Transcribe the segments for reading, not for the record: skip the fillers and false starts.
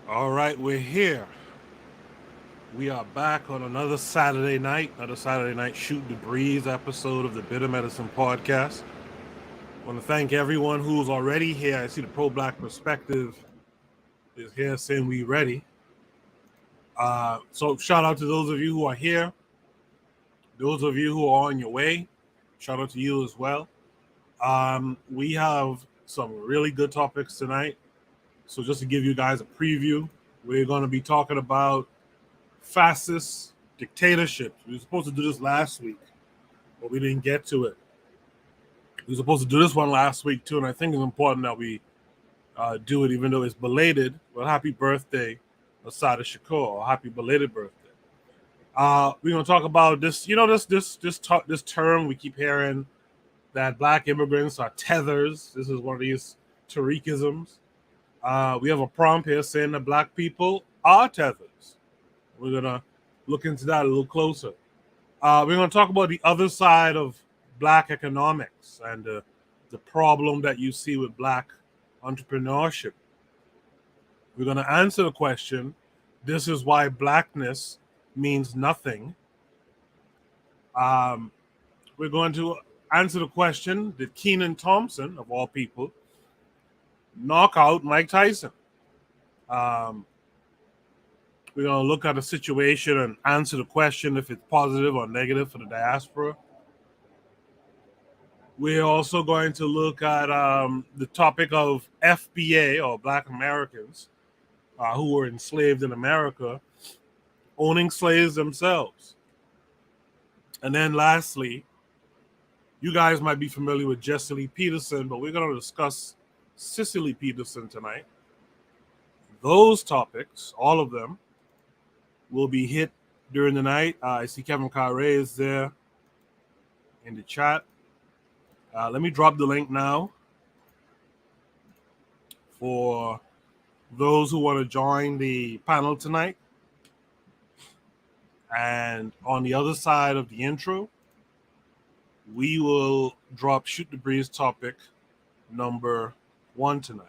All right, we're here. We are back on another Saturday night Shoot the Breeze episode of the Bitter Medicine Podcast. I want to thank everyone who's already here. I see the Pro Black Perspective is here saying we ready. So shout out to those of you who are here. Those of you who are on your way, shout out to you as well. We have some really good topics tonight. So just to give you guys a preview, we're going to be talking about fascist dictatorships. We were supposed to do this last week, but we didn't get to it. We were supposed to do this one last week too, and I think it's important that we do it, even though it's belated. Well, happy birthday, Asada Shakur. Happy belated birthday. We're gonna talk about this. You know, this term we keep hearing that black immigrants are tethers. This is one of these Tariqisms. We have a prompt here saying that black people are tethers. We're gonna look into that a little closer. We're gonna talk about the other side of black economics and the problem that you see with black entrepreneurship. We're gonna answer the question: this is why blackness means nothing. Um, we're going to answer the question: did Kenan Thompson, of all people, knock out Mike Tyson? Um, We're going to look at the situation and answer the question if it's positive or negative for the diaspora. We're also going to look at the topic of FBA, or Black Americans who were enslaved in America, owning slaves themselves. And then lastly, you guys might be familiar with Jesse Lee Peterson, but we're going to discuss Cicely Peterson tonight. Those topics, all of them, will be hit during the night. I see Kevin Carre is there in the chat. Let me drop the link now for those who want to join the panel tonight. And on the other side of the intro, we will drop Shoot the Breeze topic number 1 tonight.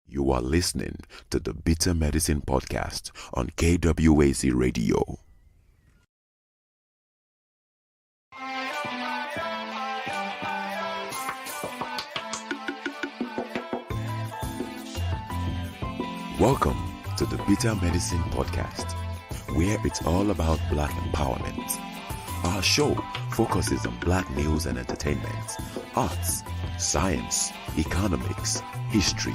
You are listening to the Bitter Medicine Podcast on KWAZ Radio. Welcome to the Bitter Medicine Podcast, where it's all about Black empowerment. Our show focuses on Black news and entertainment, arts, science, economics, history,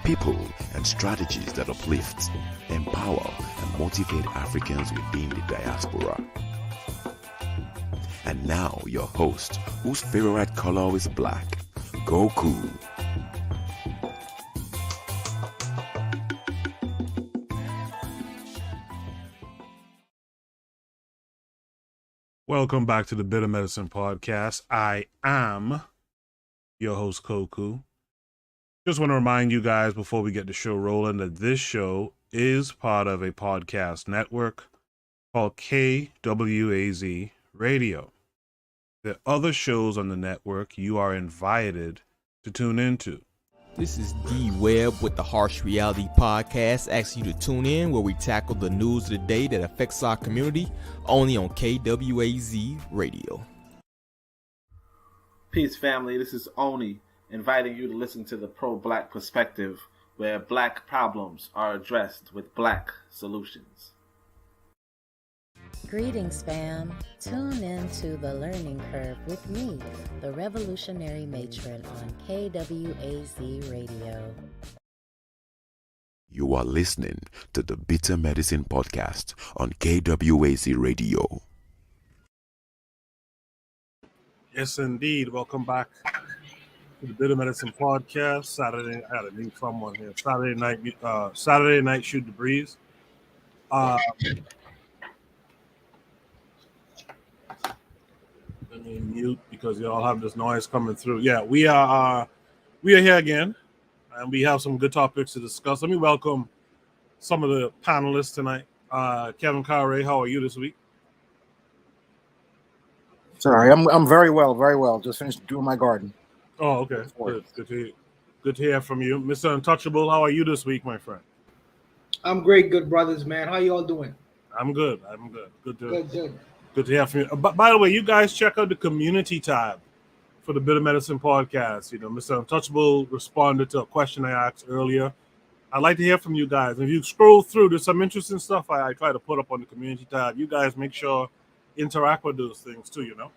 people, and strategies that uplift, empower, and motivate Africans within the diaspora. And now your host, whose favorite color is black, Goku. Welcome back to the Bitter Medicine Podcast. I am your host, Koku. Just want to remind you guys before we get the show rolling that this show is part of a podcast network called KWAZ Radio. There are other shows on the network you are invited to tune into. This is D Webb with the Harsh Reality Podcast, asking you to tune in where we tackle the news of the day that affects our community, only on KWAZ Radio. Peace, family. This is Oni, inviting you to listen to the Pro-Black Perspective, where black problems are addressed with black solutions. Greetings, fam. Tune in to The Learning Curve with me, the Revolutionary Matron on KWAZ Radio. You are listening to the Bitter Medicine Podcast on KWAZ Radio. Yes, indeed. Welcome back to the Bitter Medicine Podcast. Saturday, I had to need someone here. Saturday night, Shoot the Breeze. Let me mute because y'all have this noise coming through. Yeah, we are here again, and we have some good topics to discuss. Let me welcome some of the panelists tonight. Kevin Carre, how are you this week? Sorry, I'm very well, very well. Just finished doing my garden. Oh, okay. Good to hear from you. Mr. Untouchable, how are you this week, my friend? I'm great, good brothers, man. How you all doing? I'm good. Good to hear from you. By the way, you guys check out the community tab for the Bitter Medicine podcast. You know, Mr. Untouchable responded to a question I asked earlier. I'd like to hear from you guys. If you scroll through, there's some interesting stuff I try to put up on the community tab. You guys make sure interact with those things too, you know.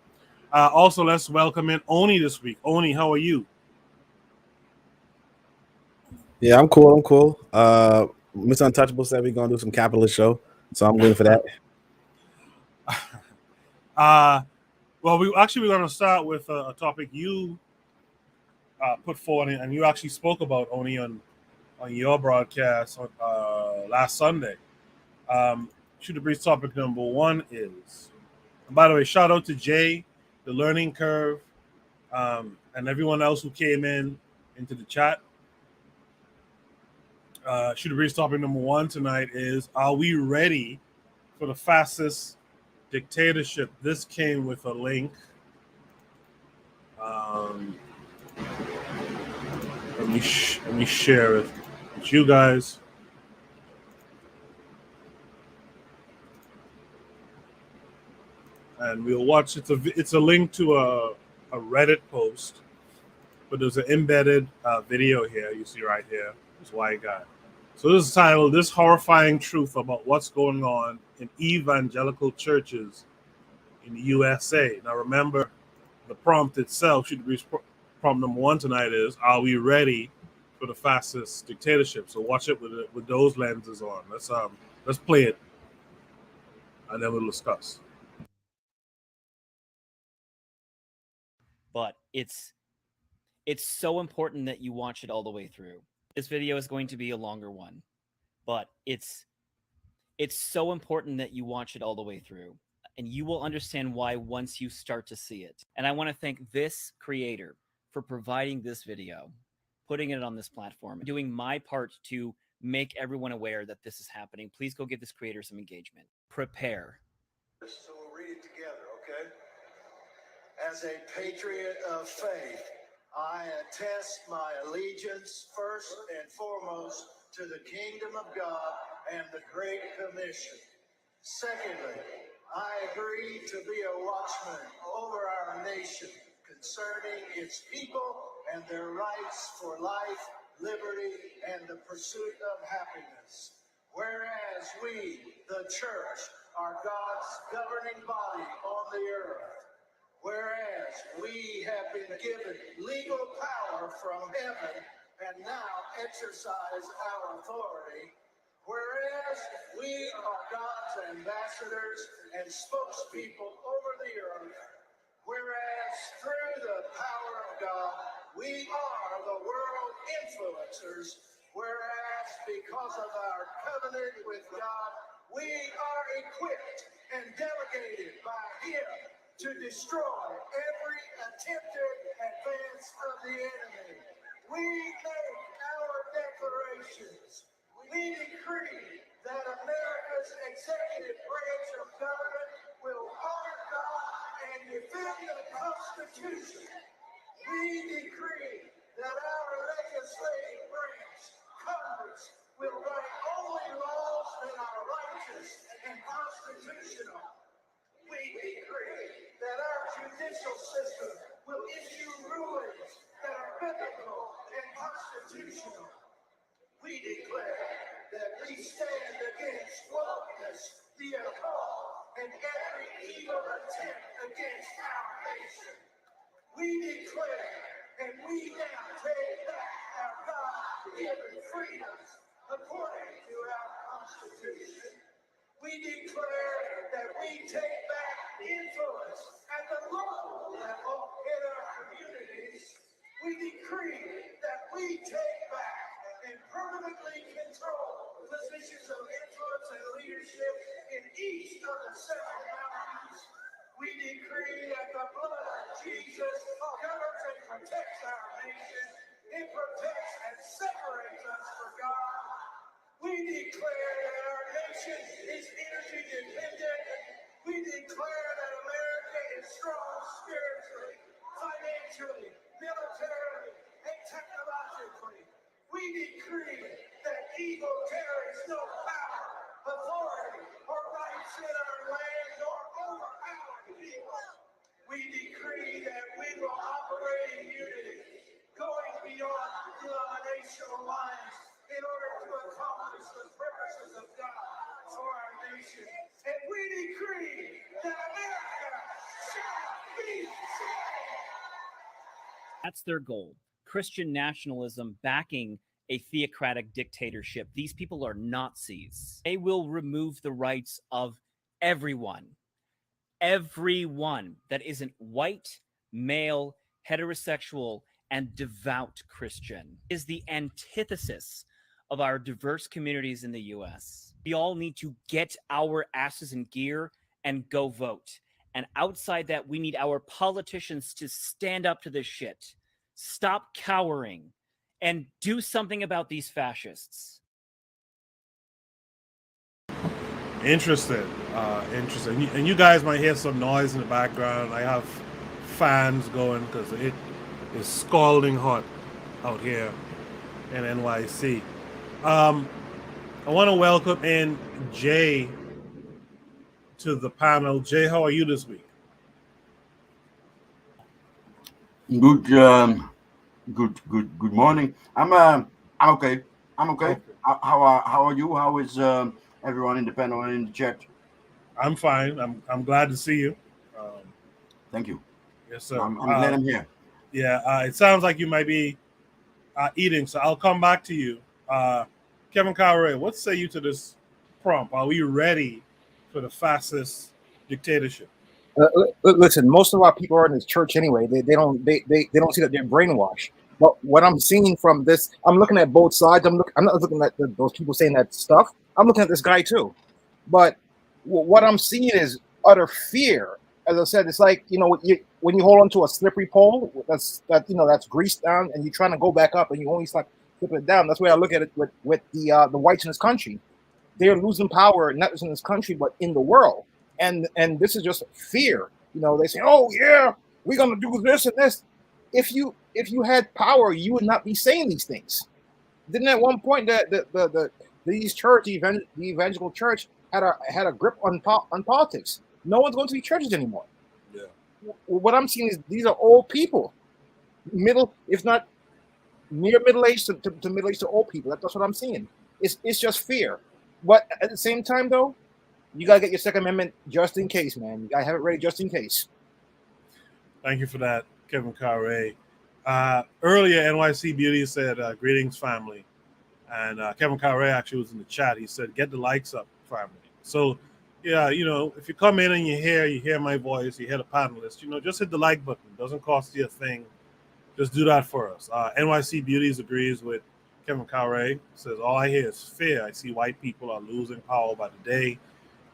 Also, let's welcome in Oni this week. Oni, how are you? Yeah, I'm cool. Mr. Untouchable said we're gonna do some capitalist show, so I'm waiting for that. Well, we're going to start with a topic you put forward, and you actually spoke about Oni on your broadcast on, last Sunday. Shoot the Breeze topic number 1 is, and by the way, shout out to Jay, the Learning Curve, and everyone else who came into the chat. Shoot the Breeze topic number 1 tonight is, are we ready for the fascist dictatorship? This came with a link. Let me share it with you guys. And we'll watch. It's a link to a Reddit post, but there's an embedded video here. You see right here. This white guy. So this is titled "This Horrifying Truth About What's Going On in Evangelical Churches in the USA." Now remember, the prompt itself should be prompt number 1 tonight is, are we ready for the fascist dictatorship? So watch it with those lenses on. Let's play it, and then we'll discuss. But it's so important that you watch it all the way through. This video is going to be a longer one, but it's so important that you watch it all the way through, and you will understand why once you start to see it. And I want to thank this creator for providing this video, putting it on this platform, doing my part to make everyone aware that this is happening. Please go give this creator some engagement. Prepare. So we'll read it together, okay? As a patriot of faith, I attest my allegiance first and foremost to the kingdom of God and the Great Commission. Secondly, I agree to be a watchman over our nation concerning its people and their rights for life, liberty, and the pursuit of happiness. Whereas we, the church, are God's governing body on the earth. Whereas we have been given legal power from heaven and now exercise our authority. Whereas we are God's ambassadors and spokespeople over the earth. Whereas through the power of God, we are the world influencers. Whereas because of our covenant with God, we are equipped and delegated by Him to destroy every attempted advance of the enemy. We make our declarations. We decree that America's executive branch of government will honor God and defend the Constitution. We decree that our legislative branch, Congress, will write only laws that are righteous and constitutional. We decree that our judicial system will issue rulings that are biblical and constitutional. We declare that we stand against wokeness, the occult, and every evil attempt against our nation. We declare and we now take back our God-given freedoms according to our Constitution. We declare that we take back influence at the local level in our communities. We decree that we take back and permanently control positions of influence and leadership in each of the 7 mountains. We decree that the blood of Jesus governs and protects our nation. It protects and separates us from God. We declare nation, and we decree that America shall be saved. That's their goal. Christian nationalism backing a theocratic dictatorship. These people are Nazis. They will remove the rights of everyone that isn't white, male, heterosexual, and devout Christian. It is the antithesis of our diverse communities in the US. We all need to get our asses in gear and go vote. And outside that, we need our politicians to stand up to this shit. Stop cowering and do something about these fascists. Interesting. Interesting. And you guys might hear some noise in the background. I have fans going because it is scalding hot out here in NYC. I want to welcome in Jay to the panel. Jay, how are you this week? Good morning. I'm okay. I'm okay. How are you? How is everyone in the panel and in the chat? I'm fine. I'm glad to see you. Thank you. Yes, sir. I'm glad I'm here. Yeah, it sounds like you might be eating, so I'll come back to you. Kevin Conroy, what say you to this prompt? Are we ready for the fascist dictatorship? Listen, most of our people are in this church anyway. They don't see that they're brainwashed. But what I'm seeing from this, I'm looking at both sides. I'm not looking at those people saying that stuff. I'm looking at this guy too. But what I'm seeing is utter fear. As I said, it's like, when you hold onto a slippery pole that's greased down, and you're trying to go back up, and you only start flipping it down. That's the way I look at it with the whites in this country. They're losing power, not just in this country, but in the world. And this is just fear. They say, "Oh yeah, we're gonna do this and this." If you had power, you would not be saying these things. Didn't at one point the evangelical church had a grip on politics? No one's going to these churches anymore. Yeah. What I'm seeing is these are old people, if not near middle age to middle age to old people. That's what I'm seeing. It's just fear. But at the same time, though, you gotta get your Second Amendment just in case, man. You gotta have it ready just in case. Thank you for that, Kevin Carre. Earlier, NYC Beauty said, "Greetings, family," and Kevin Carre actually was in the chat. He said, "Get the likes up, family." So, yeah, if you come in and you hear my voice, you hear the panelists, just hit the like button. It doesn't cost you a thing. Just do that for us. NYC Beauties agrees with Kevin Carre. Says, "All I hear is fear. I see white people are losing power by the day.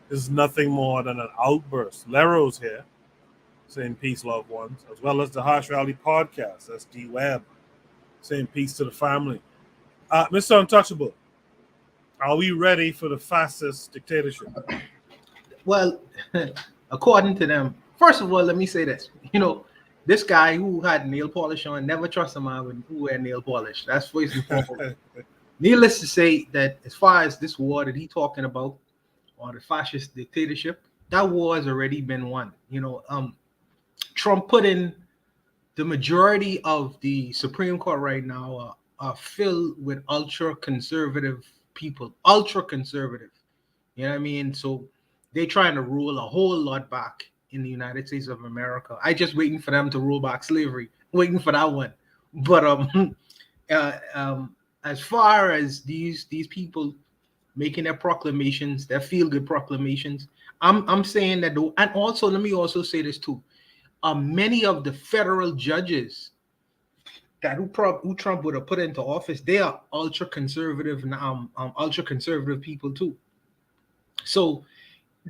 This is nothing more than an outburst." Lero's here, saying peace, loved ones, as well as the Harsh Reality Podcast. That's D Webb, saying peace to the family. Mr. Untouchable, are we ready for the fascist dictatorship? Well, according to them, first of all, let me say this. This guy who had nail polish on, never trust a man who wear nail polish. That's first and foremost. Needless to say that as far as this war that he's talking about, or the fascist dictatorship, that war has already been won. Trump put in the majority of the Supreme Court right now are filled with ultra conservative people, ultra conservative. You know what I mean? So they're trying to rule a whole lot back in the United States of America. I just waiting for them to roll back slavery, waiting for that one. But as far as these people making their proclamations, their feel-good proclamations, I'm saying that, and also let me also say this too. Many of the federal judges who Trump would have put into office, they are ultra conservative people too. So,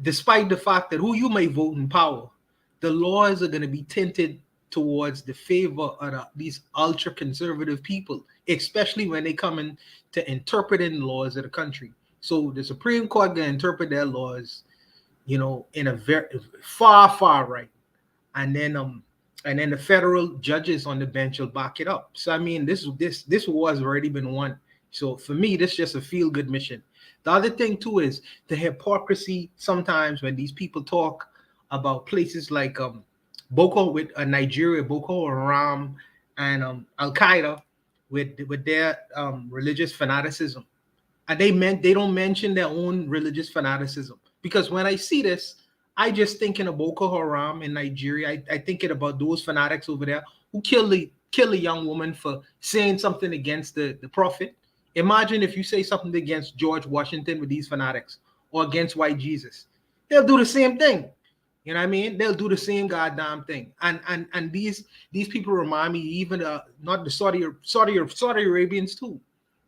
despite the fact that who you may vote in power, the laws are going to be tinted towards the favor of these ultra conservative people, especially when they come in to interpreting laws of the country. So the Supreme Court going to interpret their laws, in a very far right, and then the federal judges on the bench will back it up. So I mean, this war has already been won. So for me, this is just a feel-good mission. The other thing too is the hypocrisy sometimes when these people talk about places like Nigeria, Boko Haram, and Al Qaeda with their religious fanaticism, and they don't mention their own religious fanaticism. Because when I see this, I just thinking of Boko Haram in Nigeria. I thinking about those fanatics over there who kill a young woman for saying something against the prophet. Imagine if you say something against George Washington with these fanatics or against white Jesus. They'll do the same thing. You know what I mean? They'll do the same goddamn thing. And these people remind me even not the Saudi Arabians too.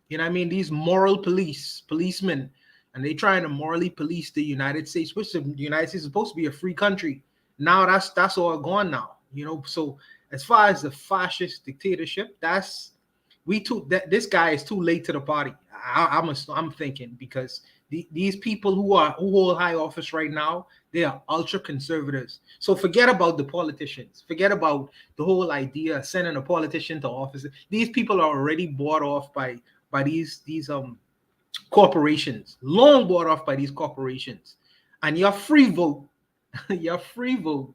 You know what I mean? These moral policemen, and they trying to morally police the United States, which the United States is supposed to be a free country. Now that's all gone now. You know, so as far as the fascist dictatorship, this guy is too late to the party. I'm thinking, because these people who hold high office right now, they are ultra conservatives. So forget about the politicians. Forget about the whole idea of sending a politician to office. These people are already bought off by these corporations, long bought off by these corporations. And your free vote, your free vote,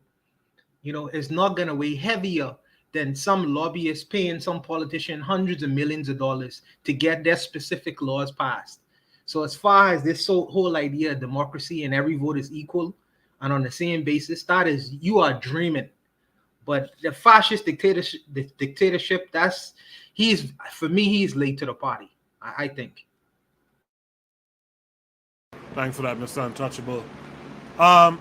is not going to weigh heavier than some lobbyists paying some politician hundreds of millions of dollars to get their specific laws passed. So as far as this whole idea of democracy and every vote is equal and on the same basis, that is, you are dreaming. But the fascist dictatorship, for me, he's late to the party, I think. Thanks for that, Mr. Untouchable.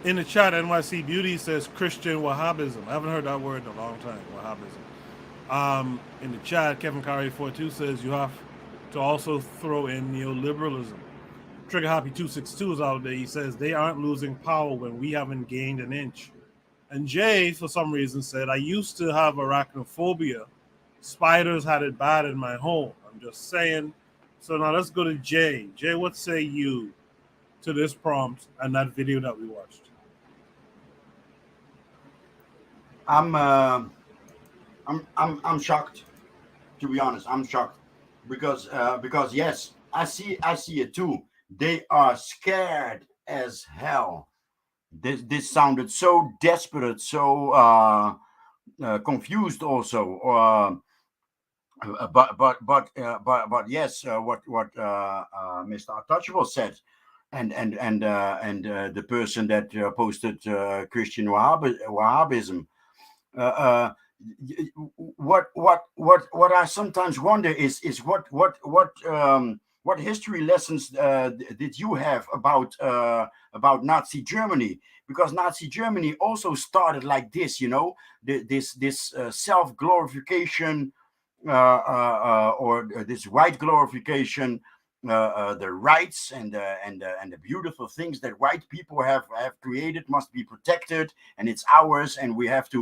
In the chat, NYC Beauty says Christian Wahhabism. I haven't heard that word in a long time, Wahhabism. In the chat, Kevin Curry 42 says you have to also throw in neoliberalism. Trigger Happy 262 is out there. He says they aren't losing power when we haven't gained an inch. And Jay, for some reason, said, I used to have arachnophobia. Spiders had it bad in my home. I'm just saying. So now let's go to Jay. Jay, what say you to this prompt and that video that we watched? I'm shocked. To be honest, I'm shocked because yes, I see it too. They are scared as hell. This sounded so desperate, so confused also. But yes, what Mr. Untouchable said, and the person that posted Christian Wahhabism. What I sometimes wonder is what history lessons did you have about Nazi Germany? Because Nazi Germany also started like this, this self glorification or this white glorification. The rights and the beautiful things that white people have created must be protected, and it's ours, and we have to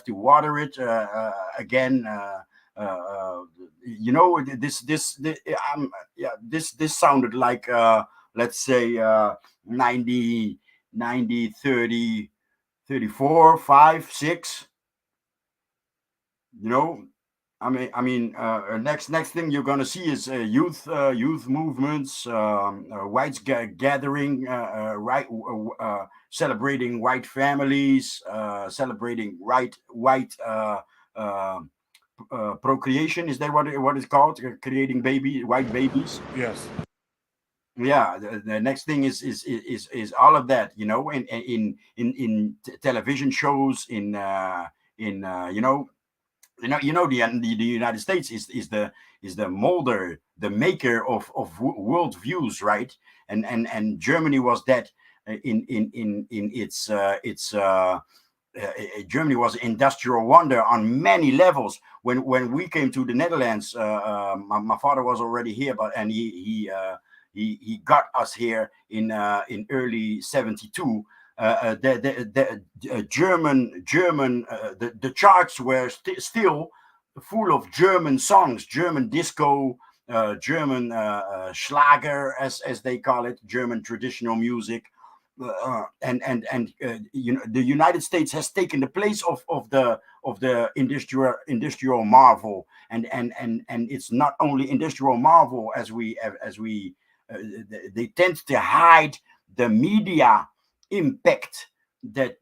water it again. This sounded like let's say 90, 30, 34, 5, 6. Next thing you're gonna see is youth movements, whites gathering, celebrating white families, celebrating white procreation. Is that what it's called? Creating white babies. Yes. Yeah. The next thing is all of that. In television shows, the United States is the molder, the maker of world views, right? And Germany was that in its Germany was an industrial wonder on many levels. When we came to the Netherlands, my father was already here, and he got us here in early '72. The charts were still full of German songs, German disco, German Schlager, as they call it, German traditional music, and the United States has taken the place of the industrial marvel, and it's not only industrial marvel as we they tend to hide the media impact that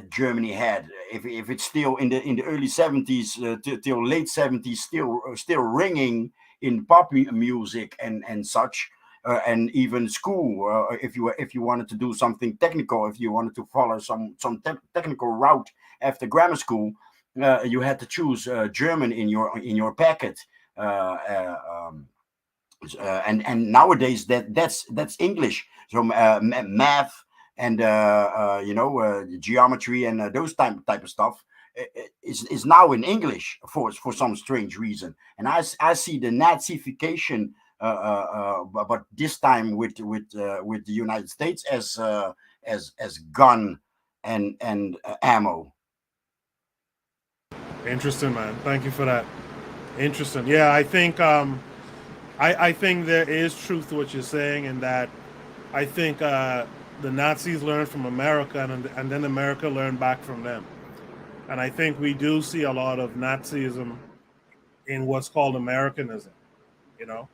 Germany had. If it's still in the early 70s till late 70s still ringing in pop music and such, and even school. If you wanted to do something technical, if you wanted to follow some technical route after grammar school, you had to choose German in your packet. And nowadays that's English. So math and geometry and those type of stuff is now in English for some strange reason. And I see the Nazification, but this time with the United States as gun and ammo. Interesting, man. Thank you for that. Interesting. Yeah, I think I think there is truth to what you're saying, and that I think the Nazis learned from America, and then America learned back from them. And I think we do see a lot of Nazism in what's called Americanism. You know.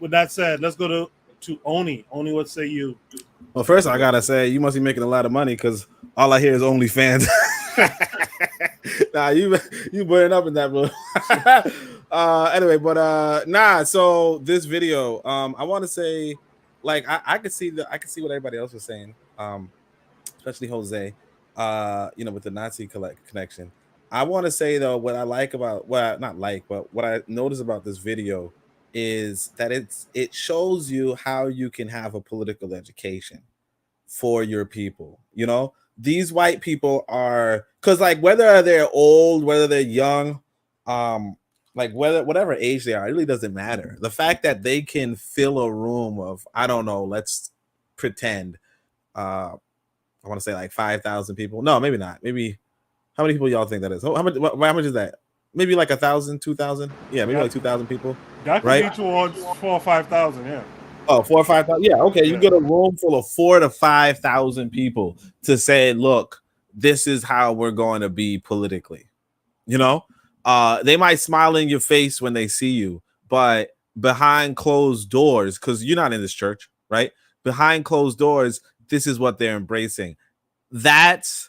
With that said, let's go to Oni. Oni, what say you? Well, first I gotta say you must be making a lot of money because all I hear is OnlyFans. Nah, you burning up in that, bro. Anyway, but so this video, I want to say, like, I could see what everybody else was saying, especially Jose, with the Nazi connection. I want to say though, what I like about what I notice about this video is that it shows you how you can have a political education for your people. These white people are, because like whether they're old, whether they're young, like whatever age they are, it really doesn't matter. The fact that they can fill a room of, I don't know, let's pretend, I want to say like 5,000 people. No, maybe not. Maybe, how many people y'all think that is? How much is that? Maybe like 1,000, 2,000? Yeah, maybe like 2,000 people. That could be towards 4,000 or 5,000. Yeah. Oh, 4,000 or 5,000. Yeah, okay. You get a room full of 4,000 to 5,000 people to say, look, this is how we're going to be politically. They might smile in your face when they see you, but behind closed doors, because you're not in this church, right? Behind closed doors, this is what they're embracing. That's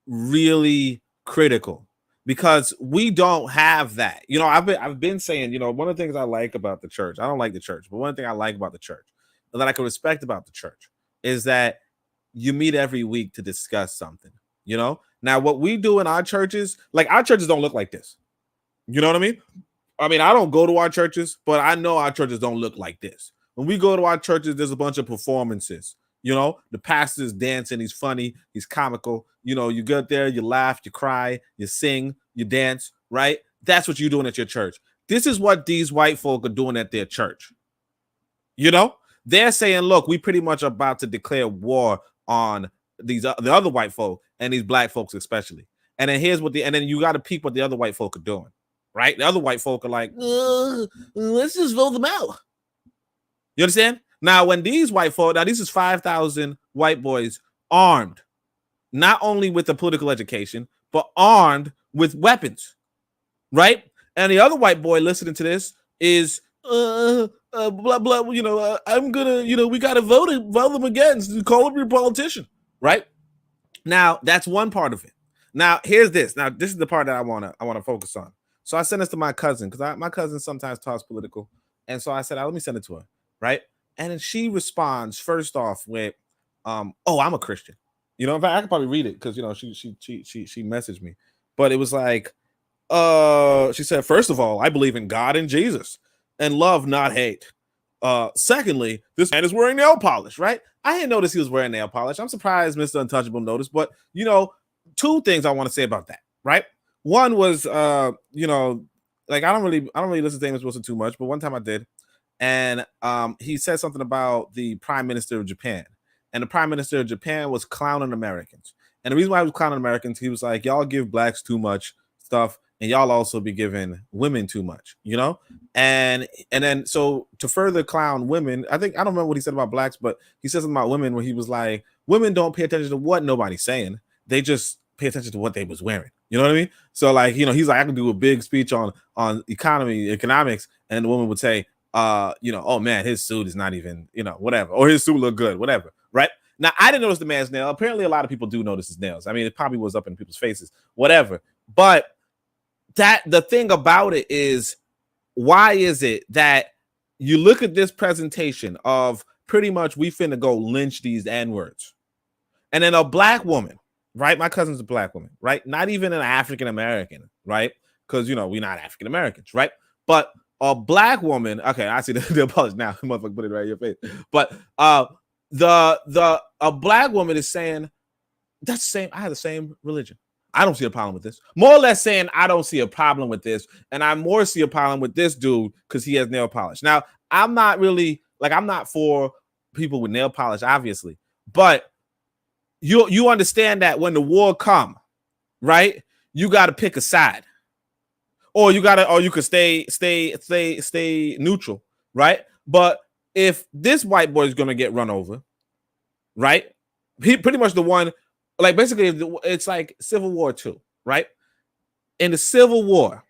really critical because we don't have that. I've been saying, one of the things I like about the church, I don't like the church, but one thing I like about the church and that I can respect about the church is that you meet every week to discuss something. Now what we do in our churches, like our churches don't look like this. You know what I mean? I don't go to our churches, but I know our churches don't look like this. When we go to our churches, there's a bunch of performances. The pastor's dancing, he's funny, he's comical. You get there, you laugh, you cry, you sing, you dance, right? That's what you're doing at your church. This is what these white folk are doing at their church. They're saying, look, we pretty much about to declare war on the other white folk and these black folks especially. And then and then you got to peep what the other white folk are doing, right? The other white folk are like, let's just vote them out. You understand? Now, when these white folk, this is 5,000 white boys armed, not only with a political education, but armed with weapons, right? And the other white boy listening to this is, blah, blah, I'm gonna, we got to vote them against, call up your politician, right? Now, that's one part of it. Now, here's this. Now, this is the part that I want to focus on. So I sent this to my cousin, because my cousin sometimes talks political. And so I said, let me send it to her, right? And then she responds first off with, "Oh, I'm a Christian." In fact, I could probably read it because she messaged me, but it was like, she said, "First of all, I believe in God and Jesus, and love, not hate. Secondly, this man is wearing nail polish, right? I didn't notice he was wearing nail polish. I'm surprised Mr. Untouchable noticed, but two things I want to say about that, right? One was, like I don't really listen to Amos Wilson too much, but one time I did. And he said something about the Prime Minister of Japan. And the Prime Minister of Japan was clowning Americans. And the reason why he was clowning Americans, he was like, y'all give blacks too much stuff, and y'all also be giving women too much, And then so to further clown women, I don't remember what he said about blacks, but he said something about women where he was like, women don't pay attention to what nobody's saying. They just pay attention to what they was wearing. You know what I mean? So like, he's like, I can do a big speech on economics, and the woman would say, oh man, his suit is not even, whatever, or his suit look good, whatever, right? Now, I didn't notice the man's nail. Apparently, a lot of people do notice his nails. It probably was up in people's faces, whatever. But the thing about it is, why is it that you look at this presentation of pretty much we finna go lynch these N-words. And then a black woman, right? My cousin's a black woman, right? Not even an African American, right? Because, we're not African Americans, right? But a black woman, okay, I see the apology now. Motherfucker put it right in your face. But a black woman is saying, that's the same, I have the same religion. I don't see a problem with this. More or less saying, I don't see a problem with this. And I more see a problem with this dude because he has nail polish. Now, I'm not really, I'm not for people with nail polish, obviously. But you understand that when the war come, right, you got to pick a side. Or you could stay neutral, right? But if this white boy is going to get run over, right, he pretty much the one, basically it's like Civil War II, right? In the Civil War,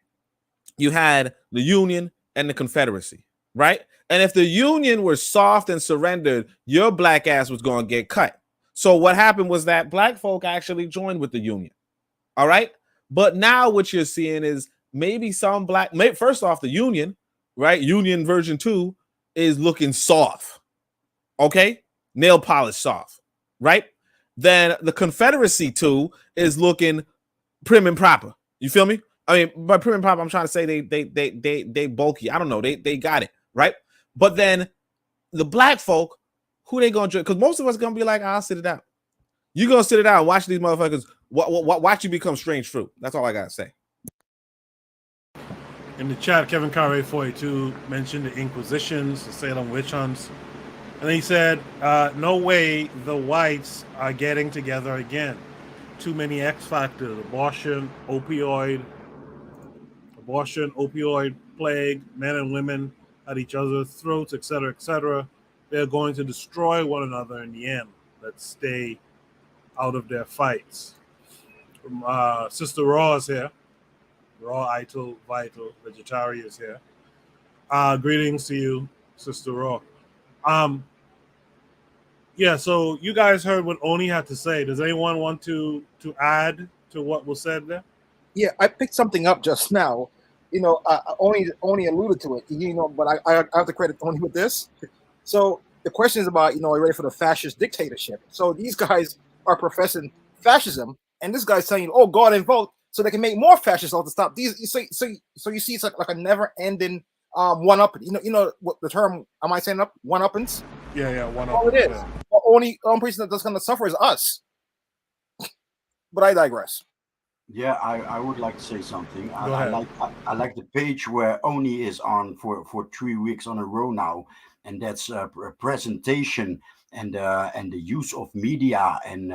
you had the Union and the Confederacy, right? And if the Union were soft and surrendered, your black ass was going to get cut. So what happened was that black folk actually joined with the Union, all right? But now what you're seeing is maybe some first off, the Union, right? Union version 2 is looking soft, okay? Nail polish soft, right? Then the Confederacy 2 is looking prim and proper. You feel me? I mean, by prim and proper, I'm trying to say they bulky. I don't know. They got it, right? But then the black folk, who they gonna join? Because most of us gonna be like, I'll sit it out. You're gonna sit it out and watch these motherfuckers. Watch you become strange fruit. That's all I gotta say. In the chat, Kevin Carre 42 mentioned the Inquisitions, the Salem witch hunts. And he said, no way the whites are getting together again. Too many X factors, abortion, opioid, plague, men and women at each other's throats, etc., etc. They're going to destroy one another in the end. Let's stay out of their fights. Sister Raw is here. Raw, Vital, Vegetarian is here. Greetings to you, Sister Raw. Yeah, so you guys heard what Oni had to say. Does anyone want to add to what was said there? Yeah, I picked something up just now. Oni alluded to it. But I have to credit Oni with this. So the question is about, are you ready for the fascist dictatorship? So these guys are professing fascism, and this guy's saying, "Oh, go out and vote," so they can make more fascists all to stop these. So you see, it's like a never-ending one up. You know what the term? Am I saying up? One uppins? Yeah, one up. All it is. Yeah. The only person that's going to suffer is us. But I digress. Yeah, I would like to say something. Go ahead. I like the page where Oni is on for 3 weeks on a row now, and that's a presentation and the use of media and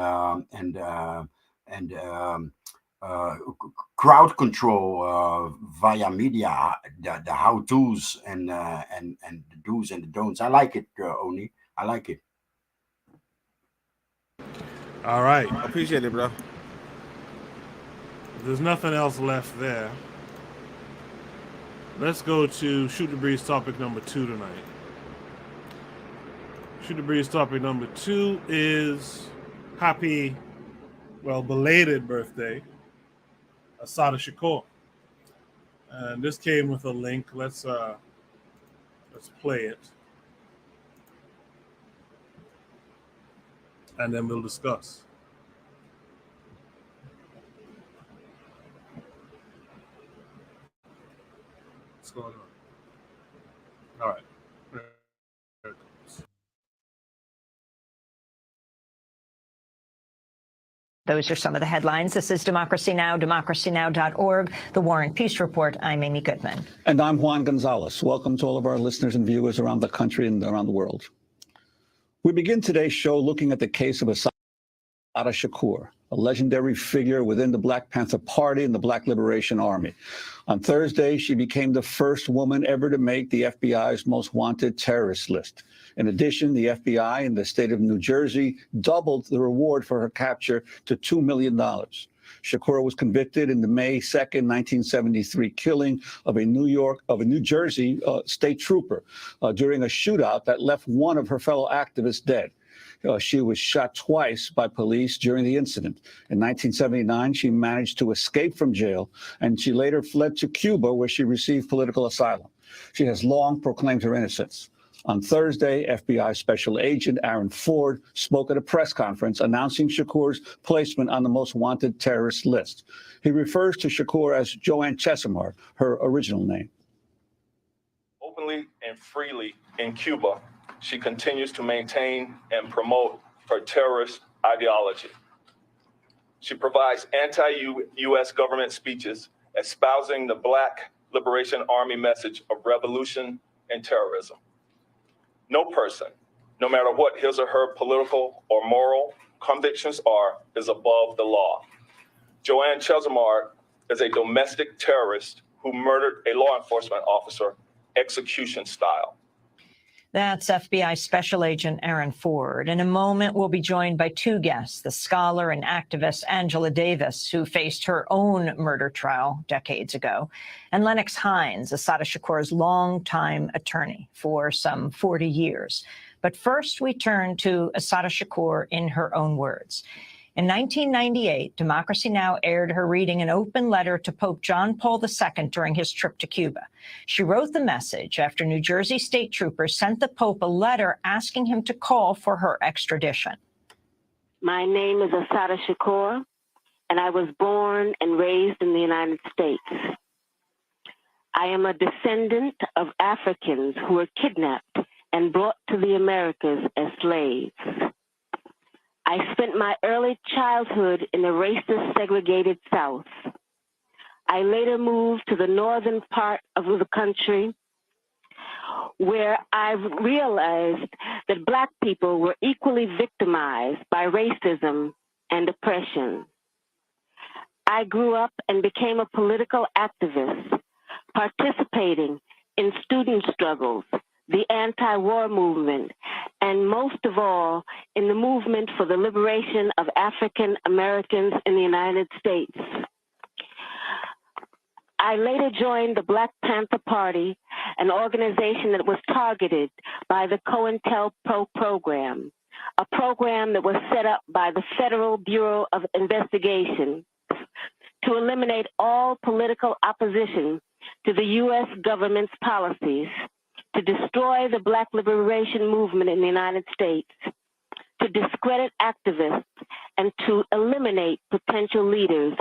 crowd control via media, the how-tos and the do's and the don'ts. I like it, Oni. I like it. All right. Appreciate it, bro. There's nothing else left there. Let's go to Shoot the Breeze topic number 2 tonight. Shoot the Breeze topic number 2 is belated birthday, Assata Shakur. And this came with a link. Let's play it. And then we'll discuss. What's going on? All right. There it comes. Those are some of the headlines. This is Democracy Now!, democracynow.org, The War and Peace Report. I'm Amy Goodman. And I'm Juan Gonzalez. Welcome to all of our listeners and viewers around the country and around the world. We begin today's show looking at the case of Assata Shakur, a legendary figure within the Black Panther Party and the Black Liberation Army. On Thursday, she became the first woman ever to make the FBI's most wanted terrorist list. In addition, the FBI in the state of New Jersey doubled the reward for her capture to $2 million. Shakur was convicted in the May 2nd, 1973 killing of a New Jersey state trooper during a shootout that left one of her fellow activists dead. She was shot twice by police during the incident. In 1979, she managed to escape from jail, and she later fled to Cuba, where she received political asylum. She has long proclaimed her innocence. On Thursday, FBI Special Agent Aaron Ford spoke at a press conference announcing Shakur's placement on the most wanted terrorist list. He refers to Shakur as Joanne Chesimard, her original name. Openly and freely in Cuba, she continues to maintain and promote her terrorist ideology. She provides anti-U.S. government speeches espousing the Black Liberation Army message of revolution and terrorism. No person, no matter what his or her political or moral convictions are, is above the law. Joanne Chesimard is a domestic terrorist who murdered a law enforcement officer execution style. That's FBI Special Agent Aaron Ford. In a moment, we'll be joined by two guests, the scholar and activist Angela Davis, who faced her own murder trial decades ago, and Lennox Hines, Assata Shakur's longtime attorney for some 40 years. But first, we turn to Assata Shakur in her own words. In 1998, Democracy Now! Aired her reading an open letter to Pope John Paul II during his trip to Cuba. She wrote the message after New Jersey state troopers sent the Pope a letter asking him to call for her extradition. My name is Assata Shakur, and I was born and raised in the United States. I am a descendant of Africans who were kidnapped and brought to the Americas as slaves. I spent my early childhood in the racist, segregated South. I later moved to the northern part of the country, where I realized that Black people were equally victimized by racism and oppression. I grew up and became a political activist, participating in student struggles, the anti-war movement, and most of all, in the movement for the liberation of African Americans in the United States. I later joined the Black Panther Party, an organization that was targeted by the COINTELPRO program, a program that was set up by the Federal Bureau of Investigation to eliminate all political opposition to the U.S. government's policies, to destroy the Black liberation movement in the United States, to discredit activists, and to eliminate potential leaders.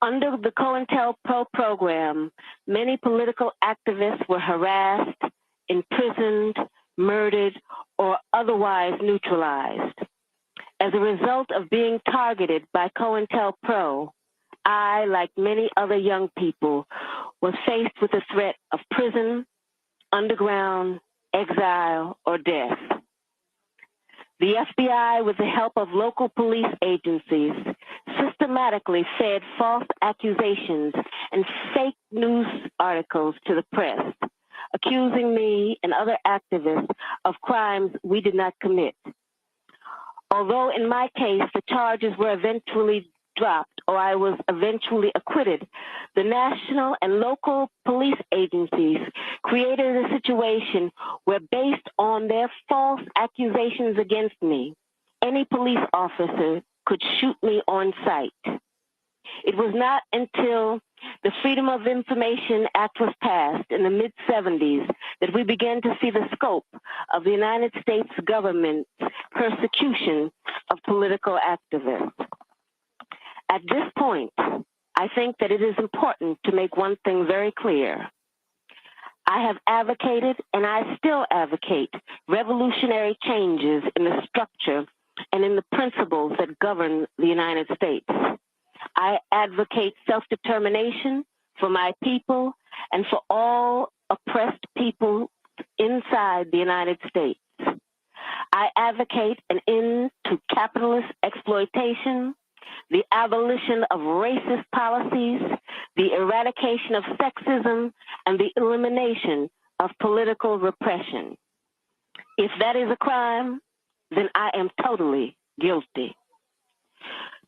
Under the COINTELPRO program, many political activists were harassed, imprisoned, murdered, or otherwise neutralized. As a result of being targeted by COINTELPRO, I, like many other young people, was faced with the threat of prison, underground, exile, or death. The FBI, with the help of local police agencies, systematically fed false accusations and fake news articles to the press, accusing me and other activists of crimes we did not commit. Although in my case, the charges were eventually dropped or I was eventually acquitted, the national and local police agencies created a situation where, based on their false accusations against me, any police officer could shoot me on sight. It was not until the Freedom of Information Act was passed in the mid-'70s that we began to see the scope of the United States government's persecution of political activists. At this point, I think that it is important to make one thing very clear. I have advocated, and I still advocate, revolutionary changes in the structure and in the principles that govern the United States. I advocate self-determination for my people and for all oppressed people inside the United States. I advocate an end to capitalist exploitation, the abolition of racist policies, the eradication of sexism, and the elimination of political repression. If that is a crime, then I am totally guilty.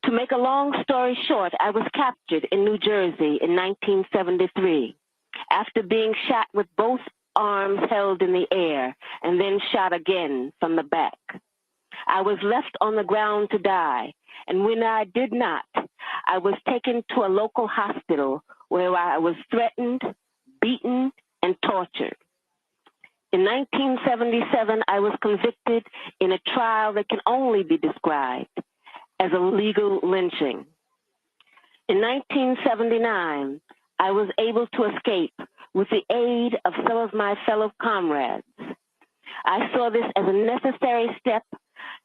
To make a long story short, I was captured in New Jersey in 1973 after being shot with both arms held in the air and then shot again from the back. I was left on the ground to die, and when I did not, I was taken to a local hospital where I was threatened, beaten, and tortured. In 1977, I was convicted in a trial that can only be described as a legal lynching. In 1979, I was able to escape with the aid of some of my fellow comrades. I saw this as a necessary step,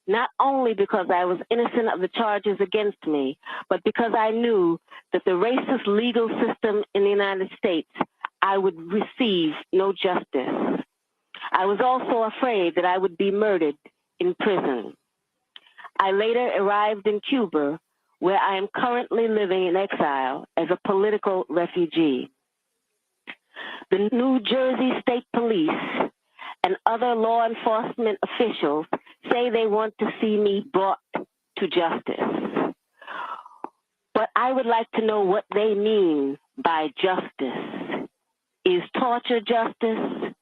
not only because I was innocent of the charges against me, but because I knew that the racist legal system in the United States, I would receive no justice. I was also afraid that I would be murdered in prison. I later arrived in Cuba, where I am currently living in exile as a political refugee. The New Jersey State Police and other law enforcement officials say they want to see me brought to justice. But I would like to know what they mean by justice. Is torture justice?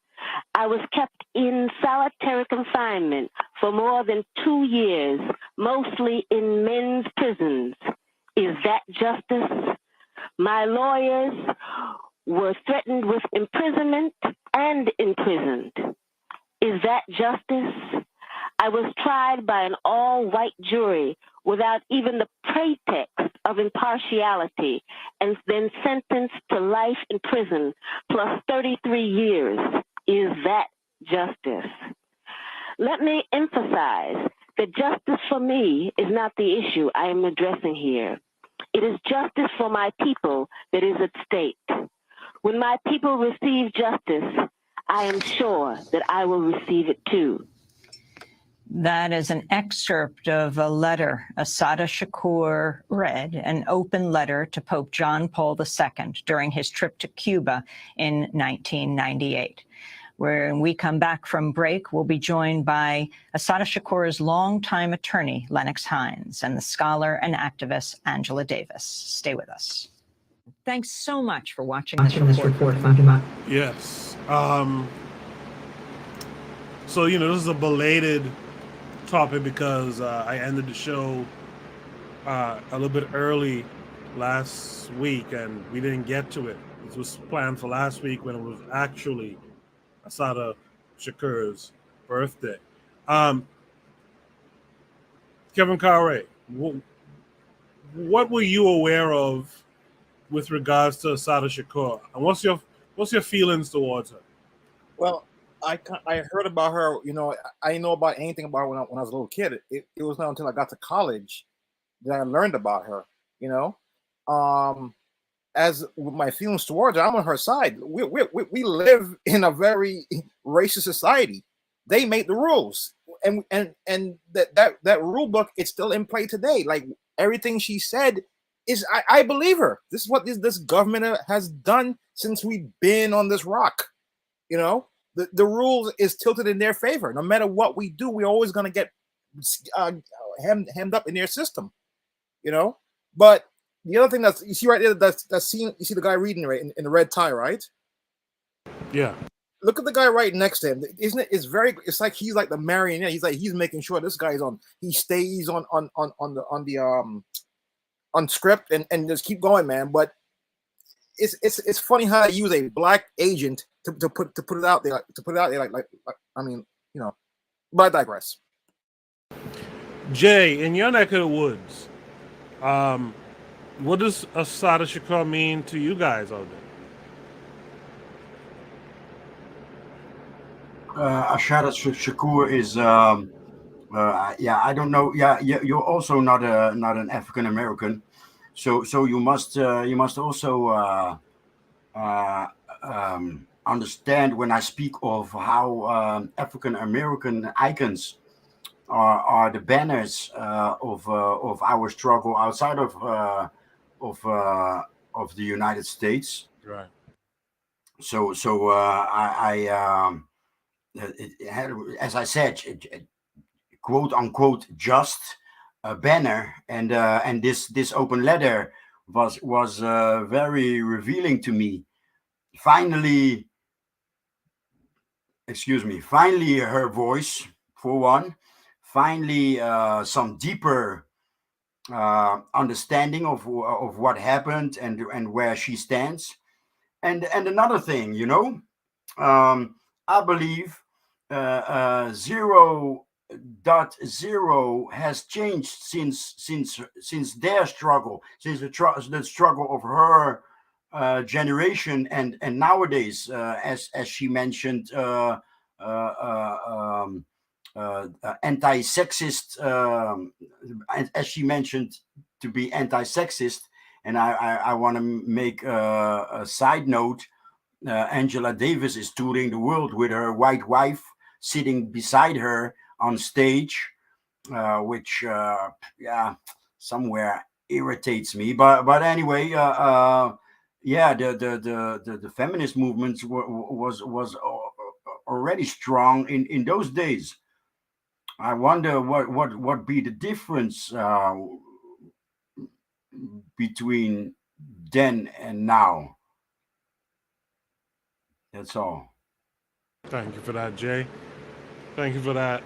I was kept in solitary confinement for more than 2 years, mostly in men's prisons. Is that justice? My lawyers were threatened with imprisonment and imprisoned. Is that justice? I was tried by an all-white jury without even the pretext of impartiality and then sentenced to life in prison plus 33 years. Is that justice? Let me emphasize that justice for me is not the issue I am addressing here. It is justice for my people that is at stake. When my people receive justice, I am sure that I will receive it too. That is an excerpt of a letter Assata Shakur read, an open letter to Pope John Paul II during his trip to Cuba in 1998. When we come back from break, we'll be joined by Assata Shakur's longtime attorney, Lennox Hines, and the scholar and activist, Angela Davis. Stay with us. Thanks so much for watching this report. Yes. So, this is a belated topic because I ended the show a little bit early last week and we didn't get to it. It was planned for last week when it was actually Assata Shakur's birthday. Kevin Carre, what were you aware of with regards to Assata Shakur, and what's your feelings towards her? Well, I heard about her. I didn't know about anything about her when I was a little kid. It was not until I got to college that I learned about her. As with my feelings towards her, I'm on her side. We live in a very racist society. They make the rules, and that rule book is still in play today. Like everything she said is, I believe her. This is what this government has done since we've been on this rock. The rules is tilted in their favor. No matter what we do, we're always going to get hemmed up in their system. But the other thing you see right there, that's scene, you see the guy reading right in the red tie, right? Yeah. Look at the guy right next to him. Isn't it? It's like he's like the marionette. He's making sure this guy's on. He stays on script and just keep going, man. But it's funny how they use a black agent to put it out there, like I mean, but I digress. Jay, in your neck of the woods, what does Assata Shakur mean to you guys out there? Assata Shakur is I don't know. You're also not an African American, so you must also understand when I speak of how African American icons are the banners of our struggle outside of the United States. Right. So it had, as I said, quote unquote, just a banner, and this open letter was very revealing to me. Finally, her voice, for one. Finally, some deeper understanding of what happened and where she stands. And another thing, I believe 0.0 has changed since their struggle, since the struggle of her generation, and nowadays, as she mentioned, anti-sexist, as she mentioned, to be anti-sexist. And I want to make a side note. Angela Davis is touring the world with her white wife sitting beside her on stage, which somewhere irritates me. But anyway, yeah, the feminist movement was already strong in those days. I wonder what be the difference between then and now. That's all. Thank you for that, Jay. Thank you for that.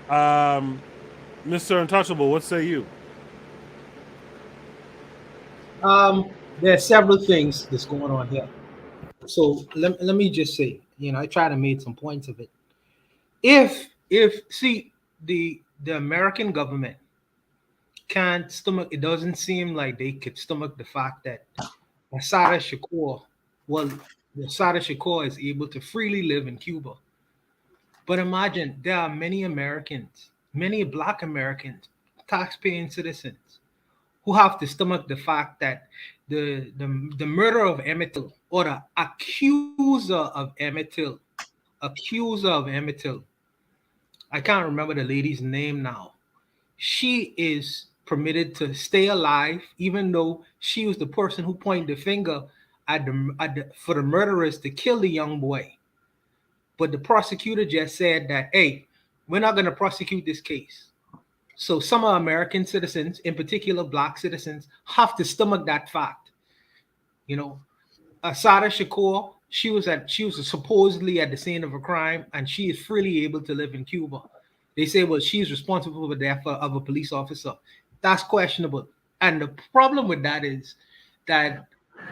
Mr. Untouchable, what say you? There are several things that's going on here. So let me just say, I try to make some points of it. If see the American government can't stomach, it doesn't seem like they could stomach the fact that Assata Shakur, well, Assata Shakur is able to freely live in Cuba. But imagine there are many Americans, many Black Americans, tax-paying citizens, who have to stomach the fact that the murder of Emmett Till, or the accuser of Emmett Till, I can't remember the lady's name now. She is permitted to stay alive, even though she was the person who pointed the finger for the murderers to kill the young boy. But the prosecutor just said that, hey, we're not going to prosecute this case. So some American citizens, in particular Black citizens, have to stomach that fact. Assata Shakur, she was supposedly at the scene of a crime, and she is freely able to live in Cuba. They say, well, she's responsible for the death of a police officer. That's questionable. And the problem with that is that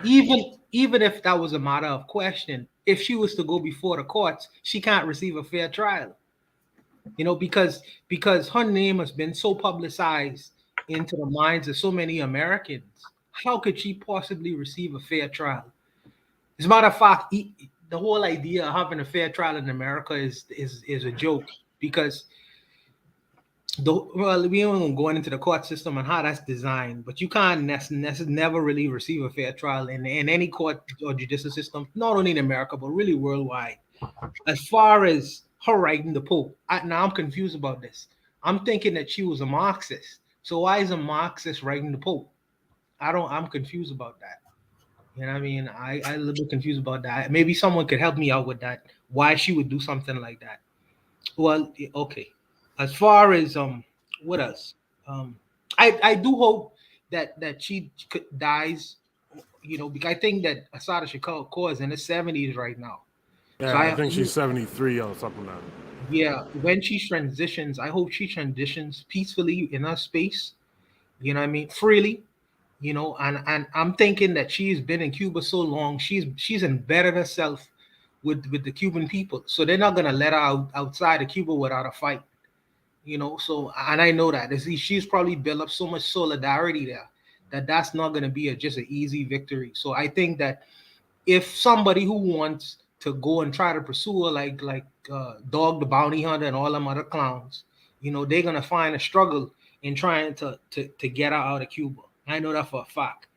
even if that was a matter of question, if she was to go before the courts, she can't receive a fair trial. Because her name has been so publicized into the minds of so many Americans. How could she possibly receive a fair trial? As a matter of fact, the whole idea of having a fair trial in America is a joke, because we don't go into the court system and how that's designed, but you can't never really receive a fair trial in any court or judicial system, not only in America, but really worldwide. As far as her writing the Pope, now I'm confused about this. I'm thinking that she was a Marxist. So why is a Marxist writing the Pope? I'm confused about that. You know what I mean? I'm a little bit confused about that. Maybe someone could help me out with that. Why she would do something like that? Well, okay. As far as what else? I do hope that she dies. Because I think that Assata Shakur is in her 70s right now. Yeah, so I think she's 73 or something like that. Yeah, when she transitions, I hope she transitions peacefully in her space. You know what I mean? Freely. And I'm thinking that she's been in Cuba so long, she's embedded herself with the Cuban people. So they're not gonna let her outside of Cuba without a fight. So, and I know that she's probably built up so much solidarity there that's not gonna be just an easy victory. So I think that if somebody who wants to go and try to pursue her like Dog the Bounty Hunter and all them other clowns, they're gonna find a struggle in trying to get her out of Cuba. I know that for a fact.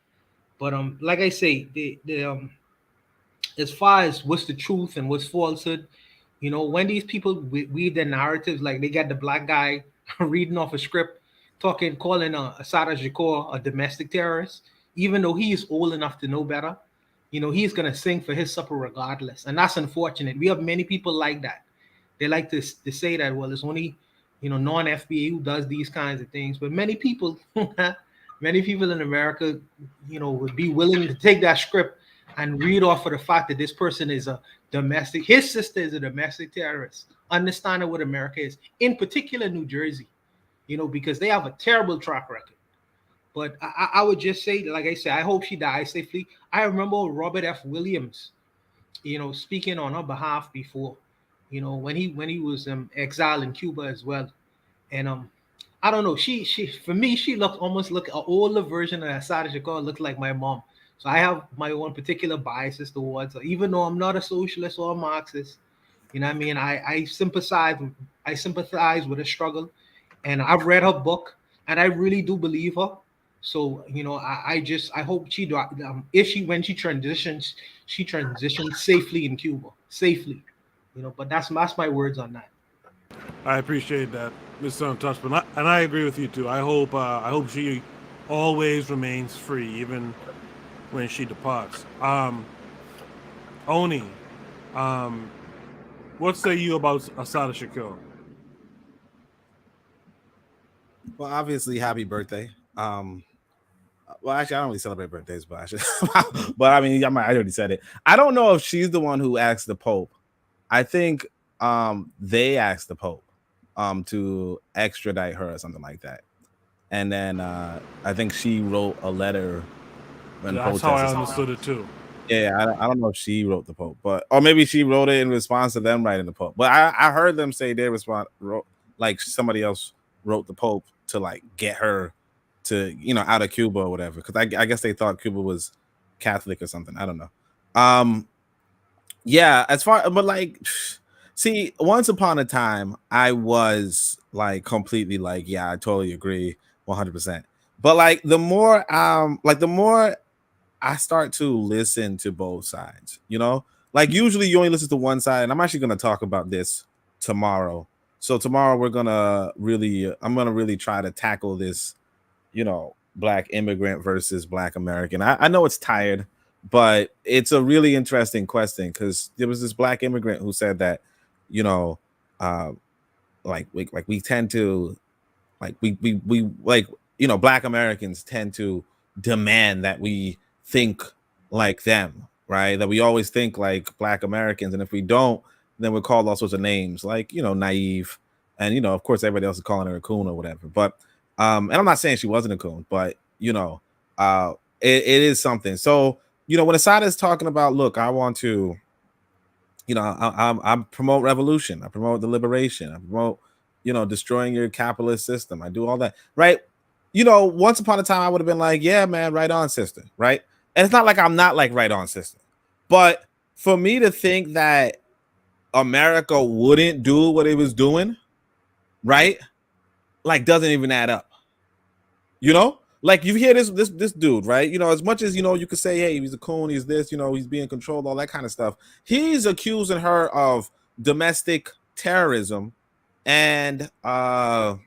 But like I say, as far as what's the truth and what's falsehood, when these people weave their narratives, like they got the black guy reading off a script, calling Assata Shakur a domestic terrorist, even though he is old enough to know better, he's gonna sing for his supper regardless, and that's unfortunate. We have many people like that. They like to say that, well, it's only non-FBA who does these kinds of things, but many people in America, would be willing to take that script and read off of the fact that this person is a domestic, his sister is a domestic terrorist, understanding what America is, in particular New Jersey, because they have a terrible track record. But I would just say, like I said, I hope she dies safely. I remember Robert F. Williams speaking on her behalf before, when he was exiled in Cuba as well. And I don't know. She for me, she looked almost like an older version of Asada Shakur, looked like my mom. So I have my own particular biases towards her, even though I'm not a socialist or a Marxist. You know what I mean? I sympathize with her struggle, and I've read her book, and I really do believe her. So I hope if she when she transitions safely in Cuba, safely. But that's my words on that. I appreciate that, Mr. Untouchable, and I agree with you too. I hope she always remains free, even when she departs. Oni, what say you about Asada Shakur? Well, obviously, happy birthday. Well, actually, I don't really celebrate birthdays, but I should. But I mean, I already said it. I don't know if she's the one who asked the Pope. I think they asked the Pope to extradite her or something like that, and then I think she wrote a letter when That's how I understood it too. Yeah, I don't know if she wrote the Pope, or maybe she wrote it in response to them writing the Pope. But I heard them say they wrote like somebody else wrote the Pope to like get her to out of Cuba or whatever, because I guess they thought Cuba was Catholic or something. I don't know. Yeah, but like, see, once upon a time I was like completely like, yeah, I totally agree 100%. But like the more I start to listen to both sides, like usually you only listen to one side, and I'm actually going to talk about this tomorrow. So tomorrow I'm going to really try to tackle this, Black immigrant versus Black American. I know it's tired, but it's a really interesting question, because there was this Black immigrant who said that, we tend to Black Americans tend to demand that we think like them, right? That we always think like Black Americans, and if we don't, then we're called all sorts of names, like naive, and of course everybody else is calling her a coon or whatever. But and I'm not saying she wasn't a coon, but it is something. So when Asada is talking about, look, I want to, I promote revolution, I promote the liberation, I promote destroying your capitalist system, I do all that, right? Once upon a time I would have been like, yeah, man, right on, sister, right? And it's not like I'm not like right on, sister, but for me to think that America wouldn't do what it was doing, right, like doesn't even add up. Like you hear this dude, right? As much as you could say, hey, he's a coon, he's this, he's being controlled, all that kind of stuff. He's accusing her of domestic terrorism and what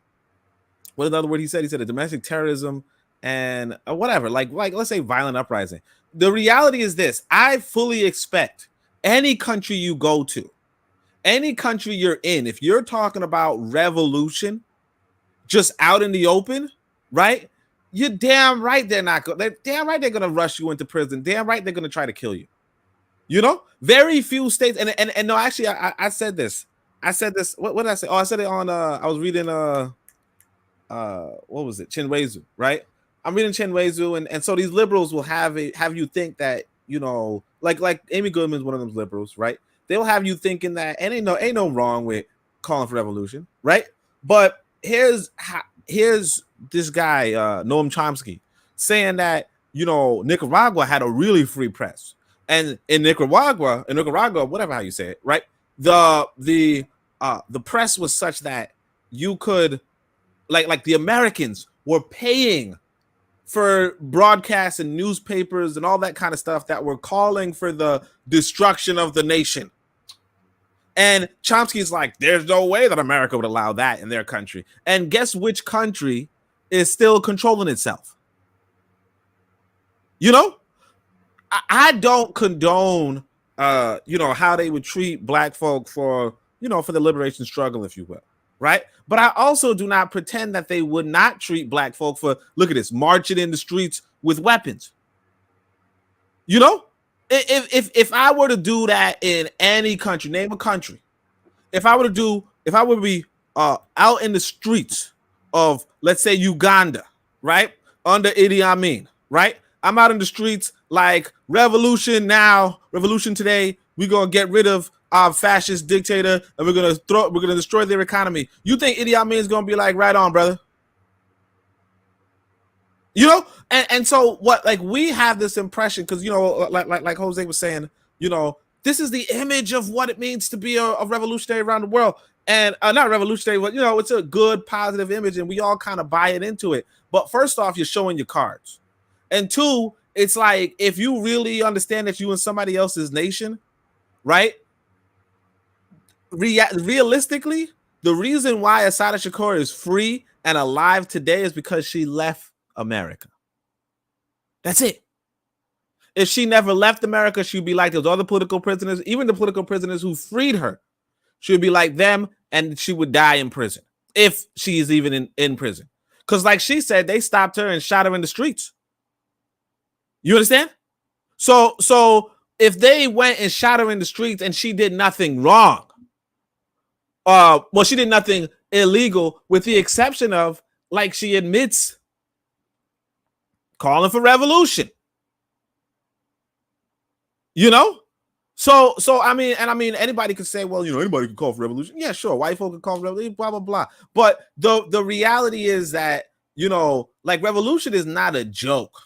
another word he said? He said a domestic terrorism and whatever, like let's say violent uprising. The reality is this: I fully expect any country you go to, any country you're in, if you're talking about revolution, just out in the open, right? You're damn right they're not going. They're damn right they're gonna rush you into prison. Damn right they're gonna try to kill you. Very few states, and no, actually, I said this. I said this. What did I say? Oh, I said it on. I was reading. What was it? Chinwezu, right? I'm reading Chinwezu, and so these liberals will have you think that like Amy Goodman's one of those liberals, right? They'll have you thinking that, and ain't no wrong with calling for revolution, right? But here's this guy Noam Chomsky saying that Nicaragua had a really free press, and in Nicaragua, whatever how you say it, right? The press was such that you could like the Americans were paying for broadcasts and newspapers and all that kind of stuff that were calling for the destruction of the nation. And Chomsky's like, there's no way that America would allow that in their country. And guess which country is still controlling itself? I don't condone how they would treat Black folk for the liberation struggle, if you will, right? But I also do not pretend that they would not treat Black folk for, look at this, marching in the streets with weapons. If I were to do that in any country, name a country. If I were to be out in the streets of, let's say, Uganda, right, under Idi Amin, right? I'm out in the streets like revolution now, revolution today, We're gonna get rid of our fascist dictator, and we're gonna destroy their economy. You think Idi Amin is gonna be like, right on, brother? You know, and so what? Like, we have this impression because, you know, like Jose was saying, you know, this is the image of what it means to be a revolutionary around the world, and not revolutionary, but, you know, it's a good, positive image, and we all kind of buy it into it. But first off, you're showing your cards, and two, it's like, if you really understand that you in somebody else's nation, right? Realistically, the reason why Assata Shakur is free and alive today is because she left America. That's it. If she never left America, she'd be like those other political prisoners, even the political prisoners who freed her. She'd be like them, and she would die in prison if she is even in prison. Because, like she said, they stopped her and shot her in the streets. You understand? So if they went and shot her in the streets and she did nothing wrong, well, she did nothing illegal, with the exception of, like she admits, calling for revolution. You know? So I mean, anybody could say, well, you know, anybody can call for revolution. Yeah, sure. White folk can call for revolution, blah, blah, blah. But the reality is that, you know, like, revolution is not a joke.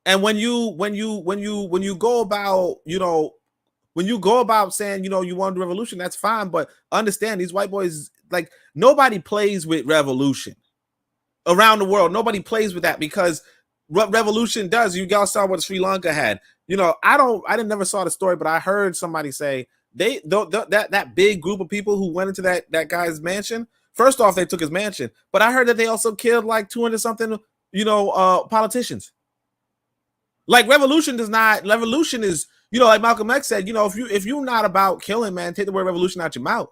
And when you go about, you know, when you go about saying, you know, you want a revolution, that's fine. But understand, these white boys, like, nobody plays with revolution around the world. Nobody plays with that, because what revolution does, you guys saw what Sri Lanka had. You know, I never saw the story, but I heard somebody say that big group of people who went into that guy's mansion. First off, they took his mansion, but I heard that they also killed like 200 something, you know, politicians. Like, revolution is, you know, like Malcolm X said, you know, if you're not about killing, man, take the word revolution out your mouth.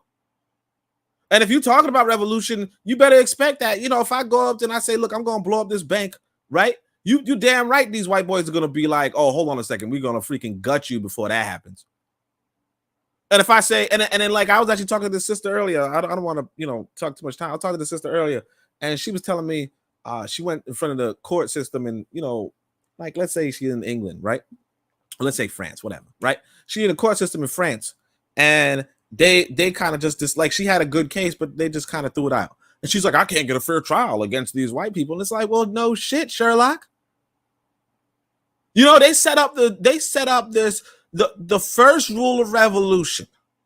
And if you're talking about revolution, you better expect that. You know, if I go up and I say, look, I'm going to blow up this bank, right? You damn right these white boys are going to be like, oh, hold on a second, we're going to freaking gut you before that happens. And if I say, and then like, I was actually talking to this sister earlier. I don't want to, you know, talk too much time. I was talking to the sister earlier, and she was telling me she went in front of the court system, and, you know, like, let's say she's in England, right? Or let's say France, whatever, right? She in the court system in France, and they kind of just like, she had a good case, but they just kind of threw it out. And she's like, I can't get a fair trial against these white people. And it's like, well, no shit, Sherlock. You know, they set up this the first rule of revolution,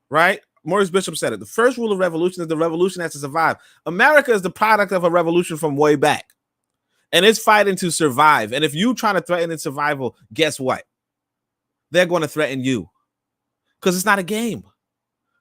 right? Maurice Bishop said it. The first rule of revolution is the revolution has to survive. America is the product of a revolution from way back, and it's fighting to survive. And if you trying to threaten its survival, guess what? They're going to threaten you, because it's not a game.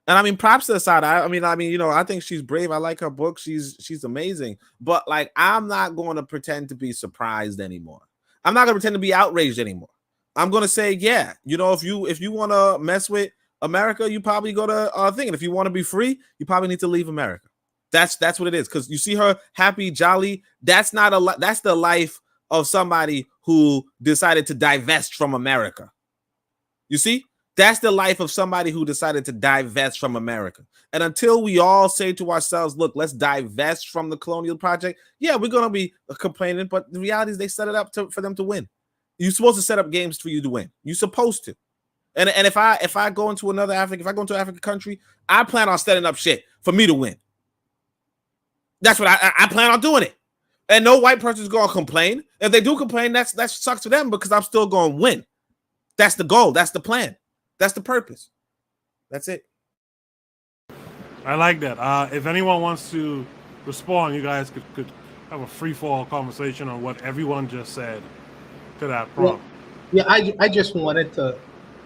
And I mean, props to Assata. I mean, you know, I think she's brave. I like her book. She's amazing. But, like, I'm not going to pretend to be surprised anymore. I'm not going to pretend to be outraged anymore. I'm going to say, yeah, you know, if you want to mess with America, you probably go to thing. And if you want to be free, you probably need to leave America. That's what it is. Because you see her happy, jolly. That's the life of somebody who decided to divest from America. You see? That's the life of somebody who decided to divest from America. And until we all say to ourselves, look, let's divest from the colonial project, yeah, we're going to be complaining, but the reality is they set it up for them to win. You're supposed to set up games for you to win. You're supposed to. And if I go into another African, if I go into an African country, I plan on setting up shit for me to win. That's what I plan on doing it. And no white person's going to complain. If they do complain, that sucks for them, because I'm still going to win. That's the goal. That's the plan. That's the purpose. That's it. I like that. If anyone wants to respond, you guys could have a free-fall conversation on what everyone just said to that prompt. Yeah, I just wanted to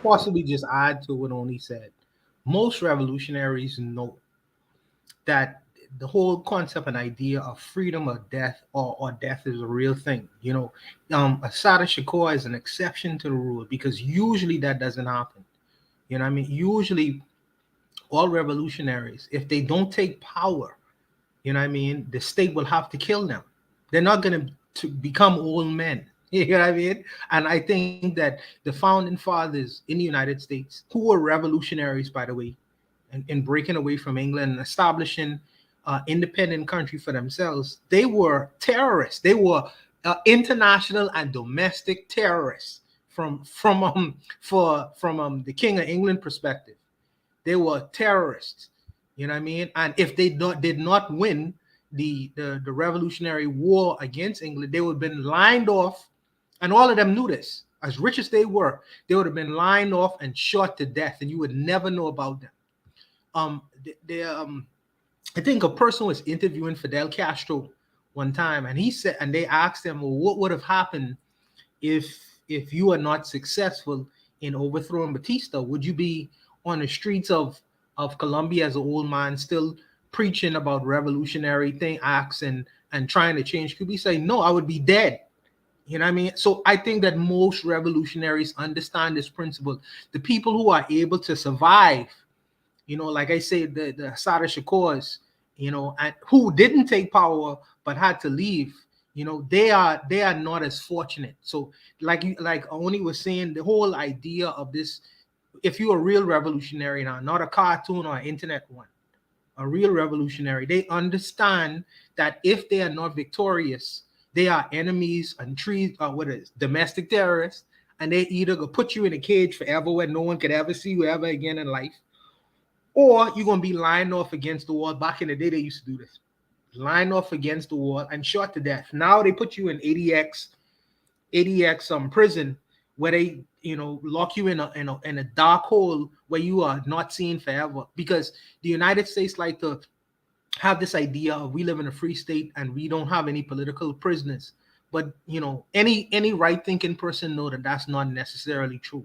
possibly just add to what Oni said. Most revolutionaries know that the whole concept and idea of freedom or death or death is a real thing. You know, Assata Shakur is an exception to the rule, because usually that doesn't happen. You know what I mean? Usually all revolutionaries, if they don't take power, you know what I mean, the state will have to kill them. They're not going to become old men. You know what I mean? And I think that the founding fathers in the United States, who were revolutionaries, by the way, and breaking away from England and establishing independent country for themselves, they were terrorists. They were international and domestic terrorists the King of England perspective. They were terrorists, you know what I mean? And if they did not win the Revolutionary War against England, they would have been lined off, and all of them knew this. As rich as they were, they would have been lined off and shot to death, and you would never know about them. I think a person was interviewing Fidel Castro one time, and he said, and they asked him, well, what would have happened if you are not successful in overthrowing Batista? Would you be on the streets of Colombia as an old man still preaching about revolutionary acts and trying to change Cuba? He said, no, I would be dead. You know what I mean? So I think that most revolutionaries understand this principle. The people who are able to survive, you know, like I said, the Assata Shakors, you know, and who didn't take power but had to leave, you know, they are not as fortunate. So like Oni was saying, the whole idea of this, if you're a real revolutionary now, not a cartoon or an internet one, a real revolutionary, they understand that if they are not victorious, they are enemies and domestic terrorists, and they either go put you in a cage forever where no one could ever see you ever again in life, or you're going to be lined off against the wall. Back in the day, they used to do this. Lined off against the wall and shot to death. Now they put you in ADX prison, where they, you know, lock you in a dark hole where you are not seen forever. Because the United States like to have this idea of we live in a free state and we don't have any political prisoners. But, you know, any right-thinking person know that that's not necessarily true.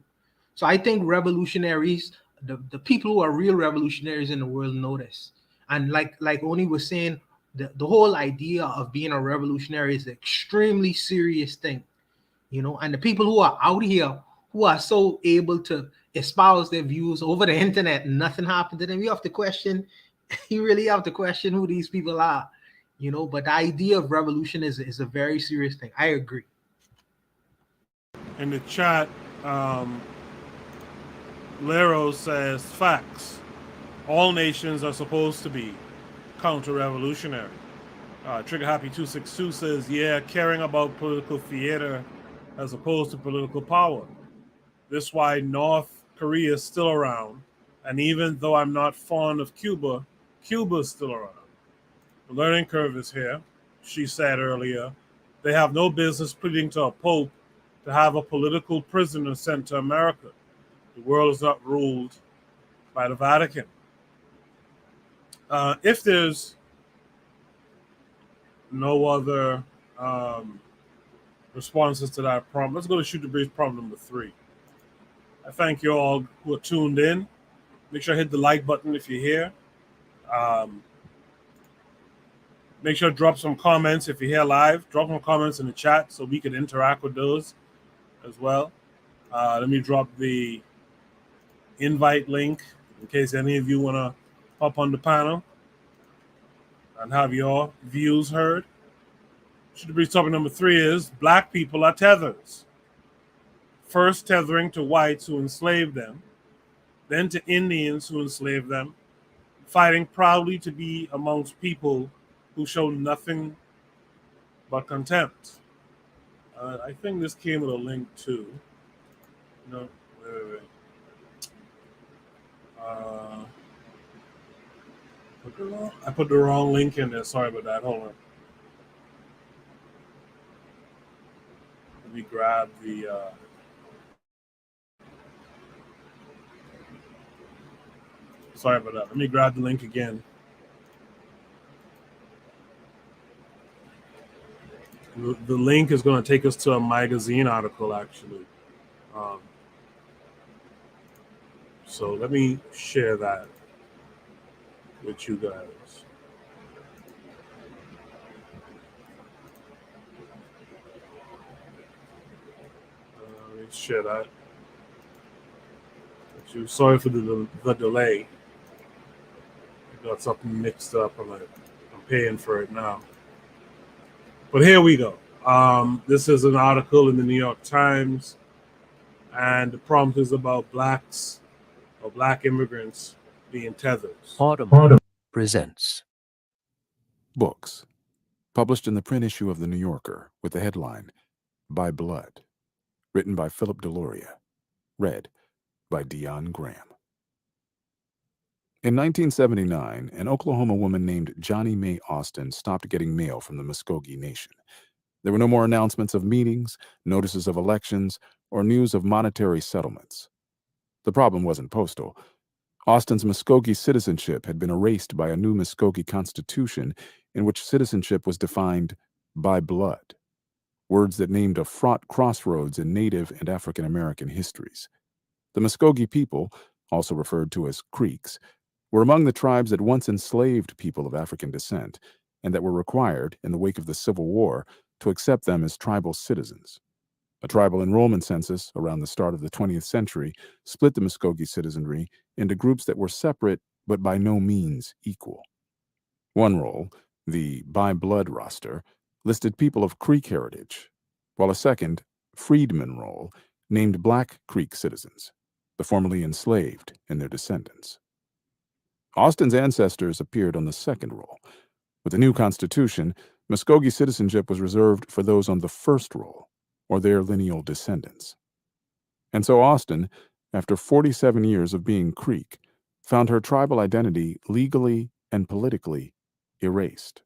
So I think revolutionaries, the people who are real revolutionaries in the world know this. And like Oni was saying, the whole idea of being a revolutionary is an extremely serious thing, you know. And the people who are out here who are so able to espouse their views over the internet and nothing happened to them, you have to question, you really have to question who these people are, you know. But the idea of revolution is a very serious thing. I agree. In the chat, Lero says, facts. All nations are supposed to be counter-revolutionary. Trigger Happy 262 says, yeah, caring about political theater as opposed to political power. This is why North Korea is still around. And even though I'm not fond of Cuba, Cuba's still around. The learning curve is here. She said earlier, they have no business pleading to a pope to have a political prisoner sent to America. The world is not ruled by the Vatican. If there's no other responses to that prompt, let's go to Shoot the Breeze prompt number 3. I thank you all who are tuned in. Make sure to hit the like button if you're here. Make sure to drop some comments if you're here live. Drop some comments in the chat so we can interact with those as well. Let me drop the invite link in case any of you want to hop on the panel and have your views heard. Should be topic number 3 is black people are tethers. First tethering to whites who enslaved them, then to Indians who enslaved them, fighting proudly to be amongst people who show nothing but contempt. I think this came with a link too. No, wait. I put the wrong link in there. Sorry about that. Hold on. Let me grab the. Sorry about that. Let me grab the link again. The link is going to take us to a magazine article, actually. So let me share that with you guys. Let me share that with you. Sorry for the delay. I got something mixed up. I'm paying for it now. But here we go. This is an article in the New York Times, and the prompt is about blacks or black immigrants being tethers. Autumn presents Books, published in the print issue of The New Yorker with the headline, By Blood, Written by Philip Deloria. Read by Dion Graham. In 1979, an Oklahoma woman named Johnny Mae Austin stopped getting mail from the Muskogee Nation. There were no more announcements of meetings, notices of elections, or news of monetary settlements. The problem wasn't postal. Austin's Muskogee citizenship had been erased by a new Muskogee Constitution in which citizenship was defined by blood, words that named a fraught crossroads in Native and African American histories. The Muskogee people, also referred to as Creeks, were among the tribes that once enslaved people of African descent and that were required, in the wake of the Civil War, to accept them as tribal citizens. A tribal enrollment census around the start of the 20th century split the Muskogee citizenry into groups that were separate but by no means equal. One roll, the by blood roster, listed people of Creek heritage, while a second, freedmen roll, named Black Creek citizens, the formerly enslaved and their descendants. Austin's ancestors appeared on the second roll. With the new Constitution, Muskogee citizenship was reserved for those on the first roll, or their lineal descendants. And so Austin, after 47 years of being Creek, found her tribal identity legally and politically erased.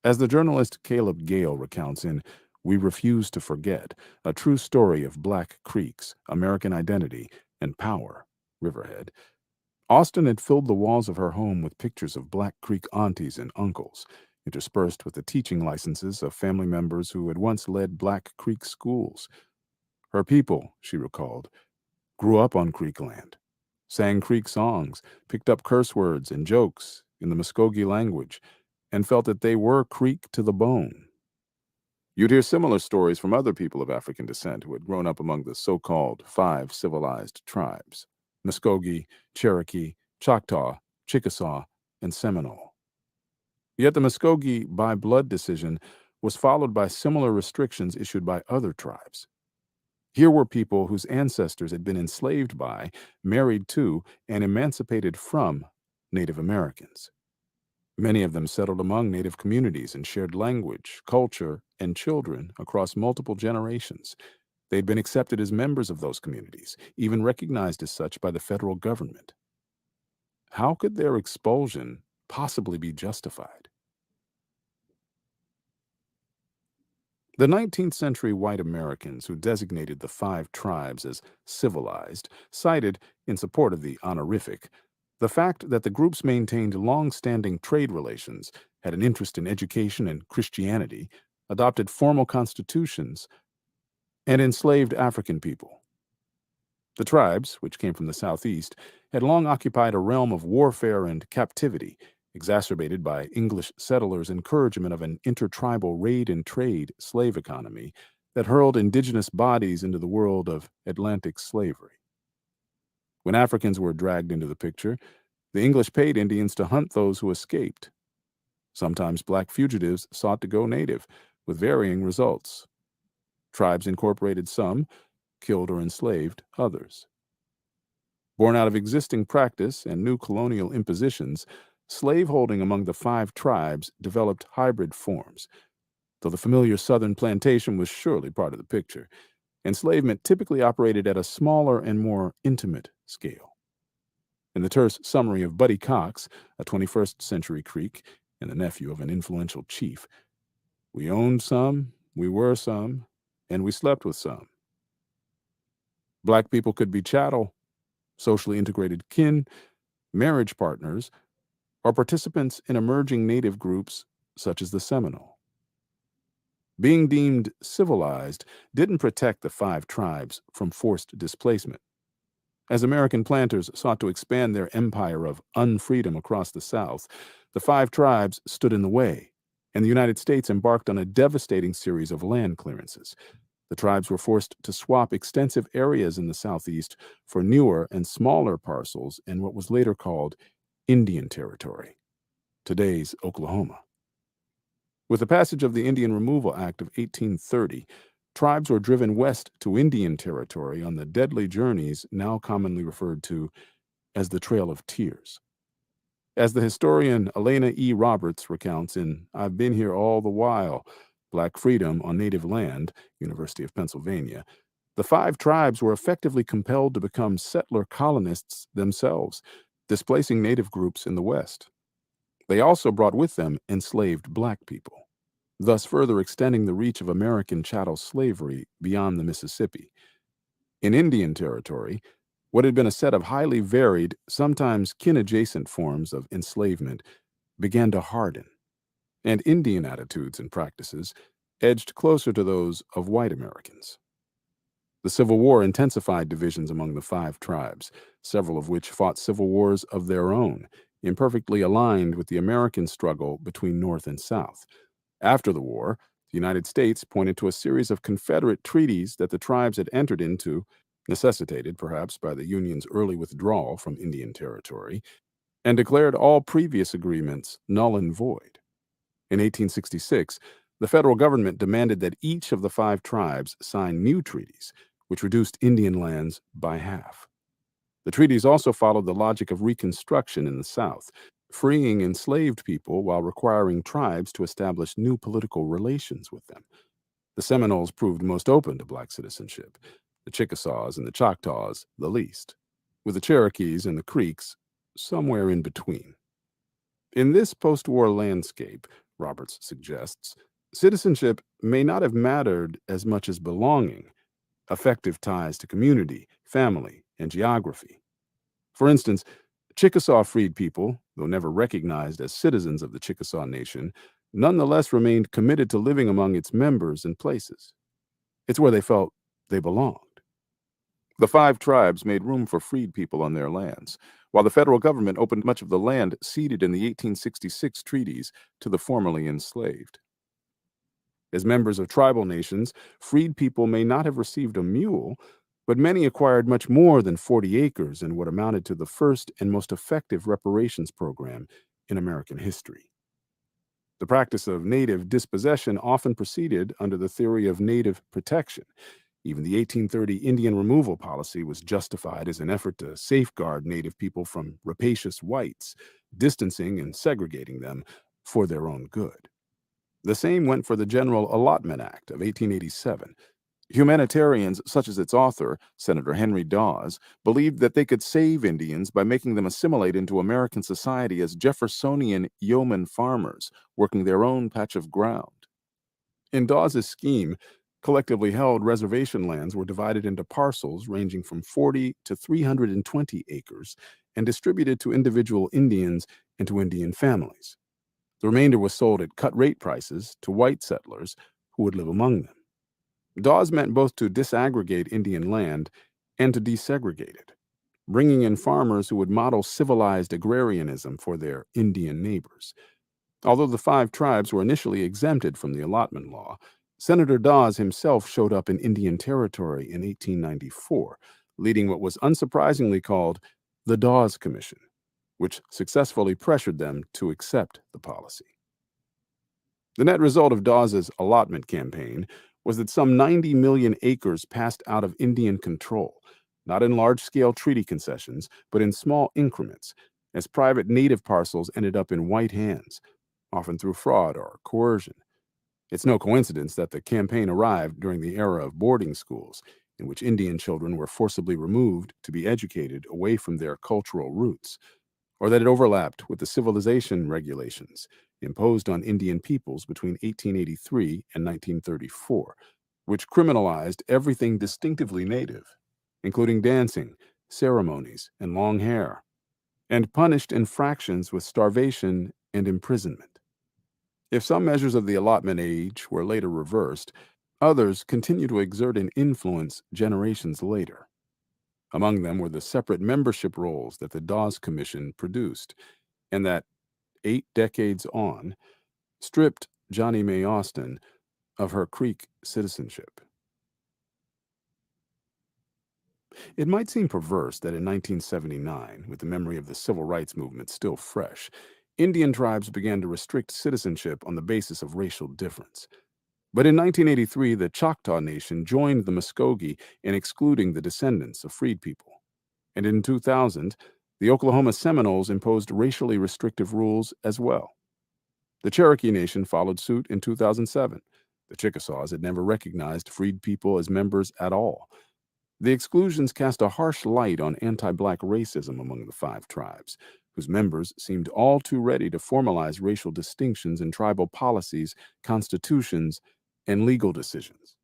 As the journalist Caleb Gale recounts in We Refuse to Forget, a true story of Black Creeks, American identity, and power, Riverhead, Austin had filled the walls of her home with pictures of Black Creek aunties and uncles, interspersed with the teaching licenses of family members who had once led Black Creek schools. Her people, she recalled, grew up on Creek land, sang Creek songs, picked up curse words and jokes in the Muskogee language, and felt that they were Creek to the bone. You'd hear similar stories from other people of African descent who had grown up among the so-called 5 civilized tribes: Muskogee, Cherokee, Choctaw, Chickasaw, and Seminole. Yet the Muskogee by blood decision was followed by similar restrictions issued by other tribes. Here were people whose ancestors had been enslaved by, married to, and emancipated from Native Americans. Many of them settled among Native communities and shared language, culture, and children across multiple generations. They'd been accepted as members of those communities, even recognized as such by the federal government. How could their expulsion possibly be justified? The 19th century white Americans who designated the 5 tribes as civilized cited, in support of the honorific, the fact that the groups maintained long-standing trade relations, had an interest in education and Christianity, adopted formal constitutions, and enslaved African people. The tribes, which came from the southeast, had long occupied a realm of warfare and captivity, exacerbated by English settlers' encouragement of an intertribal raid-and-trade slave economy that hurled indigenous bodies into the world of Atlantic slavery. When Africans were dragged into the picture, the English paid Indians to hunt those who escaped. Sometimes black fugitives sought to go native, with varying results. Tribes incorporated some, killed or enslaved others. Born out of existing practice and new colonial impositions, slaveholding among the 5 tribes developed hybrid forms. Though the familiar southern plantation was surely part of the picture, enslavement typically operated at a smaller and more intimate scale. In the terse summary of Buddy Cox, a 21st century Creek and the nephew of an influential chief, we owned some, we were some, and we slept with some. Black people could be chattel, socially integrated kin, marriage partners, or participants in emerging native groups such as the Seminole. Being deemed civilized didn't protect the 5 tribes from forced displacement. As American planters sought to expand their empire of unfreedom across the South, the 5 tribes stood in the way, and the United States embarked on a devastating series of land clearances. The tribes were forced to swap extensive areas in the Southeast for newer and smaller parcels in what was later called Indian Territory, today's Oklahoma. With the passage of the Indian Removal Act of 1830, tribes were driven west to Indian Territory on the deadly journeys now commonly referred to as the Trail of Tears. As the historian Elena E. Roberts recounts in I've Been Here All the While, Black Freedom on Native Land, University of Pennsylvania, the 5 tribes were effectively compelled to become settler colonists themselves, displacing native groups in the West. They also brought with them enslaved black people, thus further extending the reach of American chattel slavery beyond the Mississippi. In Indian Territory, what had been a set of highly varied, sometimes kin-adjacent forms of enslavement began to harden, and Indian attitudes and practices edged closer to those of white Americans. The Civil War intensified divisions among the 5 tribes, several of which fought civil wars of their own, imperfectly aligned with the American struggle between North and South. After the war, the United States pointed to a series of Confederate treaties that the tribes had entered into, necessitated perhaps by the Union's early withdrawal from Indian Territory, and declared all previous agreements null and void. In 1866, the federal government demanded that each of the 5 tribes sign new treaties, which reduced Indian lands by half. The treaties also followed the logic of Reconstruction in the South, freeing enslaved people while requiring tribes to establish new political relations with them. The Seminoles proved most open to black citizenship, the Chickasaws and the Choctaws the least, with the Cherokees and the Creeks somewhere in between. In this post-war landscape, Roberts suggests, citizenship may not have mattered as much as belonging, effective ties to community, family, and geography. For instance, Chickasaw freed people, though never recognized as citizens of the Chickasaw Nation, nonetheless remained committed to living among its members and places. It's where they felt they belonged. The 5 tribes made room for freed people on their lands, while the federal government opened much of the land ceded in the 1866 treaties to the formerly enslaved. As members of tribal nations, freed people may not have received a mule, but many acquired much more than 40 acres in what amounted to the first and most effective reparations program in American history. The practice of native dispossession often proceeded under the theory of native protection. Even the 1830 Indian removal policy was justified as an effort to safeguard native people from rapacious whites, distancing and segregating them for their own good. The same went for the General Allotment Act of 1887. Humanitarians, such as its author, Senator Henry Dawes, believed that they could save Indians by making them assimilate into American society as Jeffersonian yeoman farmers, working their own patch of ground. In Dawes' scheme, collectively held reservation lands were divided into parcels ranging from 40 to 320 acres and distributed to individual Indians and to Indian families. The remainder was sold at cut-rate prices to white settlers who would live among them. Dawes meant both to disaggregate Indian land and to desegregate it, bringing in farmers who would model civilized agrarianism for their Indian neighbors. Although the 5 tribes were initially exempted from the allotment law, Senator Dawes himself showed up in Indian Territory in 1894, leading what was unsurprisingly called the Dawes Commission, which successfully pressured them to accept the policy. The net result of Dawes' allotment campaign was that some 90 million acres passed out of Indian control, not in large-scale treaty concessions, but in small increments, as private native parcels ended up in white hands, often through fraud or coercion. It's no coincidence that the campaign arrived during the era of boarding schools, in which Indian children were forcibly removed to be educated away from their cultural roots, or that it overlapped with the civilization regulations imposed on Indian peoples between 1883 and 1934, which criminalized everything distinctively native, including dancing, ceremonies, and long hair, and punished infractions with starvation and imprisonment. If some measures of the allotment age were later reversed, others continue to exert an influence generations later. Among them were the separate membership rolls that the Dawes Commission produced, and that, 8 decades on, stripped Johnnie Mae Austin of her Creek citizenship. It might seem perverse that in 1979, with the memory of the civil rights movement still fresh, Indian tribes began to restrict citizenship on the basis of racial difference. But in 1983, the Choctaw Nation joined the Muskogee in excluding the descendants of freed people. And in 2000, the Oklahoma Seminoles imposed racially restrictive rules as well. The Cherokee Nation followed suit in 2007. The Chickasaws had never recognized freed people as members at all. The exclusions cast a harsh light on anti-Black racism among the 5 tribes, whose members seemed all too ready to formalize racial distinctions in tribal policies, constitutions, and legal decisions.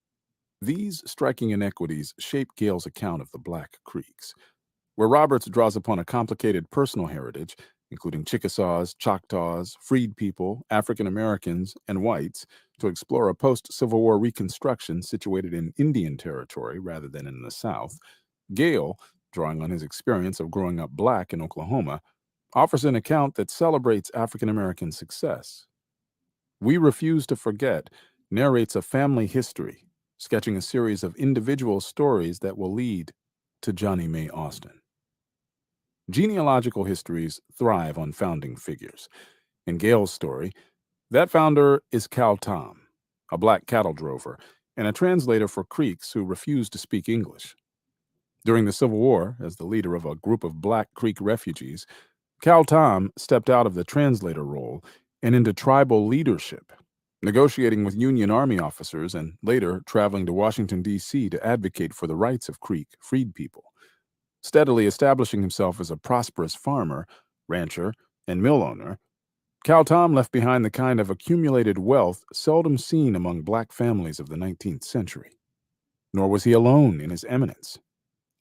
These striking inequities shape Gale's account of the Black Creeks, where Roberts draws upon a complicated personal heritage, including Chickasaws, Choctaws, freed people, African Americans, and whites, to explore a post-Civil War reconstruction situated in Indian territory rather than in the South. Gale, drawing on his experience of growing up Black in Oklahoma, offers an account that celebrates African American success. We Refuse to Forget narrates a family history, sketching a series of individual stories that will lead to Johnny May Austin. Genealogical histories thrive on founding figures. In Gale's story, that founder is Cal Tom, a Black cattle drover and a translator for Creeks who refused to speak English. During the Civil War, as the leader of a group of Black Creek refugees, Cal Tom stepped out of the translator role and into tribal leadership, negotiating with Union Army officers and later traveling to Washington, D.C. to advocate for the rights of Creek freed people. Steadily establishing himself as a prosperous farmer, rancher, and mill owner, Cal Tom left behind the kind of accumulated wealth seldom seen among Black families of the 19th century. Nor was he alone in his eminence.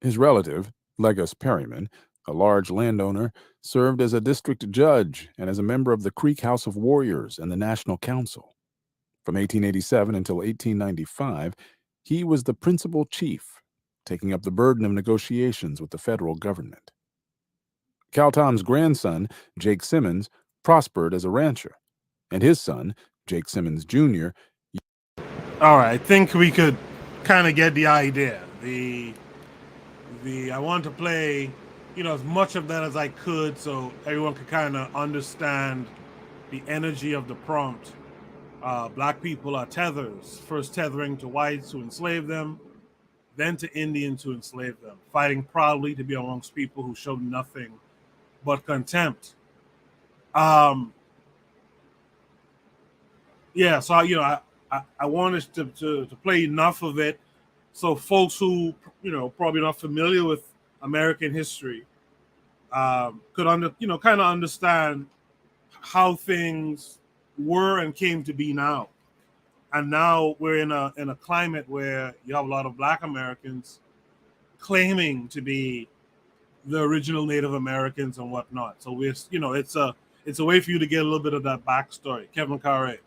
His relative, Legos Perryman, a large landowner, served as a district judge and as a member of the Creek House of Warriors and the National Council. From 1887 until 1895, he was the principal chief, taking up the burden of negotiations with the federal government. Cal Tom's grandson, Jake Simmons, prospered as a rancher, and his son, Jake Simmons Jr. All right, I think we could kind of get the idea. I want to play, as much of that as I could, so everyone could kind of understand the energy of the prompt. Black people are tethers, first tethering to whites who enslaved them, then to Indians who enslaved them, fighting proudly to be amongst people who showed nothing but contempt. Yeah, so I wanted to play enough of it so folks who probably not familiar with American history could kind of understand how things were and came to be now. And now we're in a climate where you have a lot of Black Americans claiming to be the original Native Americans and whatnot. So we're it's a way for you to get a little bit of that backstory. Kevin Carre,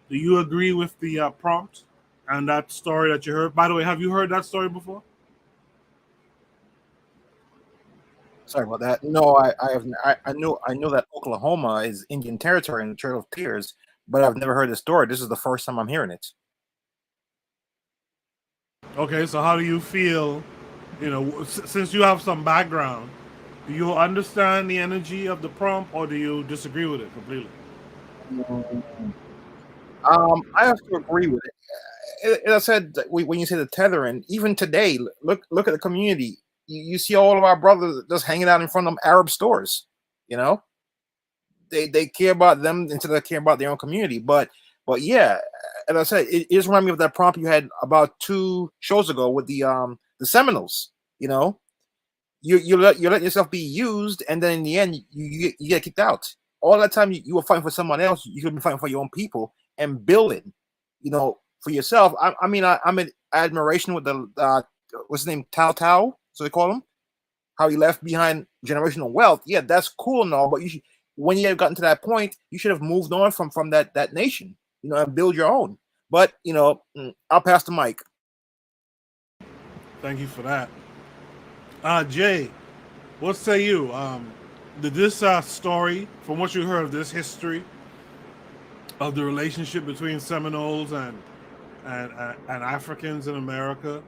do you agree with the prompt and that story that you heard? By the way, have you heard that story before? Sorry about that. No, I have. I know that Oklahoma is Indian territory in the Trail of Tears, but I've never heard the story. This is the first time I'm hearing it. Okay, so how do you feel? Since you have some background, do you understand the energy of the prompt, or do you disagree with it completely? I have to agree with it. As I said, when you say the tethering, even today, look at the community. You see all of our brothers just hanging out in front of them Arab stores. They care about them instead of caring about their own community. But yeah, as I said, it just reminded me of that prompt you had about 2 shows ago with the Seminoles. You let yourself be used, and then in the end, you get kicked out. All that time you were fighting for someone else, you could be fighting for your own people and building, for yourself. I'm in admiration with the what's his name, Tao, so they call him. How he left behind generational wealth. Yeah, that's cool and all, but when you have gotten to that point, you should have moved on from that nation, and build your own. But I'll pass the mic. Thank you for that. Jay, what say you? Did this story, from what you heard of this history of the relationship between Seminoles and Africans in America,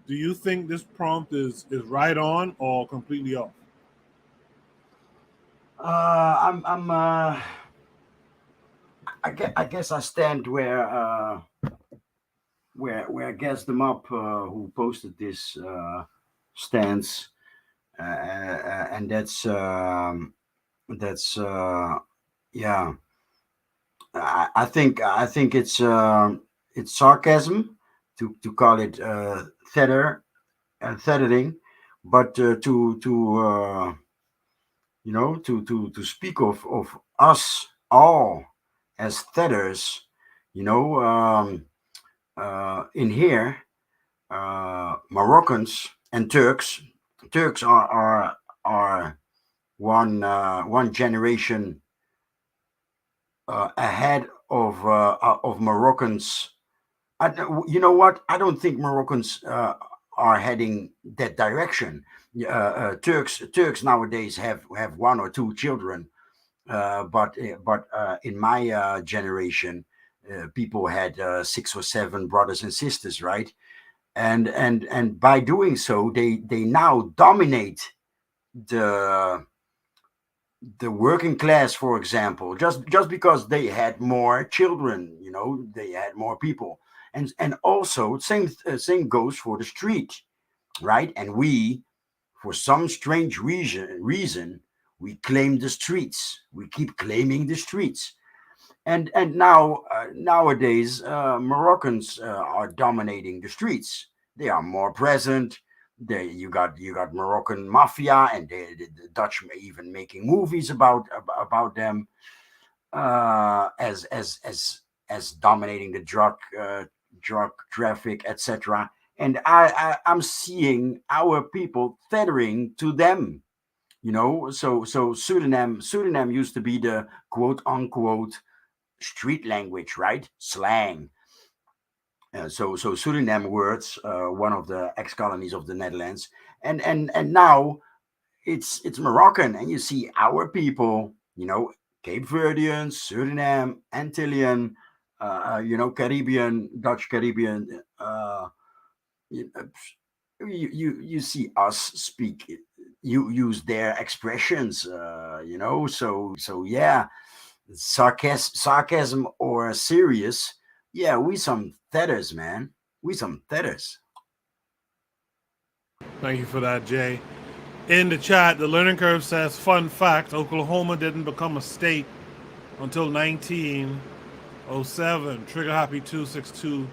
do you think this prompt is right on or completely off? I guess I stand where I guessed them up who posted this stance, and that's yeah. I think it's sarcasm to call it tethering, but to speak of us all as tethers, in here, Moroccans and Turks. Turks are one generation ahead of Moroccans. You know what? I don't think Moroccans are heading that direction. Turks nowadays have one or two children, but in my generation, people had 6 or 7 brothers and sisters, right? And by doing so, they now dominate the working class, for example, just because they had more children, they had more people, and also same goes for the street, right? And we, for some strange reason, we claim the streets. We keep claiming the streets, and now nowadays Moroccans are dominating the streets. They are more present. You got Moroccan mafia, and the Dutch even making movies about them as dominating the drug traffic, etc. And I'm seeing our people tethering to them. So Suriname used to be the quote unquote street language, right? Slang. So Suriname words, one of the ex-colonies of the Netherlands, and now it's Moroccan, and you see our people, Cape Verdean, Suriname, Antillean, Caribbean, Dutch Caribbean. You, you see us speak, you use their expressions, so yeah, sarcasm or serious. Yeah, we some tethers, man. We some tethers. Thank you for that, Jay. In the chat, the learning curve says, fun fact, Oklahoma didn't become a state until 1907. Trigger Happy 262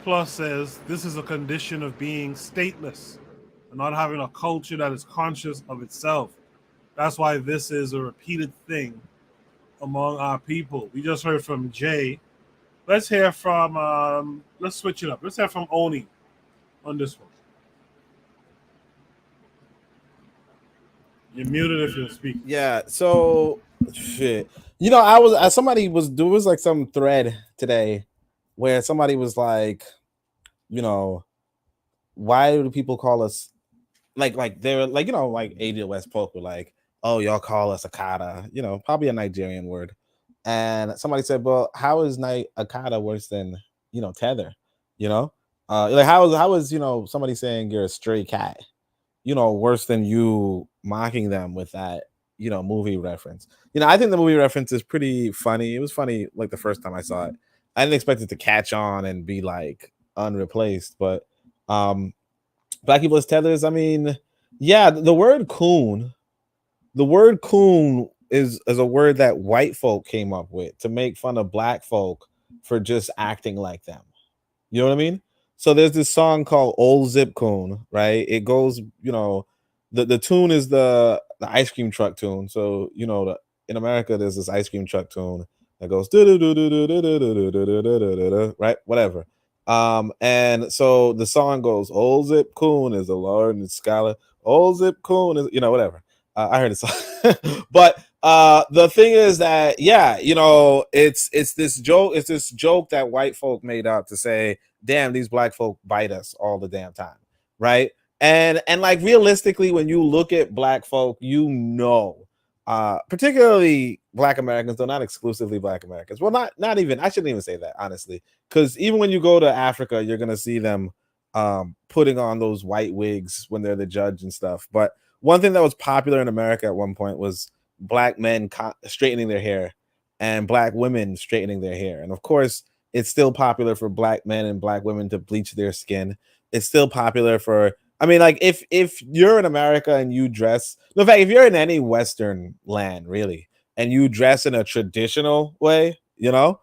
Plus says, this is a condition of being stateless and not having a culture that is conscious of itself. That's why this is a repeated thing among our people. We just heard from Jay. Let's hear from, let's switch it up. Let's hear from Oni on this one. You're muted if you're speaking. Yeah, so shit. I was there was like some thread today where somebody was like, why do people call us like they're like, like AD West Polk were like, oh, y'all call us Akata, probably a Nigerian word. And somebody said, well, how is Akata worse than, tether? Like how is somebody saying you're a stray cat, worse than you mocking them with that, movie reference. I think the movie reference is pretty funny. It was funny like the first time I saw it. I didn't expect it to catch on and be like unreplaced, but black people as tethers. I mean, yeah, the word coon is a word that white folk came up with to make fun of black folk for just acting like them. You know what I mean? So there's this song called Old Zip Coon, right? It goes, the tune is the ice cream truck tune. So, in America, there's this ice cream truck tune that goes, right? Whatever. And so the song goes, Old Zip Coon is a Lord and scholar. Old Zip Coon is, whatever. I heard it song. But the thing is that, yeah, it's this joke. It's this joke that white folk made up to say, damn, these black folk bite us all the damn time, right? And like realistically, when you look at black folk, particularly black Americans, though not exclusively black Americans. Well, not even, I shouldn't even say that, honestly, because even when you go to Africa, you're gonna see them putting on those white wigs when they're the judge and stuff. But one thing that was popular in America at one point was black men straightening their hair and black women straightening their hair. And of course, it's still popular for black men and black women to bleach their skin. It's still popular for, I mean, like if you're in America and you dress, in fact, if you're in any Western land, really, and you dress in a traditional way, you know,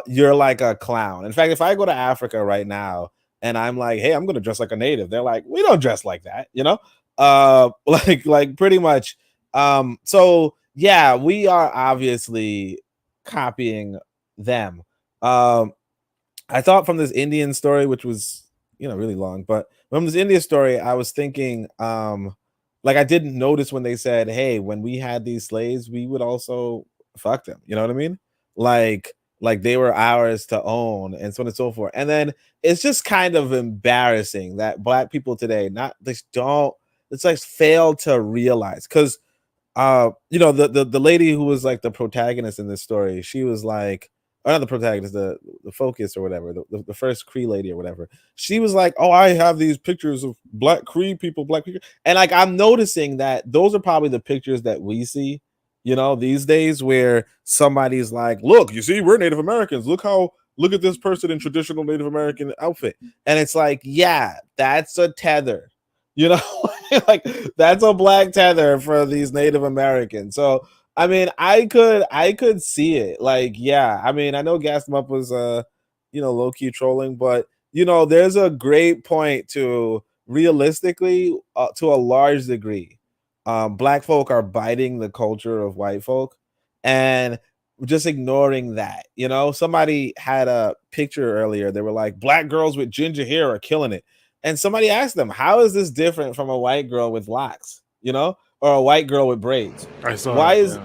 you're like a clown. In fact, if I go to Africa right now and I'm like, hey, I'm gonna dress like a native, they're like, we don't dress like that, you know, like pretty much. So yeah, we are obviously copying them. I thought from this Indian story, which was, you know, really long, but from this Indian story, I was thinking, like I didn't notice when they said, hey, when we had these slaves, we would also fuck them. You know what I mean? Like they were ours to own and so on and so forth. And then it's just kind of embarrassing that black people today it's like fail to realize, because you know, the lady who was like the protagonist in this story, she was like, or not the protagonist, the focus or whatever, the first Cree lady or whatever, she was like, oh, I have these pictures of black Cree people, black people, and like I'm noticing that those are probably the pictures that we see, you know, these days, where somebody's like, look, you see, we're Native Americans, look at this person in traditional Native American outfit, and it's like, yeah, that's a tether, you know. Like that's a black tether for these Native Americans. So I mean, I could see it. Like, yeah, I mean, I know Gas 'em Up was you know, low-key trolling, but you know, there's a great point to realistically, to a large degree, black folk are biting the culture of white folk and just ignoring that. You know, somebody had a picture earlier, they were like, black girls with ginger hair are killing it. And somebody asked them, how is this different from a white girl with locks, you know, or a white girl with braids? I saw Why that, is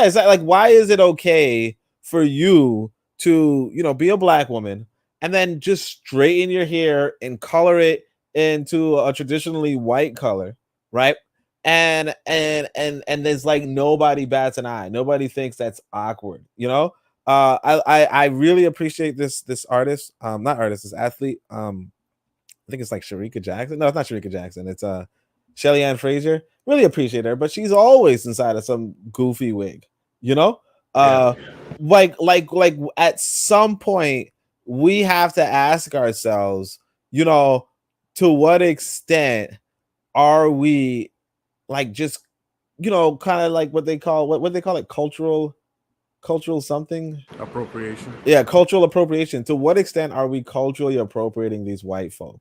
is that, like, why is it okay for you to, you know, be a black woman and then just straighten your hair and color it into a traditionally white color, right? And there's like nobody bats an eye. Nobody thinks that's awkward, you know? I really appreciate this artist, not artist, this athlete. I think it's like Sharika Jackson. No, it's not Sharika Jackson. It's Shelly Ann Frazier. Really appreciate her, but she's always inside of some goofy wig, you know? Like at some point we have to ask ourselves, you know, to what extent are we like just, you know, kind of like what they call it, cultural something appropriation. Yeah, cultural appropriation. To what extent are we culturally appropriating these white folk?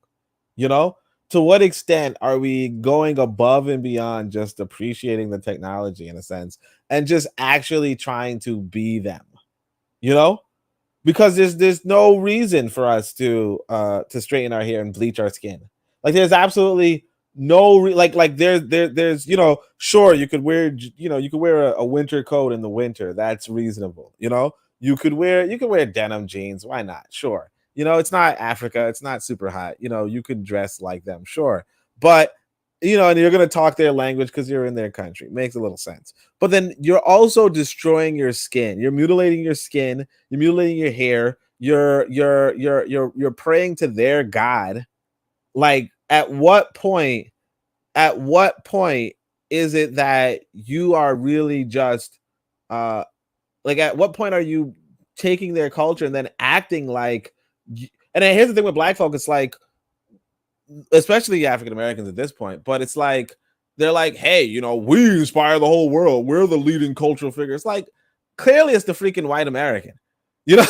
You know, to what extent are we going above and beyond just appreciating the technology in a sense and just actually trying to be them? You know, because there's no reason for us to straighten our hair and bleach our skin. Like there's absolutely no like there's, you know, sure, you could wear, you know, you could wear a winter coat in the winter. That's reasonable. You know, you could wear denim jeans. Why not? Sure. You know, it's not Africa. It's not super hot. You know, you could dress like them. Sure. But you know, and you're going to talk their language because you're in their country. Makes a little sense. But then you're also destroying your skin. You're mutilating your skin. You're mutilating your hair. You're praying to their God. Like, at what point is it that you are really just like, at what point are you taking their culture and then acting like? And then here's the thing with black folk, it's like, especially African Americans at this point, but it's like they're like, hey, you know, we inspire the whole world, we're the leading cultural figures. Like, clearly it's the freaking white American, you know.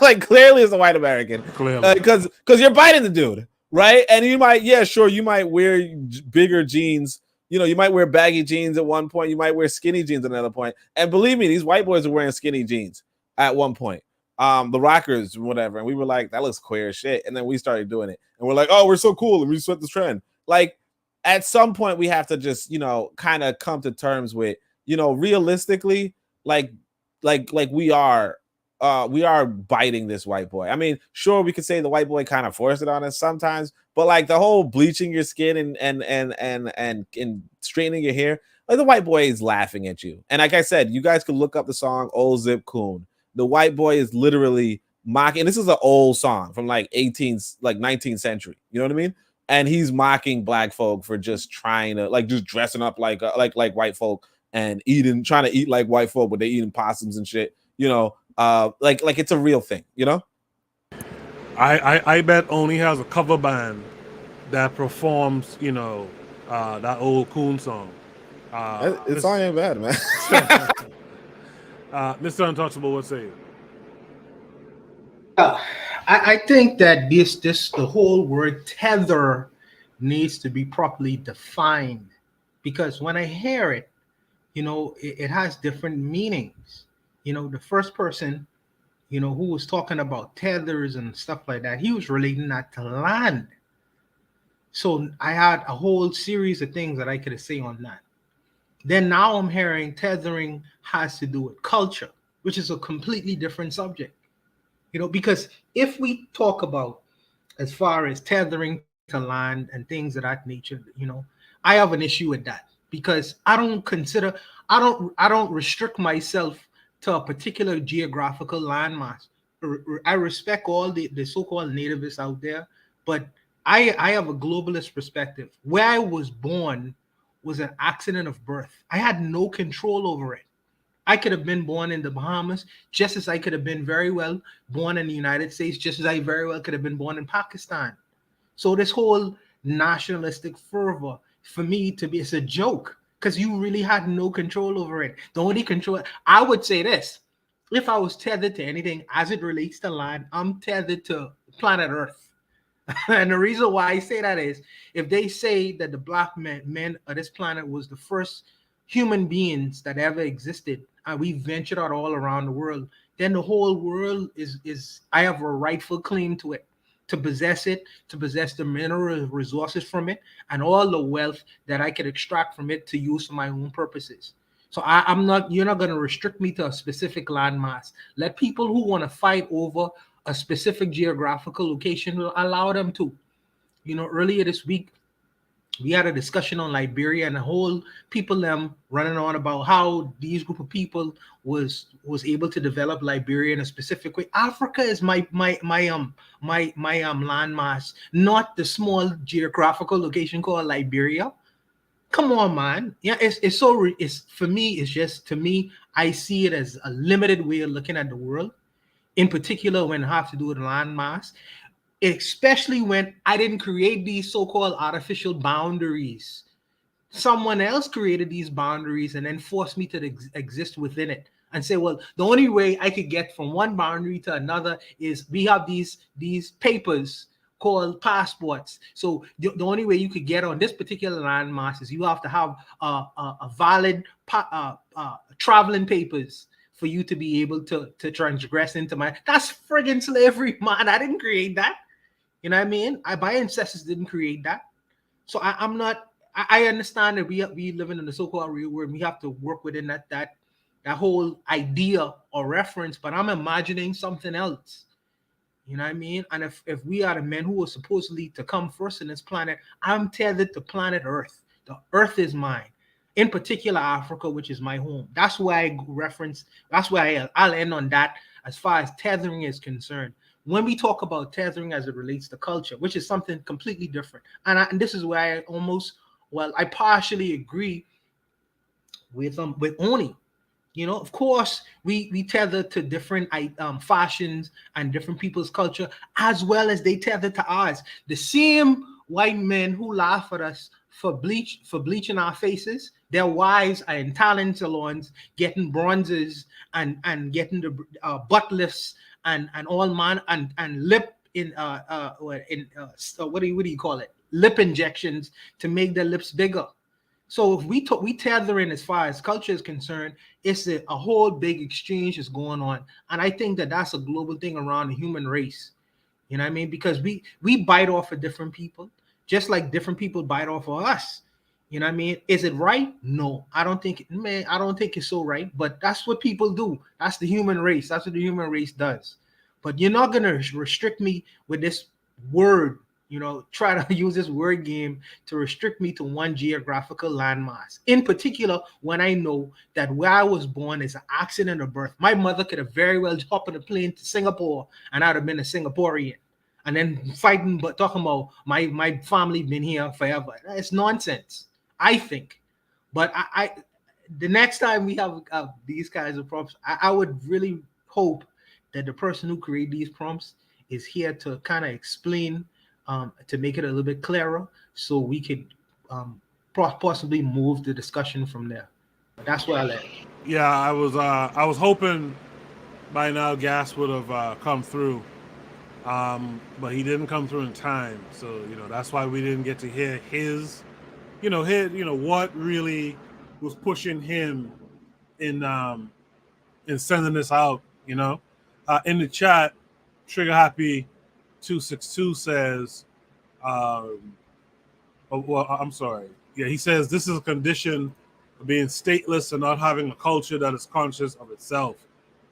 Like, clearly it's the white American, because you're biting the dude, right? And you might, yeah, sure, you might wear bigger jeans, you know, you might wear baggy jeans at one point, you might wear skinny jeans at another point, and believe me, these white boys are wearing skinny jeans at one point, the rockers, whatever, and we were like, that looks queer as shit, and then we started doing it, and we're like, oh, we're so cool, and we set the trend. Like, at some point we have to just, you know, kind of come to terms with, you know, realistically, like we are biting this white boy. I mean, sure, we could say the white boy kind of forced it on us sometimes, but like the whole bleaching your skin and straightening your hair, like, the white boy is laughing at you. And like I said, you guys could look up the song Old Zip Coon. The white boy is literally mocking. This is an old song from like 19th century. You know what I mean? And he's mocking black folk for just trying to, like, just dressing up like white folk and trying to eat like white folk, but they eating possums and shit. You know, like it's a real thing. You know. I bet Oni has a cover band that performs, you know, that old Coon song. It's all ain't bad, man. Mr. Untouchable, what say you? I think that the whole word tether needs to be properly defined, because when I hear it, it has different meanings. The first person, who was talking about tethers and stuff like that, he was relating that to land. So I had a whole series of things that I could say on that. Then now I'm hearing tethering has to do with culture, which is a completely different subject. Because if we talk about as far as tethering to land and things of that nature, I have an issue with that, because I don't restrict myself to a particular geographical landmass. I respect all the so-called nativists out there, but I have a globalist perspective. Where I was born was an accident of birth. I had no control over it. I could have been born in the Bahamas, just as I could have been very well born in the United States, just as I very well could have been born in Pakistan. So this whole nationalistic fervor, for me to be, it's a joke, because you really had no control over it. The only control, I would say this, if I was tethered to anything as it relates to land, I'm tethered to planet Earth. And the reason why I say that is, if they say that the black men of this planet was the first human beings that ever existed, and we ventured out all around the world, then the whole world is I have a rightful claim to it, to possess the mineral resources from it, and all the wealth that I could extract from it to use for my own purposes. So you're not going to restrict me to a specific landmass. Let people who want to fight over a specific geographical location, will allow them to. Earlier this week, we had a discussion on Liberia, and the whole people running on about how these group of people was able to develop Liberia in a specific way. Africa is my landmass, not the small geographical location called Liberia. Come on, man. Yeah, it's for me, it's just, to me, I see it as a limited way of looking at the world, in particular when it has to do with landmass, especially when I didn't create these so-called artificial boundaries. Someone else created these boundaries and then forced me to exist within it, and say, well, the only way I could get from one boundary to another is we have these papers called passports. So the only way you could get on this particular landmass is you have to have a valid traveling papers for you to be able to transgress into that's friggin' slavery, man. I didn't create that. You know what I mean? My ancestors didn't create that. So I'm not, I understand that we living in the so-called real world. We have to work within that whole idea or reference, but I'm imagining something else. You know what I mean? And if we are the men who are supposedly to come first in this planet, I'm tethered to planet Earth. The Earth is mine. In particular, Africa, which is my home. That's why I reference, that's why I'll end on that as far as tethering is concerned. When we talk about tethering as it relates to culture, which is something completely different. And this is where I partially agree with Oni. Of course, we tether to different fashions and different people's culture, as well as they tether to ours. The same white men who laugh at us for bleaching our faces, their wives are in talent salons getting bronzes and getting the butt lifts and all man and lip what do you call it? Lip injections to make their lips bigger. So if we tethering as far as culture is concerned, it's a whole big exchange is going on, and I think that that's a global thing around the human race. You know what I mean? Because we bite off of different people, just like different people bite off of us. You know what I mean? Is it right? No, I don't think it's so right. But that's what people do. That's the human race. That's what the human race does. But you're not gonna restrict me with this word. Try to use this word game to restrict me to one geographical landmass. In particular, when I know that where I was born is an accident of birth. My mother could have very well hopped on a plane to Singapore, and I'd have been a Singaporean. And then fighting, but talking about my family been here forever. It's nonsense, I think. But I the next time we have these kinds of prompts, I would really hope that the person who created these prompts is here to kind of explain, to make it a little bit clearer, so we could possibly move the discussion from there. But that's where I left. Yeah, I was hoping by now gas would have come through. but he didn't come through in time. So that's why we didn't get to hear his what really was pushing him in sending this out. In the chat, Trigger Happy 262 says, I'm sorry. Yeah, he says this is a condition of being stateless and not having a culture that is conscious of itself.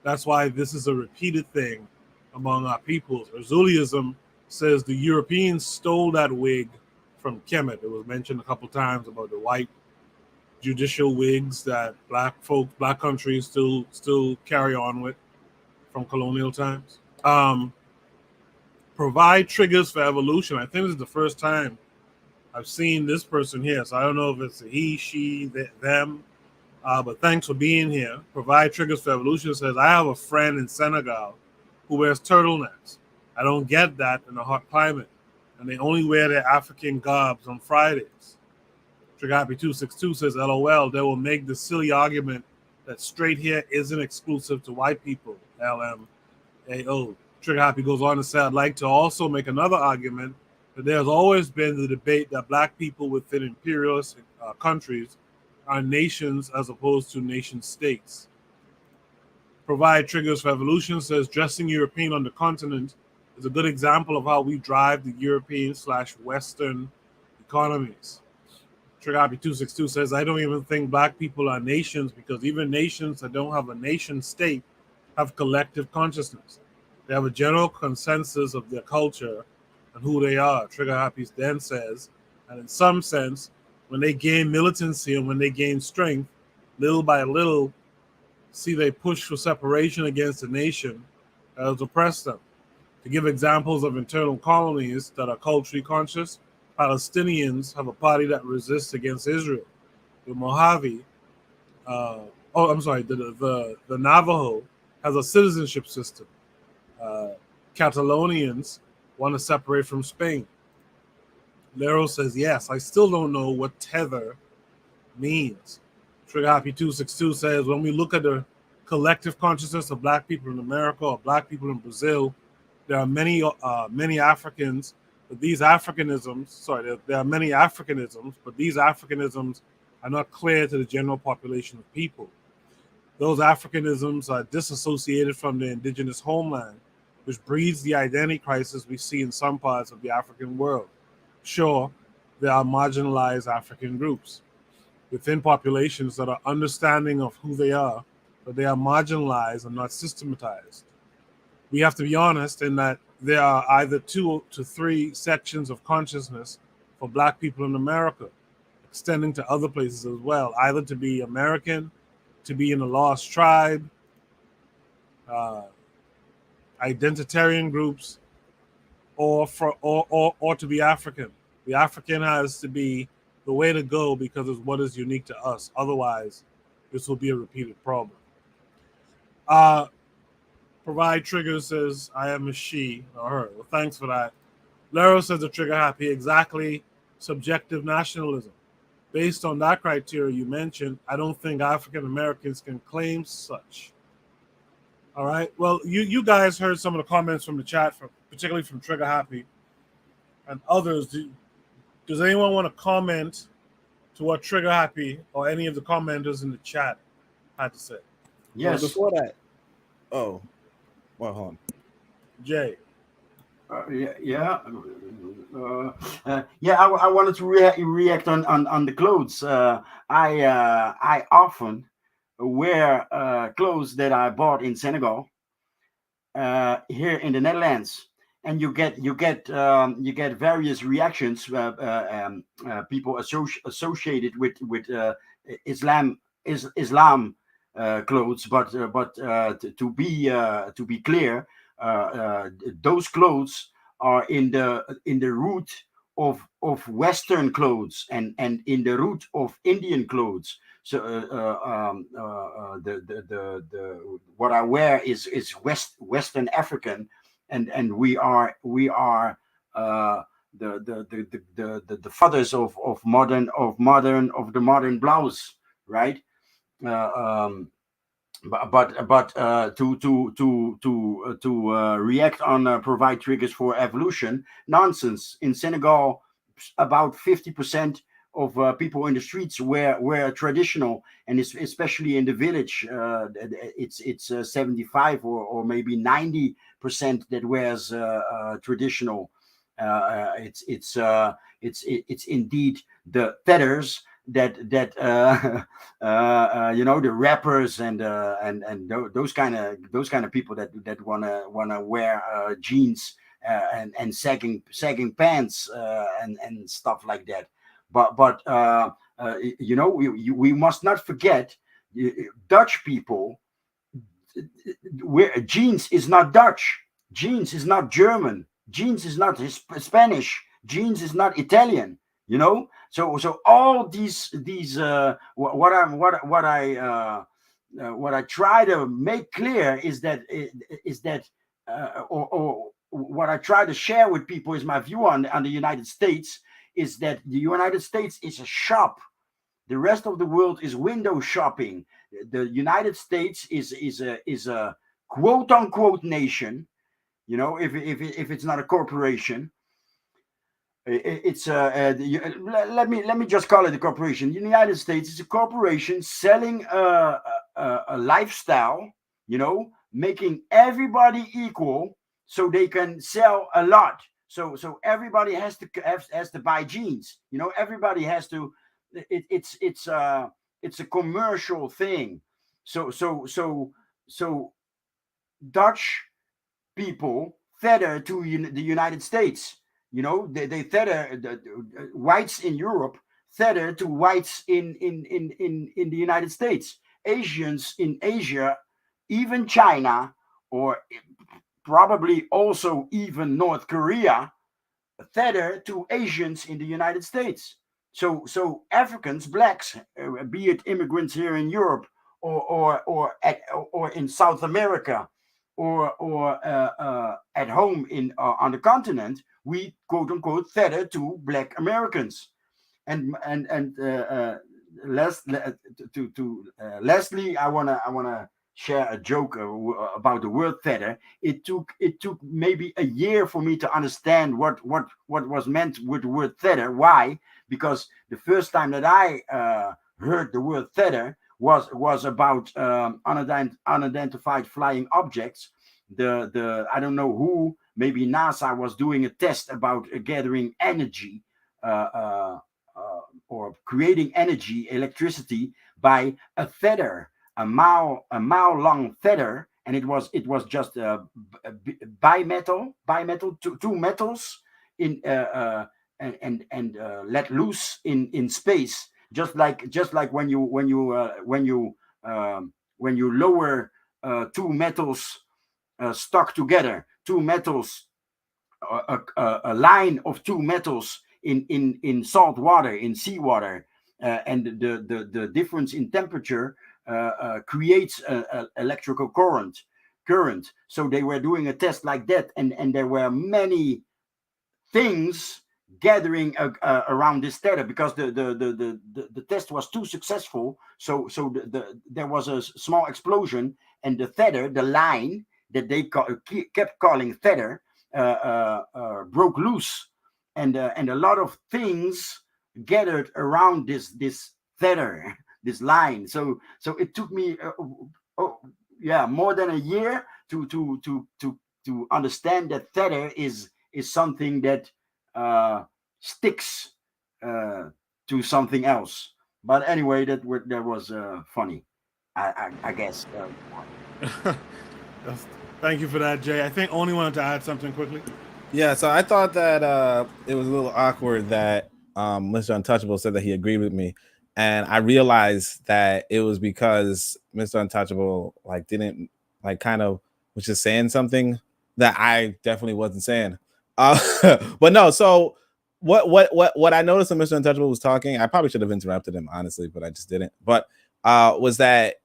That's why this is a repeated thing among our peoples. Erzulism says the Europeans stole that wig from Kemet. It was mentioned a couple times about the white judicial wigs that black countries still carry on with from colonial times. Provide triggers for evolution. I think this is the first time I've seen this person here, so I don't know if it's a he, she, them, but thanks for being here. Provide triggers for evolution says, I have a friend in Senegal who wears turtlenecks. I don't get that in a hot climate, and they only wear their African garbs on Fridays. Trigger Happy 262 says, LOL, they will make the silly argument that straight hair isn't exclusive to white people, LMAO. Trigger Happy goes on to say, I'd like to also make another argument that there's always been the debate that black people within imperialist countries are nations as opposed to nation states. Provide triggers for evolution says dressing European on the continent is a good example of how we drive the European/Western economies. Trigger Happy 262 says, I don't even think black people are nations because even nations that don't have a nation state have collective consciousness. They have a general consensus of their culture and who they are. Trigger Happy then says, and in some sense, when they gain militancy and when they gain strength, little by little, they push for separation against the nation that has oppressed them. To give examples of internal colonies that are culturally conscious, Palestinians have a party that resists against Israel. The Mojave, the Navajo has a citizenship system. Catalonians want to separate from Spain. Lero says, yes, I still don't know what tether means. Trigger Happy 262 says, when we look at the collective consciousness of black people in America or black people in Brazil, there are many Africans, but these Africanisms, there are many Africanisms, but these Africanisms are not clear to the general population of people. Those Africanisms are disassociated from the indigenous homeland, which breeds the identity crisis we see in some parts of the African world. Sure, there are marginalized African groups within populations that are understanding of who they are, but they are marginalized and not systematized. We have to be honest in that there are either 2 to 3 sections of consciousness for black people in America, extending to other places as well, either to be American, to be in a lost tribe, identitarian groups, or to be African. The African has to be the way to go because it's what is unique to us. Otherwise, this will be a repeated problem. Provide Trigger says, I am a she or her. Well, thanks for that. Lero says the Trigger Happy, exactly, subjective nationalism. Based on that criteria you mentioned, I don't think African Americans can claim such. All right. Well, you guys heard some of the comments from the chat, particularly from Trigger Happy and others. Does anyone want to comment to what Trigger Happy or any of the commenters in the chat had to say? Yes. Well, before that, well, hold on. Jay. I wanted to react on the clothes. I often wear clothes that I bought in Senegal, here in the Netherlands, and you get various reactions. People associated with Islam clothes, but to be clear, those clothes are in the root of Western clothes and in the root of Indian clothes. So the what I wear is Western African, and we are the fathers of the modern blouse, right? to react on provide triggers for evolution, nonsense. In Senegal, about 50% of people in the streets were traditional, and especially in the village, it's 75 or maybe 90% that wears traditional. It's indeed the feathers that the rappers and those kind of people that wanna wear jeans and sagging pants and stuff like that. But we must not forget Dutch people. Where jeans is not Dutch, jeans is not German, jeans is not Spanish, jeans is not Italian. So all these what I try to make clear is that or what I try to share with people is my view on the United States, is that the United States is a shop. The rest of the world is window shopping. The United States is a quote unquote nation. If it's not a corporation, let me just call it a corporation. The United States is a corporation selling a lifestyle, making everybody equal so they can sell a lot. So everybody has to buy jeans. Everybody has to. It's a commercial thing. So Dutch people tether to the United States. They tether the whites in Europe tether to whites in the United States. Asians in Asia, even China, or probably also even North Korea, tether to Asians in the United States. So Africans, blacks, be it immigrants here in Europe or in South America, or at home on the continent, we quote unquote tether to Black Americans. And Leslie, I wanna share a joke about the word tether. It took maybe a year for me to understand what was meant with the word tether. Why? Because the first time that I heard the word tether was about unidentified flying objects. The I don't know who, maybe NASA was doing a test about gathering energy or creating energy, electricity, by a tether, a mile long tether, and it was just bimetal, two metals in and let loose in space, just like when you lower two metals stuck together, two metals, a line of two metals in salt water, in seawater, and the difference in temperature creates electrical current. So they were doing a test like that, and there were many things gathering around this tether, because the test was too successful. So there was a small explosion, and the tether, the line that they kept calling tether, broke loose, and a lot of things gathered around this tether, this line. So it took me more than a year to understand that tether is something that sticks to something else. But anyway, that was funny, I guess. Thank you for that, Jay. I think Oni wanted to add something quickly. Yeah, so I thought that it was a little awkward that Mr. Untouchable said that he agreed with me, and I realized that it was because Mr. Untouchable didn't kind of was just saying something that I definitely wasn't saying. But no, so what I noticed when Mr. Untouchable was talking, I probably should have interrupted him, honestly, but I just didn't. But was that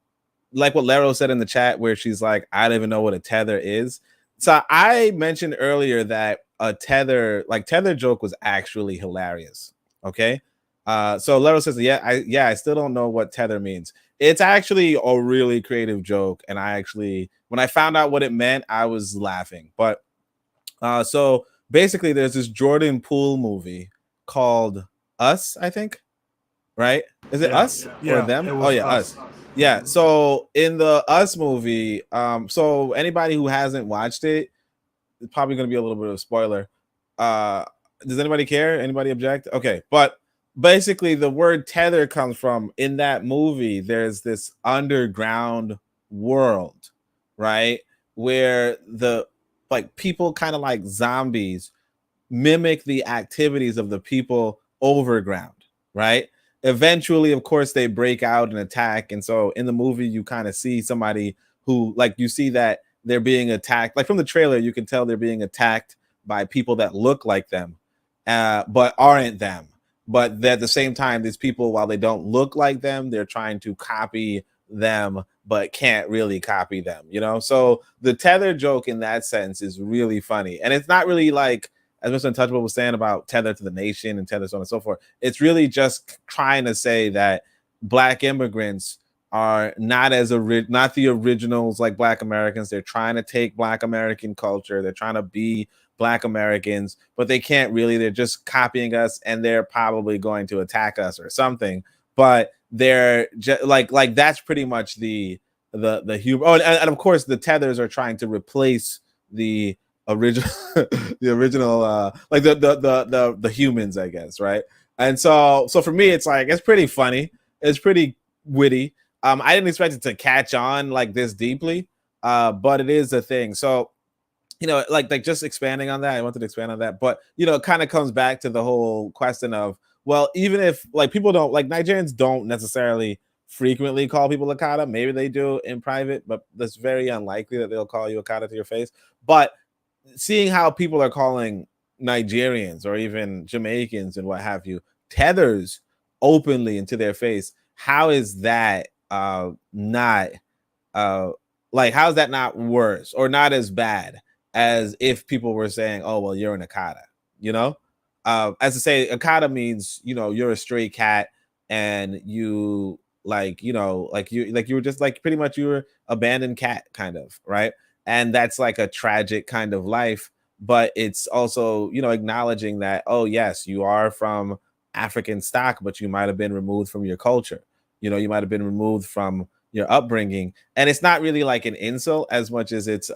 like what Lero said in the chat, where she's like, I don't even know what a tether is. So I mentioned earlier that a tether joke was actually hilarious. Okay. So Lero says, I still don't know what tether means. It's actually a really creative joke, and when I found out what it meant, I was laughing. But so basically, there's this Jordan Poole movie called Us, I think, right? Is it Us or Them? It Oh was yeah, Us. Yeah. So in the Us movie, so anybody who hasn't watched it, it's probably going to be a little bit of a spoiler. Does anybody care? Anybody object? Okay, but basically the word tether comes from, in that movie, there's this underground world, right? Where the people kind of like zombies mimic the activities of the people overground, right? Eventually, of course, they break out and attack. And so in the movie, you kind of see somebody who, you see that they're being attacked. Like from the trailer, you can tell they're being attacked by people that look like them, but aren't them. But at the same time, these people, while they don't look like them, they're trying to copy them, but can't really copy them, So the tether joke in that sense is really funny. And it's not really like, as Mr. Untouchable was saying about tether to the nation and tether so on and so forth. It's really just trying to say that Black immigrants are not the originals like Black Americans. They're trying to take Black American culture. They're trying to be Black Americans, but they can't really. They're just copying us, and they're probably going to attack us or something. But they're just like that's pretty much the humor. Oh, and of course the tethers are trying to replace the original the humans, I guess, right? And so for me, it's it's pretty funny. It's pretty witty. I didn't expect it to catch on like this deeply, but it is a thing. So like just expanding on that, I wanted to expand on that, but it kind of comes back to the whole question of, well, even if people don't, Nigerians don't necessarily frequently call people Akata. Maybe they do in private, but that's very unlikely that they'll call you Akata to your face. But seeing how people are calling Nigerians or even Jamaicans and what have you tethers openly into their face, how is that not how's that not worse or not as bad as if people were saying, oh, well, you're an Akata, as to say Akata means, you're a stray cat and you you were just pretty much you were abandoned cat kind of, right? And that's a tragic kind of life, but it's also, acknowledging that, oh yes, you are from African stock, but you might have been removed from your culture. You might have been removed from your upbringing, and it's not really like an insult as much as it's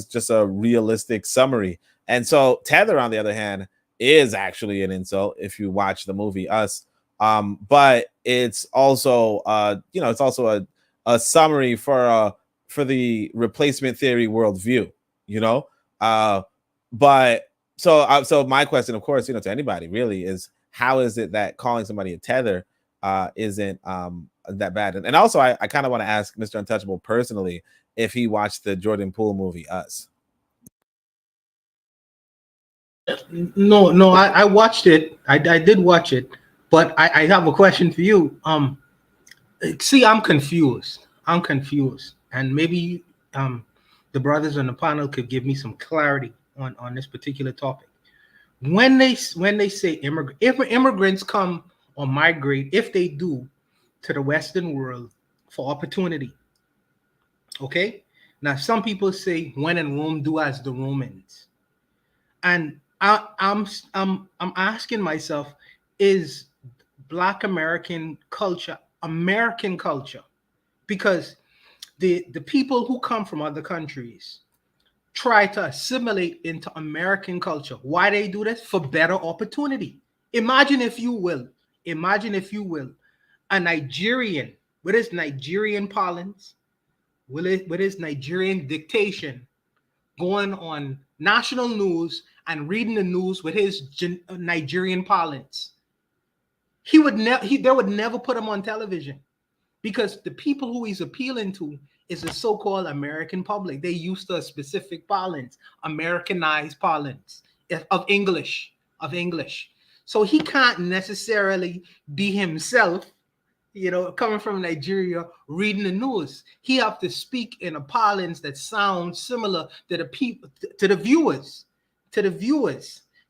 just a realistic summary. And so tether, on the other hand, is actually an insult if you watch the movie Us, but it's also it's also a summary for the replacement theory worldview, but so my question, of course, to anybody really is, how is it that calling somebody a tether isn't that bad? And also I kind of want to ask Mr. Untouchable personally if he watched the Jordan Poole movie Us. No, I watched it. I did watch it, but I have a question for you. See, I'm confused, and maybe the brothers on the panel could give me some clarity on this particular topic. When they say immigrants come or migrate, if they do, to the Western world for opportunity, okay? Now, some people say, when in Rome, do as the Romans. And I'm asking myself, is Black American culture American culture? Because the people who come from other countries try to assimilate into American culture. Why they do this? For better opportunity. Imagine if you will, a Nigerian with his Nigerian parlance, with his Nigerian dictation, going on national news and reading the news with his Nigerian parlance. They would never put him on television, because the people who he's appealing to is the so-called American public. They used to a specific parlance, Americanized parlance of English. So he can't necessarily be himself, coming from Nigeria, reading the news. He have to speak in a parlance that sounds similar to the people, to the viewers.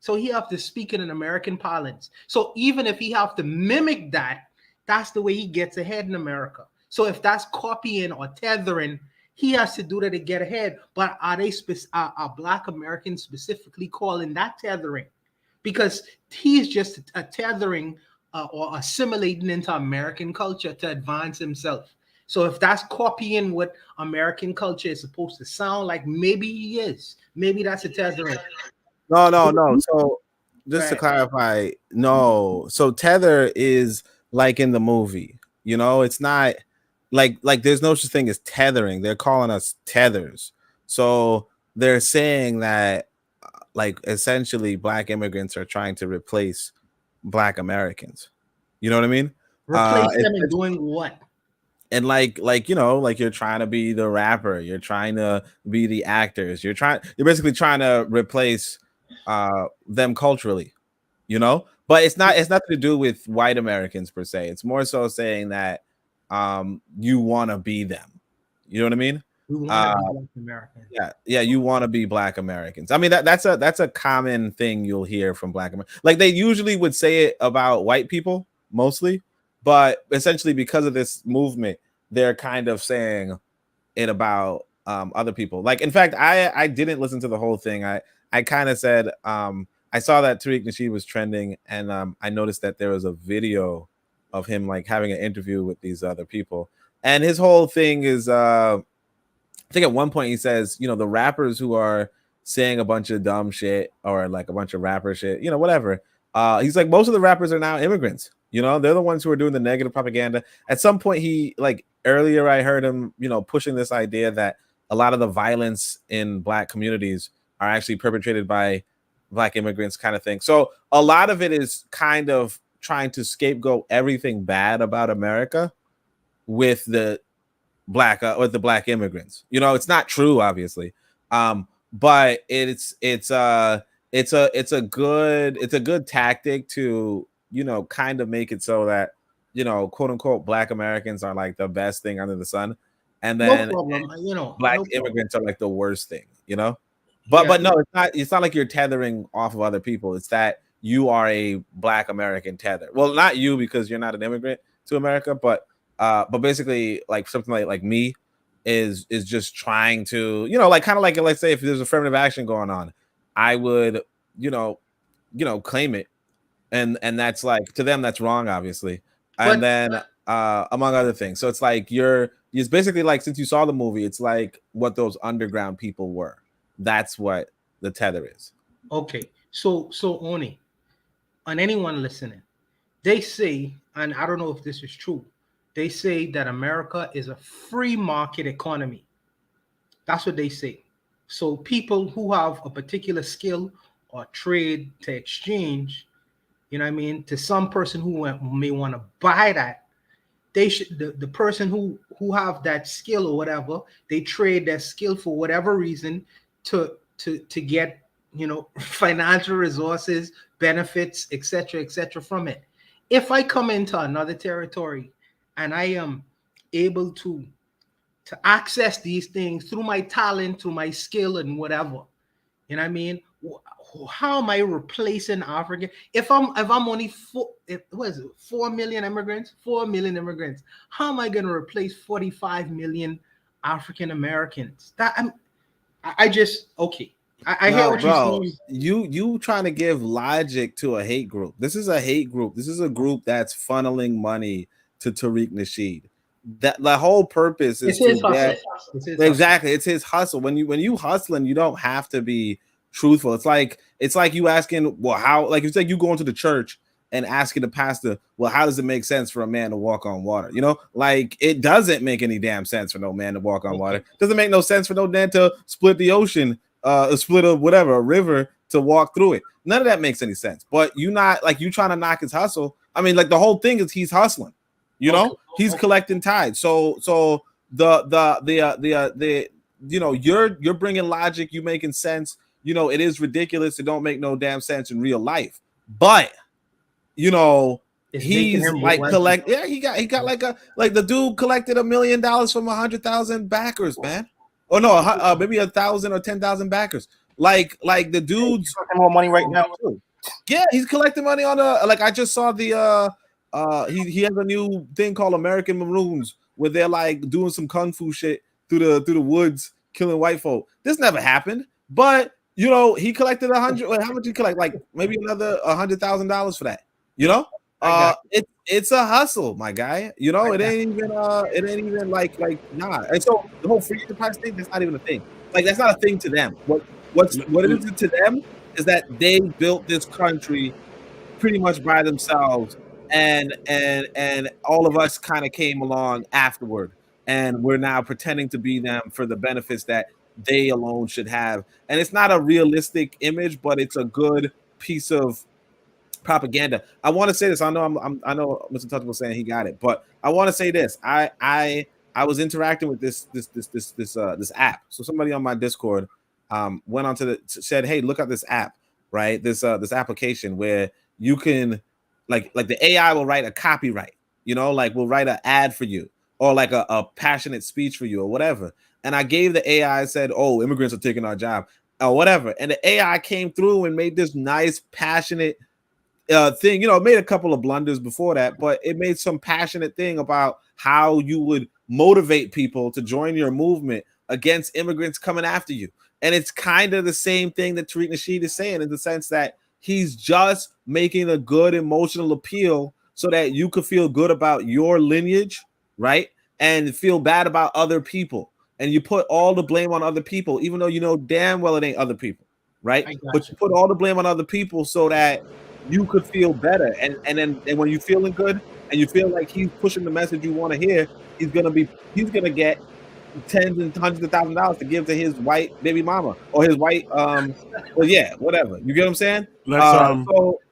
So he have to speak in an American parlance. So even if he have to mimic that, that's the way he gets ahead in America. So if that's copying or tethering, he has to do that to get ahead. But are Black Americans specifically calling that tethering? Because he's just a tethering or assimilating into American culture to advance himself. So if that's copying what American culture is supposed to sound like, maybe he is. Maybe that's a tethering. No. So just to clarify, no. So tether is like in the movie, it's not like there's no such thing as tethering. They're calling us tethers. So they're saying that like essentially Black immigrants are trying to replace Black Americans. You know what I mean? Replace them in doing what? And like you're trying to be the rapper, you're trying to be the actors, you're basically trying to replace them culturally, but it's nothing to do with white Americans per se. It's more so saying that you want to be them. You know what I mean? We want to be Black Americans. Yeah, you want to be Black Americans. I mean, that's a common thing you'll hear from Black Americans. Like they usually would say it about white people mostly, but essentially because of this movement, they're kind of saying it about other people. Like, in fact, I didn't listen to the whole thing. I kind of said I saw that Tariq Nasheed was trending, and I noticed that there was a video of him like having an interview with these other people, and his whole thing is I think at one point he says, the rappers who are saying a bunch of dumb shit or like a bunch of rapper shit, whatever. He's like, most of the rappers are now immigrants. They're the ones who are doing the negative propaganda. At some point, earlier I heard him, pushing this idea that a lot of the violence in Black communities are actually perpetrated by Black immigrants, kind of thing. So a lot of it is kind of trying to scapegoat everything bad about America with the Black immigrants. It's not true, obviously, but it's a good tactic to kind of make it so that quote unquote Black Americans are like the best thing under the sun, and then Black immigrants are like the worst thing. But no, it's not like you're tethering off of other people. It's that you are a Black American tether. Well, not you, because you're not an immigrant to America, but basically like something like me is just trying to, like kind of like, let's say if there's affirmative action going on, I would, claim it. And that's like, to them, that's wrong, obviously. And then among other things. So it's like it's basically like, since you saw the movie, it's like what those underground people were. That's what the tether is. Okay. So Oni, on anyone listening, they say, and I don't know if this is true, they say that America is a free market economy. That's what they say. So people who have a particular skill or trade to exchange, to some person who may want to buy that, they should, the person who have that skill or whatever, they trade their skill for whatever reason to get, financial resources, benefits, etc., from it. If I come into another territory and I am able to access these things through my talent, through my skill and whatever, how am I replacing Africa? If I'm only 4 million immigrants, how am I going to replace 45 million African Americans? I hear what you're saying. You trying to give logic to a hate group. This is a hate group. This is a group that's funneling money to Tariq Nasheed. That the whole purpose is to get exactly. It's his hustle. When you hustling, you don't have to be truthful. It's like you asking, well, how? Like it's like you going to the church and asking the pastor, well, how does it make sense for a man to walk on water? Like it doesn't make any damn sense for no man to walk on water. Doesn't make no sense for no man to split the ocean, split a river to walk through it. None of that makes any sense. But you not like you trying to knock his hustle. I mean, like the whole thing is he's hustling. He's collecting tithes. So the you're bringing logic. You making sense. It is ridiculous. It don't make no damn sense in real life. But he's like collect. Yeah, he got like the dude collected $1 million from 100,000 backers, man. Oh no, maybe 1,000 or 10,000 backers. Like the dudes more money right now too. Yeah, he's collecting money on like I just saw the he has a new thing called American Maroons where they're like doing some kung fu shit through the woods killing white folk. This never happened, but you know he collected 100. How much he collect? Like maybe another $100,000 for that. You know, it's a hustle, my guy. You know, it ain't even like nah. And so the whole free enterprise thing, that's not even a thing. Like that's not a thing to them. What it is to them is that they built this country pretty much by themselves, and all of us kind of came along afterward, and we're now pretending to be them for the benefits that they alone should have. And it's not a realistic image, but it's a good piece of propaganda. I want to say this. I know Mr. Touchable saying he got it, but I want to say this. I was interacting with this app. So somebody on my Discord went on to said, "Hey, look at this app, right? This application where you can like the AI will write a copyright, you know, like we'll write an ad for you or like a passionate speech for you or whatever." And I gave the AI, said, "Oh, immigrants are taking our job," or whatever. And the AI came through and made this nice, passionate thing. You know, it made a couple of blunders before that, but it made some passionate thing about how you would motivate people to join your movement against immigrants coming after you. And it's kind of the same thing that Tariq Nasheed is saying, in the sense that he's just making a good emotional appeal so that you could feel good about your lineage, right? And feel bad about other people. And you put all the blame on other people, even though you know damn well it ain't other people, right? But you put all the blame on other people so that you could feel better. And then when you're feeling good and you feel like he's pushing the message you want to hear, he's gonna get tens and hundreds of $1,000s to give to his white baby mama or his white well, yeah, whatever. You get what I'm saying?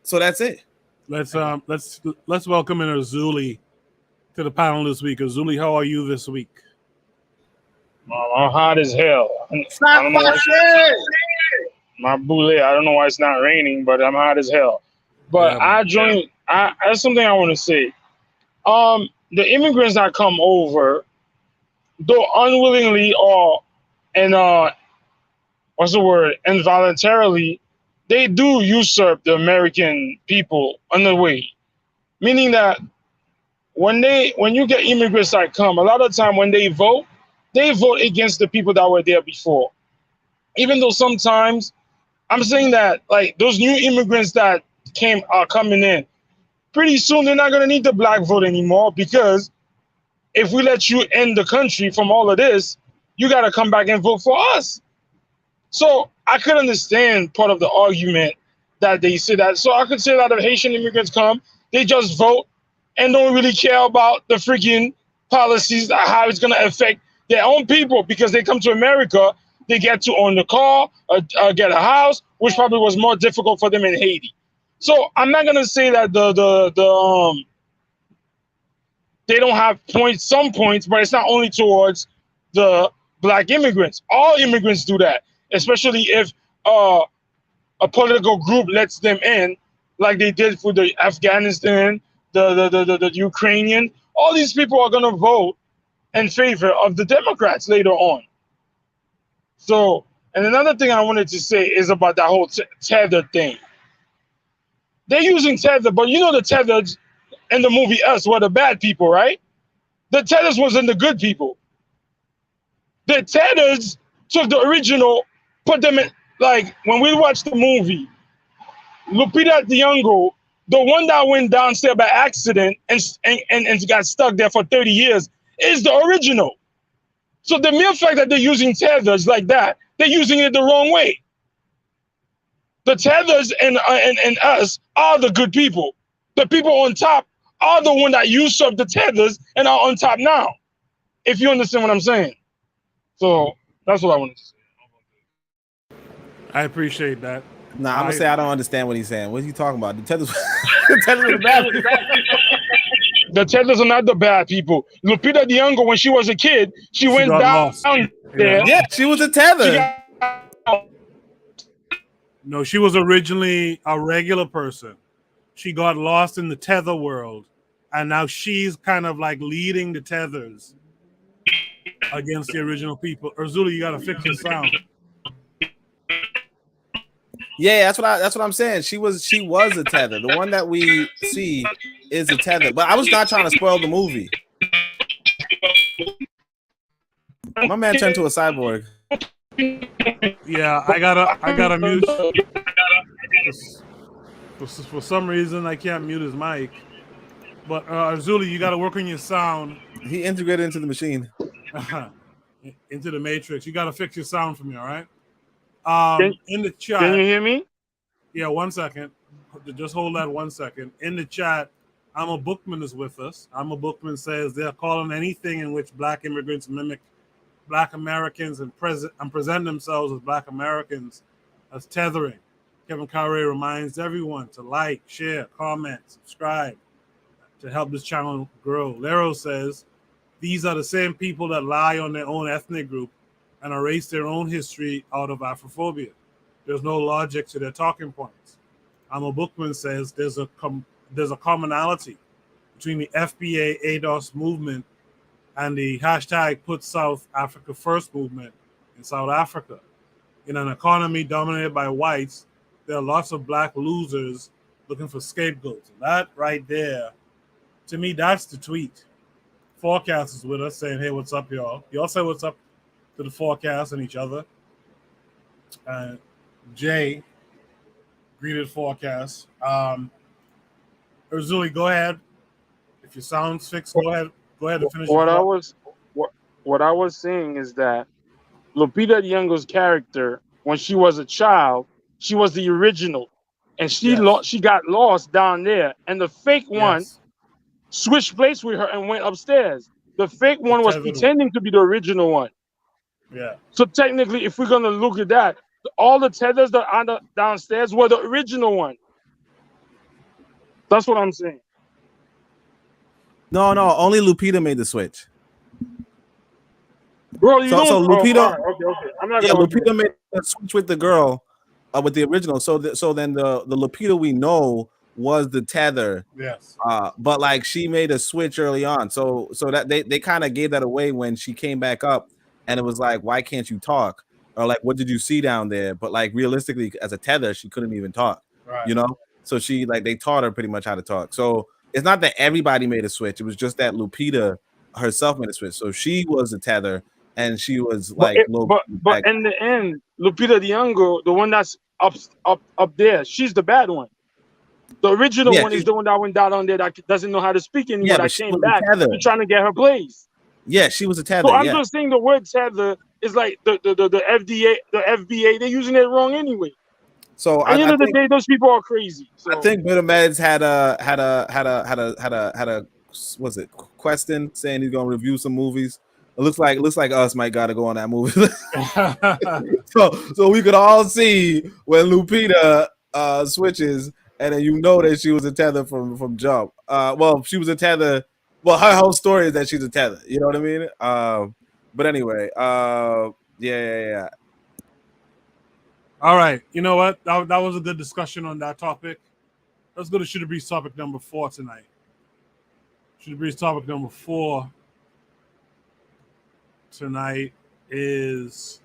So that's it. Let's welcome in Azuli to the panel this week. Azuli, how are you this week? I'm hot as hell. My boule, I don't know why it's not raining, but I'm hot as hell. But that's something I want to say. The immigrants that come over, though unwillingly or involuntarily, they do usurp the American people on the way. Meaning that when you get immigrants that come, a lot of time when they vote against the people that were there before. Even though sometimes I'm saying that like those new immigrants that are coming in, pretty soon they're not gonna need the black vote anymore, because if we let you end the country from all of this, you gotta come back and vote for us. So I could understand part of the argument that they say that. So I could say that if Haitian immigrants come, they just vote and don't really care about the freaking policies, how it's gonna affect their own people, because they come to America, they get to own the car, get a house, which probably was more difficult for them in Haiti. So I'm not gonna say that they don't have some points, but it's not only towards the black immigrants. All immigrants do that, especially if a political group lets them in, like they did for the Afghanistan, the Ukrainian. All these people are gonna vote in favor of the Democrats later on. So, and another thing I wanted to say is about that whole tether thing. They're using tether, but you know the tethers in the movie Us were the bad people, right? The tethers wasn't the good people. The tethers took the original, put them in, like when we watched the movie, Lupita Nyong'o, the one that went downstairs by accident and got stuck there for 30 years, is the original. So the mere fact that they're using tethers like that, they're using it the wrong way. The tethers and us are the good people. The people on top are the one that usurp the tethers and are on top now. If you understand what I'm saying. So that's what I wanted to say. I appreciate that. Nah, I'm gonna say I don't understand what he's saying. What are you talking about? The tethers, the tethers are the bad people. The tethers are not the bad people. Lupita Nyong'o, when she was a kid, she went down there. Yeah, she was a tether. No, she was originally a regular person. She got lost in the tether world, and now she's kind of like leading the tethers against the original people. Urzula, you gotta fix your sound. Yeah, that's what I'm saying. She was a tether. The one that we see is a tether. But I was not trying to spoil the movie. My man turned to a cyborg. Yeah, I gotta mute. For some reason, I can't mute his mic. But Zuli, you gotta work on your sound. He integrated into the machine. Into the matrix. You gotta fix your sound for me, all right? In the chat. Can you hear me? Yeah, 1 second. Just hold that 1 second. In the chat, I'm a Bookman is with us. I'm a Bookman says they're calling anything in which Black immigrants mimic Black Americans and present themselves as Black Americans as tethering. Kevin Carre reminds everyone to like, share, comment, subscribe to help this channel grow. Lero says these are the same people that lie on their own ethnic group and erase their own history out of Afrophobia. There's no logic to their talking points. Amo Bookman says there's a commonality between the FBA ADOS movement and the hashtag Put South Africa First movement in South Africa. In an economy dominated by whites, there are lots of Black losers looking for scapegoats. And that right there, to me, that's the tweet. Forecast is with us saying, hey, what's up, y'all? Y'all say what's up to the Forecast and each other. Jay greeted Forecast. Urzuli, go ahead. If your sound's fixed, go ahead and finish. What I was saying is that Lupita Nyong'o's character, when she was a child, she was the original, and she got lost down there, and the fake one switched place with her and went upstairs. The fake one was pretending to be the original one. Yeah. So technically, if we're gonna look at that, all the tethers that are downstairs were the original one. That's what I'm saying. No, only Lupita made the switch. Bro, you don't. So Lupita, okay. I'm not. Yeah, Lupita made a switch with the girl, with the original. So then the Lupita we know was the tether. Yes. But like she made a switch early on. So that they kind of gave that away when she came back up, and it was like, why can't you talk? Or like, what did you see down there? But like realistically, as a tether, she couldn't even talk. Right. You know. So she they taught her pretty much how to talk. So it's not that everybody made a switch. It was just that Lupita herself made a switch. So she was a tether. And she was like, but in the end, Lupita Nyong'o, the one that's up there, she's the bad one. The original one is the one that went down on there that doesn't know how to speak anymore. Yeah, that came back to trying to get her place. Yeah, she was a tether. So I'm just saying the word tether is like the FDA, the FBA. They're using it wrong anyway. So at the end of the day, those people are crazy. So. I think Bitter Meds had a what's it question saying he's gonna review some movies. It looks like us might gotta go on that movie. so we could all see when Lupita switches, and then you know that she was a tether from jump. Well, she was a tether. Well, her whole story is that she's a tether. You know what I mean? But anyway, yeah. All right. You know what? That was a good discussion on that topic. Let's go to Should It Breeze topic number 4 tonight. Should It Breeze topic number 4 tonight is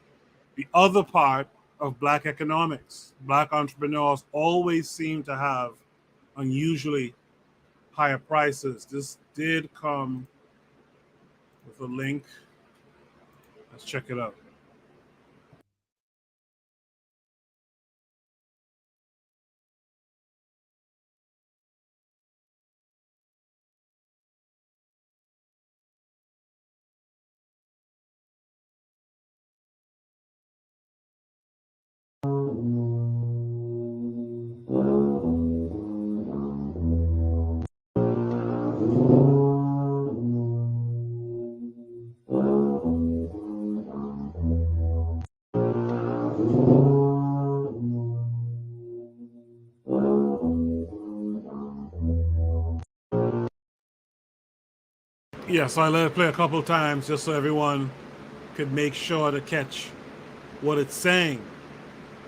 the other part of Black economics. Black entrepreneurs always seem to have unusually higher prices. This did come with a link. Let's check it out. Yeah, so I let it play a couple times just so everyone could make sure to catch what it's saying.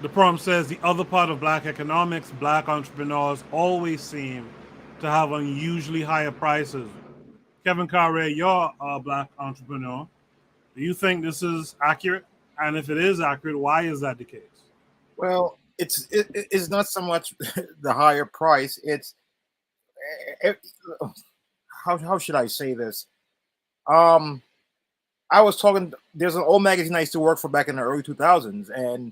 The prompt says the other part of Black economics, Black entrepreneurs always seem to have unusually higher prices. Kevin Carre, you're a Black entrepreneur. Do you think this is accurate? And if it is accurate, why is that the case? Well, it's not so much the higher price. It's it, how should I say this? I was talking. There's an old magazine I used to work for back in the early 2000s, and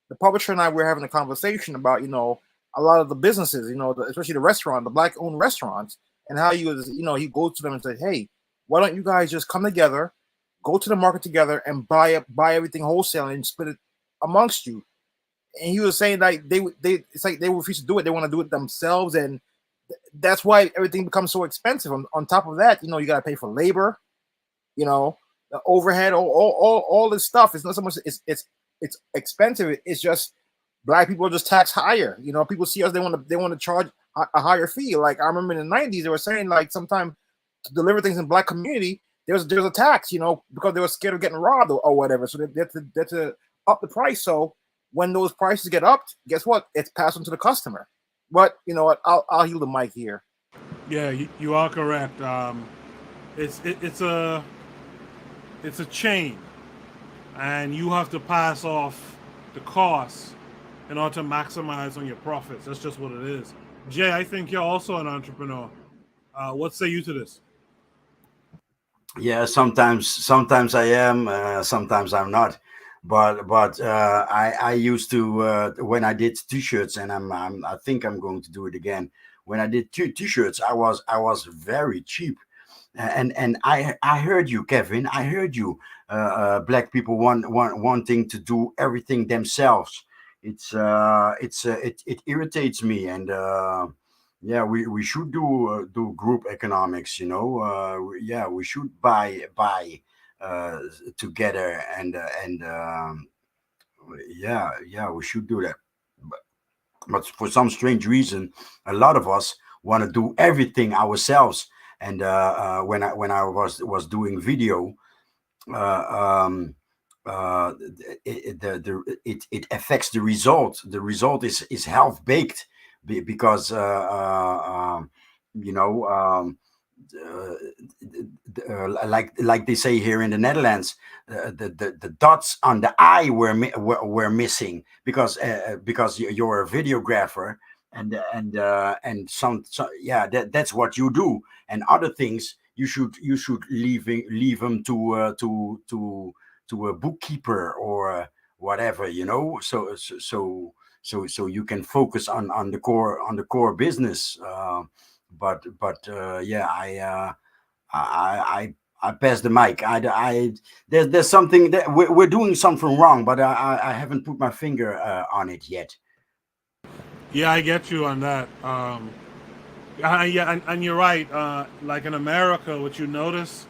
the publisher and I were having a conversation about a lot of the businesses, especially the black-owned restaurants, and how he goes to them and said, "Hey, why don't you guys just come together, go to the market together, and buy everything wholesale and split it amongst you?" And he was saying like it's like they refuse to do it. They want to do it themselves, and that's why everything becomes so expensive. On top of that, you got to pay for labor, the overhead, all this stuff. It's not so much it's expensive. It's just black people are just taxed higher. People see us, they want to charge a higher fee. Like I remember in the 90s, they were saying like sometime to deliver things in black community, there's a tax, because they were scared of getting robbed or whatever. So they had to up the price. So when those prices get upped, guess what? It's passed on to the customer. But you know what? I'll yield the mic here. Yeah, you are correct. It's a chain, and you have to pass off the costs in order to maximize on your profits. That's just what it is. Jay, I think you're also an entrepreneur. What say you to this? Yeah, sometimes I am, sometimes I'm not. But I used to when I did t-shirts, and I think I'm going to do it again. When I did t-shirts, I was very cheap. And I heard you, Kevin. I heard you. Black people wanting to do everything themselves. It irritates me, and yeah, we should do group economics. Yeah, we should buy together, and yeah, we should do that. But for some strange reason, a lot of us want to do everything ourselves. And when I was doing video, it affects the result. The result is half baked because like they say here in the Netherlands, the dots on the I were missing because you're a videographer, and some yeah, that's what you do, and other things you should leave them to a bookkeeper or whatever, so you can focus on the core business. But yeah, I pass the mic. There's something that we're doing something wrong, but I haven't put my finger on it yet. Yeah, I get you on that. Yeah, and you're right. Like in America, what you notice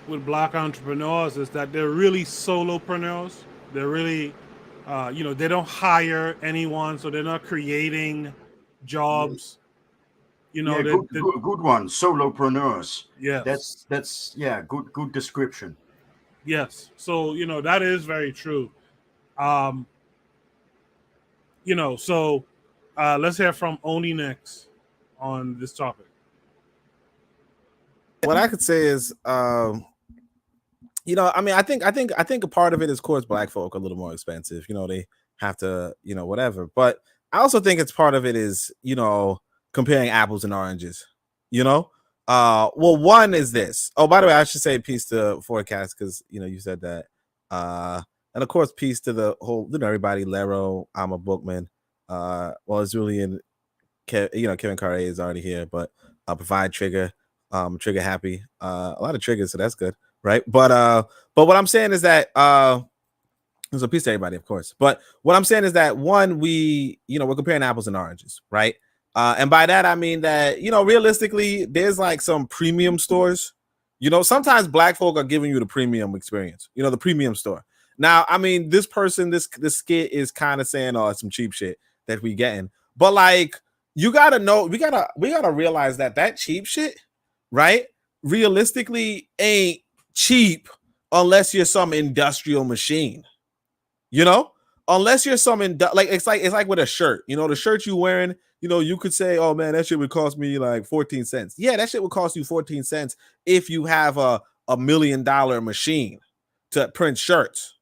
with black entrepreneurs is that they're really solopreneurs. They're really, they don't hire anyone, so they're not creating jobs. Yeah, good one. Solopreneurs. Yes. That's yeah, good description. Yes. So, that is very true. So let's hear from Oni next on this topic. What I could say is, I mean, I think a part of it is, of course, black folk are a little more expensive. They have to, whatever. But I also think it's part of it is, comparing apples and oranges. Well, one is this. Oh, by the way, I should say peace to Forecast because you said that. And of course, peace to the whole, everybody. Lero, I'm a bookman. Well, it's really in, Kevin Carre is already here, but Provide Trigger, Trigger Happy, a lot of triggers, so that's good, right? But what I'm saying is that there's a peace to everybody, of course. But what I'm saying is that one, we're comparing apples and oranges, right? And by that I mean that realistically, there's like some premium stores. Sometimes black folk are giving you the premium experience. The premium store. Now, I mean, this skit is kind of saying, "Oh, it's some cheap shit that we getting," but like, you gotta know, we gotta realize that cheap shit, right? Realistically, ain't cheap unless you're some industrial machine. Unless you're some it's like with a shirt. The shirt you wearing. You could say, "Oh man, that shit would cost me like 14 cents." Yeah, that shit would cost you 14 cents if you have a $1 million machine to print shirts.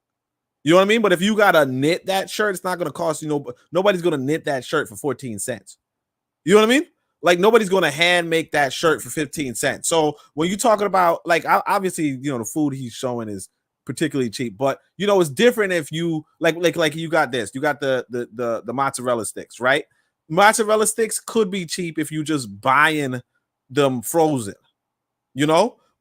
You know what I mean? But if you gotta knit that shirt, it's not gonna cost you nobody's gonna knit that shirt for 14 cents. You know what I mean? Like nobody's gonna hand make that shirt for 15 cents. So when you're talking about like obviously, the food he's showing is particularly cheap, but it's different if you like you got this, you got the mozzarella sticks, right? Mozzarella sticks could be cheap if you just buying them frozen,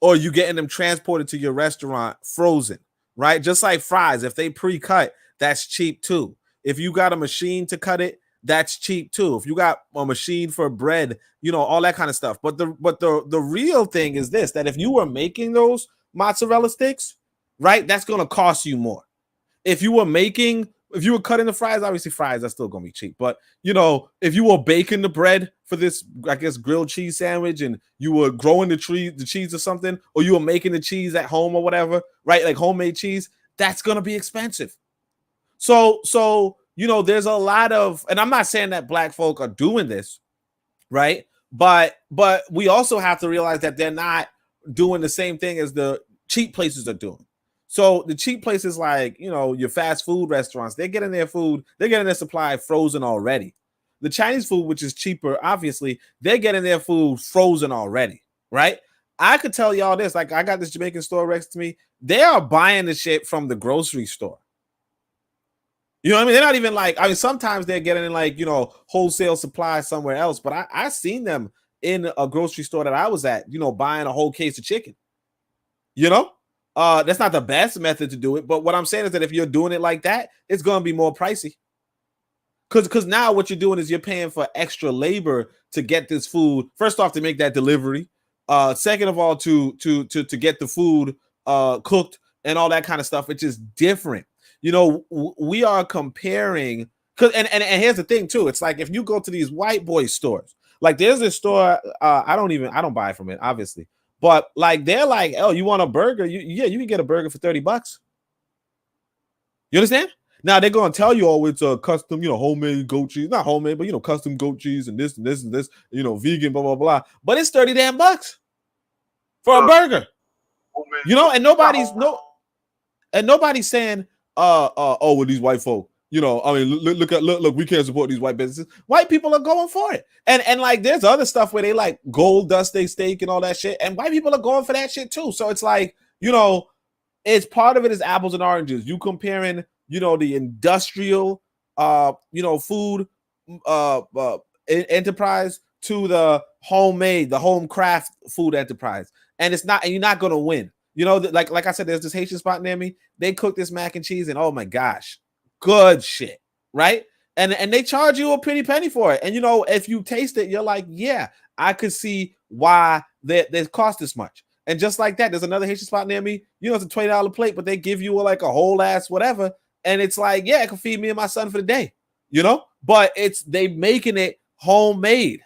or you getting them transported to your restaurant frozen, right? Just like fries, if they pre-cut, that's cheap too. If you got a machine to cut it, that's cheap too. If you got a machine for bread, all that kind of stuff. But the real thing is this, that if you were making those mozzarella sticks, right, that's gonna cost you more. If you were cutting the fries, obviously fries are still gonna be cheap. But if you were baking the bread for this, I guess, grilled cheese sandwich, and you were growing the cheese or something, or you were making the cheese at home or whatever, right? Like homemade cheese, that's gonna be expensive. So there's a lot of, and I'm not saying that black folk are doing this, right? But we also have to realize that they're not doing the same thing as the cheap places are doing. So the cheap places, like, your fast food restaurants, they're getting their supply frozen already. The Chinese food, which is cheaper, obviously, they're getting their food frozen already, right? I could tell y'all this, like I got this Jamaican store next to me. They are buying the shit from the grocery store. You know what I mean? They're not even like, sometimes they're getting in like, wholesale supply somewhere else, but I seen them in a grocery store that I was at, buying a whole case of chicken. That's not the best method to do it, but what I'm saying is that if you're doing it like that, it's going to be more pricey. Because now what you're doing is you're paying for extra labor to get this food. First off, to make that delivery. Second of all, to get the food cooked and all that kind of stuff, which is different. We are comparing, and here's the thing too. It's like if you go to these white boy stores, like there's this store, I don't buy from it, obviously, but like they're like, oh, you want a burger? You can get a burger for $30. You understand? Now they're gonna tell you, oh, it's a custom, homemade goat cheese, not homemade, but custom goat cheese and this and this and this, vegan, blah blah blah. But it's $30 damn bucks for a burger, and nobody's saying, oh, with these white folk, look, we can't support these white businesses. White people are going for it, and like there's other stuff where they like gold dust they steak and all that shit, and white people are going for that shit too. So it's like, it's part of it is apples and oranges. You comparing, the industrial, food, enterprise to the homemade, the home craft food enterprise, and you're not gonna win. Like I said, there's this Haitian spot near me. They cook this mac and cheese, and oh my gosh, good shit, right? And they charge you a pretty penny for it. And if you taste it, you're like, yeah, I could see why they cost this much. And just like that, there's another Haitian spot near me. It's a $20 plate, but they give you like a whole ass whatever, and it's like, yeah, it can feed me and my son for the day, But they making it homemade.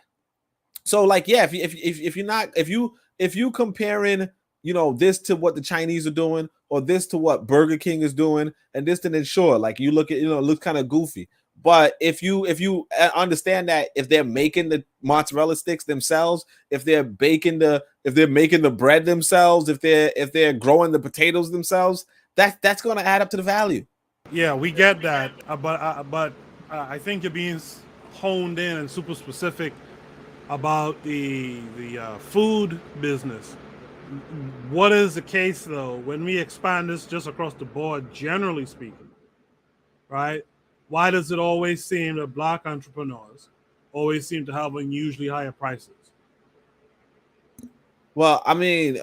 So like, yeah, if you comparing, this to what the Chinese are doing, or this to what Burger King is doing, and this, then sure, like you look at, it looks kind of goofy. But if you understand that if they're making the mozzarella sticks themselves, if they're making the bread themselves, if they're growing the potatoes themselves, that's going to add up to the value. Yeah, we get that, but I think you're being honed in and super specific about the food business. What is the case though when we expand this just across the board, generally speaking, right? Why does it always seem that black entrepreneurs always seem to have unusually higher prices? Well, I mean,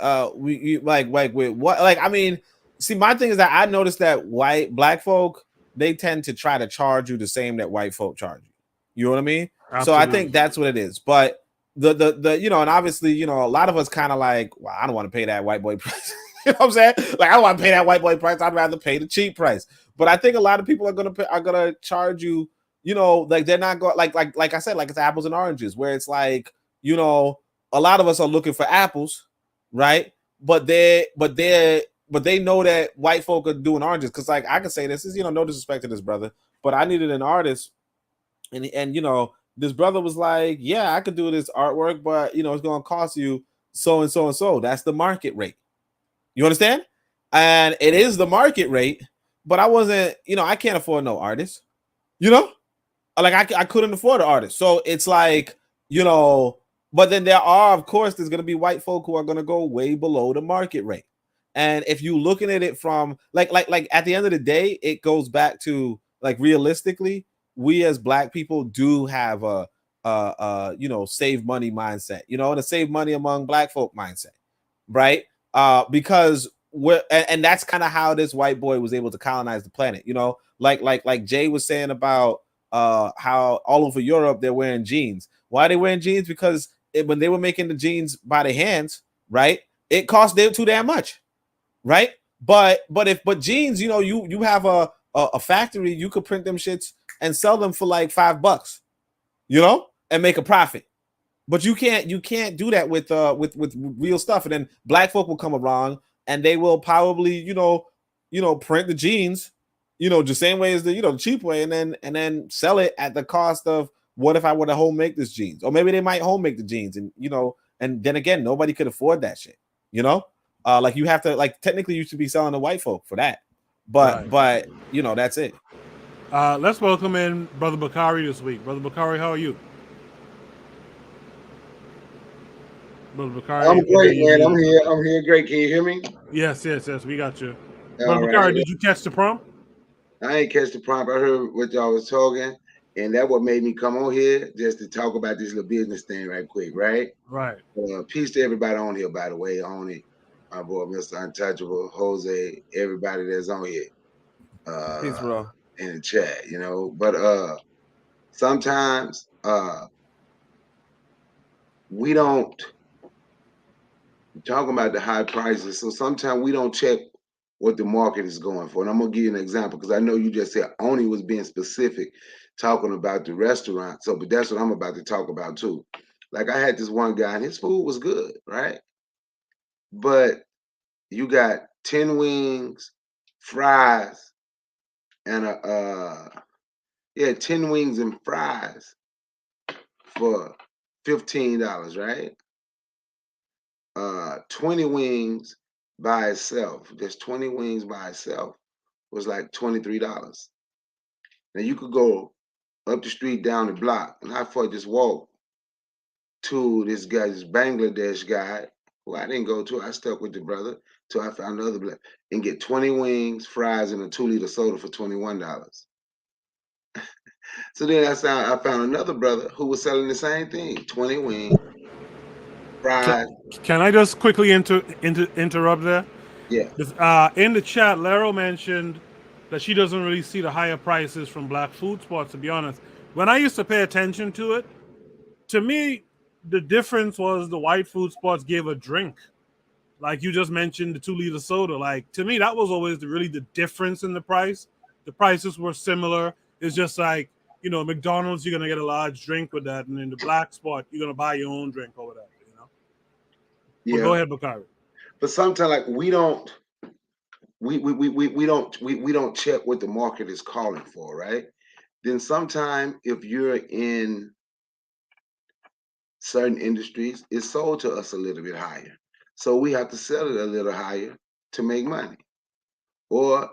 see, my thing is that I noticed that black folk, they tend to try to charge you the same that white folk charge you. You know what I mean? Absolutely. So I think that's what it is. But and obviously, a lot of us kind of like, well, I don't want to pay that white boy price. You know what I'm saying? Like, I don't want to pay that white boy price. I'd rather pay the cheap price. But I think a lot of people are gonna charge you, like they're not going like I said, like it's apples and oranges, where it's like, a lot of us are looking for apples, right? But they know that white folk are doing oranges. Because like I can say this is, no disrespect to this brother, but I needed an artist, and this brother was like, yeah, I could do this artwork, but it's gonna cost you so and so and so. That's the market rate. You understand? And it is the market rate, but I wasn't, I can't afford no artist, like I couldn't afford an artist. So it's like, but then of course, there's going to be white folk who are going to go way below the market rate. And if you looking at it from like at the end of the day, it goes back to like realistically, we as Black people do have a save money mindset, and a save money among Black folk mindset, right? Because and that's kind of how this white boy was able to colonize the planet, like Jay was saying about how all over Europe they're wearing jeans. Why are they wearing jeans? Because when they were making the jeans by their hands, right, it cost them too damn much, right? But jeans, you have a factory, you could print them shits and sell them for like $5, and make a profit. But you can't do that with real stuff. And then Black folk will come along and they will probably print the jeans, the same way as the cheap way, and then sell it at the cost of what if I were to home make this jeans, or maybe they might home make the jeans, and and then again nobody could afford that shit, like you have to, like, technically you should be selling to white folk for that, but that's it. Let's welcome in Brother Bakari this week. Brother Bakari, how are you? Brother Bakari, I'm great, man. I'm here. Great. Can you hear me? Yes. We got you. All Brother right. Bakari, did you catch the prompt? I ain't catch the prompt. I heard what y'all was talking, and that what made me come on here just to talk about this little business thing right quick, right? Right. Peace to everybody on here, by the way. On it, my boy, Mr. Untouchable, Jose, everybody that's on here. Peace, bro. In the chat, But sometimes we don't talking about the high prices. So sometimes we don't check what the market is going for. And I'm gonna give you an example because I know you just said Oni was being specific, talking about the restaurant. So, but that's what I'm about to talk about too. Like I had this one guy and his food was good, right? But you got 10 wings, fries, and 10 wings and fries for $15, right? 20 wings by itself, just 20 wings by itself was like $23. Now you could go up the street, down the block, and I thought just walk to this Bangladesh guy who I didn't go to. I stuck with the brother till I found another black and get 20 wings, fries, and a 2-liter soda for $21. So then I found another brother who was selling the same thing: 20 wings, fries. Can I just quickly interrupt there? Yeah. In the chat, Lero mentioned that she doesn't really see the higher prices from Black food spots. To be honest, when I used to pay attention to it, to me, the difference was the white food spots gave a drink. Like you just mentioned, the 2-liter soda. Like to me, that was always really the difference in the price. The prices were similar. It's just like, McDonald's, you're gonna get a large drink with that, and in the Black spot, you're gonna buy your own drink or whatever. Yeah. But go ahead, Bakari. But sometimes, like we don't check what the market is calling for, right? Then sometime if you're in certain industries, it's sold to us a little bit higher. So we have to sell it a little higher to make money. Or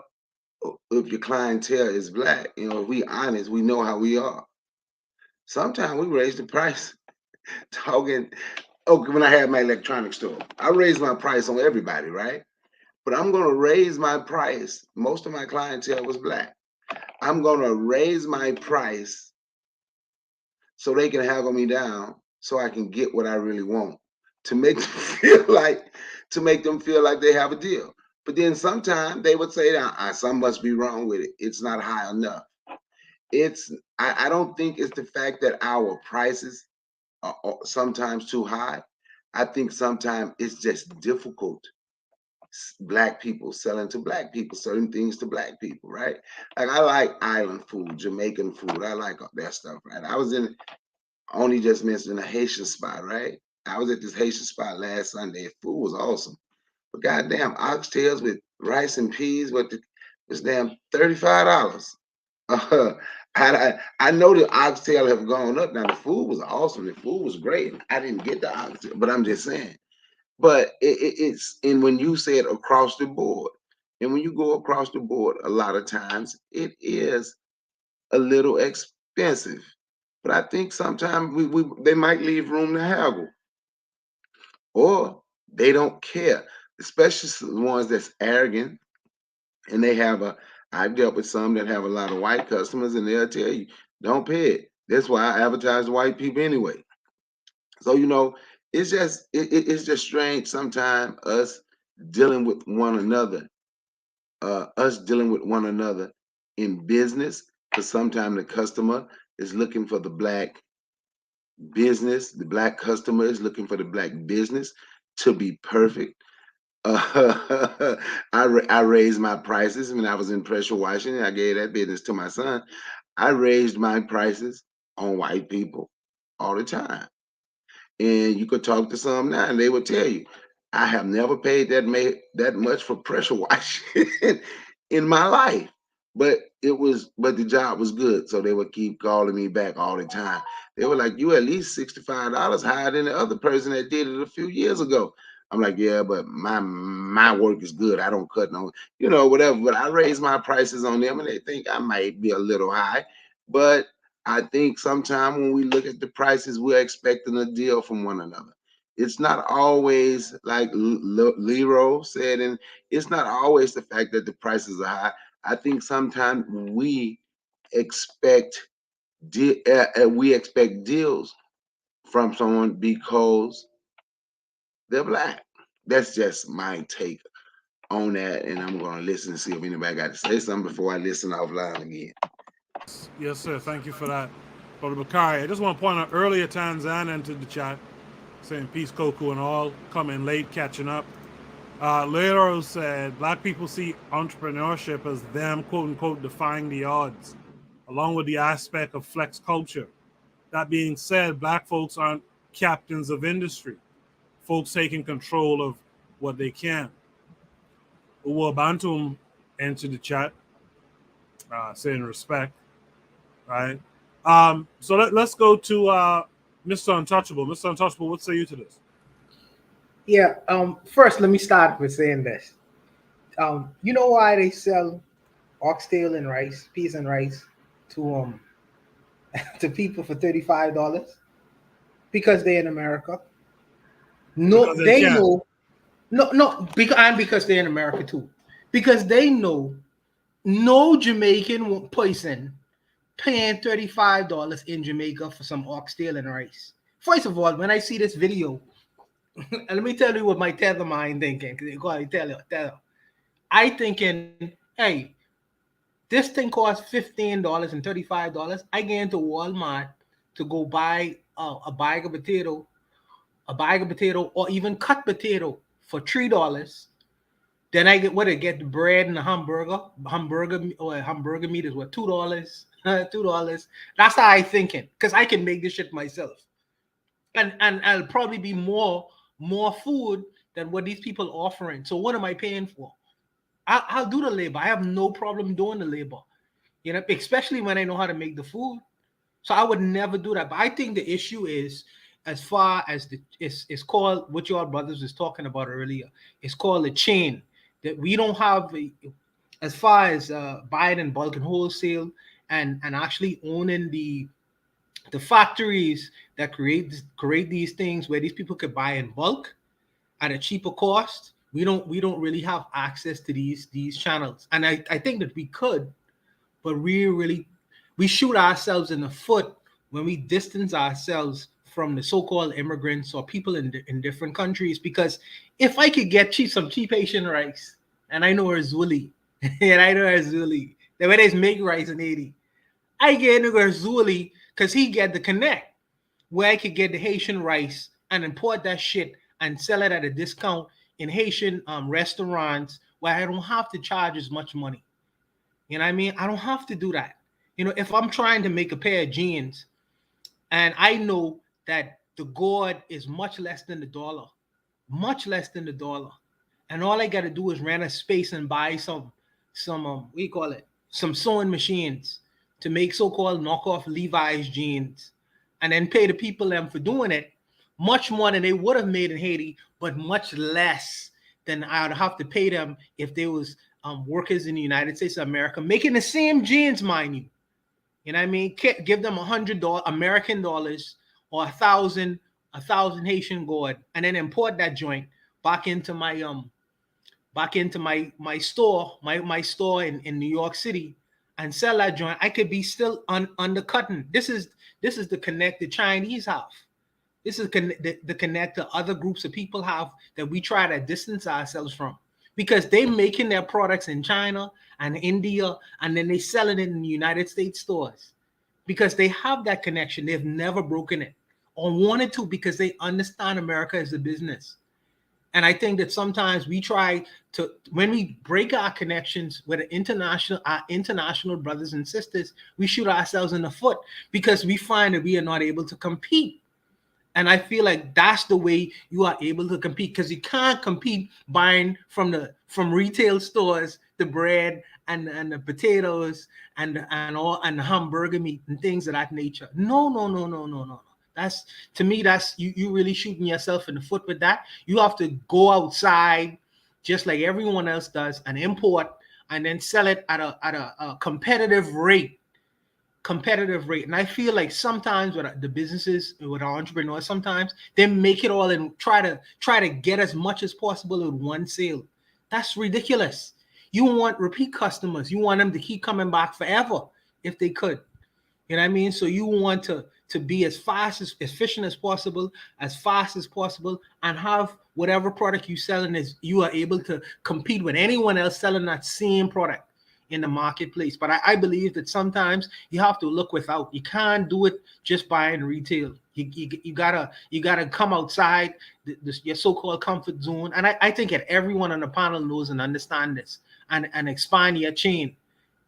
if your clientele is Black, if we honest, we know how we are. Sometimes we raise the price. When I had my electronics store, I raised my price on everybody, right? But I'm gonna raise my price. Most of my clientele was Black. I'm gonna raise my price so they can haggle me down so I can get what I really want, to make them feel like they have a deal. But then sometimes they would say that something must be wrong with it. It's not high enough. I don't think it's the fact that our prices are sometimes too high. I think sometimes it's just difficult. Black people selling to Black people, certain things to Black people, right? Like I like island food, Jamaican food. I like all that stuff, right? I was only just mentioned a Haitian spot, right? I was at this Haitian spot last Sunday. Food was awesome. But goddamn, oxtails with rice and peas, was damn $35. I know the oxtail have gone up. Now the food was awesome. The food was great. I didn't get the oxtail, but I'm just saying. But it's and when you said across the board, And when you go across the board, a lot of times it is a little expensive. But I think sometimes they might leave room to haggle, or they don't care, especially the ones that's arrogant and they have a. I've dealt with some that have a lot of white customers, and they'll tell you, "Don't pay it." That's why I advertise to white people anyway. So it's just strange sometimes dealing with one another, us dealing with one another in business, because sometimes the customer is looking for the black business, the black customer is looking for the black business to be perfect. I raised my prices when I was in pressure washing. I gave that business to my son. I raised my prices on white people all the time. And you could talk to some now, and they would tell you, I have never paid that much for pressure washing in my life. But the job was good, so they would keep calling me back all the time. They were like, "You at least $65 higher than the other person that did it a few years ago." I'm like, "Yeah, but my work is good. I don't cut no, whatever." But I raise my prices on them, and they think I might be a little high, but I think sometimes when we look at the prices, we're expecting a deal from one another. It's not always like Leroy said, and it's not always the fact that the prices are high. I think sometimes we expect we expect deals from someone because they're black. That's just my take on that, and I'm going to listen and see if anybody got to say something before I listen offline again. Yes, sir. Thank you for that, Brother Bakari. I just want to point out earlier Tanzania entered the chat saying peace, Coco, and all, coming late, catching up. Lero said black people see entrepreneurship as them, quote unquote, defying the odds, along with the aspect of flex culture. That being said, black folks aren't captains of industry, folks taking control of what they can. Uwa Bantum entered the chat saying respect, right? So let's go to Mr. Untouchable. Mr. Untouchable, what say you to this? Yeah. First, let me start with saying this. You know why they sell oxtail and rice, peas and rice, to to people for $35? Because they're in America. No, Because they can. know. No, because they're in America too. Because they know no Jamaican person paying $35 in Jamaica for some oxtail and rice. First of all, when I see this video, and let me tell you what my tether mind thinking. Tell. I thinking, hey, this thing costs $15 and $35. I get into Walmart to go buy a bag of potato, or even cut potato for $3. Then I get the bread and the hamburger meat is what, $2, $2. That's how I thinking, because I can make this shit myself, and I'll probably be more food than what these people offering. So what am I paying for? I'll do the labor. I have no problem doing the labor, especially when I know how to make the food. So I would never do that. But I think the issue is, as far as it's called, what your brothers was talking about earlier, it's called a chain, that we don't have as far as buying in bulk and wholesale, and actually owning the factories that create these things where these people could buy in bulk at a cheaper cost. We don't really have access to these channels, and I think that we could, but we shoot ourselves in the foot when we distance ourselves from the so-called immigrants or people in different countries. Because if I could get some cheap Haitian rice, and I know Zuli, the way they make rice in Haiti, I get Zuli because he get the connect where I could get the Haitian rice and import that shit and sell it at a discount in Haitian restaurants where I don't have to charge as much money. You know what I mean? I don't have to do that. If I'm trying to make a pair of jeans and I know that the gourd is much less than the dollar, and all I got to do is rent a space and buy some some sewing machines to make so-called knockoff Levi's jeans, and then pay the people them for doing it much more than they would have made in Haiti, but much less than I'd have to pay them if they was workers in the United States of America making the same jeans, mind you. You know what I mean? Give them $100 American dollars or 1,000 Haitian gourd, and then import that joint back into my store, my store in New York City, and sell that joint. I could be still undercutting. This is the connect the Chinese have. This is the connect the other groups of people have that we try to distance ourselves from, because they making their products in China and India, and then they selling it in the United States stores because they have that connection. They've never broken it or wanted to, because they understand America as a business. And I think that sometimes we try to, when we break our connections with our international brothers and sisters, we shoot ourselves in the foot because we find that we are not able to compete. And I feel like that's the way you are able to compete, because you can't compete buying from retail stores the bread and the potatoes and the hamburger meat and things of that nature. No. That's, to me, that's you really shooting yourself in the foot with that. You have to go outside just like everyone else does and import and then sell it at a competitive rate. And I feel like sometimes with the businesses, with our entrepreneurs, sometimes they make it all and try to get as much as possible in one sale. That's ridiculous. You want repeat customers. You want them to keep coming back forever if they could. You know what I mean? So you want to be as efficient as possible, and have whatever product you selling is, you are able to compete with anyone else selling that same product in the marketplace. But I believe that sometimes you have to look without. You can't do it just buying retail. You gotta come outside your so-called comfort zone. And I think that everyone on the panel knows and understand this, and expand your chain.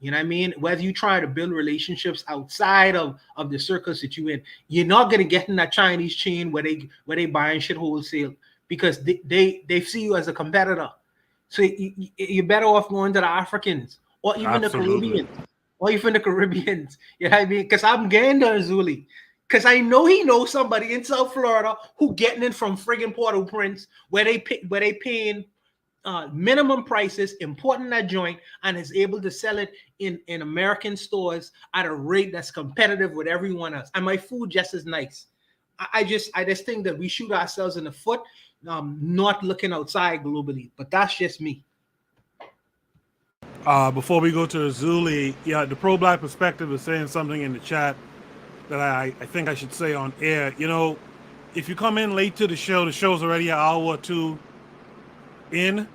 You know what I mean? Whether you try to build relationships outside of the circles that you're in, you're not gonna get in that Chinese chain where they buying shit wholesale, because they see you as a competitor. So you're better off going to the Africans or even Absolutely. the Caribbeans. You know what I mean? Because I'm getting there, Zuli. Because I know he knows somebody in South Florida who getting it from friggin' Port-au-Prince, where they paying minimum prices, importing that joint, and is able to sell it in American stores at a rate that's competitive with everyone else. And my food just as nice. I just think that we shoot ourselves in the foot, not looking outside globally. But that's just me. Before we go to Zuli, yeah, the pro-black perspective is saying something in the chat that I think I should say on air. You know, if you come in late to the show's already an hour or two in,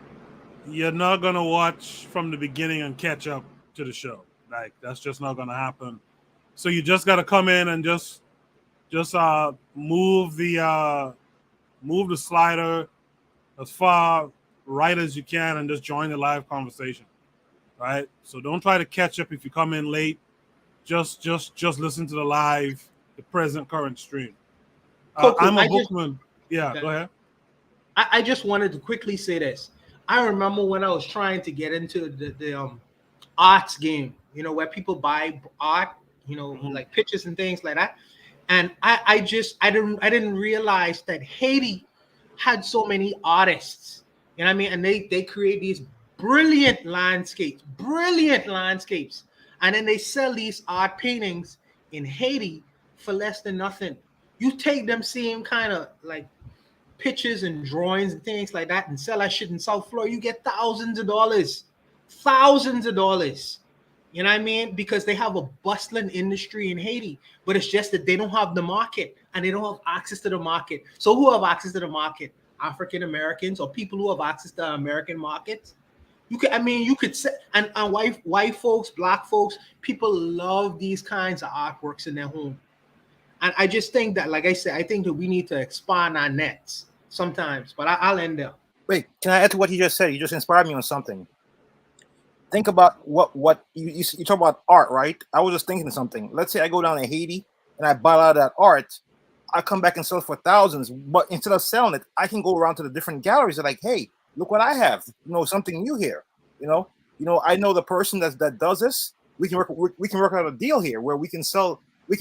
you're not going to watch from the beginning and catch up to the show. Like, that's just not going to happen. So you just got to come in and just move the slider as far right as you can and just join the live conversation. Right? So don't try to catch up if you come in late. Just listen to the present current stream. I'm a bookman. Yeah, go ahead. I just wanted to quickly say this. I remember when I was trying to get into the arts game, you know, where people buy art, you know, like pictures and things like that. And I didn't realize that Haiti had so many artists. You know what I mean? And they create these brilliant landscapes, and then they sell these art paintings in Haiti for less than nothing. You take them same kind of like pictures and drawings and things like that and sell that shit in South Florida, you get thousands of dollars. You know what I mean? Because they have a bustling industry in Haiti, but it's just that they don't have the market and they don't have access to the market. So who have access to the market? African Americans or people who have access to American markets. You could say, and white folks, black folks, people love these kinds of artworks in their home. And I just think that, like I said, I think that we need to expand our nets sometimes. But I'll end there. Wait, can I add to what he just said? You just inspired me on something. Think about what you talk about art, right? I was just thinking of something. Let's say I go down to Haiti and I buy a lot of that art. I come back and sell it for thousands. But instead of selling it, I can go around to the different galleries and like, hey, look what I have. You know, something new here. You know, I know the person that does this. We can work out a deal here where we can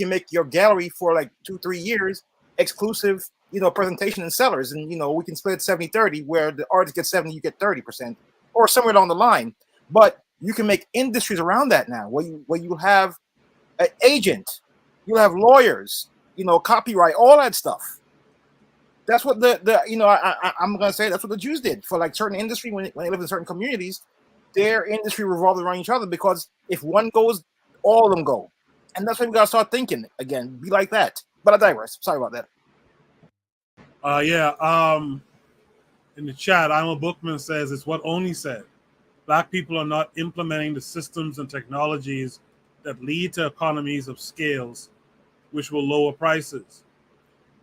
make your gallery for like 2-3 years exclusive, you know, presentation and sellers. And, you know, we can split it 70-30 where the artist gets 70, you get 30%, or somewhere down the line. But you can make industries around that now, where you have an agent, you have lawyers, copyright, all that stuff. That's what I'm gonna say that's what the Jews did for like certain industry when they live in certain communities. Their industry revolved around each other because if one goes, all of them go, and that's why we gotta start thinking again. Be like that. But I digress. Sorry about that. In the chat, I'm a Bookman says it's what Oni said. Black people are not implementing the systems and technologies that lead to economies of scales, which will lower prices.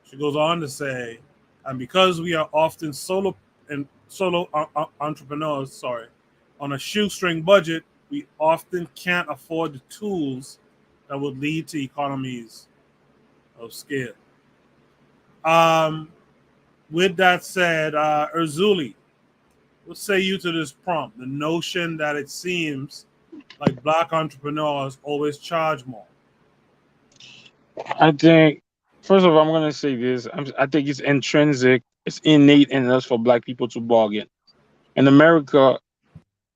She goes on to say, and because we are often solo entrepreneurs, on a shoestring budget, we often can't afford the tools that would lead to economies of scale. With that said, Erzuli, what say you to this prompt? The notion that it seems like Black entrepreneurs always charge more. I think, first of all, I'm going to say this. I think it's intrinsic, it's innate in us for Black people to bargain. In America,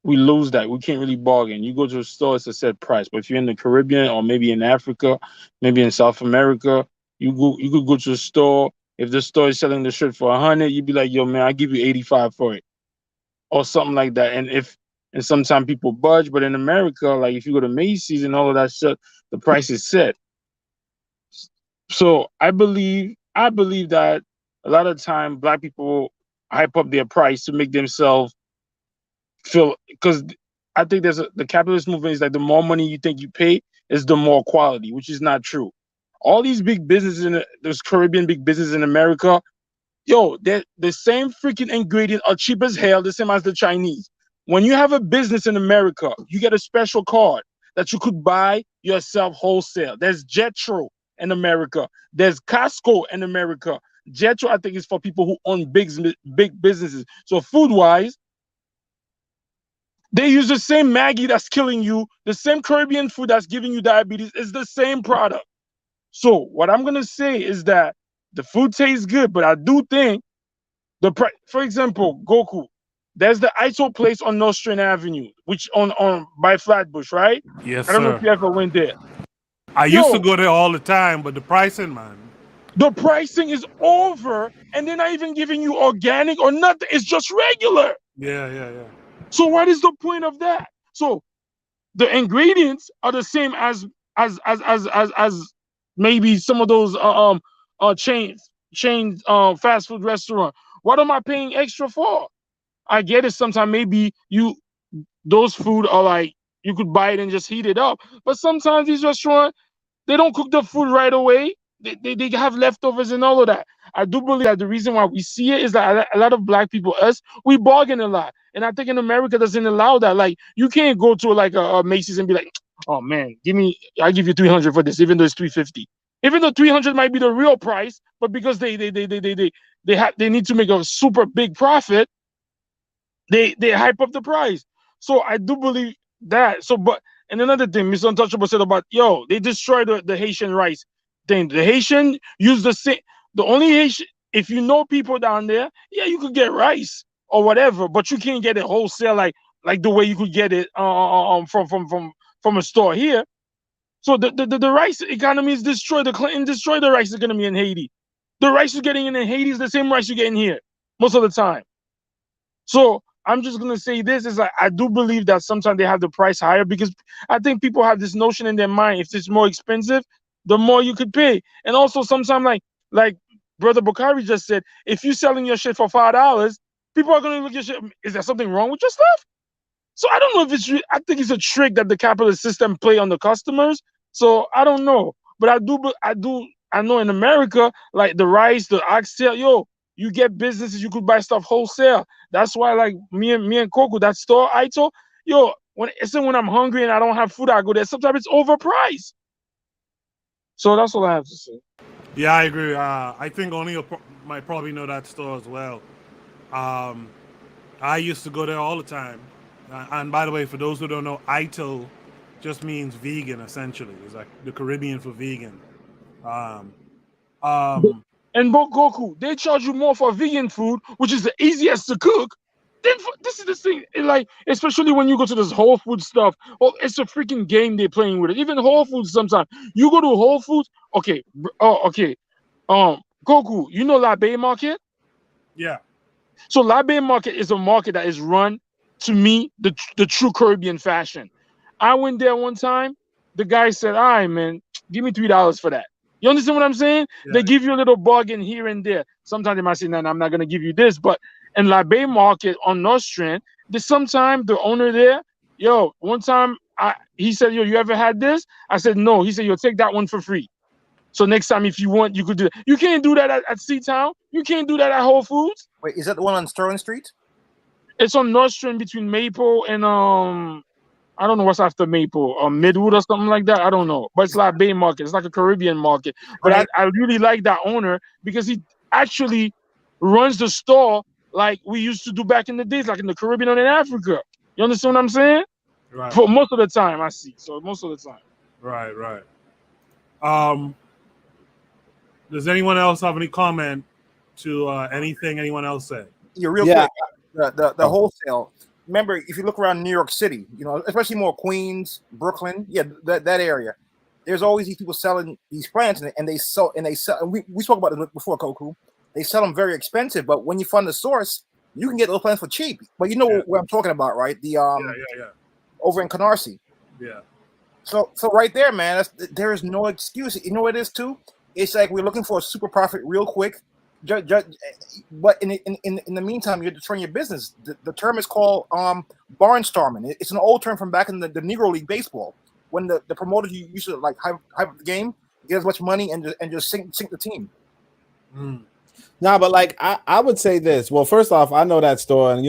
we lose that. We can't really bargain. You go to a store, it's a set price. But if you're in the Caribbean or maybe in Africa, maybe in South America, you could go to a store. If the store is selling the shirt for 100, you'd be like, yo, man, I'll give you 85 for it. Or something like that. And sometimes people budge, but in America, like if you go to Macy's and all of that shit, the price is set. So I believe that a lot of time Black people hype up their price to make themselves feel, because I think the capitalist movement is like the more money you think you pay is the more quality, which is not true. All these big businesses those Caribbean big businesses in America, yo, the same freaking ingredient are cheap as hell, the same as the Chinese. When you have a business in America, you get a special card that you could buy yourself wholesale. There's Jetro in America. There's Costco in America. Jetro, I think, is for people who own big businesses. So food-wise, they use the same Maggie that's killing you, the same Caribbean food that's giving you diabetes. It's the same product. So what I'm going to say is that the food tastes good, but I do think for example, Goku, there's the Ito place on Nostrand Avenue, which on by Flatbush, right? Yes, I don't know sir. if you ever went there. I used to go there all the time, but the pricing, man. The pricing is over, and they're not even giving you organic or nothing. It's just regular. Yeah. So what is the point of that? So the ingredients are the same as maybe some of those chain fast food restaurant. What am I paying extra for? I get it. Sometimes maybe those food are like you could buy it and just heat it up. But sometimes these restaurants, they don't cook the food right away. They have leftovers and all of that. I do believe that the reason why we see it is that a lot of Black people, we bargain a lot. And I think in America doesn't allow that. Like you can't go to like a Macy's and be like, oh man, I'll give you 300 for this, even though it's 350. Even though 300 might be the real price, but because they need to make a super big profit, they hype up the price. So I do believe that. And another thing, Mr. Untouchable said about, they destroyed the Haitian rice thing. The Haitian use the same. The only Haitian, if you know people down there, you could get rice or whatever, but you can't get it wholesale like the way you could get it from a store here. So the rice economy is destroyed. The Clinton destroyed the rice economy in Haiti. The rice you're getting in Haiti is the same rice you're getting here most of the time. So I'm just gonna say this is like I do believe that sometimes they have the price higher because I think people have this notion in their mind if it's more expensive, the more you could pay. And also sometimes like Brother Bukhari just said, if you're selling your shit for $5, people are gonna look at your shit. Is there something wrong with your stuff? So I don't know if it's. I think it's a trick that the capitalist system play on the customers. So I don't know, but I know in America, like the rice, the oxtail, you get businesses, you could buy stuff wholesale. That's why, like me and Coco, that store I told, when I'm hungry and I don't have food, I go there. Sometimes it's overpriced. So that's all I have to say. Yeah, I agree. I think O'Neal might probably know that store as well. I used to go there all the time. And by the way, for those who don't know, Ito just means vegan, essentially. It's like the Caribbean for vegan. And Goku, they charge you more for vegan food, which is the easiest to cook, then this is the thing, like especially when you go to this Whole Foods stuff. Oh, it's a freaking game they're playing with it. Even Whole Foods sometimes you go to Whole Foods. Okay, okay. Goku, you know La Bay Market? Yeah. So La Bay Market is a market that is run, to me, the true Caribbean fashion. I went there one time. The guy said, "All right, man, give me $3 for that." You understand what I'm saying? They give you a little bargain here and there. Sometimes they might say, "No, I'm not gonna give you this." But in La Bay Market on North Strand, there's sometimes the owner there, one time he said, "Yo, you ever had this?" I said, "No." He said, "You'll take that one for free. So next time, if you want, you could do it." You can't do that at Seatown. You can't do that at Whole Foods. Wait, is that the one on Sterling Street? It's on North Strand between Maple and I don't know what's after Maple, Midwood or something like that. I don't know, but it's like Bay Market. It's like a Caribbean market. But I really like that owner because he actually runs the store like we used to do back in the days, like in the Caribbean and in Africa. You understand what I'm saying? Right. For most of the time, I see. So most of the time. Right. Does anyone else have any comment to anything anyone else said? Yeah, real quick. The wholesale. Remember, if you look around New York City, especially more Queens, Brooklyn, that area, there's always these people selling these plants, and they sell. And we spoke about it before, Koku. They sell them very expensive, but when you find the source, you can get those plants for cheap. But you know what I'm talking about, right? The over in Canarsie. Yeah. So right there, man, there is no excuse. You know what it is too? It's like we're looking for a super profit real quick. But in the meantime, you're destroying your business. The term is called barnstorming. It's an old term from back in the Negro League baseball, when the promoters used to like hype up the game, get as much money, and just sink the team. Nah, but like I would say this. Well, first off, I know that store, and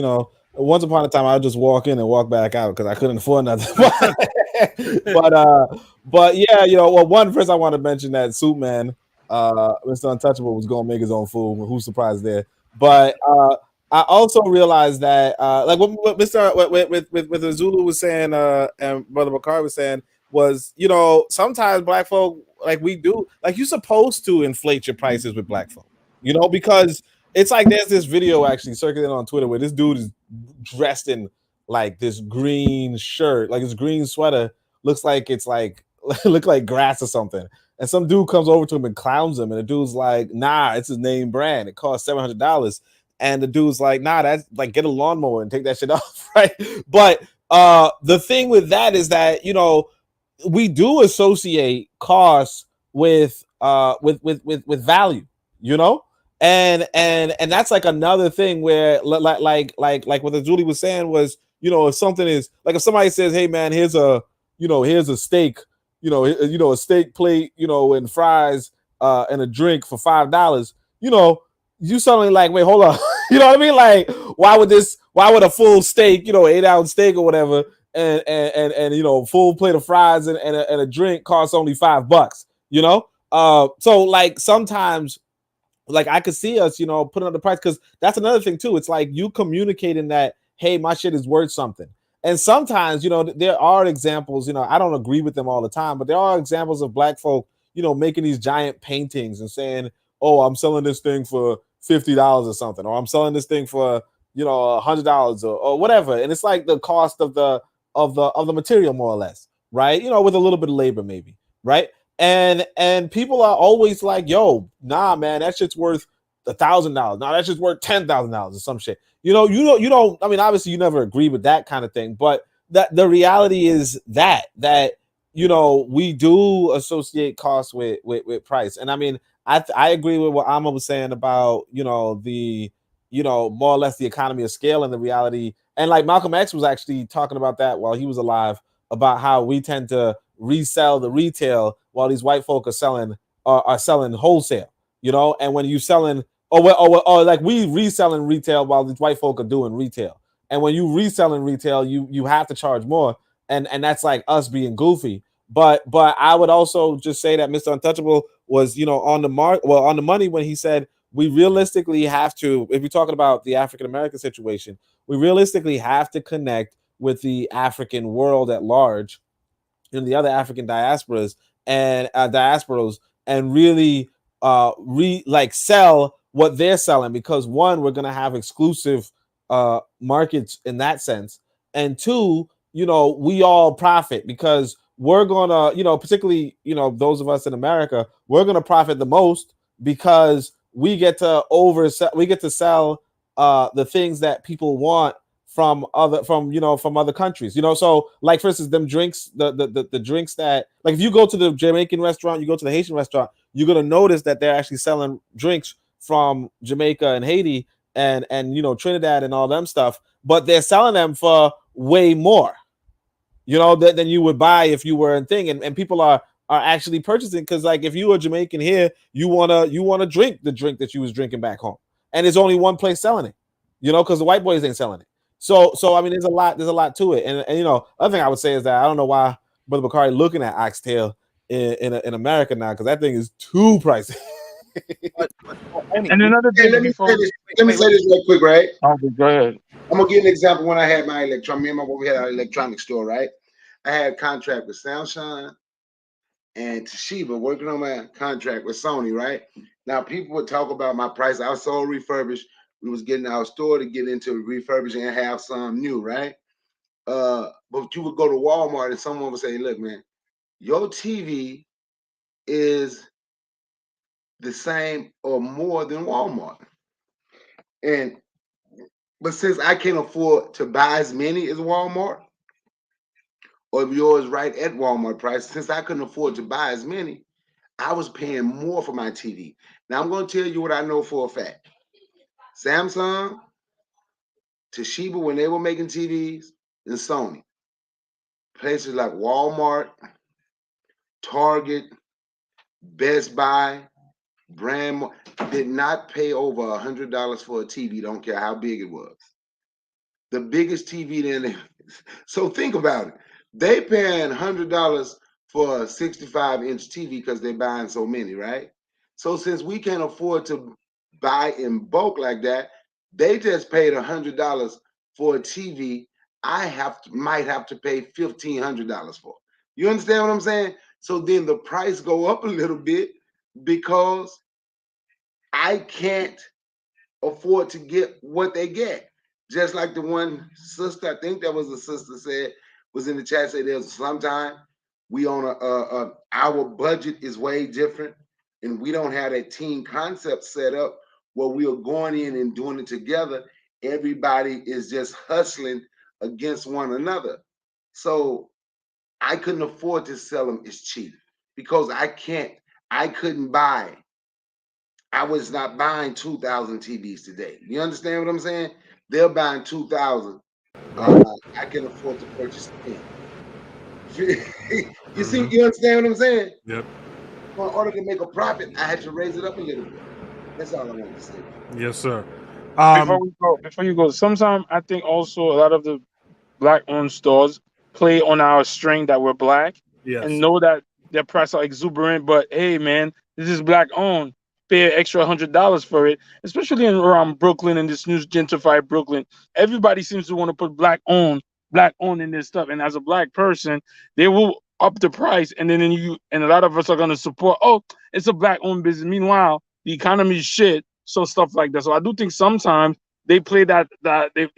once upon a time I would just walk in and walk back out because I couldn't afford nothing. but yeah, first I want to mention that Soup Man, Mr. Untouchable, was gonna make his own food. Who's surprised there? But I also realized that like what Mr. Zulu was saying, and Brother Bakari was saying was, sometimes black folk, like we do, like you're supposed to inflate your prices with black folk, because it's like there's this video actually circulating on Twitter where this dude is dressed in like this green shirt, like his green sweater looks like it's like look like grass or something. And some dude comes over to him and clowns him, and the dude's like, "Nah, it's his name brand. It costs $700." And the dude's like, "Nah, that's like get a lawnmower and take that shit off," right? But the thing with that is that we do associate costs with value, and that's like another thing where like what the Julie was saying was, if something is like, if somebody says, "Hey man, here's a steak, a steak plate, and fries, and a drink for $5, you suddenly like, wait, hold on. You know what I mean? Like, why would a full steak, 8-ounce steak or whatever, and full plate of fries and a drink cost only $5, so like sometimes, like I could see us, putting up the price, because that's another thing too. It's like you communicating that, hey, my shit is worth something. And sometimes, there are examples, I don't agree with them all the time, but there are examples of black folk, making these giant paintings and saying, "Oh, I'm selling this thing for $50 or something," or "I'm selling this thing for, $100 or whatever." And it's like the cost of the material, more or less, right? With a little bit of labor, maybe, right? And people are always like, "Yo, nah, man, that shit's worth $1,000. Nah, that shit's worth $10,000 or some shit." You don't. I mean, obviously, you never agree with that kind of thing, but that the reality is that we do associate costs with price. And I mean, I agree with what Amma was saying about the more or less the economy of scale and the reality. And like Malcolm X was actually talking about that while he was alive, about how we tend to resell the retail while these white folk are selling wholesale. And when you selling or like we reselling retail while these white folk are doing retail. And when you reselling retail, you have to charge more. And that's like us being goofy. But I would also just say that Mr. Untouchable was, on the money when he said we realistically have to, if you're talking about the African American situation, we realistically have to connect with the African world at large and the other African diasporas and really sell what they're selling, because one, we're gonna have exclusive markets in that sense. And two, we all profit because we're gonna, particularly, those of us in America, we're gonna profit the most because we get to sell the things that people want from other countries. So like for instance, them drinks, the drinks that, like, if you go to the Jamaican restaurant, you go to the Haitian restaurant, you're gonna notice that they're actually selling drinks from Jamaica and Haiti and Trinidad and all them stuff, but they're selling them for way more, than you would buy if you were in thing. And people are actually purchasing because, like, if you are Jamaican here, you wanna drink the drink that you was drinking back home, and there's only one place selling it, because the white boys ain't selling it. So I mean, there's a lot to it. And other thing I would say is that I don't know why Brother Bakari looking at oxtail in America now, because that thing is too pricey. And another thing, let me say this real quick, right? Okay, go ahead. I'm gonna give an example. When I had my me and my wife, we had our electronics store, right? I had a contract with Samsung and Toshiba, working on my contract with Sony, right? Now people would talk about my price. I was sold refurbished. We was getting our store to get into refurbishing and have some new, right? But you would go to Walmart and someone would say, "Look, man, your TV is the same or more than Walmart." But since I can't afford to buy as many as Walmart, or yours right at Walmart price, since I couldn't afford to buy as many, I was paying more for my TV. Now I'm going to tell you what I know for a fact. Samsung, Toshiba, when they were making TVs, and Sony, places like Walmart, Target, Best Buy, Brand did not pay over $100 for a TV. Don't care how big it was. The biggest TV then. So think about it. They paying $100 for a 65-inch TV because they're buying so many, right? So since we can't afford to buy in bulk like that, they just paid $100 for a TV. I might have to pay $1,500 for. You understand what I'm saying? So then the price go up a little bit because I can't afford to get what they get. Just like the one sister, I think that was the sister said, was in the chat, said there's sometime we on our budget is way different and we don't have that team concept set up where we are going in and doing it together. Everybody is just hustling against one another. So I couldn't afford to sell them as cheap because I couldn't buy. I was not buying 2,000 TVs today. You understand what I'm saying? They're buying 2,000. I can afford to purchase 10. You see, you understand what I'm saying? Yep. In order to make a profit, I had to raise it up a little bit. That's all I wanted to say. Yes, sir. Before you go, sometimes I think also a lot of the black-owned stores play on our string that we're black Yes. and know that their prices are exuberant. But hey, man, this is black-owned. Pay an extra $100 for it, especially around Brooklyn and this new gentrified Brooklyn. Everybody seems to want to put black-owned in this stuff. And as a black person, they will up the price, and then a lot of us are going to support. Oh, it's a black-owned business. Meanwhile, the economy is shit. So stuff like that. So I do think sometimes they play they're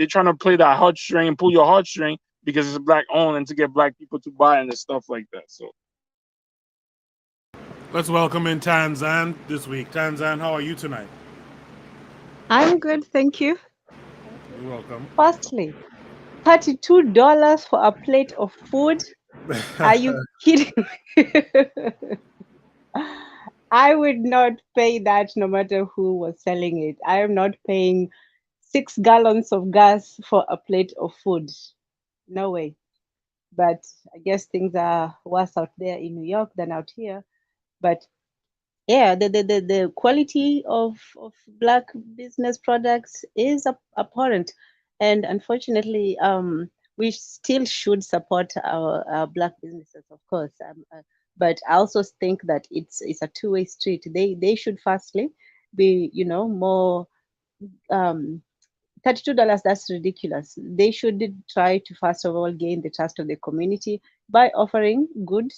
trying to play that heartstring and pull your heartstring because it's black owned and to get black people to buy and stuff like that. So let's welcome in Tanzan this week. Tanzan, how are you tonight? I'm good, thank you. You're welcome. Firstly, $32 for a plate of food. Are you kidding? I would not pay that no matter who was selling it. I am not paying 6 gallons of gas for a plate of food. No way. But I guess things are worse out there in New York than out here. But yeah, the quality of black business products is abhorrent. And unfortunately, we still should support our black businesses, of course. But I also think that it's a two-way street. They should firstly be, more $32, that's ridiculous. They should try to first of all gain the trust of the community by offering good,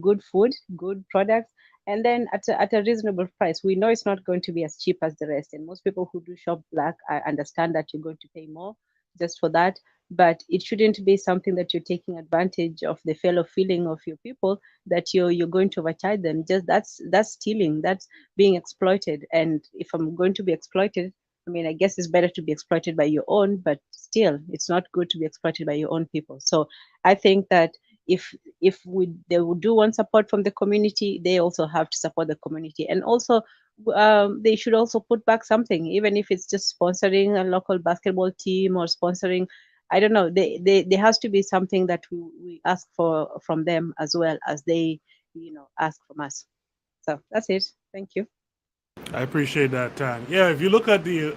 good food, good products, and then at a reasonable price. We know it's not going to be as cheap as the rest, and most people who do shop black, I understand that you're going to pay more just for that, but it shouldn't be something that you're taking advantage of the fellow feeling of your people, that you're going to overcharge them. Just that's stealing, that's being exploited. And if I'm going to be exploited, I mean, I guess it's better to be exploited by your own, but still, it's not good to be exploited by your own people. So I think that if they would do want support from the community, they also have to support the community. And also, they should also put back something, even if it's just sponsoring a local basketball team or sponsoring, I don't know. There has to be something that we ask for from them, as well as they, ask from us. So that's it. Thank you. I appreciate that, Tan. Yeah, if you look at you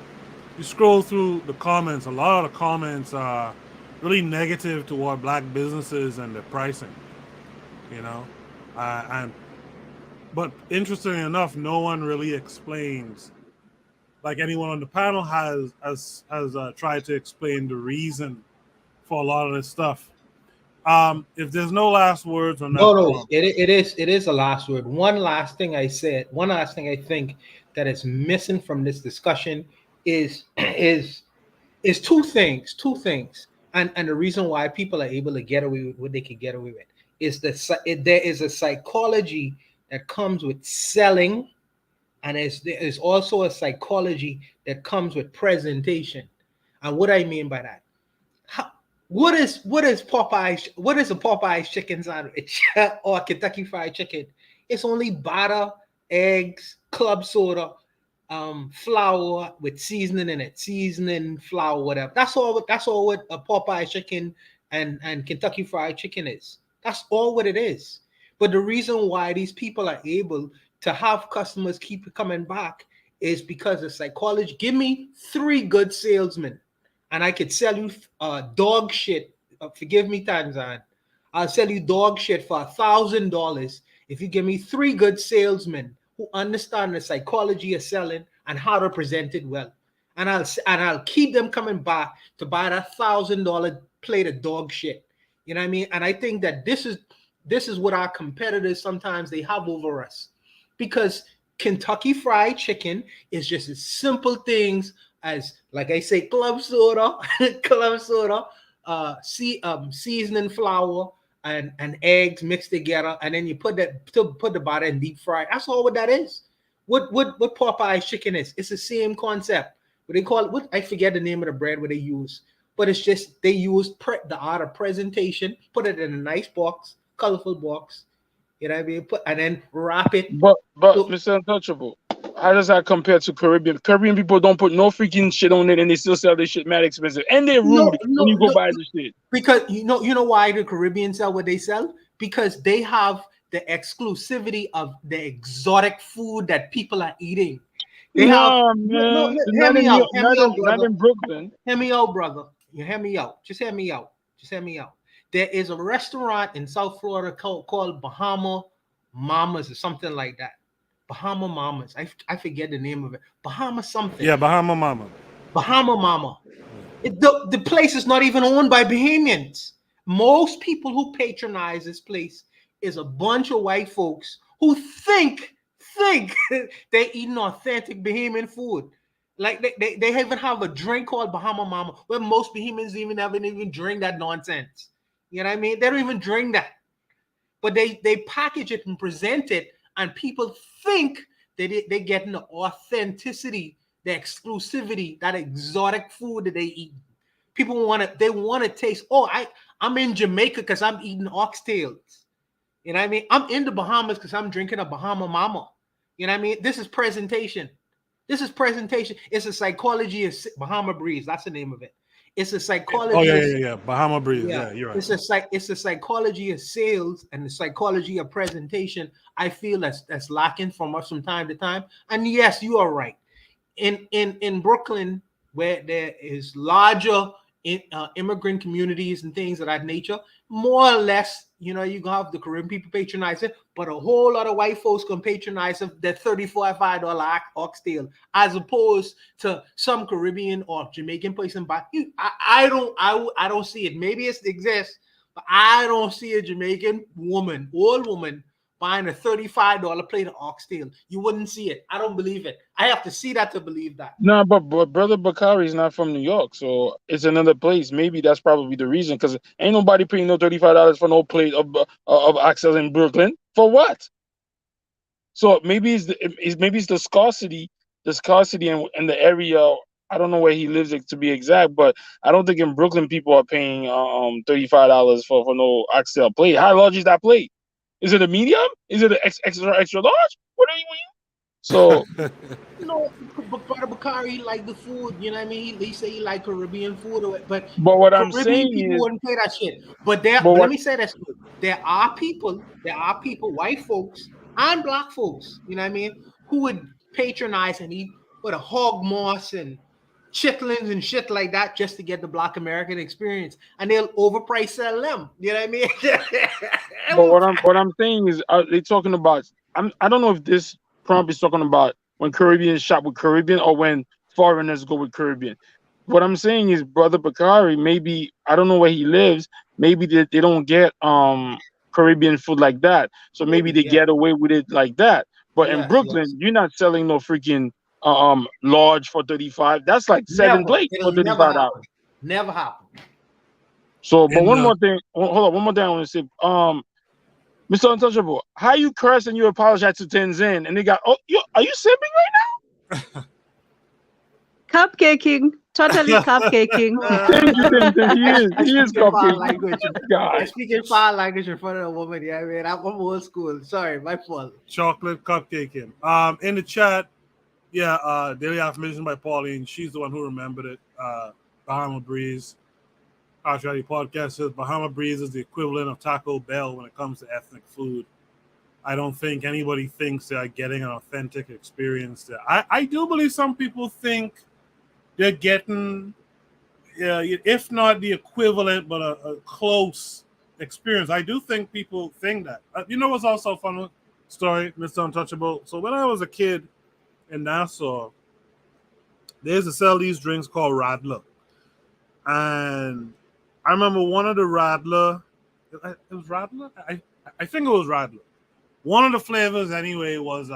scroll through the comments, a lot of the comments are really negative toward black businesses and their pricing. You know, but interestingly enough, no one really explains. Like anyone on the panel has tried to explain the reason for a lot of this stuff. If there's no last words on that, No, it is a last word. One last thing I think that is missing from this discussion is two things. And the reason why people are able to get away with what they can get away with is there is a psychology that comes with selling, and there is also a psychology that comes with presentation. And what I mean by that, what is Popeyes? What is a Popeyes chicken sandwich or Kentucky Fried Chicken? It's only butter, eggs, club soda, flour with seasoning in it, flour, whatever. That's all what a Popeyes chicken and Kentucky Fried Chicken is. That's all what it is. But the reason why these people are able to have customers keep coming back is because of psychology. Give me 3 good salesmen, and I could sell you dog shit. Forgive me, Tanzan. I'll sell you dog shit for $1,000 if you give me 3 good salesmen who understand the psychology of selling and how to present it well. And I'll keep them coming back to buy that $1,000 plate of dog shit. You know what I mean? And I think that this is what our competitors sometimes they have over us, because Kentucky Fried Chicken is just as simple things as, like I say, club soda, seasoning flour and eggs mixed together, and then you put the butter and deep fry. That's all what that is. What Popeye's chicken is? It's the same concept. What they call it? What, I forget the name of the bread what they use, but it's just they use the art of presentation, put it in a nice box, colorful box. You know what I mean? And then wrap it. But Mr. Untouchable, how does that compare to Caribbean? Caribbean people don't put no freaking shit on it, and they still sell their shit mad expensive, and they're rude when you go buy the shit. Because you know why the Caribbean sell what they sell? Because they have the exclusivity of the exotic food that people are eating. They Not in Brooklyn. Hear me out, brother. You hear me out. Just hear me out. There is a restaurant in South Florida called Bahama Mamas or something like that. Bahama Mamas. I forget the name of it. Bahama something. Yeah, Bahama Mama. Bahama Mama. The place is not even owned by Bahamians. Most people who patronize this place is a bunch of white folks who think they're eating authentic Bahamian food. Like they even have a drink called Bahama Mama, where most Bahamians haven't even drink that nonsense. You know what I mean? They don't even drink that. But they package it and present it, and people think that they're getting the authenticity, the exclusivity, that exotic food that they eat. People want to taste. Oh, I'm in Jamaica because I'm eating oxtails. You know what I mean? I'm in the Bahamas because I'm drinking a Bahama Mama. You know what I mean? This is presentation. It's a psychology of Bahama Breeze. That's the name of it. It's a psychology. Oh yeah. Bahama Breeze. Yeah, you're right. It's a psychology of sales and the psychology of presentation. I feel that's lacking from us from time to time. And yes, you are right. In Brooklyn, where there is larger immigrant communities and things of that nature, more or less, you have the Caribbean people patronize it, but a whole lot of white folks can patronize the $34-$5 oxtail, as opposed to some Caribbean or Jamaican person. But I don't see it. Maybe it exists, but I don't see a Jamaican old woman buying a $35 plate of oxtail. You wouldn't see it. I don't believe it. I have to see that to believe that. No, but Brother Bakari is not from New York, so it's another place. Maybe that's probably the reason, because ain't nobody paying no $35 for no plate of oxtail in Brooklyn. For what? So maybe it's the scarcity in the area. I don't know where he lives to be exact, but I don't think in Brooklyn people are paying $35 for no oxtail plate. How large is that plate? Is it a medium? Is it an extra large? What are you? So You know, Brother Bakari, he like the food. You know what I mean? He say he like Caribbean food, but what I'm Caribbean saying people is, wouldn't pay that shit. But let me say this: there are people, white folks and black folks. You know what I mean? Who would patronize and eat with a hog moss and chitlins and shit like that just to get the Black American experience, and they'll overprice sell them. You know what I mean? but what I'm saying is, are they talking about? I don't know if this prompt is talking about when Caribbeans shop with Caribbean or when foreigners go with Caribbean. What I'm saying is, Brother Bakari, maybe I don't know where he lives. Maybe they don't get Caribbean food like that, so maybe they get away with it like that. But in Brooklyn, you're not selling no freaking large for 35. That's like 7 plates for It'll never $35. happen. Never happen. So, but one more thing. Hold on, one more thing I want to say. Mr. Untouchable, how you curse and you apologize to Tenzin and they got, are you sipping right now? Cupcaking, totally cupcaking. Thank you, Tenzin. He is cupcaking. Language. I speak in foul language in front of a woman. Yeah, I mean, I'm old school. Sorry, my fault. Chocolate cupcaking. In the chat, daily affirmation by Pauline. She's the one who remembered it. Bahama Breeze. Actually, podcast says Bahama Breeze is the equivalent of Taco Bell when it comes to ethnic food. I don't think anybody thinks they're getting an authentic experience there. I do believe some people think they're getting, if not the equivalent, but a close experience. I do think people think that. You know what's also a fun story, Mr. Untouchable? So when I was a kid in Nassau, they used to sell these drinks called Radler. And I remember one of the Radler, it was Radler? I think it was Radler. One of the flavors anyway was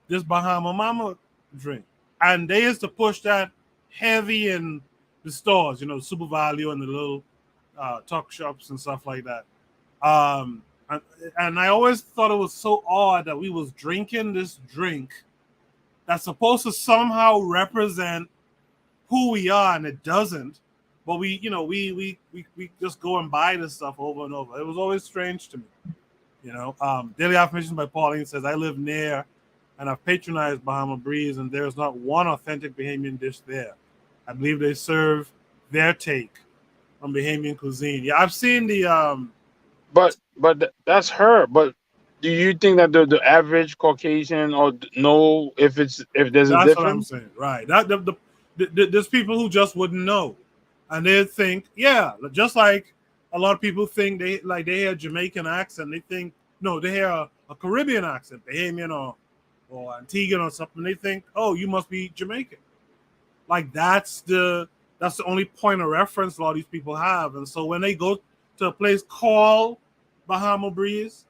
this Bahama Mama drink. And they used to push that heavy in the stores, Super Value and the little tuck shops and stuff like that. And I always thought it was so odd that we was drinking this drink that's supposed to somehow represent who we are, and it doesn't. But we just go and buy this stuff over and over. It was always strange to me. Daily Affirmation by Pauline says, I live near and I've patronized Bahama Breeze, and there's not one authentic Bahamian dish there. I believe they serve their take on Bahamian cuisine. Yeah, I've seen the but that's her. But do you think that the average Caucasian or know if there's a difference? That's what I'm saying, right? There's people who just wouldn't know, and they think, just like a lot of people think they hear a Jamaican accent, they think they hear a Caribbean accent, Bahamian or Antiguan or something. They think, oh, you must be Jamaican. Like that's the only point of reference a lot of these people have, and so when they go to a place called Bahama Breeze,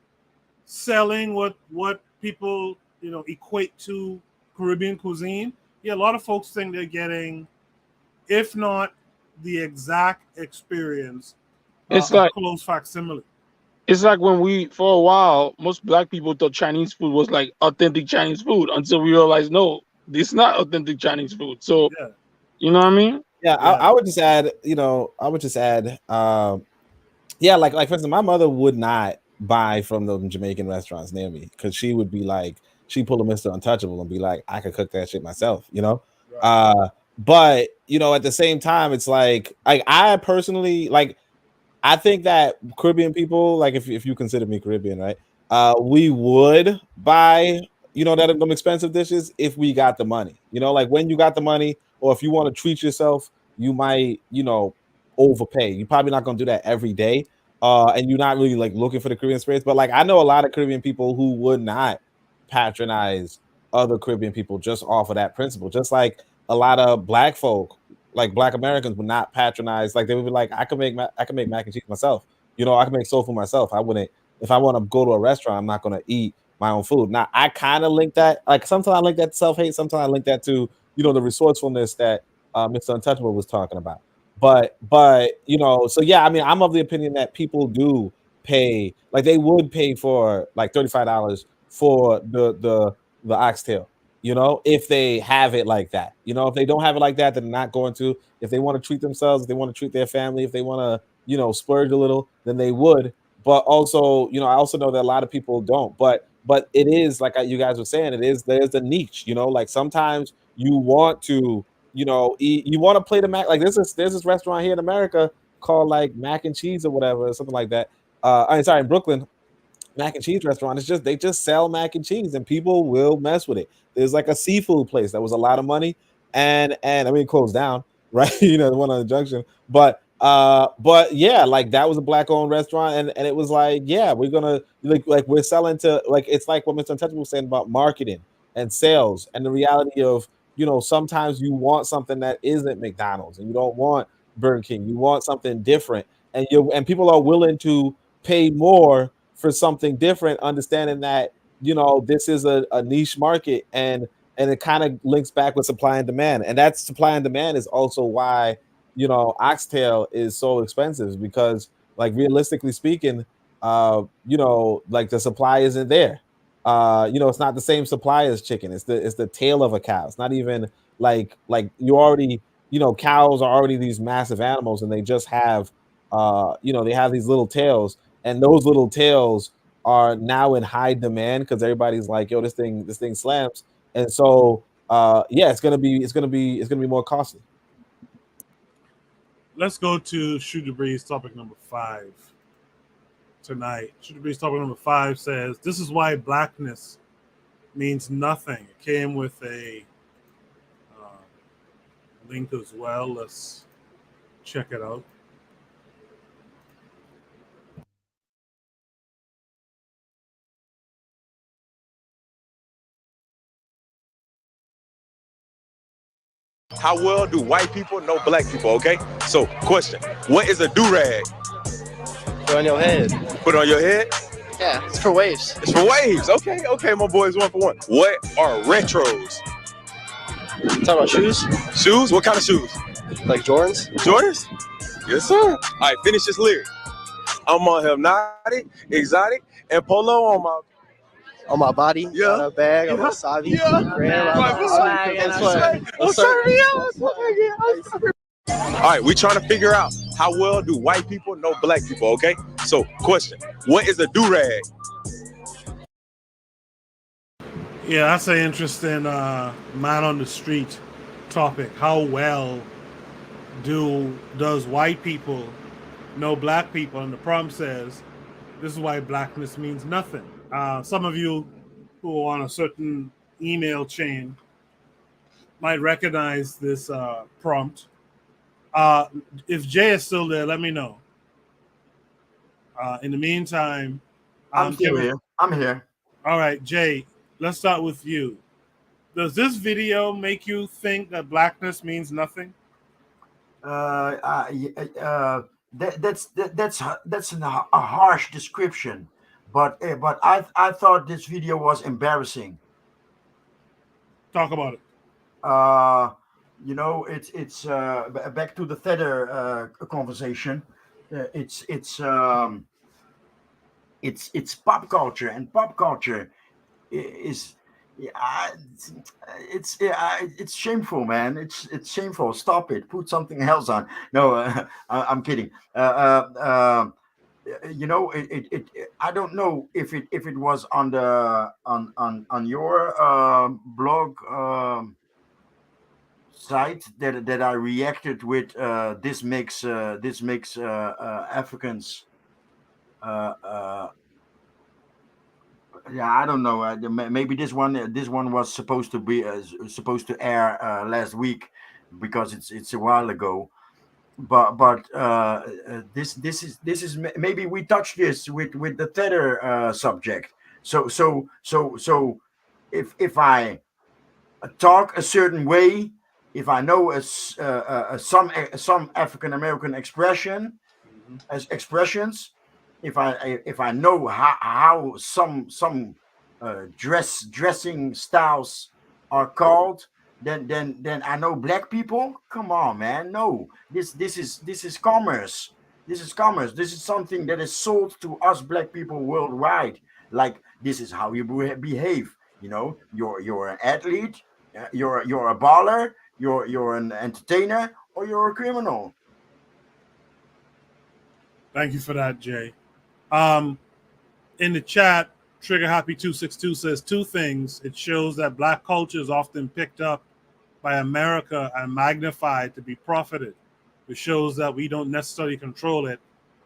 selling what people equate to Caribbean cuisine, a lot of folks think they're getting, if not the exact experience, it's like close facsimile. It's like when for a while, most black people thought Chinese food was like authentic Chinese food until we realized, no, this is not authentic Chinese food. So, you know what I mean? Yeah, I would just add, like for instance, my mother would not buy from the Jamaican restaurants near me because she would be like, she pull a Mr. Untouchable and be like, I could cook that shit myself, Right. But at the same time, it's like I personally I think that Caribbean people, like if you consider me Caribbean, right? We would buy, them expensive dishes if we got the money. Like when you got the money, or if you want to treat yourself, you might, overpay. You're probably not gonna do that every day. And you're not really like looking for the Caribbean experience. But like I know a lot of Caribbean people who would not patronize other Caribbean people just off of that principle. Just like a lot of black folk, like Black Americans, would not patronize. Like they would be like, I can make mac and cheese myself. I can make soul food myself. I wouldn't if I want to go to a restaurant, I'm not going to eat my own food. Now, I kind of link that, like sometimes I link that to self-hate, sometimes I link that to, the resourcefulness that Mr. Untouchable was talking about. But so yeah, I mean, I'm of the opinion that people do pay, like they would pay for like $35 for the oxtail, if they have it like that. If they don't have it like that, then they're not going to. If they want to treat themselves, if they want to treat their family, if they want to, splurge a little, then they would. But also, I also know that a lot of people don't. But it is like you guys were saying, there's a niche, like sometimes you want to, eat, you want to play the mac. Like there's this restaurant here in America called like Mac and Cheese or whatever, something like that. I'm sorry, in Brooklyn, mac and cheese restaurant. They just sell mac and cheese and people will mess with it. There's like a seafood place that was a lot of money and I mean it closed down, right? The one on the junction. But yeah, like that was a black owned restaurant and it was like, yeah, we're gonna like we're selling to, like, it's like what Mr. Untouchable was saying about marketing and sales and the reality of, sometimes you want something that isn't McDonald's and you don't want Burger King, you want something different, and people are willing to pay more for something different, understanding that this is a niche market, and it kind of links back with supply and demand, and that supply and demand is also why oxtail is so expensive, because like realistically speaking, like the supply isn't there. It's not the same supply as chicken. It's the tail of a cow. It's not even like you already, cows are already these massive animals and they just have they have these little tails, and those little tails are now in high demand because everybody's like, yo, this thing slams. And so yeah, it's gonna be more costly. Let's go to Shoot the Breeze topic number 5 tonight. Shoot the Breeze topic number 5 says, this is why blackness means nothing. It came with a link as well. Let's check it out. How well do white people know black people? Okay, so question: what is a do-rag? Put on your head. Put on your head? Yeah, it's for waves. It's for waves. Okay, my boys, 1 for 1. What are retros? Talking about shoes? Shoes? What kind of shoes? Like Jordans? Jordans? Yes, sir. All right, finish this lyric. I'm on hypnotic, exotic, and polo on my body, on a bag, on my sabi, All right, we trying to figure out how well do white people know black people, okay? So, question: what is a do-rag? Yeah, that's an interesting man on the street topic. How well does white people know black people? And the prompt says, this is why blackness means nothing. Some of you who are on a certain email chain might recognize this prompt. If Jay is still there, let me know. In the meantime, I'm still here. I'm here. All right, Jay, let's start with you. Does this video make you think that blackness means nothing? That's a harsh description, but I thought this video was embarrassing. Talk about it. It's back to the Tether conversation. It's pop culture, and pop culture is it's shameful, man. It's shameful. Stop it. Put something else on. No, I'm kidding. I don't know if it was on the on your blog site that I reacted with. This makes Africans. Yeah, I don't know. Maybe this one was supposed to be supposed to air last week because it's a while ago. But this is maybe we touched this with the Tether subject. So if I talk a certain way, if I know some African American expressions, if I know how some dressing styles are called, then I know black people. Come on, man. No, this is commerce. This is commerce. This is something that is sold to us black people worldwide. Like, this is how you behave. You know, you're an athlete, you're a baller, you're an entertainer, or you're a criminal. Thank you for that, Jay. In the chat, Trigger Happy 262 says two things. It shows that black culture is often picked up by America and magnified to be profited. It shows that we don't necessarily control it,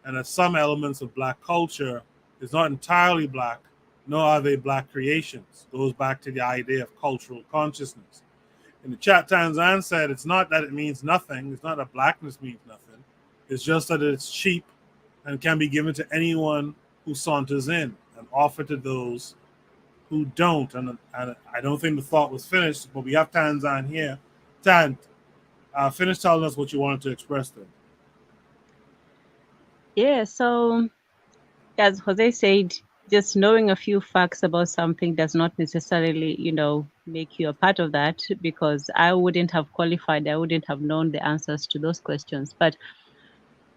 and that some elements of black culture is not entirely black, nor are they black creations. Goes back to the idea of cultural consciousness. In the chat, Tanzan said it's not that it means nothing. It's not that blackness means nothing. It's just that it's cheap and can be given to anyone who saunters in and offered to those who don't. And I don't think the thought was finished, but we have Tanzan here. Tan, finish telling us what you wanted to express then. Yeah, so as Jose said, just knowing a few facts about something does not necessarily, make you a part of that, because I wouldn't have qualified, I wouldn't have known the answers to those questions. But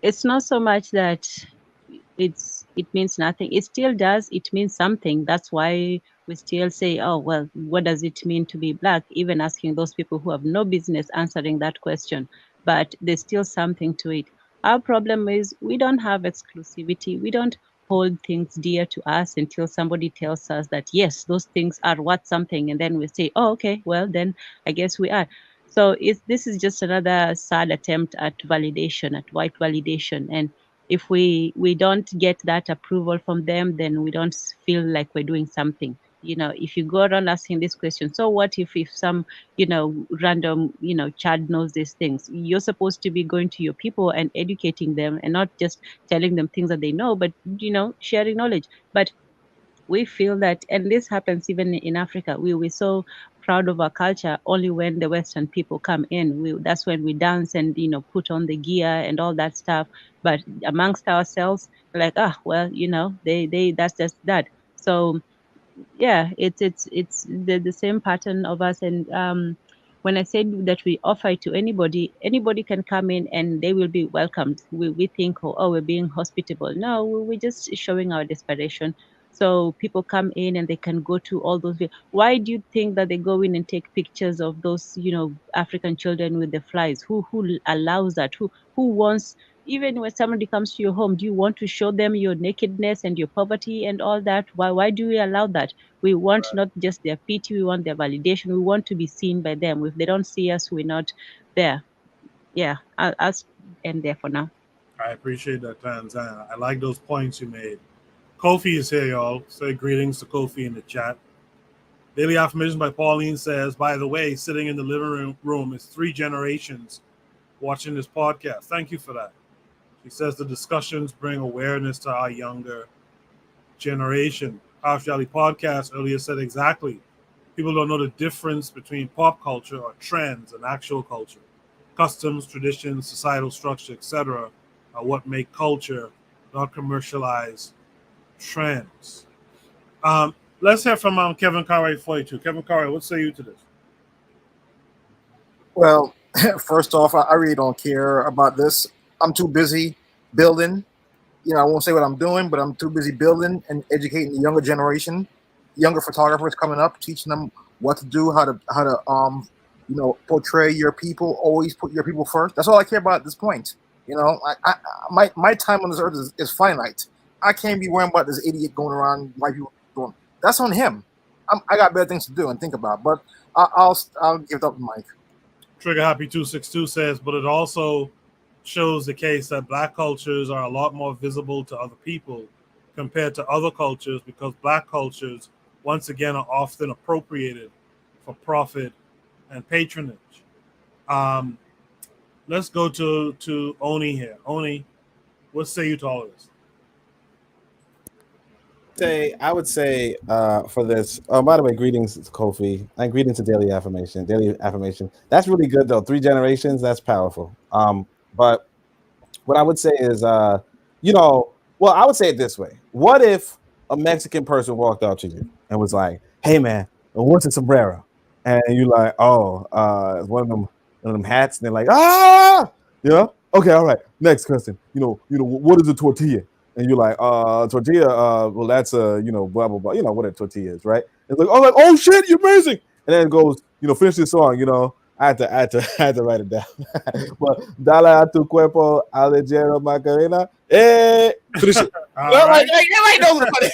it's not so much that it means nothing. It still does. It means something. That's why we still say, oh, well, what does it mean to be black? Even asking those people who have no business answering that question, but there's still something to it. Our problem is we don't have exclusivity. We don't hold things dear to us until somebody tells us that, yes, those things are worth something. And then we say, oh, okay, well, then I guess we are. So this is just another sad attempt at validation, at white validation. And if we don't get that approval from them, then we don't feel like we're doing something. If you go around asking this question, so what if some random child knows these things? You're supposed to be going to your people and educating them, and not just telling them things that they know, but sharing knowledge. But we feel that, and this happens even in Africa, we're so proud of our culture. Only when the Western people come in, that's when we dance and put on the gear and all that stuff. But amongst ourselves, like, well, they that's just that. So yeah, it's the same pattern of us. And when I said that we offer it to anybody can come in and they will be welcomed. We think, oh, we're being hospitable. No, we're just showing our desperation. So people come in and they can go to all those. Why do you think that they go in and take pictures of those, African children with the flies? Who allows that? Who wants? Even when somebody comes to your home, do you want to show them your nakedness and your poverty and all that? Why do we allow that? We want not just their pity, we want their validation. We want to be seen by them. If they don't see us, we're not there. Yeah, I'll end there for now. I appreciate that, Tanzan. I like those points you made. Kofi is here, y'all. Say greetings to Kofi in the chat. Daily Affirmation by Pauline says, by the way, sitting in the living room is 3 generations watching this podcast. Thank you for that. She says the discussions bring awareness to our younger generation. Half Jolly Podcast earlier said exactly. People don't know the difference between pop culture or trends and actual culture. Customs, traditions, societal structure, etc. are what make culture, not commercialized trends. Let's hear from Kevin Carey 42. Kevin Carey, what say you to this? Well, first off, I really don't care about this. I'm too busy building. I won't say what I'm doing, but I'm too busy building and educating the younger generation, younger photographers coming up, teaching them what to do, how to portray your people. Always put your people first. That's all I care about at this point. My time on this earth is finite. I can't be worrying about this idiot going around white people going. That's on him. I got better things to do and think about. But I'll give up the mic. Trigger Happy 262 says, but it also shows the case that black cultures are a lot more visible to other people compared to other cultures, because black cultures, once again, are often appropriated for profit and patronage. Let's go to Oni here. Oni, what say you to all of this? I would say for this. Oh, by the way, greetings to Kofi and greetings to Daily Affirmation. Daily Affirmation. That's really good though. 3 generations. That's powerful. But what I would say is, well, Well, I would say it this way. What if a Mexican person walked up to you and was like, "Hey man, what's a sombrero?" And you like, "Oh, it's one of them hats." And they're like, "Ah, yeah, okay, all right. Next question. What is a tortilla?" And you're like, tortilla, well, that's blah blah blah. You know what a tortilla is, right? It's like, oh shit, you're amazing. And then it goes, finish this song, I had to write it down. But dale a tu cuerpo alejero Macarena. Finish it. Like everybody knows what it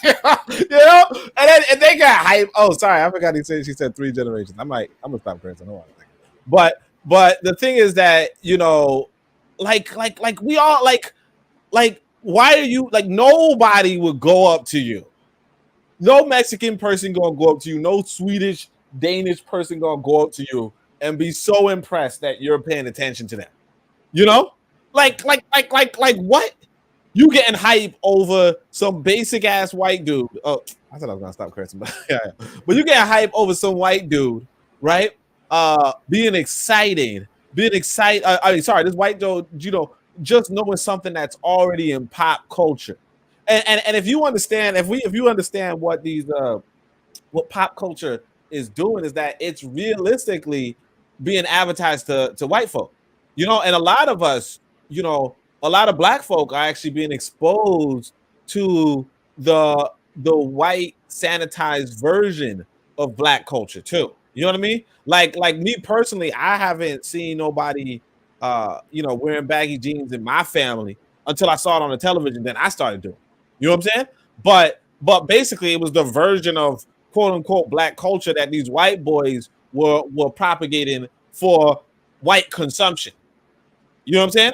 is. And they got hype. Oh, sorry, I forgot she said 3 generations. I'm gonna stop cursing. But the thing is that like we all like why are you like nobody would go up to you. No Mexican person gonna go up to you. No Swedish, Danish person gonna go up to you and be so impressed that you're paying attention to them. Like what? You getting hype over some basic ass white dude? Oh, I thought I was gonna stop cursing, but yeah. But you getting hype over some white dude, right? Being excited. This white dude, just knowing something that's already in pop culture. And if you understand, if you understand what these what pop culture is doing, is that it's realistically being advertised to white folk, and a lot of us, a lot of black folk are actually being exposed to the white sanitized version of black culture too. You know what I mean? Like me personally, I haven't seen nobody wearing baggy jeans in my family until I saw it on the television. Then I started doing it. You know what I'm saying? But basically it was the version of quote unquote black culture that these white boys were propagating for white consumption. You know what I'm saying?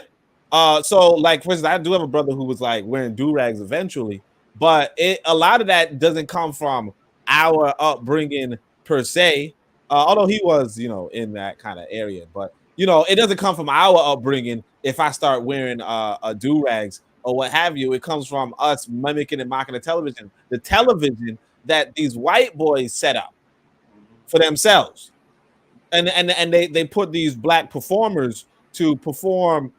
So like for instance, I do have a brother who was like wearing do-rags eventually, but a lot of that doesn't come from our upbringing per se. Although he was, in that kind of area, but it doesn't come from our upbringing. If I start wearing a do-rags or what have you, it comes from us mimicking and mocking the television that these white boys set up for themselves, and they put these black performers to perform,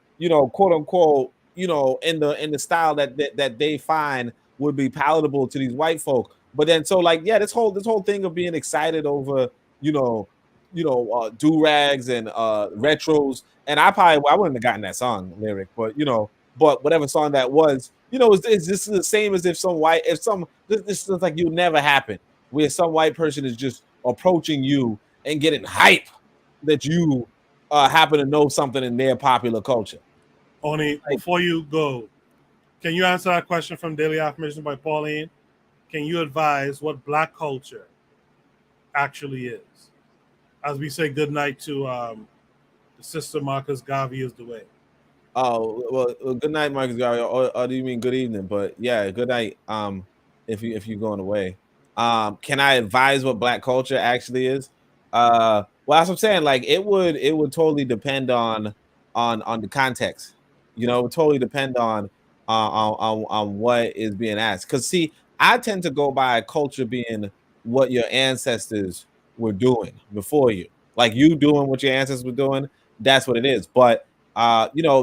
quote unquote, in the style that they find would be palatable to these white folk. But then so like this whole thing of being excited over do-rags and retros, and I wouldn't have gotten that song lyric, but whatever song that was, it's just the same as if this is like you never happen where some white person is just approaching you and getting hype that you happen to know something in their popular culture. Oni, before you go, can you answer that question from Daily Affirmation by Pauline? Can you advise what black culture actually is? As we say good night to the sister Marcus Garvey is the way. Oh, well, good night, Marcus Garvey, or do you mean good evening? But yeah, good night. If you're going away, can I advise what black culture actually is? Well, that's what I'm saying. Like it would totally depend on the context. It would totally depend on what is being asked. Because see, I tend to go by culture being what your ancestors were doing before you. Like you doing what your ancestors were doing, that's what it is. But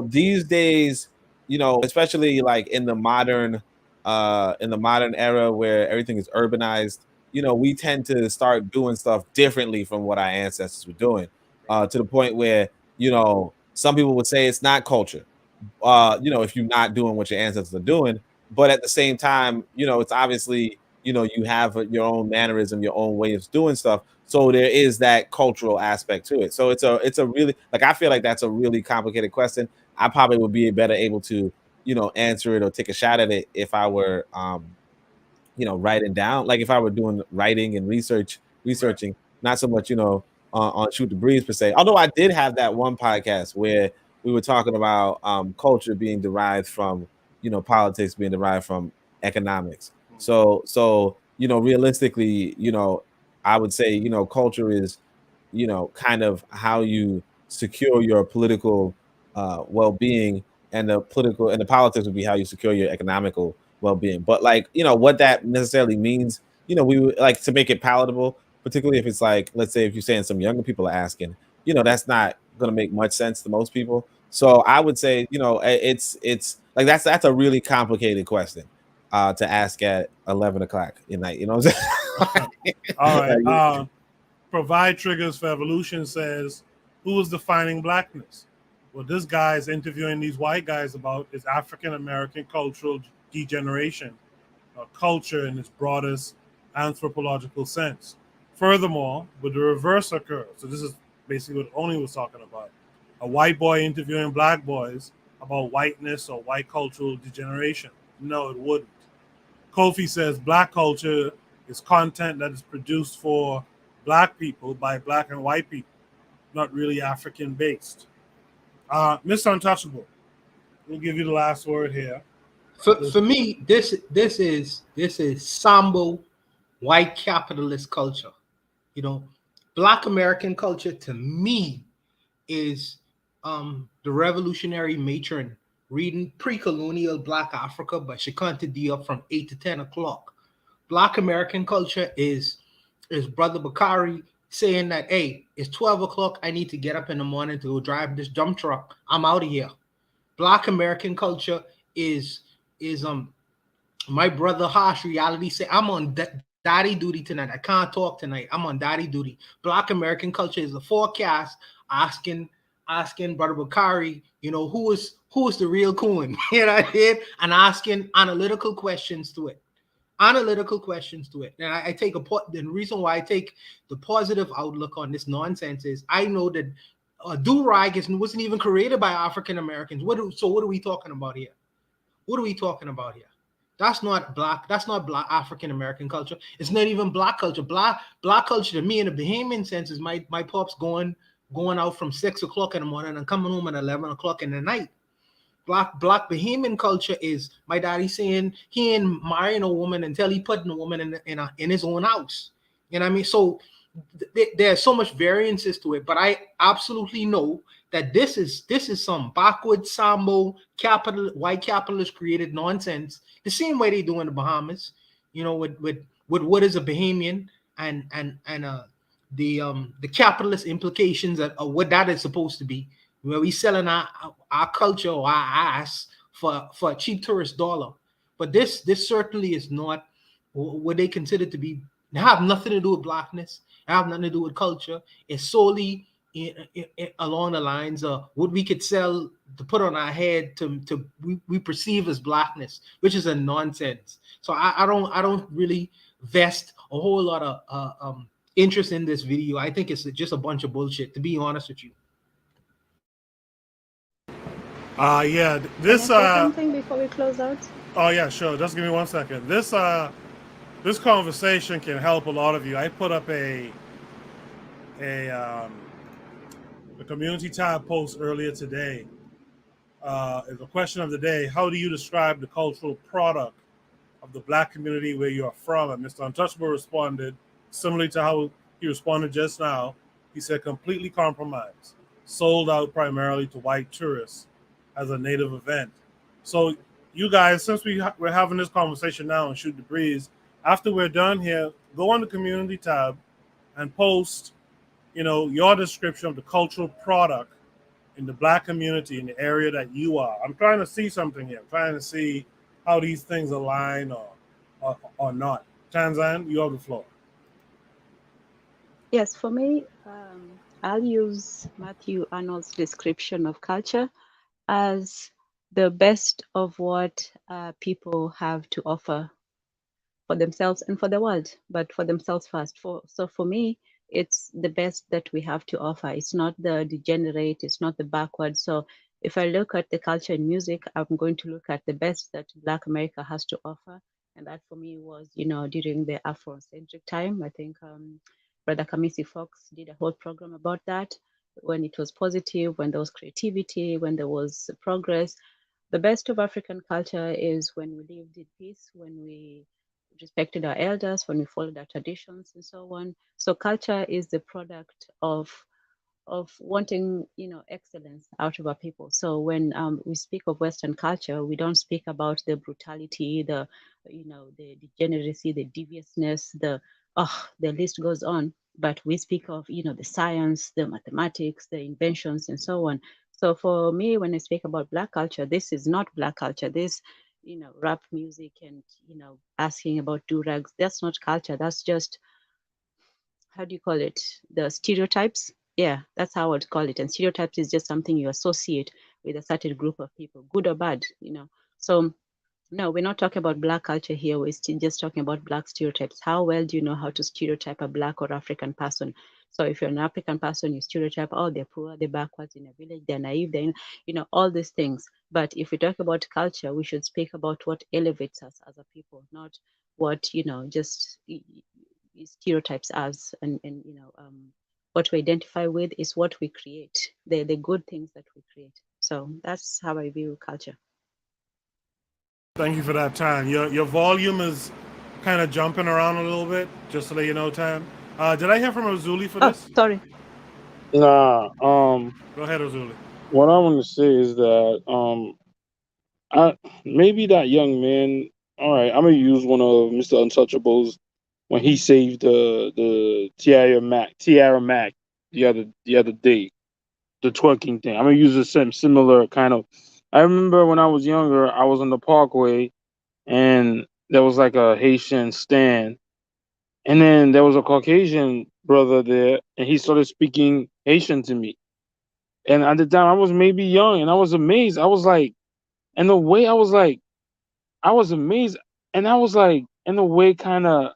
these days, especially like in the modern era where everything is urbanized, we tend to start doing stuff differently from what our ancestors were doing, to the point where, some people would say it's not culture, if you're not doing what your ancestors are doing. But at the same time, it's obviously, you have your own mannerism, your own way of doing stuff. So there is that cultural aspect to it. So it's a really, like, I feel like that's a really complicated question. I probably would be better able to, answer it or take a shot at it if I were, writing down, like if I were doing writing and researching, not so much, on Shoot the Breeze per se. Although I did have that one podcast where we were talking about culture being derived from, politics being derived from economics. So realistically, I would say, culture is, kind of how you secure your political well-being, and the politics would be how you secure your economical well-being. But like, what that necessarily means, we would like to make it palatable, particularly if it's like, let's say if you're saying some younger people are asking, that's not going to make much sense to most people. So I would say, it's like that's a really complicated question to ask at 11 o'clock at night. You know what I'm saying? All right. Provide Triggers for Evolution says, who is defining blackness? What this guy is interviewing these white guys about is African American cultural degeneration, culture in its broadest anthropological sense. Furthermore, would the reverse occur? So this is basically what Oni was talking about. A white boy interviewing black boys about whiteness or white cultural degeneration. No, it wouldn't. Kofi says black culture is content that is produced for black people by black and white people, not really African based. Mr. Untouchable, we'll give you the last word here. For me, this is Sambo white capitalist culture. Black American culture to me is the revolutionary matron reading pre-colonial Black Africa by Shakanta Diop from 8 to 10 o'clock. Black American culture is Brother Bakari saying that, hey, it's 12 o'clock. I need to get up in the morning to go drive this dump truck. I'm out of here. Black American culture is my brother Harsh reality say, I'm on daddy duty tonight. I can't talk tonight. I'm on daddy duty. Black American culture is the forecast asking Brother Bakari, who is the real coon? And asking analytical questions to it. And I take the reason why I take the positive outlook on this nonsense is I know that do-rag wasn't even created by African Americans. So what are we talking about here? That's not black African American culture. It's not even black culture. Black culture to me in the Bahamian sense is my pops going out from 6 o'clock in the morning and coming home at 11 o'clock in the night. Black Bahamian culture is my daddy saying he ain't marrying a woman until he putting a woman in his own house. You know what I mean? So there's so much variances to it, but I absolutely know that this is some backward Sambo white capitalist created nonsense. The same way they do in the Bahamas, with what is a Bahamian and the capitalist implications of what that is supposed to be, where we selling our culture or our ass for a cheap tourist dollar. But this certainly is not what they consider to be. They have nothing to do with blackness. They have nothing to do with culture. It's solely along the lines of what we could sell to put on our head we perceive as blackness, which is a nonsense. So I don't really vest a whole lot of interest in this video. I think it's just a bunch of bullshit, to be honest with you. Yeah, this Can I say something before we close out? Oh yeah, sure. Just give me 1 second. This conversation can help a lot of you. I put up a community tab post earlier today. The question of the day: how do you describe the cultural product of the black community where you are from? And Mr. Untouchable responded similarly to how he responded just now. He said completely compromised, sold out primarily to white tourists as a native event. So you guys, since we're having this conversation now and Shoot the Breeze, after we're done here, go on the community tab and post, your description of the cultural product in the black community in the area that you are. I'm trying to see something here. I'm trying to see how these things align or not. Tanzan, you have the floor. Yes, for me, I'll use Matthew Arnold's description of culture as the best of what people have to offer for themselves and for the world, but for themselves first. So for me, it's the best that we have to offer. It's not the degenerate, it's not the backward. So if I look at the culture and music, I'm going to look at the best that Black America has to offer. And that for me was, during the Afrocentric time. I think Brother Kamisi Fox did a whole program about that, when it was positive, when there was creativity, when there was progress. The best of African culture is when we lived in peace, when we respected our elders, when we followed our traditions and so on. So culture is the product of wanting, excellence out of our people. So when we speak of Western culture, we don't speak about the brutality, the degeneracy, the deviousness, the list goes on. But we speak of, the science, the mathematics, the inventions, and so on. So for me, when I speak about Black culture, this is not Black culture. This, rap music and, asking about do-rags, that's not culture. That's just, how do you call it? The stereotypes. Yeah, that's how I'd call it. And stereotypes is just something you associate with a certain group of people, good or bad, So no, we're not talking about Black culture here. We're still just talking about Black stereotypes. How well do you know how to stereotype a Black or African person? So if you're an African person, you stereotype, oh, they're poor, they're backwards in a village, they're naive, they're, all these things. But if we talk about culture, we should speak about what elevates us as a people, not what, just stereotypes us. And what we identify with is what we create, the good things that we create. So that's how I view culture. Thank you for that, Tan. Your volume is kind of jumping around a little bit, just to let you know, Tan. Did I hear from Ozuli for this? Sorry. Nah. Go ahead, Ozuli. What I want to say is that maybe that young man. All right, I'm gonna use one of Mr. Untouchables when he saved the Tiara Mac the other day, the twerking thing. I'm gonna use the same similar kind of. I remember when I was younger, I was on the Parkway, and there was like a Haitian stand, and then there was a Caucasian brother there, and he started speaking Haitian to me. And at the time, I was maybe young, and I was amazed. I was like, and the way I was like, I was amazed, and I was like, in a way, kind of,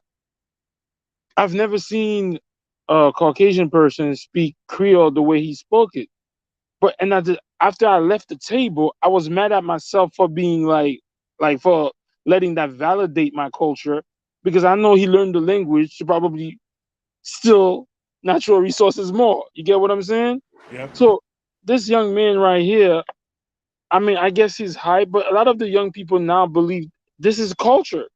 I've never seen a Caucasian person speak Creole the way he spoke it. But after I left the table, I was mad at myself for being like for letting that validate my culture, because I know he learned the language to probably steal natural resources more. You get what I'm saying? Yep. So this young man right here, I mean, I guess he's high, but a lot of the young people now believe this is culture.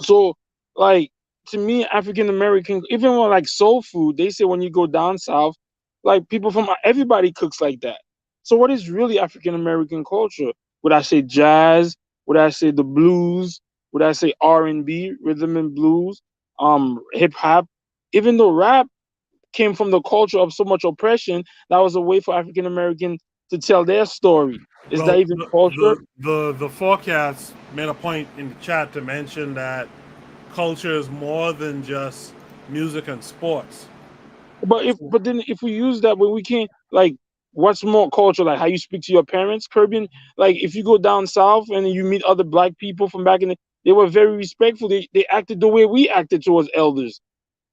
So, like, to me, African American, even with like soul food, they say when you go down south, like people from everybody cooks like that. So, what is really African American culture? Would I say jazz? Would I say the blues? Would I say R&B, rhythm and blues, hip hop? Even though rap came from the culture of so much oppression, that was a way for African American to tell their story. Is that Well, even culture? the forecast made a point in the chat to mention that culture is more than just music and sports. But then if we use that, but we can't, like, what's more culture, like how you speak to your parents, Caribbean? Like if you go down south and you meet other black people from back in they were very respectful. They acted the way we acted towards elders.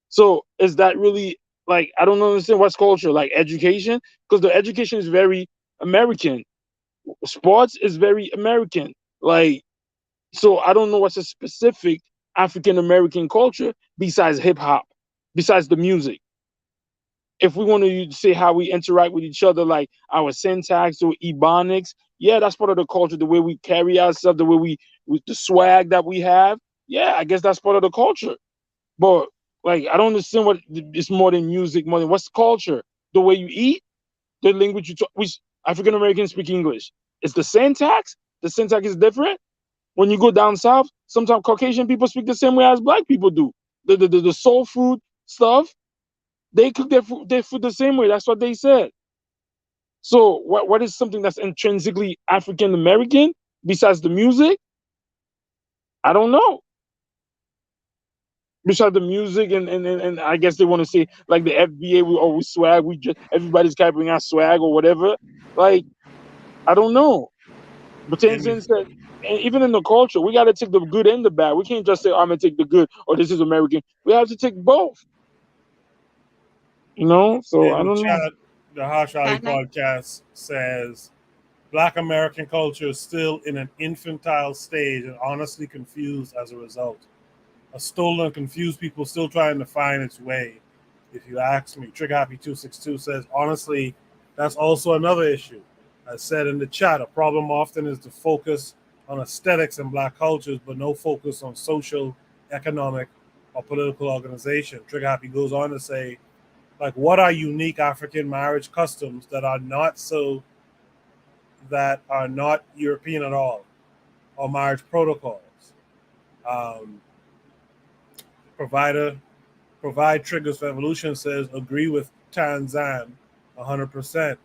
So is that really, like, I don't understand what's culture, like education? Because the education is very American. Sports is very American. Like, so I don't know what's a specific African American culture besides hip hop, besides the music. If we want to say how we interact with each other, like our syntax or ebonics, yeah, that's part of the culture. The way we carry ourselves, the way we with the swag that we have, yeah, I guess that's part of the culture. But like, I don't understand what it's more than music, more than what's culture. The way you eat, the language you talk. We African Americans speak English. It's the syntax. The syntax is different. When you go down south, sometimes Caucasian people speak the same way as black people do. The soul food stuff, they cook their food the same way. That's what they said. So what is something that's intrinsically African American besides the music? I don't know. Besides the music and I guess they want to say like the FBA, we always swag. We just everybody's carrying our swag or whatever. Like, I don't know. But Tenzin said, and even in the culture, we got to take the good and the bad. We can't just say, I'm going to take the good or this is American. We have to take both. You know? So I In the don't know. chat, the Harsh Ali podcast says Black American culture is still in an infantile stage and honestly confused as a result. A stolen and confused people still trying to find its way. If you ask me, Trigger Happy 262 says, honestly, that's also another issue. I said in the chat, a problem often is to focus on aesthetics in Black cultures, but no focus on social, economic, or political organization. Trigger Happy goes on to say, like, what are unique African marriage customs that are not European at all, or marriage protocols? Provide Triggers for Evolution says, agree with Tanzan 100%.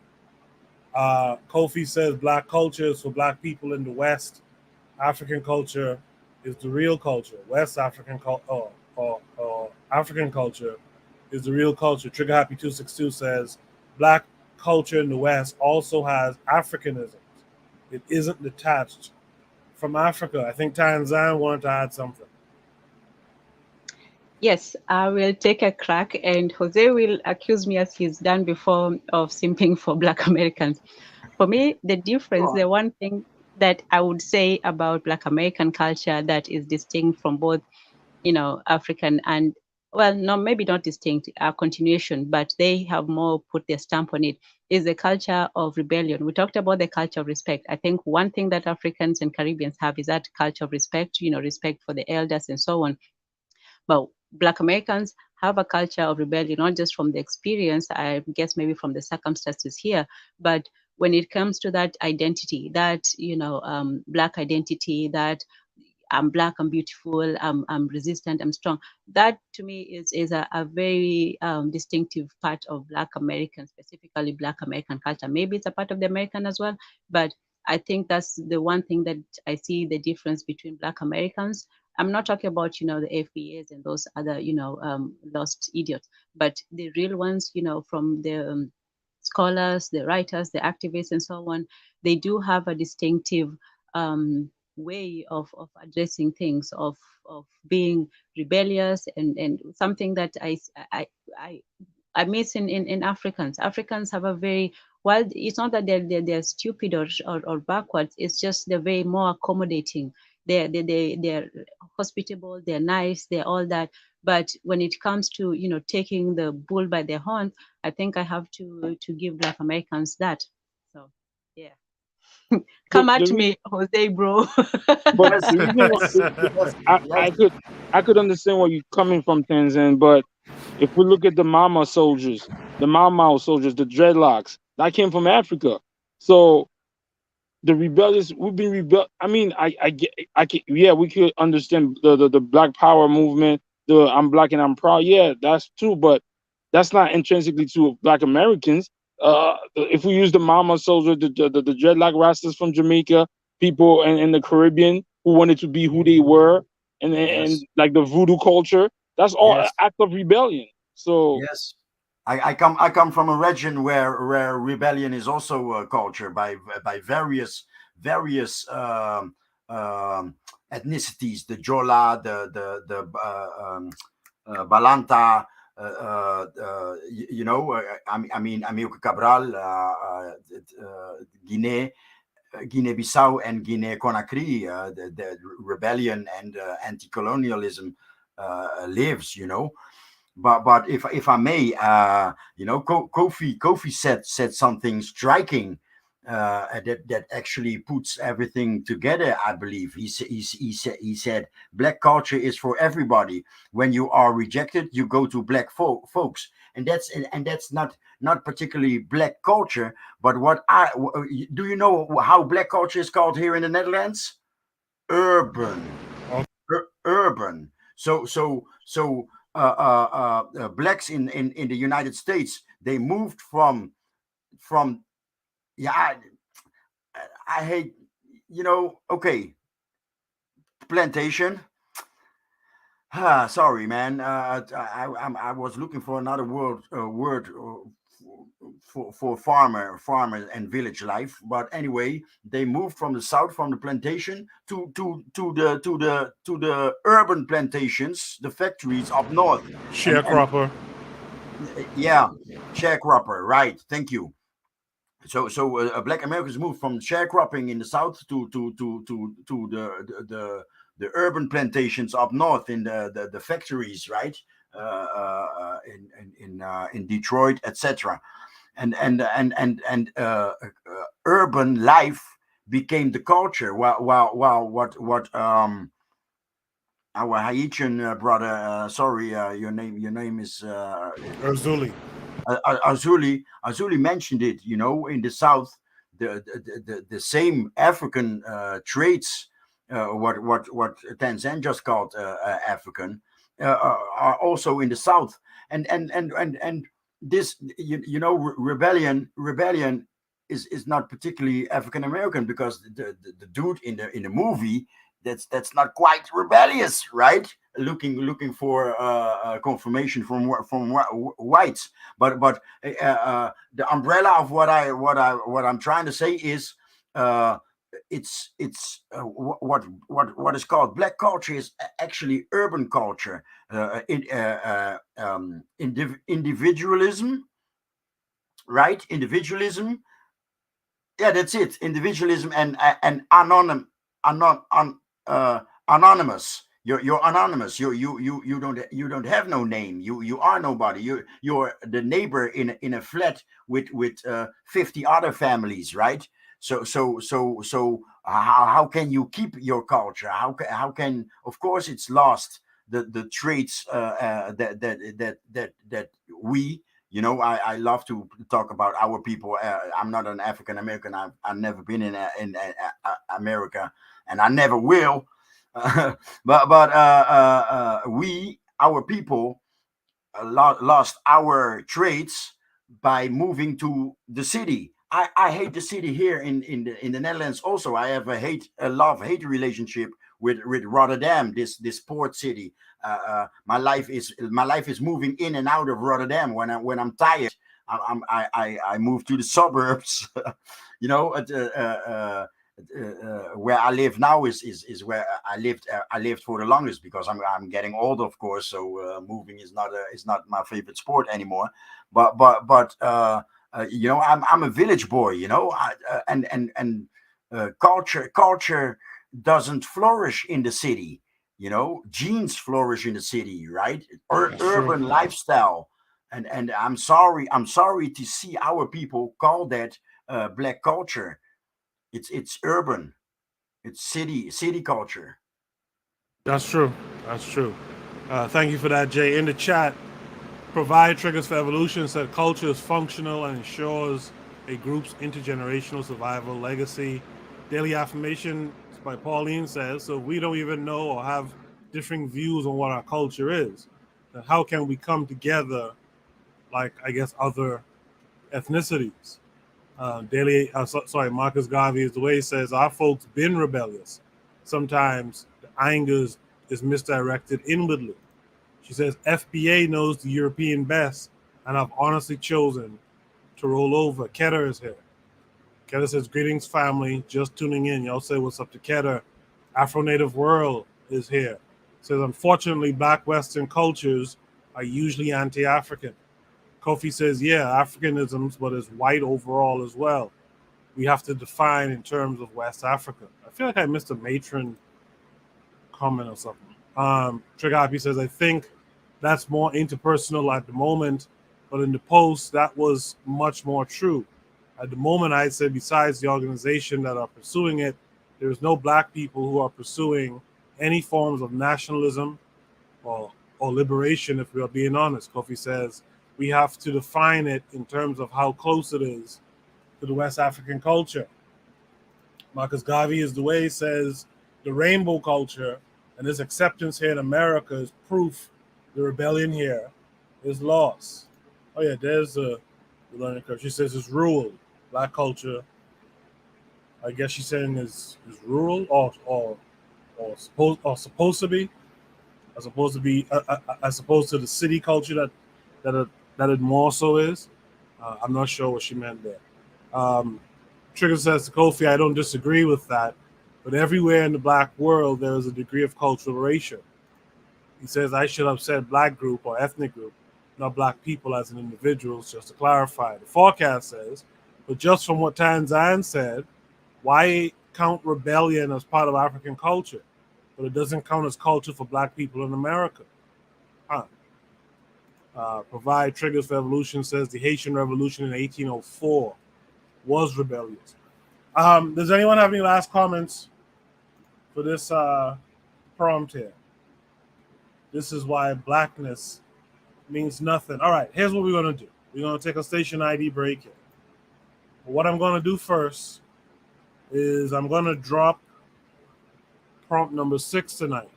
Kofi says black culture is for black people in the West. African culture is the real culture. West African African culture is the real culture. Trigger Happy 262 says black culture in the West also has Africanisms. It isn't detached from Africa. I think Tanzan wanted to add something. Yes, I will take a crack, and Jose will accuse me, as he's done before, of simping for Black Americans. For me, the difference, the one thing that I would say about Black American culture that is distinct from both, African and, well, no, maybe not distinct, continuation, but they have more put their stamp on it, is the culture of rebellion. We talked about the culture of respect. I think one thing that Africans and Caribbeans have is that culture of respect, respect for the elders and so on. But Black Americans have a culture of rebellion, not just from the experience, I guess maybe from the circumstances here, but when it comes to that identity, that, Black identity, that I'm Black, I'm beautiful, I'm resistant, I'm strong. That to me is a very distinctive part of Black American, specifically Black American culture. Maybe it's a part of the American as well, but I think that's the one thing that I see the difference between Black Americans. I'm not talking about, the FBAs and those other, lost idiots, but the real ones, from the scholars, the writers, the activists, and so on. They do have a distinctive way of addressing things, of being rebellious, and something that I miss in Africans. Africans have a very, well, it's not that they're stupid or backwards. It's just they're very more accommodating. They're hospitable. They're nice. They're all that. But when it comes to taking the bull by the horn, I think I have to give Black Americans that. So yeah. Come at me, Jose, bro. But the reason why, I could understand where you're coming from, Tanzan, but if we look at the Mama soldiers, the Mau soldiers, the dreadlocks, that came from Africa. So the rebellious, we've been I mean, I get, yeah, we could understand the Black Power movement, the I'm Black and I'm proud. Yeah, that's true, but that's not intrinsically to Black Americans. If we use the Mama soldier, the dreadlock rastas from Jamaica, people in the Caribbean who wanted to be who they were, and like the voodoo culture, that's all an act of rebellion. So yes. I come from a region where rebellion is also a culture by various ethnicities, the Jola, the Balanta, I mean Amilcar Cabral, Guinea-Bissau and Guinea-Conakry, the rebellion and anti-colonialism lives, But if I may, Kofi said something striking that actually puts everything together. I believe he said Black culture is for everybody. When you are rejected, you go to Black folks, and that's not particularly Black culture. But do you know how Black culture is called here in the Netherlands? Urban. Urban. So blacks in the United States, they moved from I hate, okay, plantation. Sorry, man. I was looking for another word for farmer and village life, but anyway, they moved from the south, from the plantation to the urban plantations, the factories up north. Sharecropper. Yeah, sharecropper. Right. Thank you. So Black Americans moved from sharecropping in the south to the urban plantations up north in the factories, right? In Detroit, etc. And urban life became the culture. While what our Haitian brother, sorry, your name is Arzuli. Azuli mentioned it. In the South, the same African traits, what Tanzan just called African, are also in the South, and this, rebellion is not particularly African American, because the dude in the movie, that's not quite rebellious, right? Looking for confirmation from whites, but the umbrella of what I'm trying to say is, it's what is called black culture is actually urban culture, individualism, right? Individualism. Yeah, that's it. Individualism and anonymous. You're anonymous. You don't have no name. You are nobody. You're the neighbor in a flat with 50 other families, right? So how can you keep your culture? How can, of course it's lost, the traits that we, I love to talk about our people. I'm not an African American. I've never been in America, and I never will. But we, our people, lost our traits by moving to the city. I hate the city here in the Netherlands. Also, I have a love-hate relationship with Rotterdam, this port city. My life is moving in and out of Rotterdam. When I'm tired, I move to the suburbs. Where I live now is where I lived for the longest, because I'm getting old, of course. So moving is not my favorite sport anymore. But I'm a village boy. And culture doesn't flourish in the city. Genes flourish in the city, right? Urban lifestyle. And I'm sorry to see our people call that black culture. It's urban. It's city culture. That's true. That's true. Thank you for that, Jay. In the chat, Provide Triggers for Evolution said culture is functional and ensures a group's intergenerational survival legacy. Daily Affirmation by Pauline says, so if we don't even know or have differing views on what our culture is, then how can we come together like, I guess, other ethnicities? Marcus Garvey is the way he says, our folks been rebellious. Sometimes the anger is misdirected inwardly. She says, FBA knows the European best, and I've honestly chosen to roll over. Keter is here. Keter says, greetings, family. Just tuning in. Y'all say what's up to Keter. Afro Native World is here. Says, unfortunately, Black Western cultures are usually anti-African. Kofi says, yeah, Africanisms, but it's white overall as well. We have to define in terms of West Africa. I feel like I missed a matron comment or something. Trigger Happy says, I think that's more interpersonal at the moment, but in the post, that was much more true. At the moment, I'd say besides the organization that are pursuing it, there's no Black people who are pursuing any forms of nationalism or liberation, if we're being honest. Kofi says, we have to define it in terms of how close it is to the West African culture. Marcus Garvey is the way he says the rainbow culture and this acceptance here in America is proof the rebellion here is lost. Oh yeah, there's the learning curve. She says it's rural. Black culture, I guess she's saying is rural or supposed to be, as opposed to the city culture that it more so is. I'm not sure what she meant there. Trigger says to Kofi, I don't disagree with that, but everywhere in the Black world there is a degree of cultural erasure. He says I should have said Black group or ethnic group, not Black people as an individuals, just to clarify. The forecast says, but just from what Tanzan said, why count rebellion as part of African culture, but it doesn't count as culture for Black people in America? Provide Triggers for Evolution says the Haitian Revolution in 1804 was rebellious. Does anyone have any last comments for this prompt here? This is why Blackness means nothing. All right, here's what we're going to do. We're going to take a station ID break here. What I'm going to do first is I'm going to drop prompt number 6 tonight,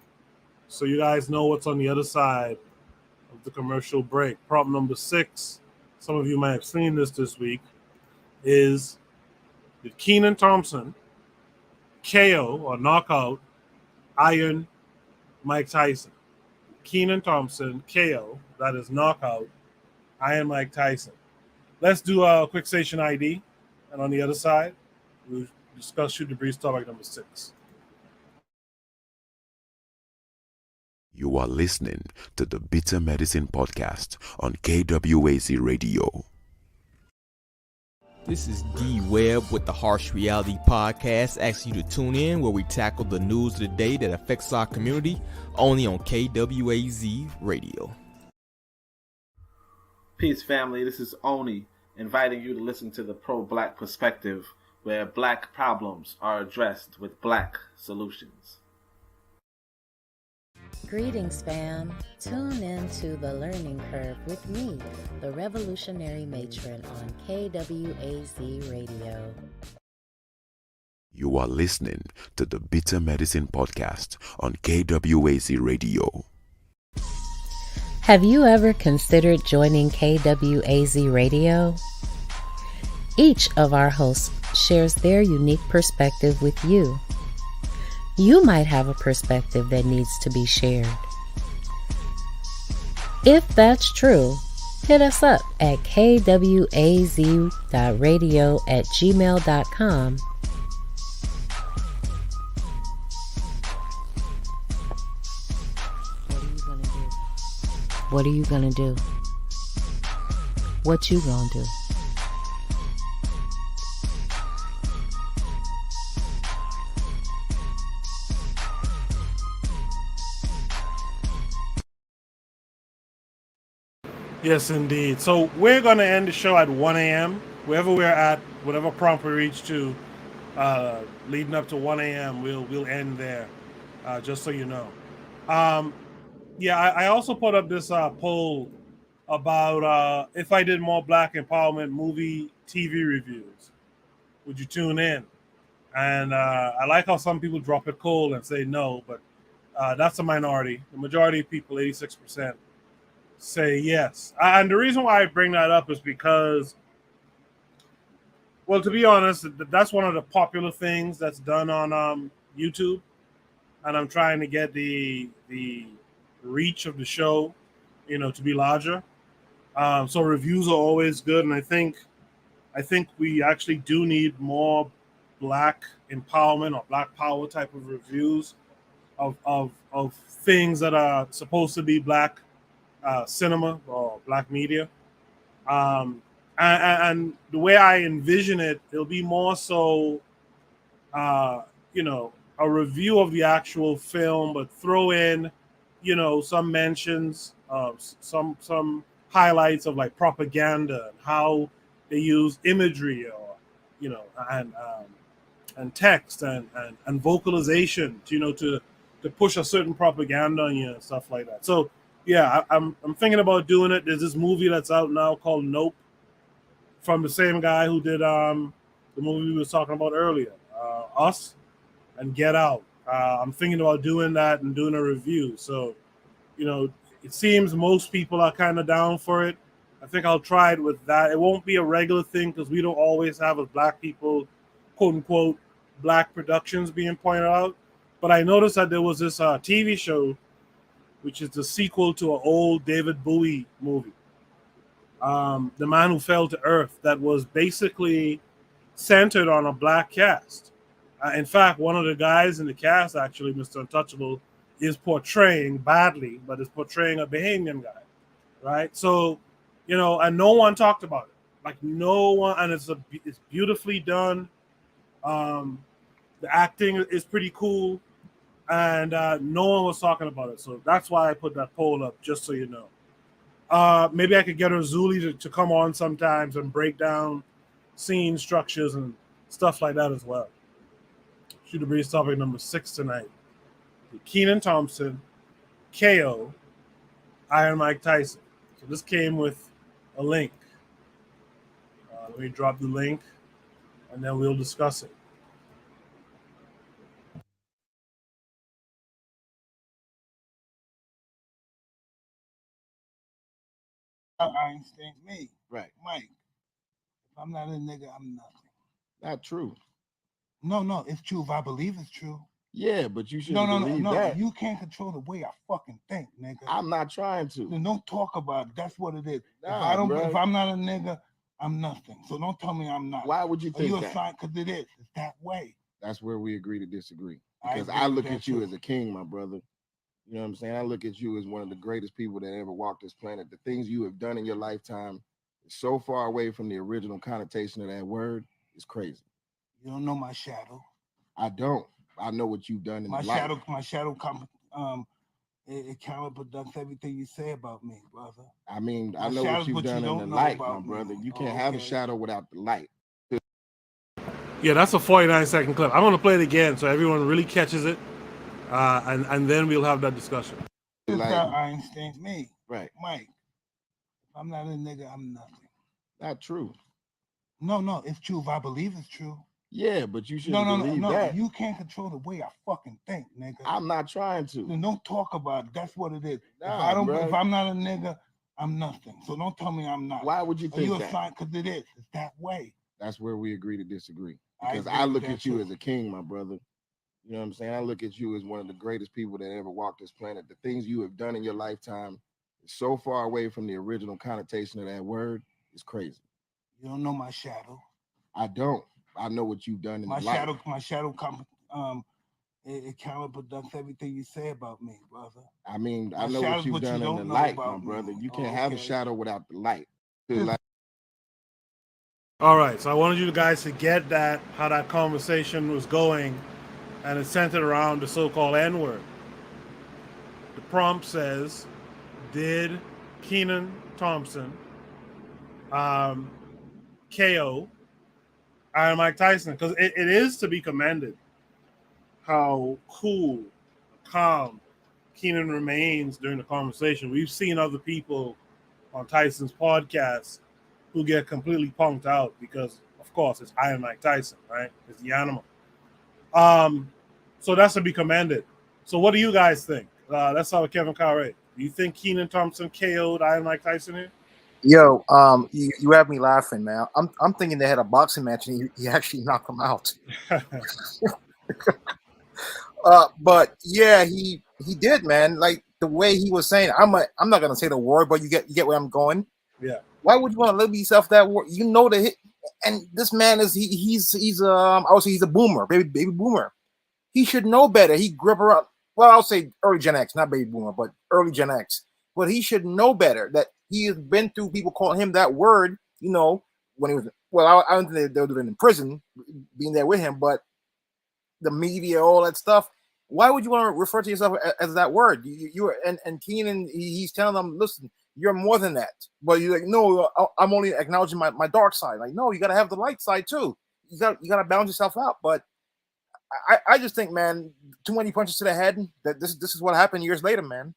so you guys know what's on the other side of the commercial break. Prompt number 6, some of you might have seen this week, is Did Keenan Thompson KO or knockout Iron Mike Tyson? Keenan Thompson KO, that is knockout Iron Mike Tyson. Let's do a quick station ID, and on the other side, we'll discuss Shoot the Breeze topic number 6. You are listening to the Bitter Medicine Podcast on KWAZ Radio. This is D Webb with the Harsh Reality Podcast, asking you to tune in where we tackle the news of the day that affects our community, only on KWAZ Radio. Peace, family. This is Oni, inviting you to listen to the Pro-Black Perspective, where black problems are addressed with black solutions. Greetings, fam. Tune in to The Learning Curve with me, the Revolutionary Matron on KWAZ Radio. You are listening to the Bitter Medicine Podcast on KWAZ Radio. Have you ever considered joining KWAZ Radio? Each of our hosts shares their unique perspective with you. You might have a perspective that needs to be shared. If that's true, hit us up at kwaz.radio@gmail.com. What are you gonna do? What you gonna do? Yes, indeed. So we're going to end the show at 1 a.m. Wherever we're at, whatever prompt we reach to, leading up to 1 a.m., we'll end there, just so you know. I also put up this poll about if I did more Black empowerment movie TV reviews, would you tune in? And I like how some people drop it cold and say no, but that's a minority. The majority of people, 86%, say yes. And the reason why I bring that up is because, well, to be honest, that's one of the popular things that's done on YouTube, and I'm trying to get the reach of the show, to be larger. So reviews are always good, and I think we actually do need more Black empowerment or Black power type of reviews of things that are supposed to be Black cinema or Black media. And the way I envision it, it'll be more so, a review of the actual film, but throw in, some mentions of some highlights of like propaganda and how they use imagery or, and text and vocalization, to push a certain propaganda on you and stuff like that. So yeah, I'm thinking about doing it. There's this movie that's out now called Nope, from the same guy who did the movie we were talking about earlier, Us and Get Out. I'm thinking about doing that and doing a review. So, it seems most people are kind of down for it. I think I'll try it with that. It won't be a regular thing because we don't always have, as Black people, quote unquote, Black productions being pointed out. But I noticed that there was this TV show, which is the sequel to an old David Bowie movie, The Man Who Fell to Earth, that was basically centered on a Black cast. In fact, one of the guys in the cast, actually, Mr. Untouchable, is portraying badly, but is portraying a Bahamian guy, right? So, and no one talked about it. Like no one, and it's beautifully done. The acting is pretty cool. And no one was talking about it. So that's why I put that poll up, just so you know. Maybe I could get Razuli to come on sometimes and break down scene structures and stuff like that as well. Shoot the Breeze topic number 6 tonight. Keenan Thompson, KO, Iron Mike Tyson. So this came with a link. Let me drop the link, and then we'll discuss it. Einstein, me, right, Mike. If I'm not a nigga, I'm nothing. Not true. No, it's true. If I believe it's true. Yeah, but you shouldn't believe that. You can't control the way I fucking think, nigga. I'm not trying to. Then don't talk about it. That's what it is. Nah, if I'm not a nigga, I'm nothing. So don't tell me I'm not. Why would you think you that? Because it is. It's that way. That's where we agree to disagree. I Because agree I with look that at you too. as a king, my brother. You know what I'm saying? I look at you as one of the greatest people that ever walked this planet. The things you have done in your lifetime is so far away from the original connotation of that word. It's crazy. You don't know my shadow. I don't. I know what you've done in My life. shadow it counterproducts everything you say about me, brother. I mean, I My know what shadow's you've what you done in don't the know light, my about me. brother. You can't have a okay. shadow without the light. Yeah, that's a 49-second clip. I'm going to play it again so everyone really catches it, and then we'll have that discussion. It's Einstein, me, right, Mike. If I'm not a nigga, I'm nothing. Not true. No, it's true. If I believe it's true. Yeah, but you shouldn't believe that. You can't control the way I fucking think, nigga. I'm not trying to. Then don't talk about it. That's what it is. Nah, if I'm not a nigga, I'm nothing. So don't tell me I'm not. Why would you think that? Because it is. It's that way. That's where we agree to disagree. I Because agree I with look that at you too. as a king, my brother. You know what I'm saying? I look at you as one of the greatest people that ever walked this planet. The things you have done in your lifetime is so far away from the original connotation of that word. It's crazy. You don't know my shadow. I don't. I know what you've done in My the life. shadow it counterproducts everything you say about me, brother. I mean, I My know what shadow's you've what you done in don't the know light, my about me. brother. You can't have a okay. shadow without the light. All right, so I wanted you guys to get that, how that conversation was going, and it's centered around the so-called N-word. The prompt says, did Kenan Thompson KO Iron Mike Tyson? Because it is to be commended how cool, calm Kenan remains during the conversation. We've seen other people on Tyson's podcast who get completely punked out because, of course, it's Iron Mike Tyson, right? It's the animal. So that's to be commended. So what do you guys think? Let's start with Kevin Carre. Do you think Kenan Thompson KO'd Iron Mike Tyson here? Yo, you have me laughing, man. I'm thinking they had a boxing match and he actually knocked him out. But yeah, he did, man. Like the way he was saying, I'm not gonna say the word, but you get where I'm going. Yeah. Why would you want to limit yourself that word? You know the hit, and this man is he's I would say he's a boomer, baby boomer. He should know better. He grew up around, well, I'll say early Gen X, not baby boomer, but early Gen X. But he should know better that he has been through people calling him that word, you know, when he was, well, I don't think they'll do it in prison, being there with him, but the media, all that stuff. Why would you want to refer to yourself as that word? You and Kenan, he's telling them, listen, you're more than that. But you're like, no, I'm only acknowledging my dark side. Like, no, you got to have the light side too. You got to balance yourself out. But I just think, man, too many punches to the head. That this is what happened years later, man.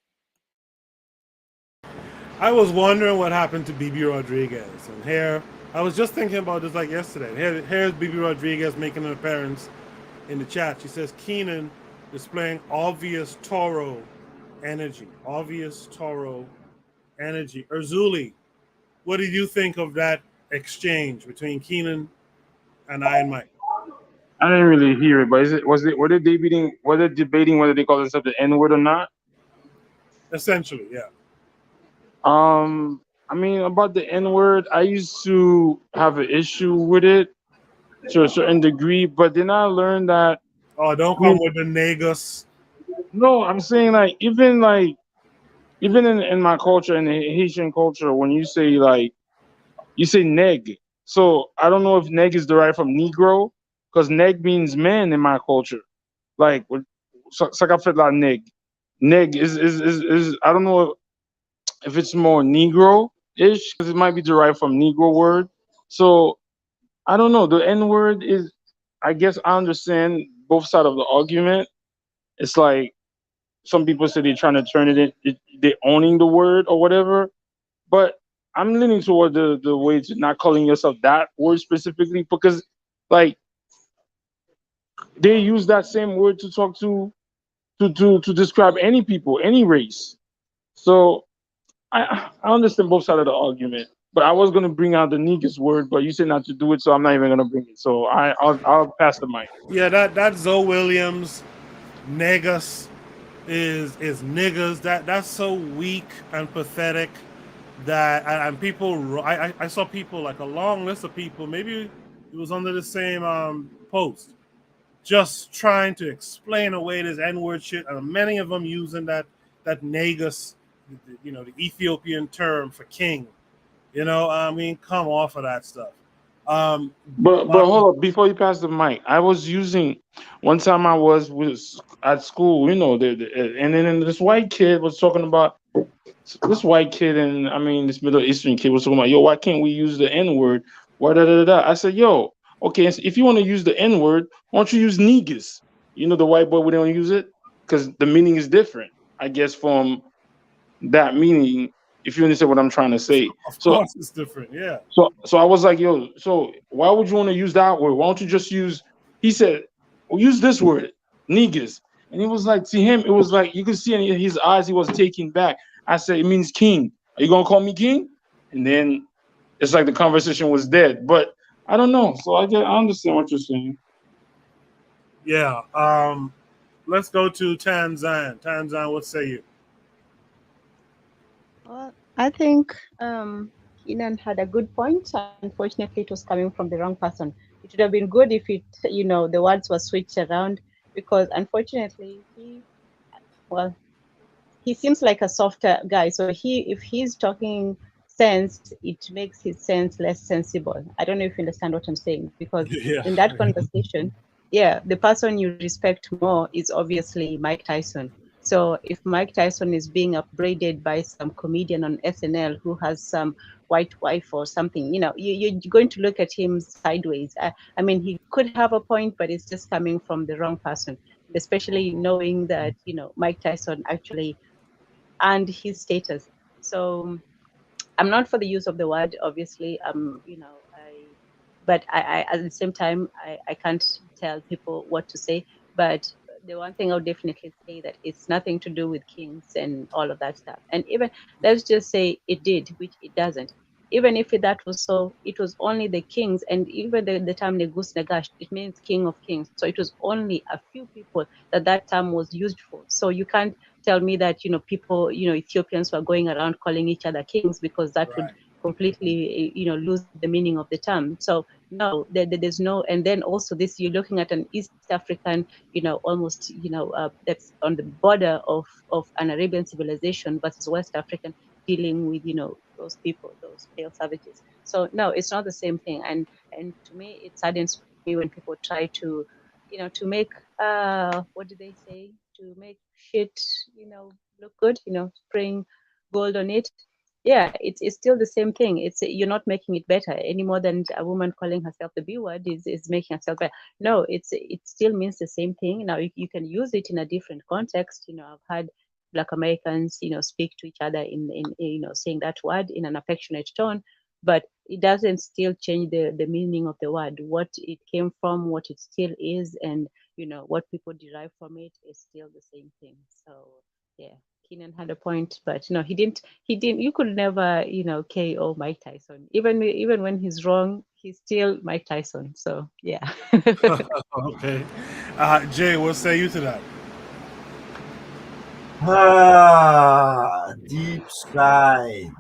I was wondering what happened to BB Rodriguez, and here I was just thinking about this like yesterday. Here's BB Rodriguez making an appearance in the chat. She says Kenan displaying obvious Toro energy. Obvious Toro energy. Erzuli, what did you think of that exchange between Kenan and Iron Mike? I didn't really hear it, but were they debating whether they call themselves the N-word or not? Essentially, yeah. I mean, about the N-word, I used to have an issue with it to a certain degree, but then I learned that. Oh, don't come with the negus. No, I'm saying even in my culture, in the Haitian culture, when you say neg. So I don't know if neg is derived from Negro, because neg means man in my culture. Like, sakafet neg. Neg is I don't know if it's more Negro-ish, because it might be derived from Negro word. So I don't know. The N-word is, I guess I understand both sides of the argument. It's like some people say they're trying to turn they're owning the word or whatever. But I'm leaning toward the way to not calling yourself that word specifically, because like they use that same word to talk to describe any people, any race. So I understand both sides of the argument. But I was gonna bring out the niggas word, but you said not to do it, so I'm not even gonna bring it. So I'll pass the mic. Yeah, that Zoe Williams, negus is niggas. That's so weak and pathetic that and people. I saw people, like a long list of people. Maybe it was under the same post, just trying to explain away this N-word shit, and many of them using that negus, the Ethiopian term for king. I mean, come off of that stuff. But hold up, before you pass the mic, I was using one time I was at school, and then this white kid was talking about this white kid, and I mean this Middle Eastern kid was talking about, yo, why can't we use the N word? Why da da da? I said, yo, okay, if you want to use the N word, why don't you use niggas? The white boy, we don't use it because the meaning is different, I guess, from that meaning. If you understand what I'm trying to say, of course it's different, yeah. So I was like, yo, so why would you want to use that word? Why don't you just use? He said, well, use this word, niggas. And he was like, to him, it was like you could see in his eyes he was taken back. I said, it means king. Are you gonna call me king? And then it's like the conversation was dead. But I don't know. So I understand what you're saying. Yeah. Let's go to Tanzan. Tanzan, what say you? Well, I think Keenan had a good point. Unfortunately, it was coming from the wrong person. It would have been good if the words were switched around, because unfortunately he seems like a softer guy. So if he's talking sense, it makes his sense less sensible. I don't know if you understand what I'm saying, because in that conversation, the person you respect more is obviously Mike Tyson. So if Mike Tyson is being upbraided by some comedian on SNL who has some white wife or something, you're going to look at him sideways. I mean, he could have a point, but it's just coming from the wrong person, especially knowing that, Mike Tyson actually and his status. So I'm not for the use of the word, obviously. But I at the same time, I can't tell people what to say. But the one thing I'll definitely say that it's nothing to do with kings and all of that stuff. And even let's just say it did, which it doesn't. Even if that was so, it was only the kings, and even the term Negus Nagash, it means king of kings. So it was only a few people that term was used for. So you can't tell me that people, Ethiopians were going around calling each other kings, because that would completely lose the meaning of the term. So no, there's no. And then also this, you're looking at an East African, almost that's on the border of an Arabian civilization versus West African, dealing with those people, those pale savages. So no, it's not the same thing. And to me, it saddens me when people try to to make what do they say, to make shit look good, spraying gold on it. Yeah, it's still the same thing. You're not making it better any more than a woman calling herself the B word is making herself better. No, it still means the same thing. Now you can use it in a different context. I've had Black Americans speak to each other in saying that word in an affectionate tone, but it doesn't still change the meaning of the word, what it came from, what it still is, and what people derive from it is still the same thing. So yeah, Keenan had a point, but no, he didn't. You could never, KO Mike Tyson. Even when he's wrong, he's still Mike Tyson. So yeah. Okay, Jay, what say you to that? Deep side.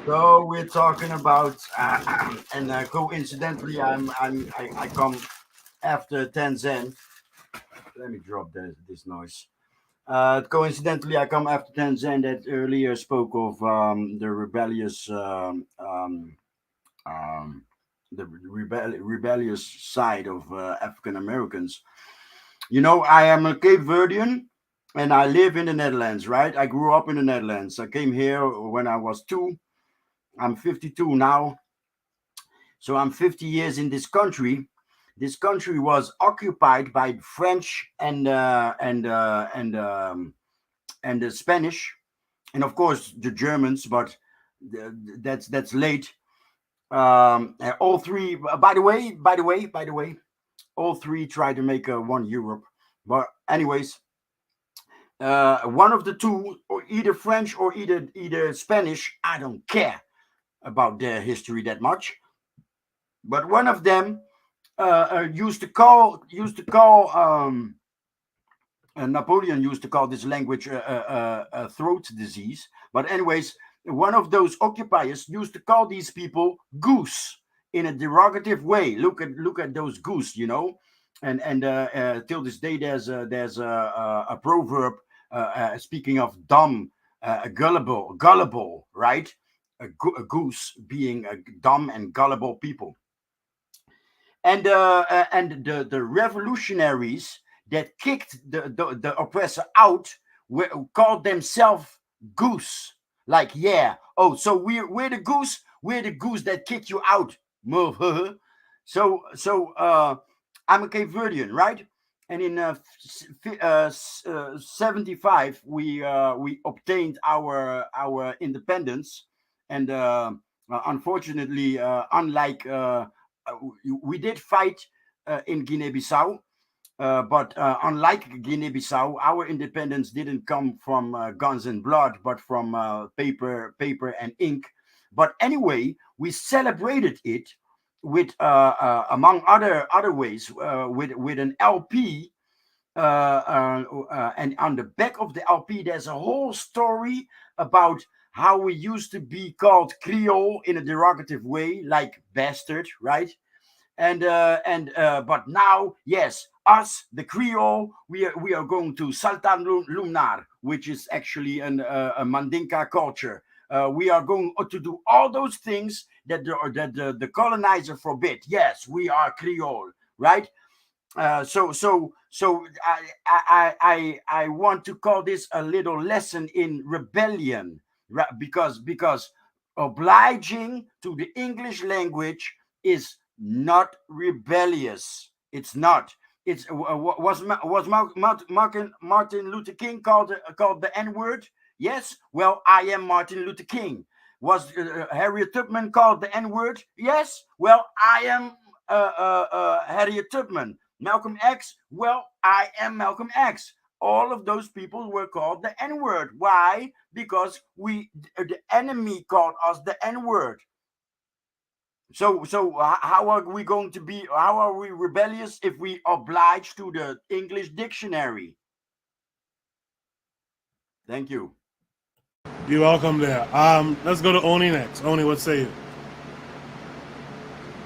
So we're talking about, and coincidentally, I come after Tanzan. Let me drop this noise. Coincidentally, I come after Tanzan that earlier spoke of the rebellious, rebellious side of African Americans. I am a Cape Verdean, and I live in the Netherlands. Right? I grew up in the Netherlands. I came here when I was 2. I'm 52 now, so I'm 50 years in this country. This country was occupied by the French and the Spanish, and of course the Germans, but that's late. All three. By the way, all three tried to make one Europe, but anyways, one of the two, or either French or either Spanish, I don't care. about their history that much. But one of them used to call Napoleon used to call this language a throat disease. But anyways, one of those occupiers used to call these people goose in a derogative way. Look at those goose, you know. And till this day, there's a proverb speaking of dumb, gullible, right? A goose being a dumb and gullible people. And the revolutionaries that kicked the oppressor out called themselves goose. Like, yeah, oh, so we're the goose. We're the goose that kicked you out. So I'm a Cape Verdean, right? And in 75, we obtained our independence, and unfortunately, unlike we did fight in Guinea-Bissau, but unlike Guinea-Bissau, our independence didn't come from guns and blood, but from paper and ink. But anyway, we celebrated it with, among other ways, with an LP. And on the back of the LP, there's a whole story about how we used to be called Creole in a derogative way, like bastard, right? And but now, yes, us, the Creole, we are going to Saltan Lumnar, which is actually a Mandinka culture. We are going to do all those things that the colonizer forbid. Yes, we are Creole, right? So I want to call this a little lesson in rebellion, because obliging to the English language is not rebellious. It's not. It's was Martin Luther King called the N-word? Yes. Well, I am Martin Luther King. Was Harriet Tubman called the N-word? Yes. Well, I am Harriet Tubman. Malcolm X? Well, I am Malcolm X. All of those people were called the N-word. Why? Because the enemy called us the N-word. So how are we going to be? How are we rebellious if we oblige to the English dictionary? Thank you. You're welcome there. Let's go to Oni next. Oni, what say you?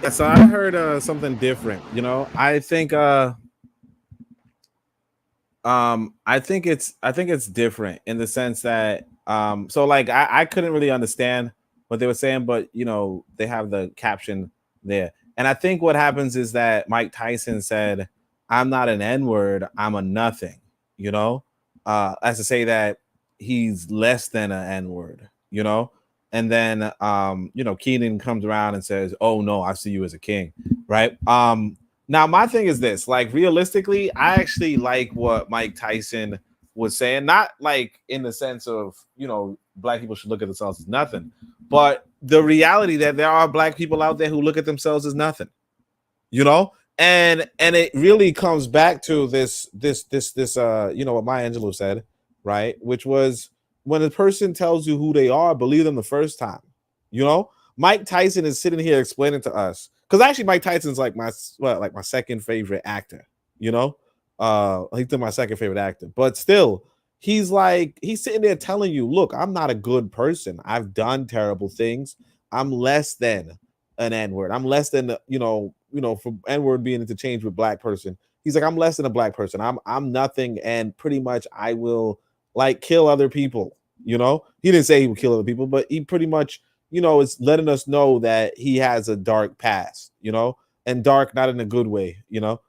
Yeah, so I heard something different. You know, I think it's different in the sense that so like I couldn't really understand what they were saying, but you know, they have the caption there. And I think what happens is that Mike Tyson said, I'm not an N-word, I'm a nothing, you know, as to say that he's less than an N-word, you know. And then you know, Keenan comes around and says, oh no, I see you as a king, right? Now my thing is this, like realistically, I actually like what Mike Tyson was saying, not like in the sense of, you know, black people should look at themselves as nothing, but the reality that there are black people out there who look at themselves as nothing, you know. And it really comes back to this you know, what Maya Angelou said, right, which was, when a person tells you who they are, believe them the first time. You know, Mike Tyson is sitting here explaining to us, because actually Mike Tyson's like my second favorite actor, you know. He's my second favorite actor, but still, he's sitting there telling you, look, I'm not a good person, I've done terrible things, I'm less than an N-word, I'm less than, you know, for N-word being interchanged with black person, he's like, I'm less than a black person, I'm nothing, and pretty much I will like kill other people. You know, he didn't say he would kill other people, but he pretty much, you know, is letting us know that he has a dark past, you know, and dark not in a good way, you know.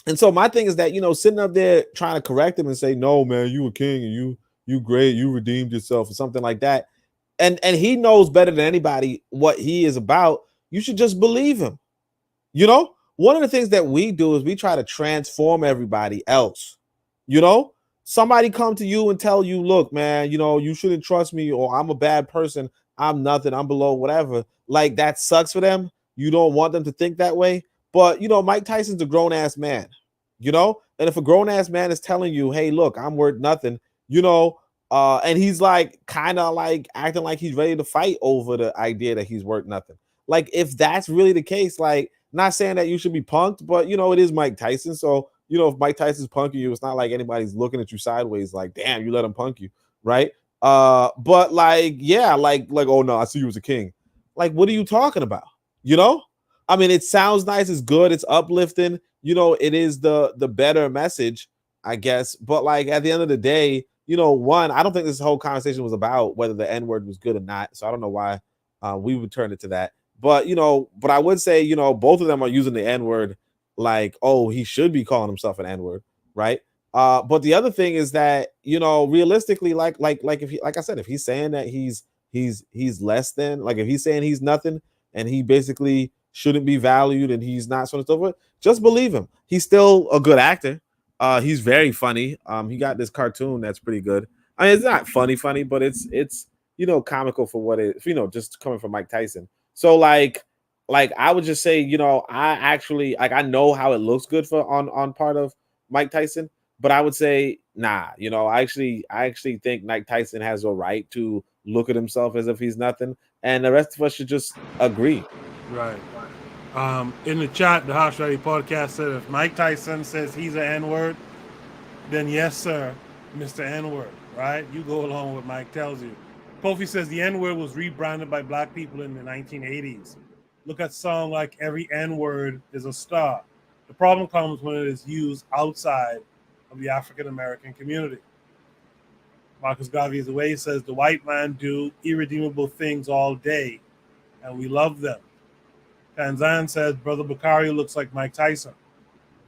And so my thing is that, you know, sitting up there trying to correct him and say, no, man, you a king and you great, you redeemed yourself or something like that. And he knows better than anybody what he is about. You should just believe him. You know, one of the things that we do is we try to transform everybody else, you know. Somebody come to you and tell you, look, man, you know, you shouldn't trust me, or I'm a bad person, I'm nothing, I'm below, whatever. Like, that sucks for them. You don't want them to think that way. But, you know, Mike Tyson's a grown-ass man, you know? And if a grown-ass man is telling you, hey, look, I'm worth nothing, you know, And he's like kind of like acting like he's ready to fight over the idea that he's worth nothing. Like, if that's really the case, like, not saying that you should be punked, but you know, it is Mike Tyson. So, you know, if Mike Tyson's punking you, it's not like anybody's looking at you sideways, like, damn, you let him punk you, right? But like, yeah, like, oh no, I see you as a king. Like, what are you talking about? You know? I mean, it sounds nice, it's good, it's uplifting, you know, it is the better message, I guess. But like, at the end of the day, you know, one, I don't think this whole conversation was about whether the N-word was good or not. So I don't know why we would turn it to that. But, you know, but I would say, you know, both of them are using the N-word like, oh, he should be calling himself an N-word, right? But the other thing is that, you know, realistically, like if he, like I said, if he's saying that he's less than, like if he's saying he's nothing and he basically shouldn't be valued and he's not, so on and so forth, just believe him. He's still a good actor. He's very funny. He got this cartoon that's pretty good. I mean, it's not funny, but it's you know, comical for what it, you know, just coming from Mike Tyson. So like I would just say, you know, I actually, like, I know how it looks good for on part of Mike Tyson, but I would say, nah, you know, I actually think Mike Tyson has a right to look at himself as if he's nothing, and the rest of us should just agree. Right. In the chat, the House Ready podcast said if Mike Tyson says he's an N-word, then yes, sir, Mr. N-word, right? You go along with what Mike tells you. Kofi says the N-word was rebranded by black people in the 1980s. Look at song like Every N-word is a Star. The problem comes when it is used outside of the African-American community. Marcus Garvey away says the white man do irredeemable things all day, and we love them. Tanzan says Brother Bakari looks like Mike Tyson.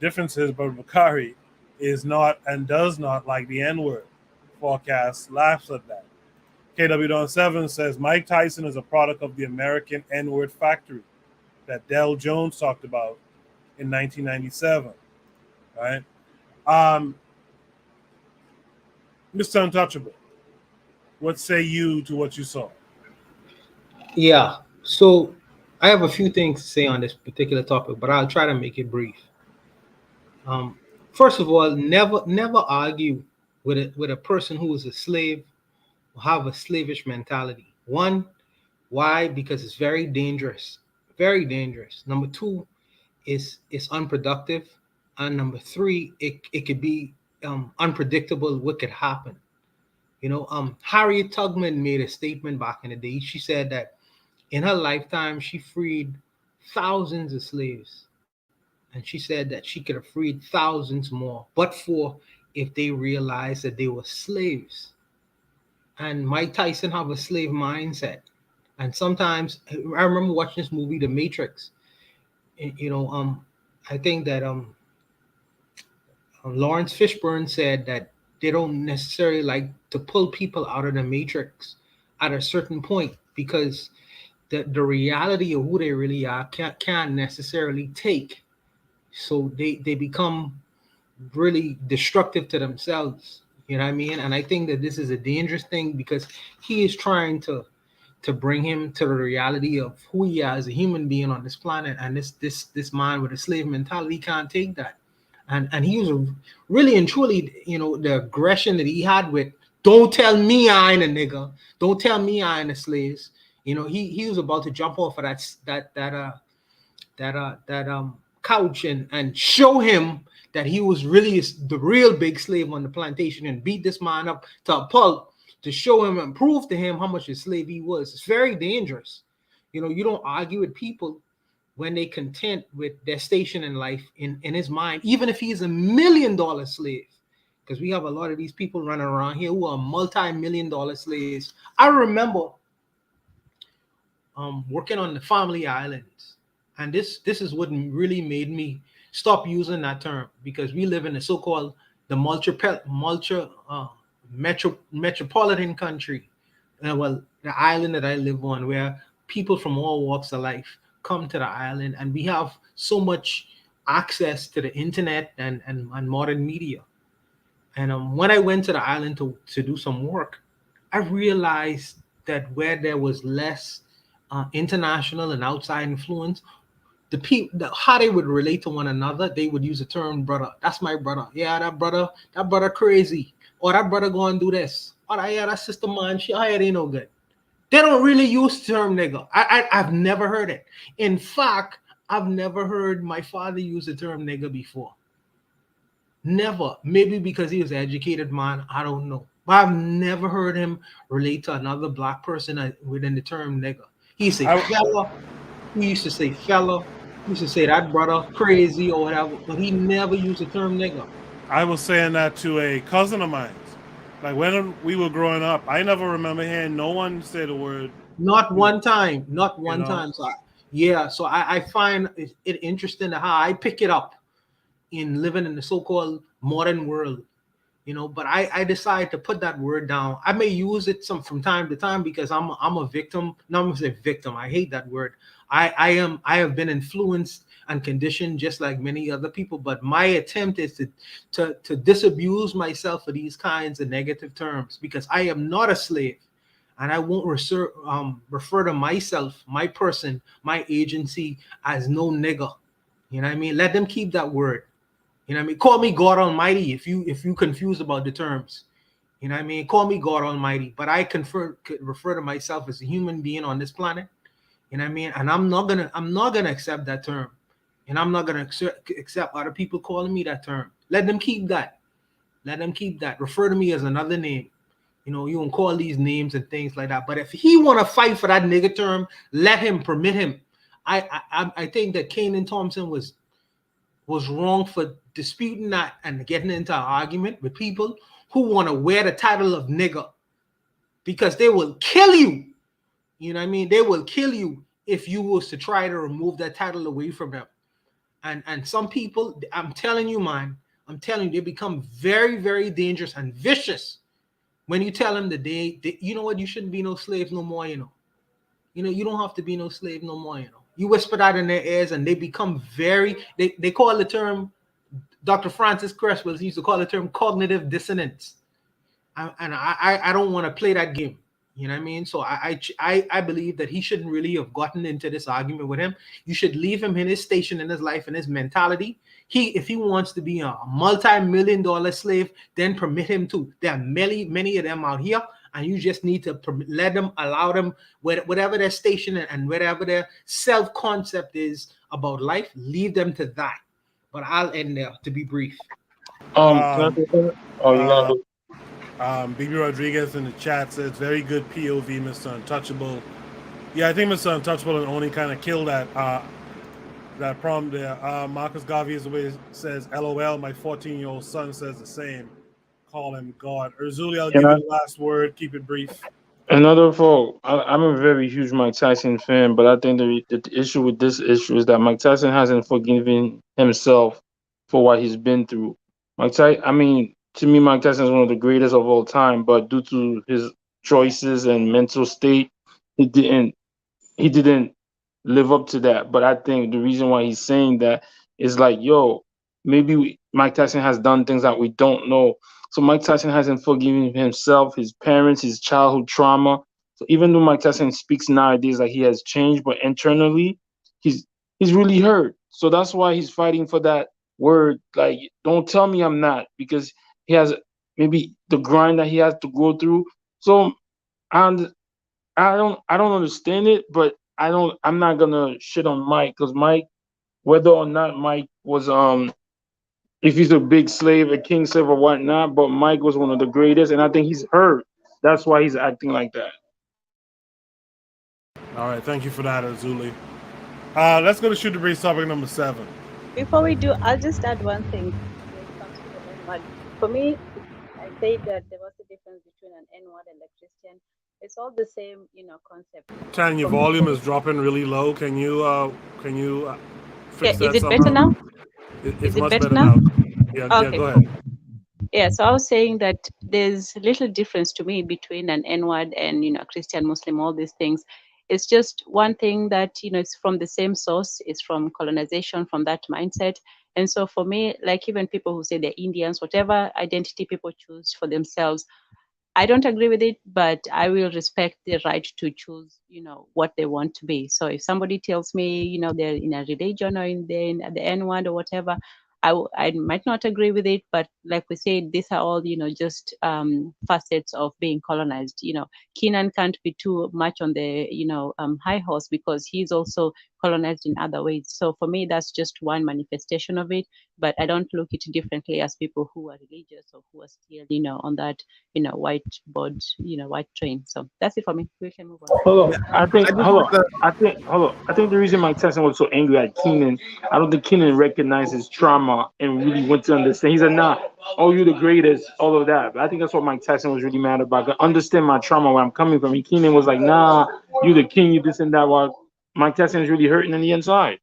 Difference is Brother Bakari is not and does not like the N-word. Forecast laughs at that. KW7 says Mike Tyson is a product of the American N-word factory that Del Jones talked about in 1997. Right? Mr. Untouchable, what say you to what you saw? Yeah. So I have a few things to say on this particular topic, but I'll try to make it brief. First of all, never argue with a person who is a slave or have a slavish mentality. One, why? Because it's very dangerous. Very dangerous. Number two, it's unproductive. And number three, it could be unpredictable what could happen. You know, Harriet Tubman made a statement back in the day. She said that in her lifetime, she freed thousands of slaves. And she said that she could have freed thousands more, but for if they realized that they were slaves. And Mike Tyson have a slave mindset. And sometimes I remember watching this movie, The Matrix. You know, I think that Lawrence Fishburne said that they don't necessarily like to pull people out of the Matrix at a certain point because the reality of who they really are can't necessarily take. So they become really destructive to themselves. You know what I mean? And I think that this is a dangerous thing because he is trying to bring him to the reality of who he is as a human being on this planet. And this man with a slave mentality can't take that. And he was really and truly, you know, the aggression that he had with, don't tell me I ain't a nigga, don't tell me I ain't a slave. You know, he was about to jump off of that couch and show him that he was really the real big slave on the plantation and beat this man up to a pulp to show him and prove to him how much a slave he was. It's very dangerous. You know, you don't argue with people when they content with their station in life in his mind, even if he's $1 million slave. Because we have a lot of these people running around here who are multi-million-dollar slaves. I remember working on the Family Islands. And this is what really made me stop using that term, because we live in the so-called metropolitan country. Well, the island that I live on, where people from all walks of life come to the island, and we have so much access to the internet and modern media. And when I went to the island to do some work, I realized that where there was less international and outside influence, the people, how they would relate to one another, they would use the term brother. That's my brother. Yeah, that brother crazy. Or that brother go and do this. or I had a sister man, she hired ain't no good. They don't really use the term nigga. I've never heard it. In fact, I've never heard my father use the term nigga before. Never. Maybe because he was an educated man. I don't know. But I've never heard him relate to another black person within the term nigga. He used to say fella. He used to say fella. He used to say that brother crazy or whatever. But he never used the term nigga. I was saying that to a cousin of mine. Like when we were growing up, I never remember hearing no one say the word. Not one time. Not one time. So so I find it interesting how I pick it up in living in the so-called modern world, but I decide to put that word down. I may use it from time to time because I'm a victim. No, I'm gonna say victim. I hate that word. I have been influenced and conditioned just like many other people, but my attempt is to disabuse myself of these kinds of negative terms because I am not a slave. And I won't refer to myself, my person, my agency as no nigger. You know what I mean? Let them keep that word. You know what I mean? Call me God Almighty if you confused about the terms. You know what I mean? Call me God Almighty, but I refer to myself as a human being on this planet. You know what I mean? And I'm not gonna accept that term, and I'm not gonna accept other people calling me that term. Let them keep that. Let them keep that. Refer to me as another name. You don't call these names and things like that. But if he want to fight for that nigga term, let him, permit him. I think that Kanan Thompson was wrong for disputing that and getting into an argument with people who want to wear the title of nigger because they will kill you. You know what I mean? They will kill you if you was to try to remove that title away from them. And some people, I'm telling you, man, they become very, very dangerous and vicious when you tell them that they you know what, you shouldn't be no slave no more, you don't have to be no slave no more, You whisper that in their ears and they become they call the term, Dr. Francis Cresswell used to call the term cognitive dissonance. And I don't want to play that game. You know what I mean? So I believe that he shouldn't really have gotten into this argument with him. You should leave him in his station in his life and his mentality. If he wants to be a multi-million-dollar slave, then permit him to. There are many of them out here, and you just need to let them, allow them, whatever their station and whatever their self-concept is about life, leave them to that. But I'll end there to be brief. BB Rodriguez in the chat says, very good POV, Mr. Untouchable. Yeah, I think Mr. Untouchable only kind of killed that problem there. Marcus Garvey says, LOL, my 14-year-old son says the same. Call him God. Urzuli, I'll give you the last word. Keep it brief. Another fault. I'm a very huge Mike Tyson fan, but I think the issue with this issue is that Mike Tyson hasn't forgiven himself for what he's been through. To me, Mike Tyson is one of the greatest of all time, but due to his choices and mental state, he didn't live up to that. But I think the reason why he's saying that is like, maybe Mike Tyson has done things that we don't know. So Mike Tyson hasn't forgiven himself, his parents, his childhood trauma. So even though Mike Tyson speaks nowadays like he has changed, but internally, he's really hurt. So that's why he's fighting for that word. Like, don't tell me I'm not, because he has maybe the grind that he has to go through. So I don't understand it, but I'm not gonna shit on Mike, because Mike, whether or not Mike was if he's a big slave, a king slave or whatnot, but Mike was one of the greatest, and I think he's hurt. That's why he's acting like that. All right, thank you for that, Azuli. Let's go to Shoot the Breeze topic number 7. Before we do, I'll just add one thing when it comes to the N-word. For me, I say that there was a difference between an N-word and a Christian. It's all the same, concept. Tan, your volume is dropping really low. Can you fix that? Is it better now? It's much better now. Yeah, okay, go ahead. Yeah, so I was saying that there's little difference to me between an N-word and, Christian, Muslim, all these things. It's just one thing that, it's from the same source. It's from colonization, from that mindset. And so for me, like even people who say they're Indians, whatever identity people choose for themselves, I don't agree with it, but I will respect their right to choose, what they want to be. So if somebody tells me, they're in a religion or in the N-word or whatever, I might not agree with it, but like we said, these are all, just facets of being colonized. Kenan can't be too much on the, high horse, because he's also colonized in other ways. So for me, that's just one manifestation of it, but I don't look at it differently as people who are religious or who are still, on that, white board, white train. So that's it for me. We can move on. Hold on. I think the reason Mike Tyson was so angry at Keenan, I don't think Keenan recognized his trauma and really went to understand. He said, "Nah, oh, you the greatest," all of that. But I think that's what Mike Tyson was really mad about. I understand my trauma, where I'm coming from. And Keenan was like, "Nah, you the king, you this and that." While Mike Tyson is really hurting on the inside.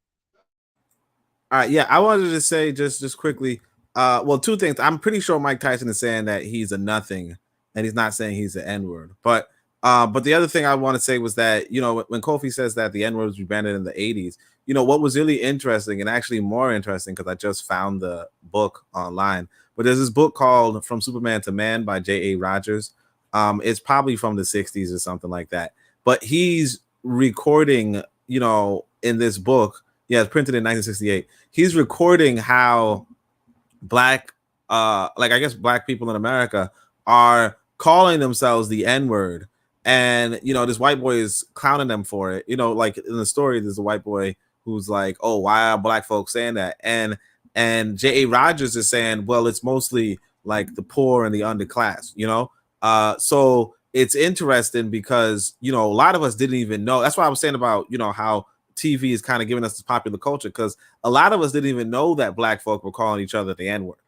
All right, yeah, I wanted to say just quickly, well, two things. I'm pretty sure Mike Tyson is saying that he's a nothing, and he's not saying he's the N-word. But the other thing I want to say was that, when Kofi says that the N-word was rebranded in the 80s, what was really interesting, and actually more interesting, because I just found the book online, but there's this book called From Superman to Man by J.A. Rogers. It's probably from the 60s or something like that. But he's recording, in this book, yeah, it's printed in 1968. He's recording how black people in America are calling themselves the N-word. And, this white boy is clowning them for it. Like in the story, there's a white boy who's like, "Oh, why are black folks saying that?" And J.A. Rogers is saying, well, it's mostly like the poor and the underclass, So it's interesting because, a lot of us didn't even know. That's why I was saying about, how TV is kind of giving us this popular culture, because a lot of us didn't even know that black folk were calling each other the N-word,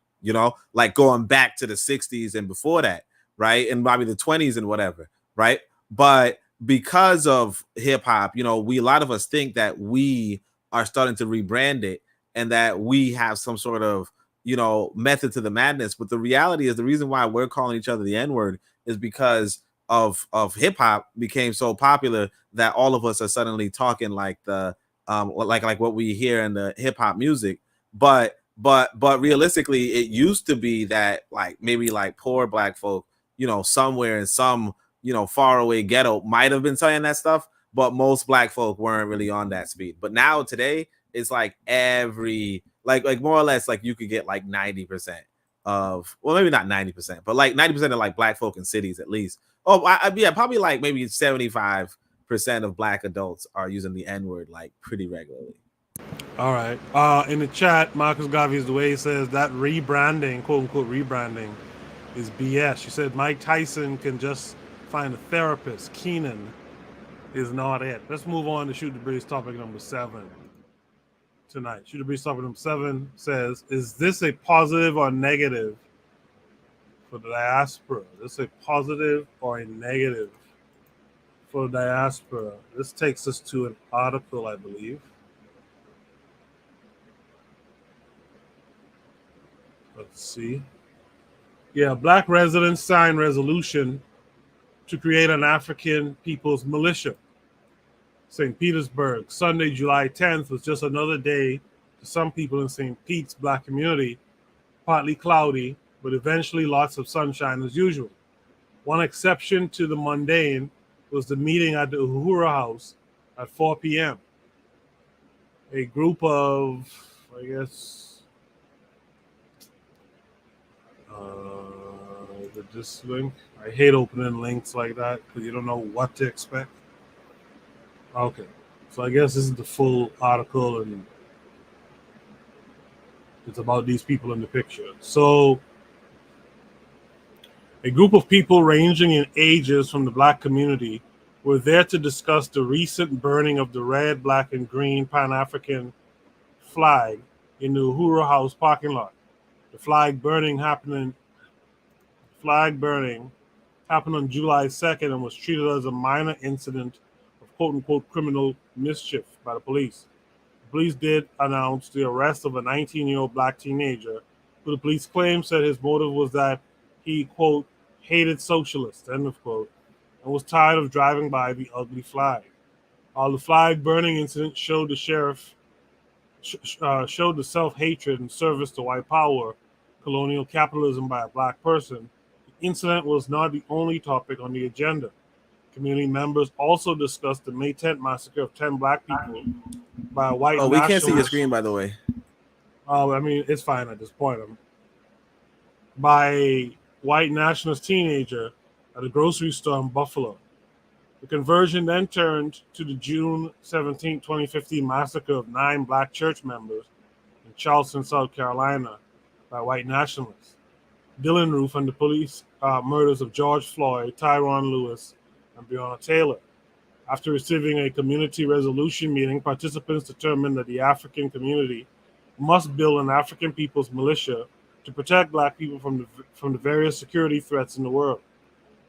like going back to the 60s and before that, right? And probably the 20s and whatever, right? But because of hip hop, a lot of us think that we are starting to rebrand it and that we have some sort of, method to the madness. But the reality is, the reason why we're calling each other the N-word is because of hip hop became so popular that all of us are suddenly talking like the like what we hear in the hip hop music. But realistically, it used to be that like maybe like poor black folk, somewhere in some far away ghetto might have been saying that stuff, but most black folk weren't really on that speed. But now today, it's like every like more or less like you could get like 90% of, well, maybe not 90%, but like 90% of like black folk in cities at least. Oh, yeah, probably like maybe 75% of black adults are using the N-word like pretty regularly. All right. In the chat, Marcus Garvey's the way he says that rebranding, quote unquote rebranding, is BS. She said Mike Tyson can just find a therapist. Keenan is not it. Let's move on to Shoot the Breeze topic number 7 tonight. Shoot the Breeze topic number 7 says, is this a positive or negative for the diaspora? Is this a positive or a negative for the diaspora? This takes us to an article, I believe. Let's see. Yeah, black residents signed resolution to create an African People's Militia. St. Petersburg, Sunday, July 10th was just another day to some people in St. Pete's black community, partly cloudy, but eventually lots of sunshine as usual. One exception to the mundane was the meeting at the Uhura House at 4 p.m. A group of, I guess, this link. I hate opening links like that because you don't know what to expect. Okay, so I guess this is the full article and it's about these people in the picture. So a group of people ranging in ages from the black community were there to discuss the recent burning of the red, black, and green Pan-African flag in the Uhuru House parking lot. The flag burning happened on July 2nd and was treated as a minor incident of quote-unquote criminal mischief by the police. The police did announce the arrest of a 19-year-old black teenager who the police claimed said his motive was that he, quote, hated socialists, end of quote, and was tired of driving by the ugly flag. While the flag burning incident showed the sheriff showed the self-hatred and service to white power, colonial capitalism by a black person, the incident was not the only topic on the agenda. Community members also discussed the May 10th massacre of 10 black people by a white nationalist. We can't see your screen, by the way. I mean, it's fine at this point. By a white nationalist teenager at a grocery store in Buffalo. The conversion then turned to the June 17, 2015 massacre of 9 black church members in Charleston, South Carolina by white nationalists. Dylan Roof and the police murders of George Floyd, Tyron Lewis, and Breonna Taylor. After receiving a community resolution meeting, participants determined that the African community must build an African people's militia to protect black people from the various security threats in the world.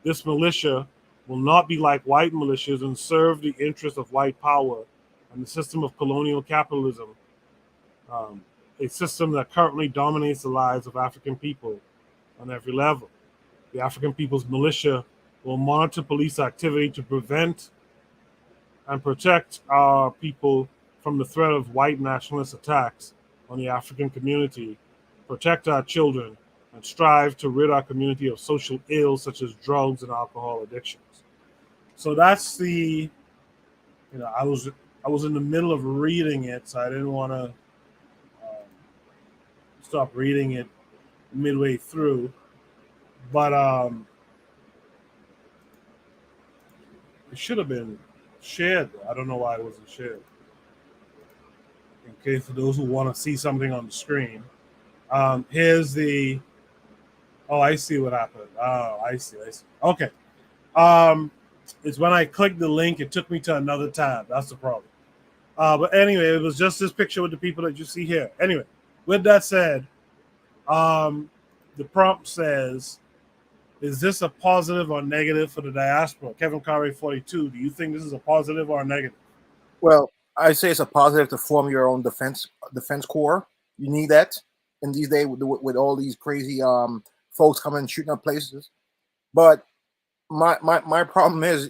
This militia will not be like white militias and serve the interests of white power and the system of colonial capitalism, a system that currently dominates the lives of African people on every level. The African People's Militia will monitor police activity to prevent and protect our people from the threat of white nationalist attacks on the African community, protect our children, and strive to rid our community of social ills such as drugs and alcohol addictions. So that's the, I was in the middle of reading it, so I didn't want to stop reading it midway through. But it should have been shared. I don't know why it wasn't shared. In case for those who want to see something on the screen, here's the. Oh, I see what happened. Oh, I see. Okay. It's when I clicked the link, it took me to another tab. That's the problem. But anyway, it was just this picture with the people that you see here. Anyway, with that said, the prompt says, is this a positive or negative for the diaspora? Kevin Carey 42, do you think this is a positive or a negative? Well, I say it's a positive to form your own defense corps. You need that in these days with all these crazy folks coming and shooting up places. But my problem is,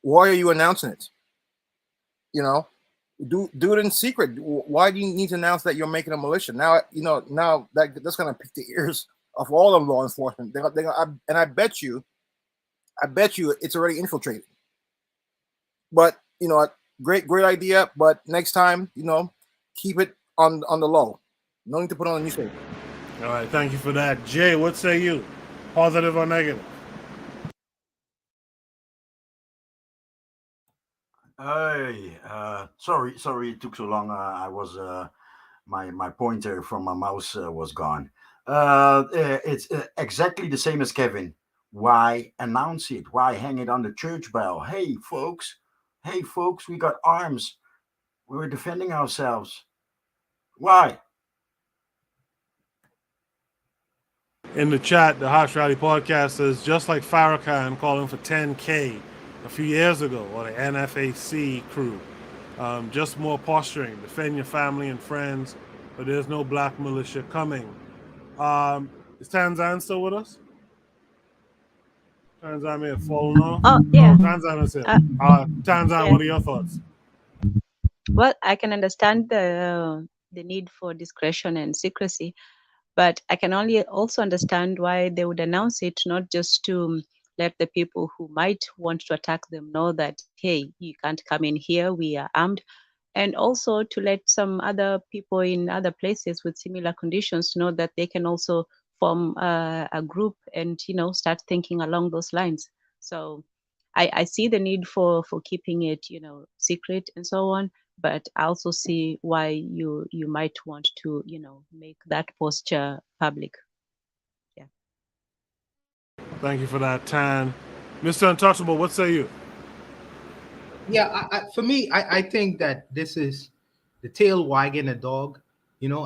why are you announcing it? Do it in secret. Why do you need to announce that you're making a militia? Now, now that's going to pick the ears of all of law enforcement. And I bet you it's already infiltrated. But great idea. But next time, keep it on the low. No need to put on the newspaper. All right, thank you for that, Jay. What say you? Positive or negative? Hey, sorry it took so long. I was my pointer from my mouse was gone. It's exactly the same as Kevin. Why announce it? Why hang it on the church bell? Hey folks, we got arms. We're defending ourselves. Why? In the chat, the Hot Rally podcast says, just like Farrakhan calling for 10K a few years ago, or the NFAC crew, just more posturing, defend your family and friends, but there's no black militia coming. Is Tanzan still with us? Tanzan may have fallen off. Oh, yeah. Tanzan is here. Tanzan, yeah. What are your thoughts? Well, I can understand the need for discretion and secrecy, but I can only also understand why they would announce it, not just to let the people who might want to attack them know that, hey, you can't come in here, we are armed, and also to let some other people in other places with similar conditions know that they can also form a group and start thinking along those lines. So I see the need for keeping it secret and so on, but I also see why you might want to make that posture public. Yeah. Thank you for that, Tan. Mr. Untouchable, what say you? Yeah, for me, I think that this is the tail wagging the dog.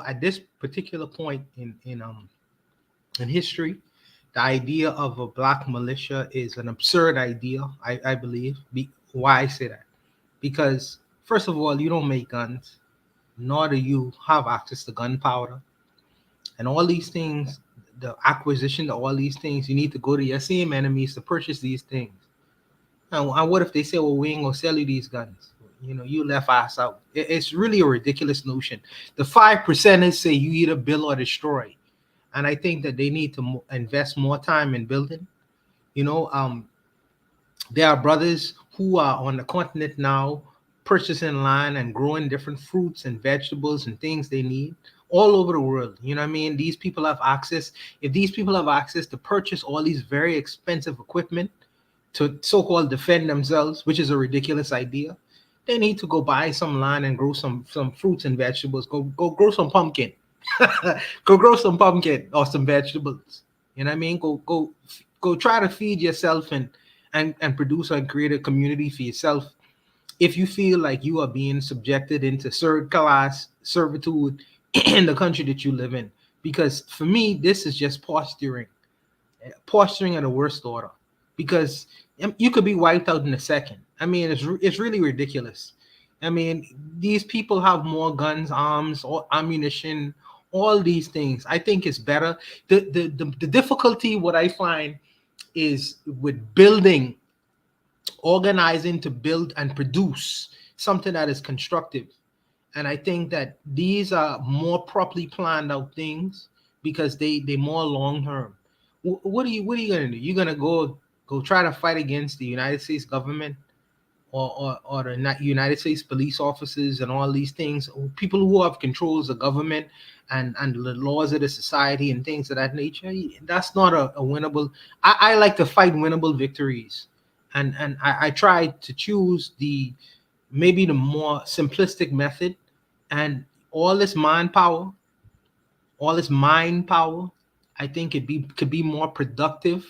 At this particular point in history, the idea of a black militia is an absurd idea. I believe. Why I say that? Because first of all, you don't make guns, nor do you have access to gunpowder, and all these things. The acquisition of all these things, you need to go to your same enemies to purchase these things. And what if they say, well, we ain't gonna sell you these guns? You left us out. It's really a ridiculous notion. The 5%ers say you either build or destroy. And I think that they need to invest more time in building. There are brothers who are on the continent now purchasing land and growing different fruits and vegetables and things they need. all over the world. You know what I mean? These people have access. If these people have access to purchase all these very expensive equipment to so-called defend themselves, which is a ridiculous idea, they need to go buy some land and grow some fruits and vegetables. Go grow some pumpkin. Go grow some pumpkin or some vegetables. You know what I mean? Go try to feed yourself and produce and create a community for yourself. If you feel like you are being subjected into third class servitude in the country that you live in, because for me, this is just posturing at the worst order, because you could be wiped out in a second. I mean, it's really ridiculous. I mean, these people have more guns, arms, or ammunition, all these things. I think it's better. The difficulty, what I find, is with building, organizing to build and produce something that is constructive. And I think that these are more properly planned out things because they more long term. What are you gonna do? You're gonna go try to fight against the United States government or the United States police officers and all these things, people who have controls the government and the laws of the society and things of that nature. That's not a winnable. I like to fight winnable victories, and I try to choose maybe the more simplistic method, and all this manpower, all this mind power, I think could be more productive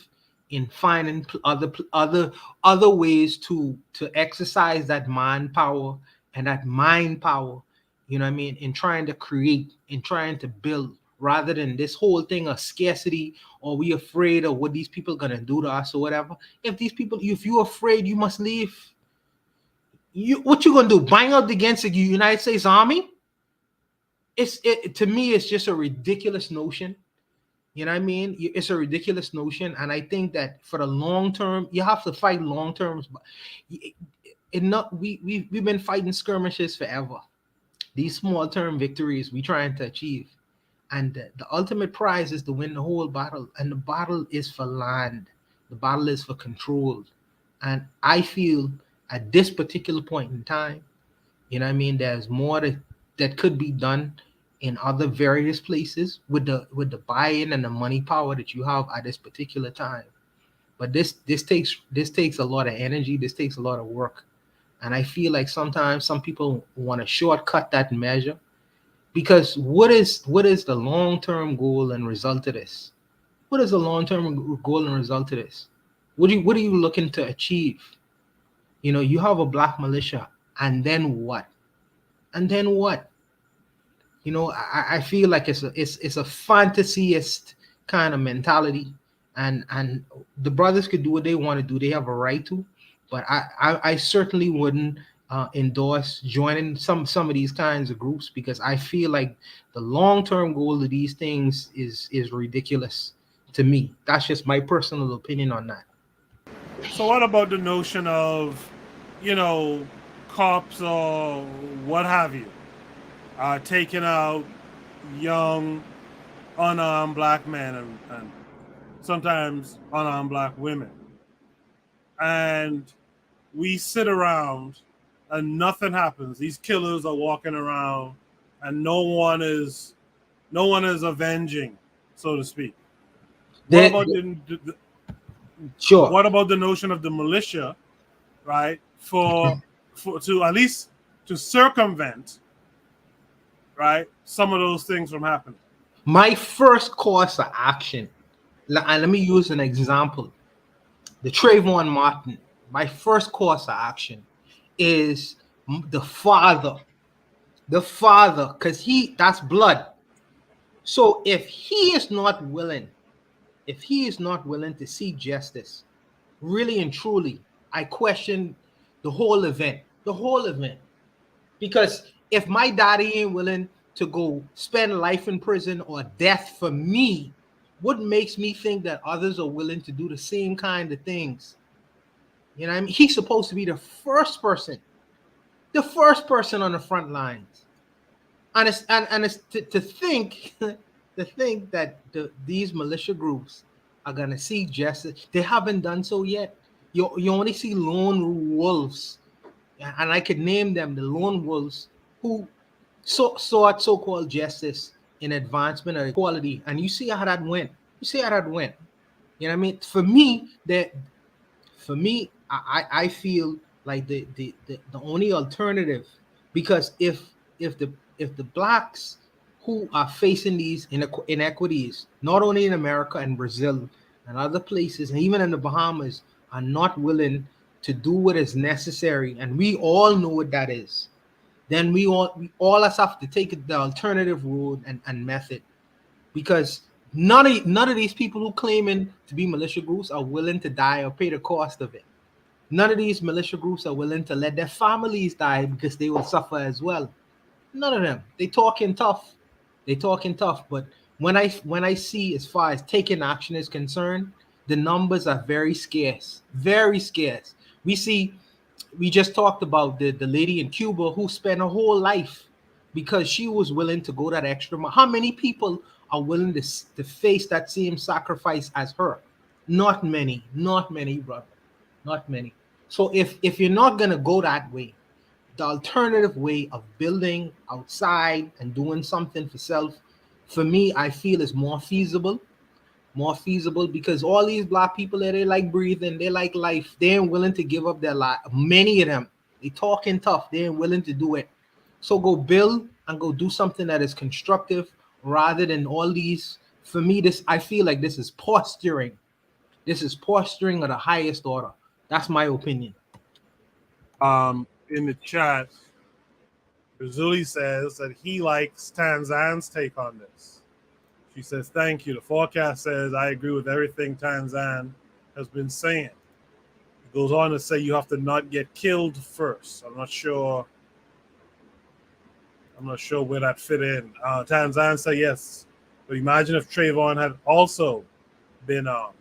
in finding other ways to exercise that manpower and that mind power, you know what I mean, in trying to create, in trying to build, rather than this whole thing of scarcity, or we afraid of what these people are gonna do to us or whatever. If you're afraid, you must leave. What you gonna do? Bang out against the United States Army? To me, it's just a ridiculous notion. You know what I mean? It's a ridiculous notion, and I think that for the long term, you have to fight long terms. We've been fighting skirmishes forever. These small term victories we trying to achieve, and the ultimate prize is to win the whole battle. And the battle is for land. The battle is for control. And I feel at this particular point in time, you know what I mean, there's more that could be done in other various places with the buy-in and the money power that you have at this particular time. But this takes a lot of energy. This takes a lot of work. And I feel like sometimes some people want to shortcut that measure, because what is the long-term goal and result of this? What is the long-term goal and result of this? What are you looking to achieve? You know, you have a black militia, and then what? And then what? You know, I feel like it's a fantasyist kind of mentality, and the brothers could do what they want to do. They have a right to, but I certainly wouldn't endorse joining some of these kinds of groups, because I feel like the long-term goal of these things is ridiculous to me. That's just my personal opinion on that. So what about the notion of, you know, cops or what have you, taking out young, unarmed black men and sometimes unarmed black women. And we sit around and nothing happens. These killers are walking around and no one is avenging, so to speak. What about what about the notion of the militia, right? For to at least to circumvent, right, some of those things from happening. My first course of action, and let me use an example. The Trayvon Martin, my first course of action is the father, because that's blood. So if he is not willing to see justice, really and truly, I question the whole event. Because if my daddy ain't willing to go spend life in prison or death for me, what makes me think that others are willing to do the same kind of things? You know what I mean? He's supposed to be the first person on the front lines. And it's to think that these militia groups are gonna see justice. They haven't done so yet. You only see lone wolves, and I could name them, the lone wolves who sought so-called justice in advancement of equality, and you see how that went. You see how that went. You know what I mean? For me, I feel like the only alternative, because if the blacks who are facing these inequities, not only in America and Brazil and other places, and even in the Bahamas, are not willing to do what is necessary, and we all know what that is, then we all us have to take the alternative road and method, because none of these people who claiming to be militia groups are willing to die or pay the cost of it. None of these militia groups are willing to let their families die because they will suffer as well. None of them. They talking tough. They talking tough. But when I see, as far as taking action is concerned, the numbers are very scarce. Very scarce. We just talked about the lady in Cuba who spent her whole life because she was willing to go that extra mile. How many people are willing to face that same sacrifice as her? Not many. Not many, brother. Not many. So if you're not gonna go that way, the alternative way of building outside and doing something for self, for me, I feel is more feasible, because all these black people there, they like breathing, they like life, they ain't willing to give up their life. Many of them, they talking tough, they ain't willing to do it. So go build and go do something that is constructive, rather than all these. For me, this, I feel like this is posturing. This is posturing of the highest order. That's my opinion. In the chat, Razuli says that he likes Tanzan's take on this. She says, thank you. The forecast says, I agree with everything Tanzan has been saying. It goes on to say you have to not get killed first. I'm not sure where that fit in. Tanzan said yes, but imagine if Trayvon had also been armed.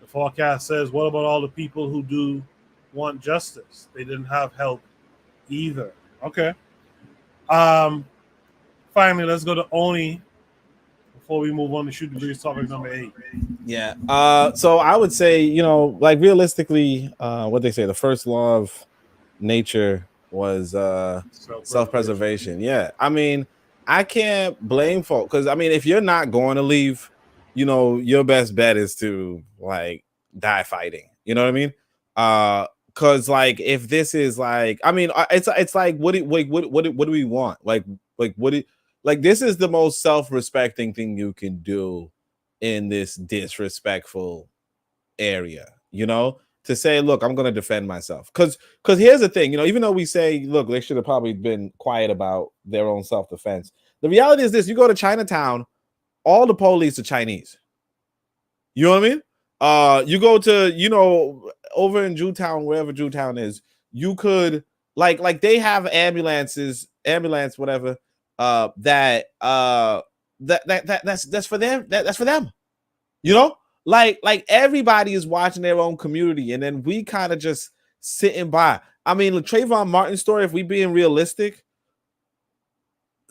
The forecast says, what about all the people who do want justice? They didn't have help either. Okay. Finally, let's go to Oni before we move on to Shoot the Breeze topic number 8. Yeah. So I would say, like realistically, what they say, the first law of nature was self-preservation. Yeah. I mean, I can't blame folk, because I mean, if you're not going to leave, your best bet is to like die fighting. You know what I mean? Because like if this is like, I mean, it's like what do we want? Like this is the most self-respecting thing you can do in this disrespectful area, to say, look, I'm going to defend myself. Because here's the thing, even though we say, look, they should have probably been quiet about their own self-defense. The reality is this: you go to Chinatown, all the police are Chinese. You know what I mean? You go to, over in Jewtown, wherever Jewtown is, you could like they have ambulance, whatever, that's for them. That's for them. Like everybody is watching their own community, and then we kind of just sitting by. I mean, the Trayvon Martin story, if we being realistic,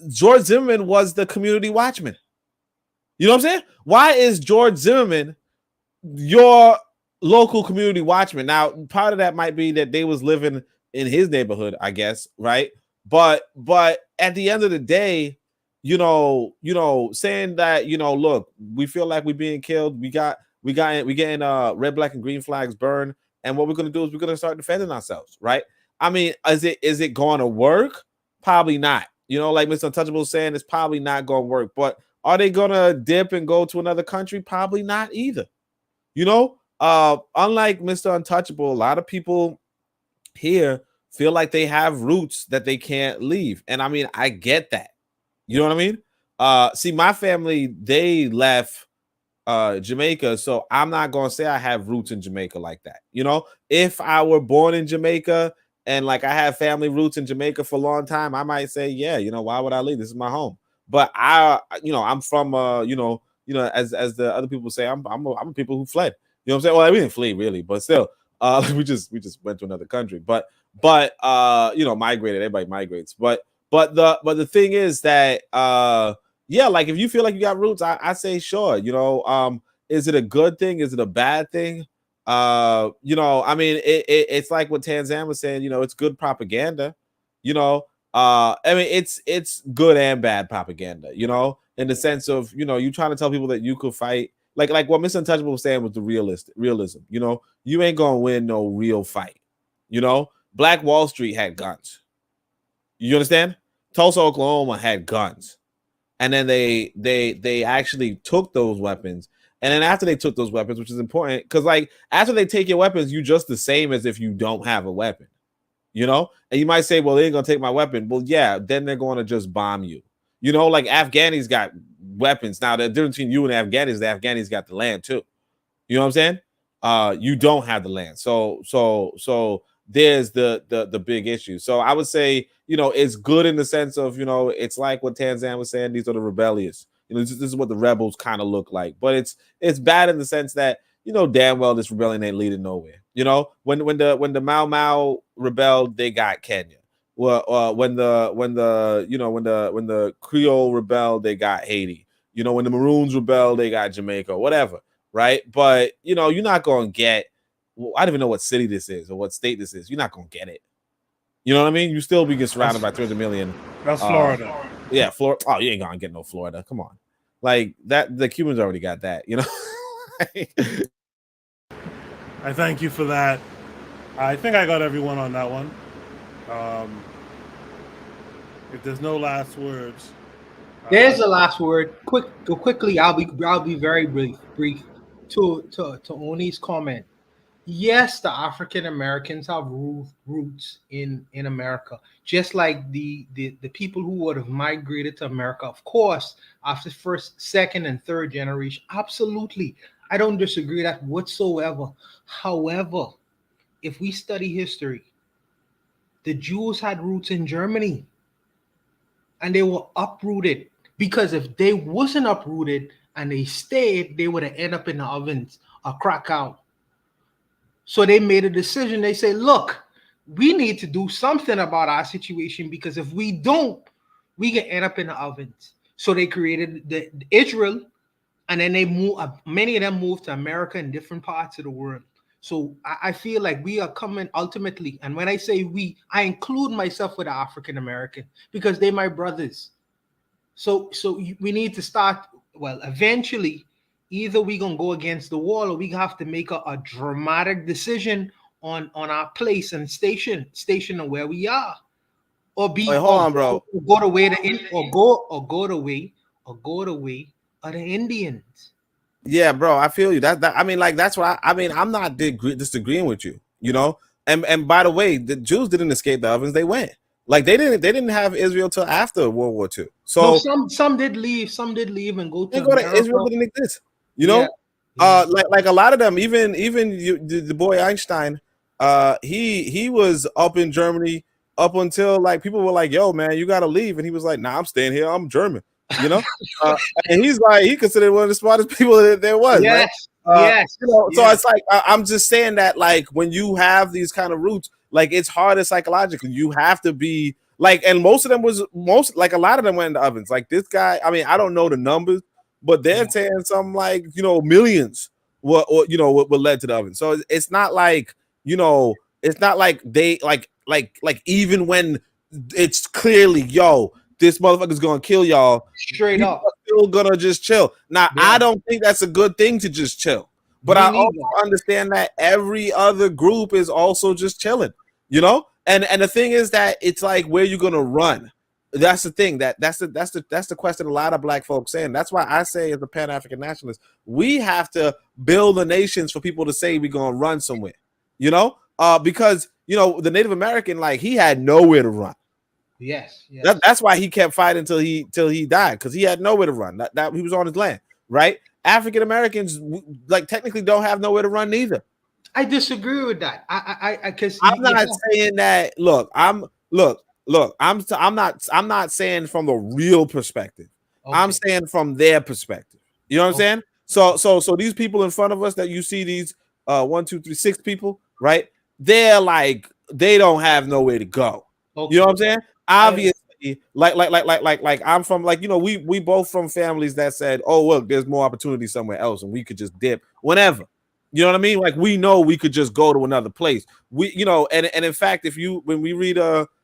George Zimmerman was the community watchman. You know what I'm saying? Why is George Zimmerman your local community watchman? Now, part of that might be that they was living in his neighborhood, I guess, right? But at the end of the day, saying that, look, we feel like we're being killed. We getting red, black, and green flags burned, and what we're gonna do is we're gonna start defending ourselves, right? I mean, is it going to work? Probably not. Like Mr. Untouchable saying, it's probably not going to work. But are they gonna dip and go to another country? Probably not either. Unlike Mr. Untouchable, a lot of people here feel like they have roots that they can't leave, and I mean, I get that. You know what I mean? See, my family, they left Jamaica, so I'm not gonna say I have roots in Jamaica like that. If I were born in Jamaica and like I have family roots in Jamaica for a long time, I might say, yeah, why would I leave? This is my home. But I'm from as the other people say, I'm a people who fled. You know what I'm saying? Well, we didn't flee really, but still, we just went to another country. But migrated. Everybody migrates. But the thing is that yeah, like if you feel like you got roots, I say sure. Is it a good thing? Is it a bad thing? I mean, it's like what Tanzan was saying. It's good propaganda. I mean, it's good and bad propaganda. in the sense of, you know, you trying to tell people that you could fight. Like what Miss Untouchable was saying was the realism. You know, you ain't gonna win no real fight. You know, Black Wall Street had guns. You understand? Tulsa, Oklahoma had guns. And then they actually took those weapons. And then after they took those weapons, which is important, because like after they take your weapons, you just the same as if you don't have a weapon. You know? And you might say, well, they ain't gonna take my weapon. Well, yeah, then they're gonna just bomb you. You know, like Afghanis got weapons. Now the difference between you and the Afghanis got the land too. You know what I'm saying? You don't have the land. So there's the big issue. So I would say, you know, it's good in the sense of, you know, it's like what Tanzan was saying, these are the rebellious. You know, this is what the rebels kind of look like. But it's bad in the sense that, you know, damn well this rebellion ain't leading nowhere. You know, when the Mau Mau rebelled, they got Kenya. Well, when the Creole rebelled, they got Haiti. You know, when the Maroons rebelled, they got Jamaica, whatever, right? But you know, you're not gonna get. Well, I don't even know what city this is or what state this is. You're not gonna get it. You know what I mean? You still be surrounded by 300 million. That's Florida. Yeah, Florida. Oh, you ain't gonna get no Florida. Come on, like that. The Cubans already got that. You know. I thank you for that. I think I got everyone on that one. If there's no last words, there's a last word. Quickly, I'll be very brief. To Oni's comment. Yes, the African Americans have roots in America, just like the people who would have migrated to America, of course, after first, second, and third generation. Absolutely, I don't disagree with that whatsoever. However, if we study history, the Jews had roots in Germany, and they were uprooted, because if they wasn't uprooted and they stayed, they would have ended up in the ovens or Krakow. So they made a decision. They say, look, we need to do something about our situation, because if we don't, we can end up in the ovens. So they created the Israel, and then they many of them moved to America and different parts of the world. So I feel like we are coming ultimately, and when I say we, I include myself with the African American, because they're my brothers. So we need to start, well, eventually, either we're going to go against the wall, or we have to make a dramatic decision on our place and station of where we are, or be hold on, bro. Go the way of the Indians. Yeah, bro, I feel you. That I mean, like that's what I mean. I'm not disagreeing with you, you know. And by the way, the Jews didn't escape the ovens; they went. Like they didn't have Israel till after World War II. So no, some did leave and go to America. Israel didn't exist, you know. Yeah. Like a lot of them, even the boy Einstein, he was up in Germany up until like people were like, "Yo, man, you got to leave," and he was like, "Nah, I'm staying here. I'm German." You know, and he's like, he considered one of the smartest people that there was. Yes, right? Yes. You know, so it's like I'm just saying that, like, when you have these kind of roots, like it's harder psychologically. You have to be like, and most of them like a lot of them went in the ovens. Like this guy, I mean, I don't know the numbers, but they're saying something like, you know, millions were led to the oven. So it's not like, you know, it's not like they like even when it's clearly, yo, this motherfucker's gonna kill y'all, straight up, still gonna just chill. Now, I don't think that's a good thing to just chill, but I also understand that every other group is also just chilling, you know. And the thing is that it's like, where you gonna run? That's the thing. That's the question a lot of black folks saying. That's why I say, as a Pan-African nationalist, we have to build the nations for people to say we're gonna run somewhere, you know, because you know the Native American, like, he had nowhere to run. Yes. That's why he kept fighting till he died, because he had nowhere to run. That he was on his land, right? African Americans, like, technically don't have nowhere to run neither. I disagree with that. Because I'm not saying that. Look, I'm not saying from the real perspective. Okay. I'm saying from their perspective. You know what I'm saying? So these people in front of us that you see, these 1, 2, 3, 6 people, right? They're like, they don't have nowhere to go. Okay. You know what I'm saying? Obviously, like I'm from, like, you know, we both from families that said, oh, look, there's more opportunity somewhere else, and we could just dip whenever. You know what I mean? Like, we know we could just go to another place. We, you know, and in fact, when we read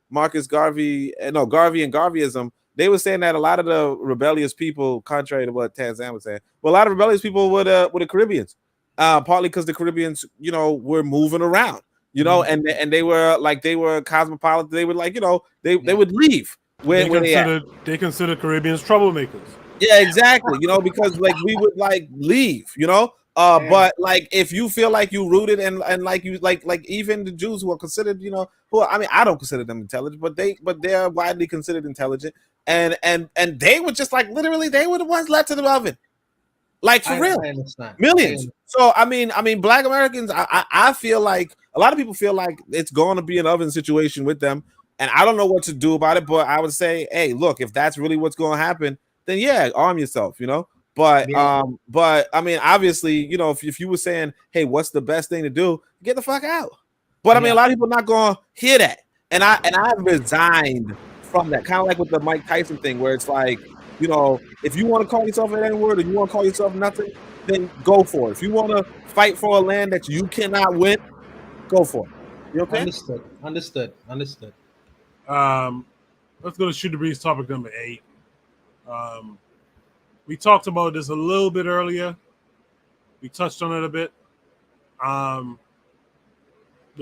Marcus Garvey, Garvey and Garveyism, they were saying that a lot of the rebellious people, contrary to what Tanzan was saying, well, a lot of rebellious people were the Caribbeans, partly because the Caribbeans, you know, were moving around, you know, and they were cosmopolitan. They were like, you know, they would leave where they at. They consider Caribbeans troublemakers. Yeah, exactly. You know, because like we would like leave, you know. But like if you feel like you rooted and like you like even the Jews who are considered, you know, who I mean, I don't consider them intelligent, but they are widely considered intelligent, and they were just like literally they were the ones led to the oven, like for real, I understand. millions. So I mean, Black Americans, I feel like a lot of people feel like it's going to be an oven situation with them, and I don't know what to do about it. But I would say, hey, look, if that's really what's going to happen, then yeah, arm yourself, you know. But I mean, obviously, you know, if you were saying, hey, what's the best thing to do? Get the fuck out. But I mean, a lot of people are not gonna hear that. And I resigned from that, kind of like with the Mike Tyson thing, where it's like, you know, if you want to call yourself an N-word or you want to call yourself nothing, then go for it. If you want to fight for a land that you cannot win, go for it. You okay? Understood. Let's go to Shoot the Breeze topic number 8. We talked about this a little bit earlier. We touched on it a bit. The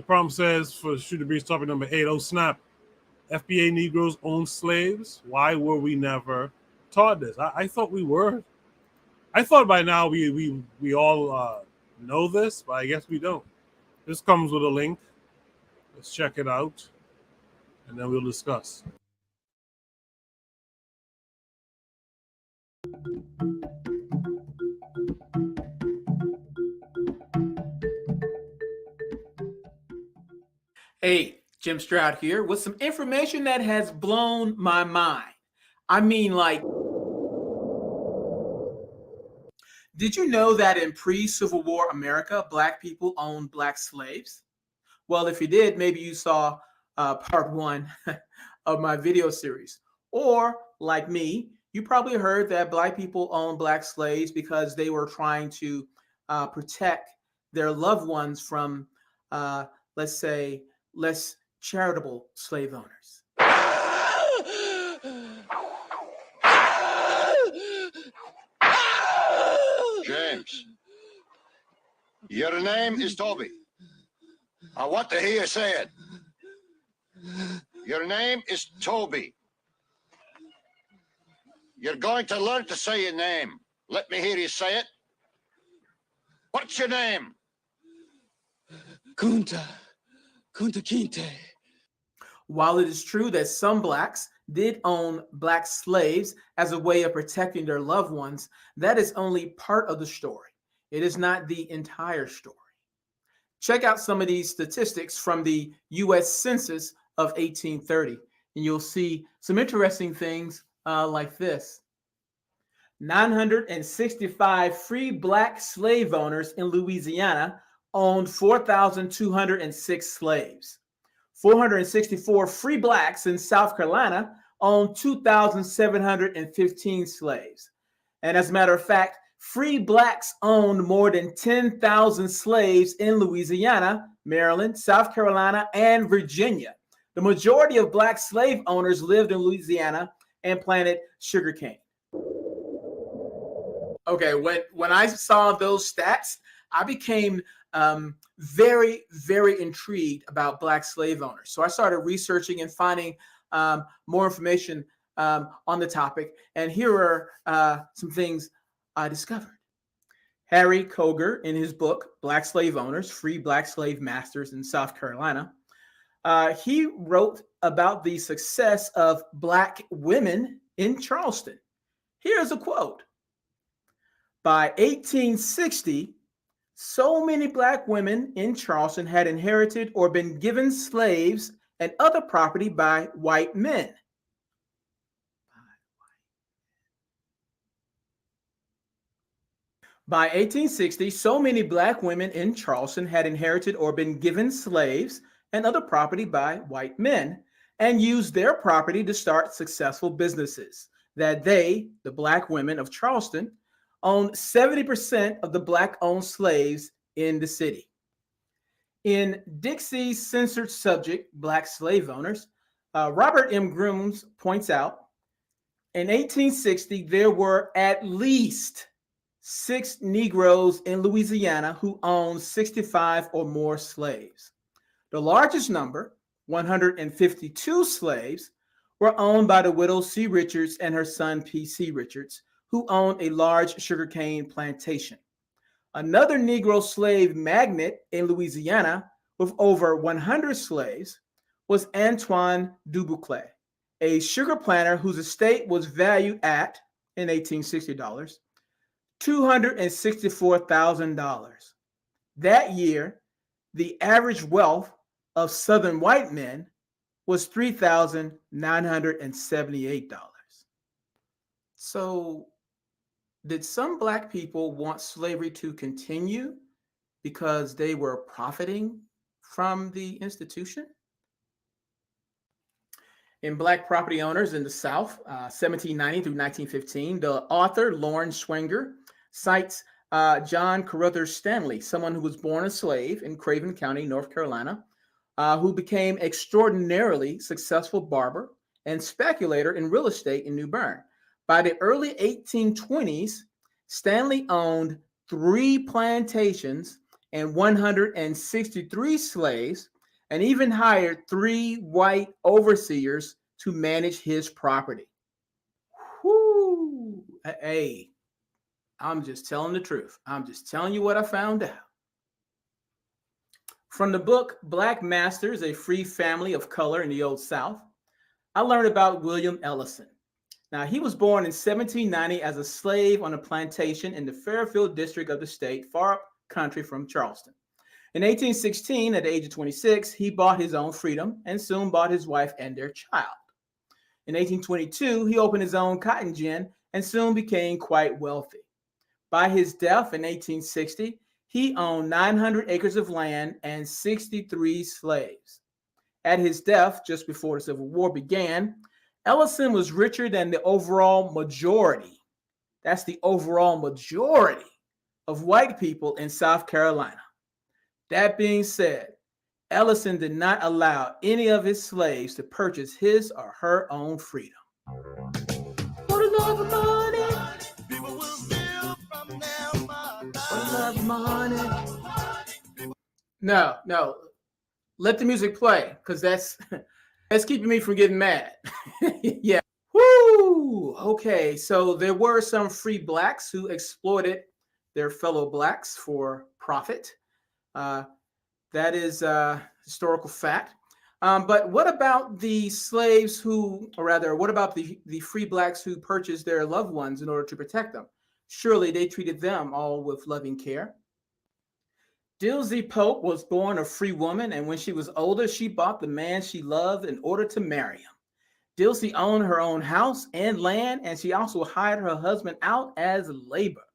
problem says for Shoot the Breeze topic number 8, oh snap, FBA Negroes own slaves. Why were we never taught this? I thought we were. I thought by now we all know this, but I guess we don't. This comes with a link. Let's check it out, and then we'll discuss. Hey, Jim Stroud here with some information that has blown my mind. I mean, like, did you know that in pre-Civil War America, Black people owned Black slaves? Well, if you did, maybe you saw part 1 of my video series. Or, like me, you probably heard that Black people owned Black slaves because they were trying to protect their loved ones from, let's say, less charitable slave owners. James, your name is Toby. I want to hear you say it. Your name is Toby. You're going to learn to say your name. Let me hear you say it. What's your name? Kunta Kinte. While it is true that some Blacks did own Black slaves as a way of protecting their loved ones, that is only part of the story. It is not the entire story. Check out some of these statistics from the U.S. Census of 1830, and you'll see some interesting things like this. 965 free Black slave owners in Louisiana owned 4,206 slaves. 464 free Blacks in South Carolina owned 2,715 slaves. And as a matter of fact, free Blacks owned more than 10,000 slaves in Louisiana, Maryland, South Carolina, and Virginia. The majority of Black slave owners lived in Louisiana and planted sugarcane. Okay, when I saw those stats, I became very, very intrigued about Black slave owners. So I started researching and finding more information on the topic. And here are some things I discovered. Harry Coger, in his book, Black Slave Owners, Free Black Slave Masters in South Carolina, he wrote about the success of Black women in Charleston. Here's a quote. By 1860, so many Black women in Charleston had inherited or been given slaves and other property by white men. By 1860, so many Black women in Charleston had inherited or been given slaves and other property by white men and used their property to start successful businesses that they, the Black women of Charleston, owned 70% of the Black-owned slaves in the city. In Dixie's censored subject, Black Slave Owners, Robert M. Grooms points out, In 1860, there were at least 6 Negroes in Louisiana who owned 65 or more slaves. The largest number, 152 slaves, were owned by the widow C. Richards and her son P.C. Richards, who owned a large sugarcane plantation. Another Negro slave magnate in Louisiana with over 100 slaves was Antoine Dubuclet, a sugar planter whose estate was valued at, in 1860 dollars, $264,000. That year, the average wealth of Southern white men was $3,978. So, did some Black people want slavery to continue because they were profiting from the institution? In Black Property Owners in the South, 1790 through 1915, the author Lawrence Schwenger cites John Carruthers Stanley, someone who was born a slave in Craven County, North Carolina, who became extraordinarily successful barber and speculator in real estate in New Bern. By the early 1820s, Stanley owned 3 plantations and 163 slaves, and even hired 3 white overseers to manage his property. Whoo! Hey, I'm just telling the truth. I'm just telling you what I found out. From the book Black Masters, A Free Family of Color in the Old South, I learned about William Ellison. Now, he was born in 1790 as a slave on a plantation in the Fairfield district of the state, far up country from Charleston. In 1816, at the age of 26, he bought his own freedom and soon bought his wife and their child. In 1822, he opened his own cotton gin and soon became quite wealthy. By his death in 1860, he owned 900 acres of land and 63 slaves. At his death, just before the Civil War began, Ellison was richer than the overall majority. That's the overall majority of white people in South Carolina. That being said, Ellison did not allow any of his slaves to purchase his or her own freedom. For the love of money, people will steal from their mother. For the love of money. No, let the music play, because that's keeping me from getting mad. Yeah. Woo! Okay, so there were some free Blacks who exploited their fellow Blacks for profit. That is a historical fact. But what about the slaves who, or rather, what about the free Blacks who purchased their loved ones in order to protect them? Surely they treated them all with loving care. Dilsey Pope was born a free woman, and when she was older, she bought the man she loved in order to marry him. Dilsey owned her own house and land, and she also hired her husband out as labor.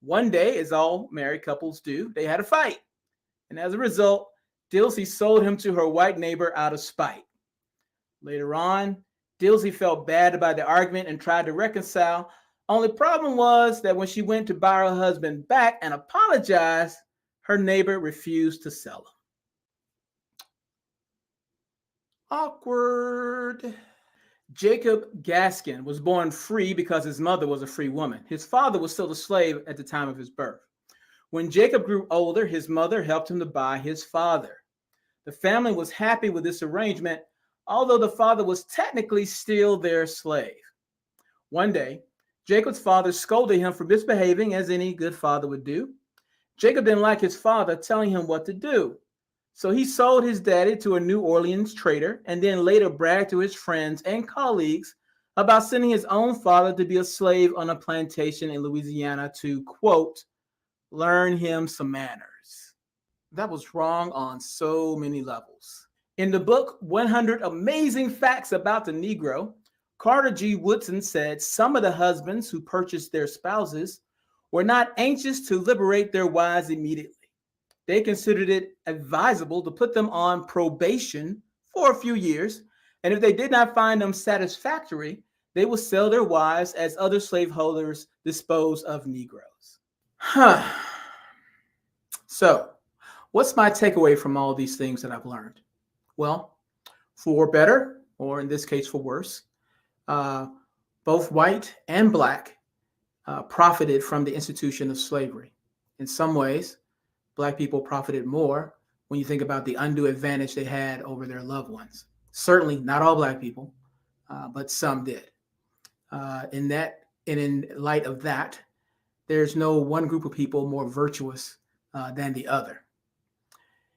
One day, as all married couples do, they had a fight. And as a result, Dilsey sold him to her white neighbor out of spite. Later on, Dilsey felt bad about the argument and tried to reconcile. Only problem was that when she went to buy her husband back and apologize, her neighbor refused to sell him. Awkward. Jacob Gaskin was born free because his mother was a free woman. His father was still a slave at the time of his birth. When Jacob grew older, his mother helped him to buy his father. The family was happy with this arrangement, although the father was technically still their slave. One day, Jacob's father scolded him for misbehaving, as any good father would do. Jacob didn't like his father telling him what to do, so he sold his daddy to a New Orleans trader and then later bragged to his friends and colleagues about sending his own father to be a slave on a plantation in Louisiana to, quote, learn him some manners. That was wrong on so many levels. In the book, 100 Amazing Facts About the Negro, Carter G. Woodson said some of the husbands who purchased their spouses were not anxious to liberate their wives immediately. They considered it advisable to put them on probation for a few years, and if they did not find them satisfactory, they would sell their wives as other slaveholders disposed of Negroes. So, what's my takeaway from all these things that I've learned? Well, for better, or in this case for worse, both white and black, profited from the institution of slavery. In some ways, black people profited more when you think about the undue advantage they had over their loved ones. Certainly not all black people, but some did. In light of that, there's no one group of people more virtuous than the other.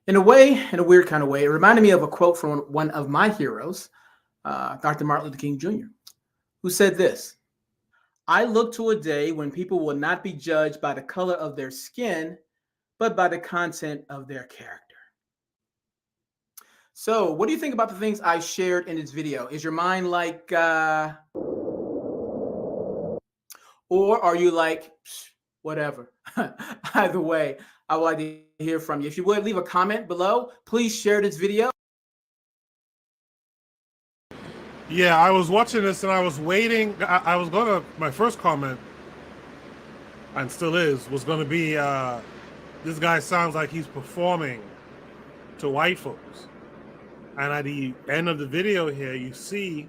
In a way, in a weird kind of way, it reminded me of a quote from one of my heroes, Dr. Martin Luther King Jr., who said this: "I look to a day when people will not be judged by the color of their skin, but by the content of their character." So, what do you think about the things I shared in this video? Is your mind like, or are you like, whatever? Either way, I would like to hear from you. If you would, leave a comment below. Please share this video. Yeah, I was watching this and I was waiting. I was gonna, my first comment, and still is, was gonna be, this guy sounds like he's performing to white folks. And at the end of the video here, you see,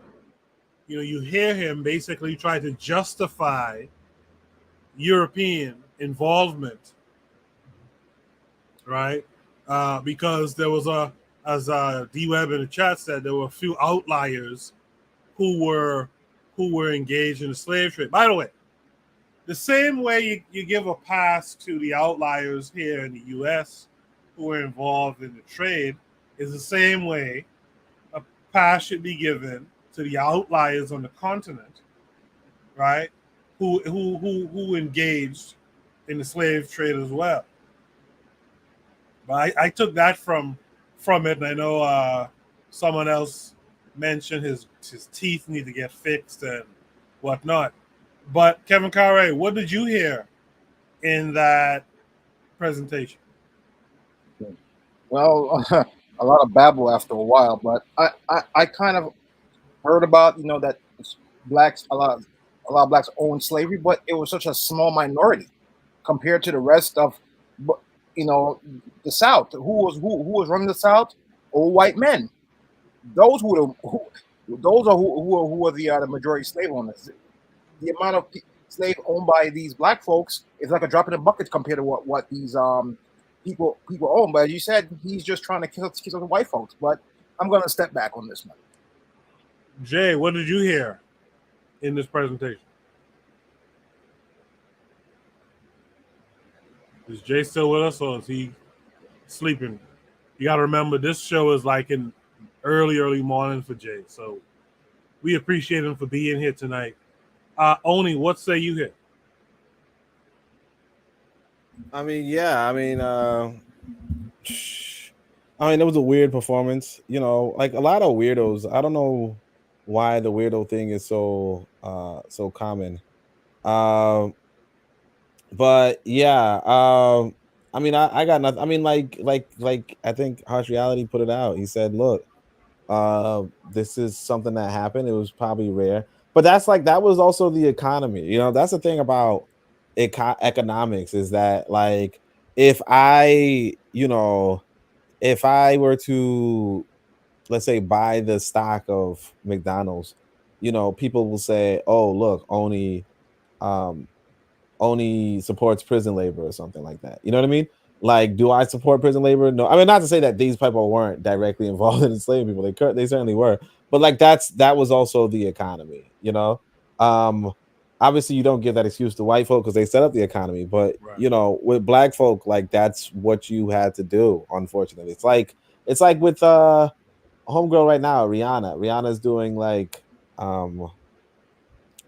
you hear him basically try to justify European involvement, right? Because there was as D-Web in the chat said, there were a few outliers who were engaged in the slave trade. By the way, the same way you give a pass to the outliers here in the U.S. who were involved in the trade is the same way a pass should be given to the outliers on the continent, right? Who engaged in the slave trade as well. But I took that from it, and I know someone else mentioned his teeth need to get fixed and whatnot. But Kevin Carre, what did you hear in that presentation? Well, a lot of babble after a while, but I kind of heard about that blacks a lot of blacks own slavery, but it was such a small minority compared to the rest of the South. Who was running the South? Old white men. Those who are the majority slave owners. The amount of slave owned by these black folks is like a drop in the bucket compared to what these people own. But you said he's just trying to kill the white folks. But I'm going to step back on this one. Jay, what did you hear in this presentation? Is Jay still with us, or is he sleeping? You got to remember, this show is like in early morning for Jay. So we appreciate him for being here tonight. Oni, what say you here? I mean, yeah. I mean, it was a weird performance. Like a lot of weirdos. I don't know why the weirdo thing is so common. But yeah. I mean, I got nothing. I mean, like I think Harsh Reality put it out. He said, "Look, this is something that happened. It was probably rare." But that was also the economy. That's the thing about economics is that, like, if I were to, let's say, buy the stock of McDonald's, people will say, "Oh, look, Oni supports prison labor," or something like that. You know what I mean? Like, do I support prison labor? No. I mean, not to say that these people weren't directly involved in enslaving people. They certainly were. But like that was also the economy. Obviously you don't give that excuse to white folk because they set up the economy. But right. With black folk, like that's what you had to do. Unfortunately, it's like with homegirl right now, Rihanna. Rihanna's doing like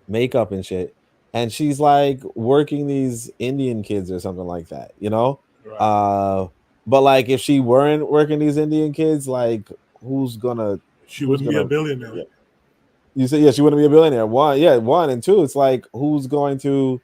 makeup and shit. And she's like working these Indian kids or something like that, Right. But like if she weren't working these Indian kids, like who's gonna? She wouldn't be a billionaire. Yeah. You said she wouldn't be a billionaire. One and two. It's like who's gonna do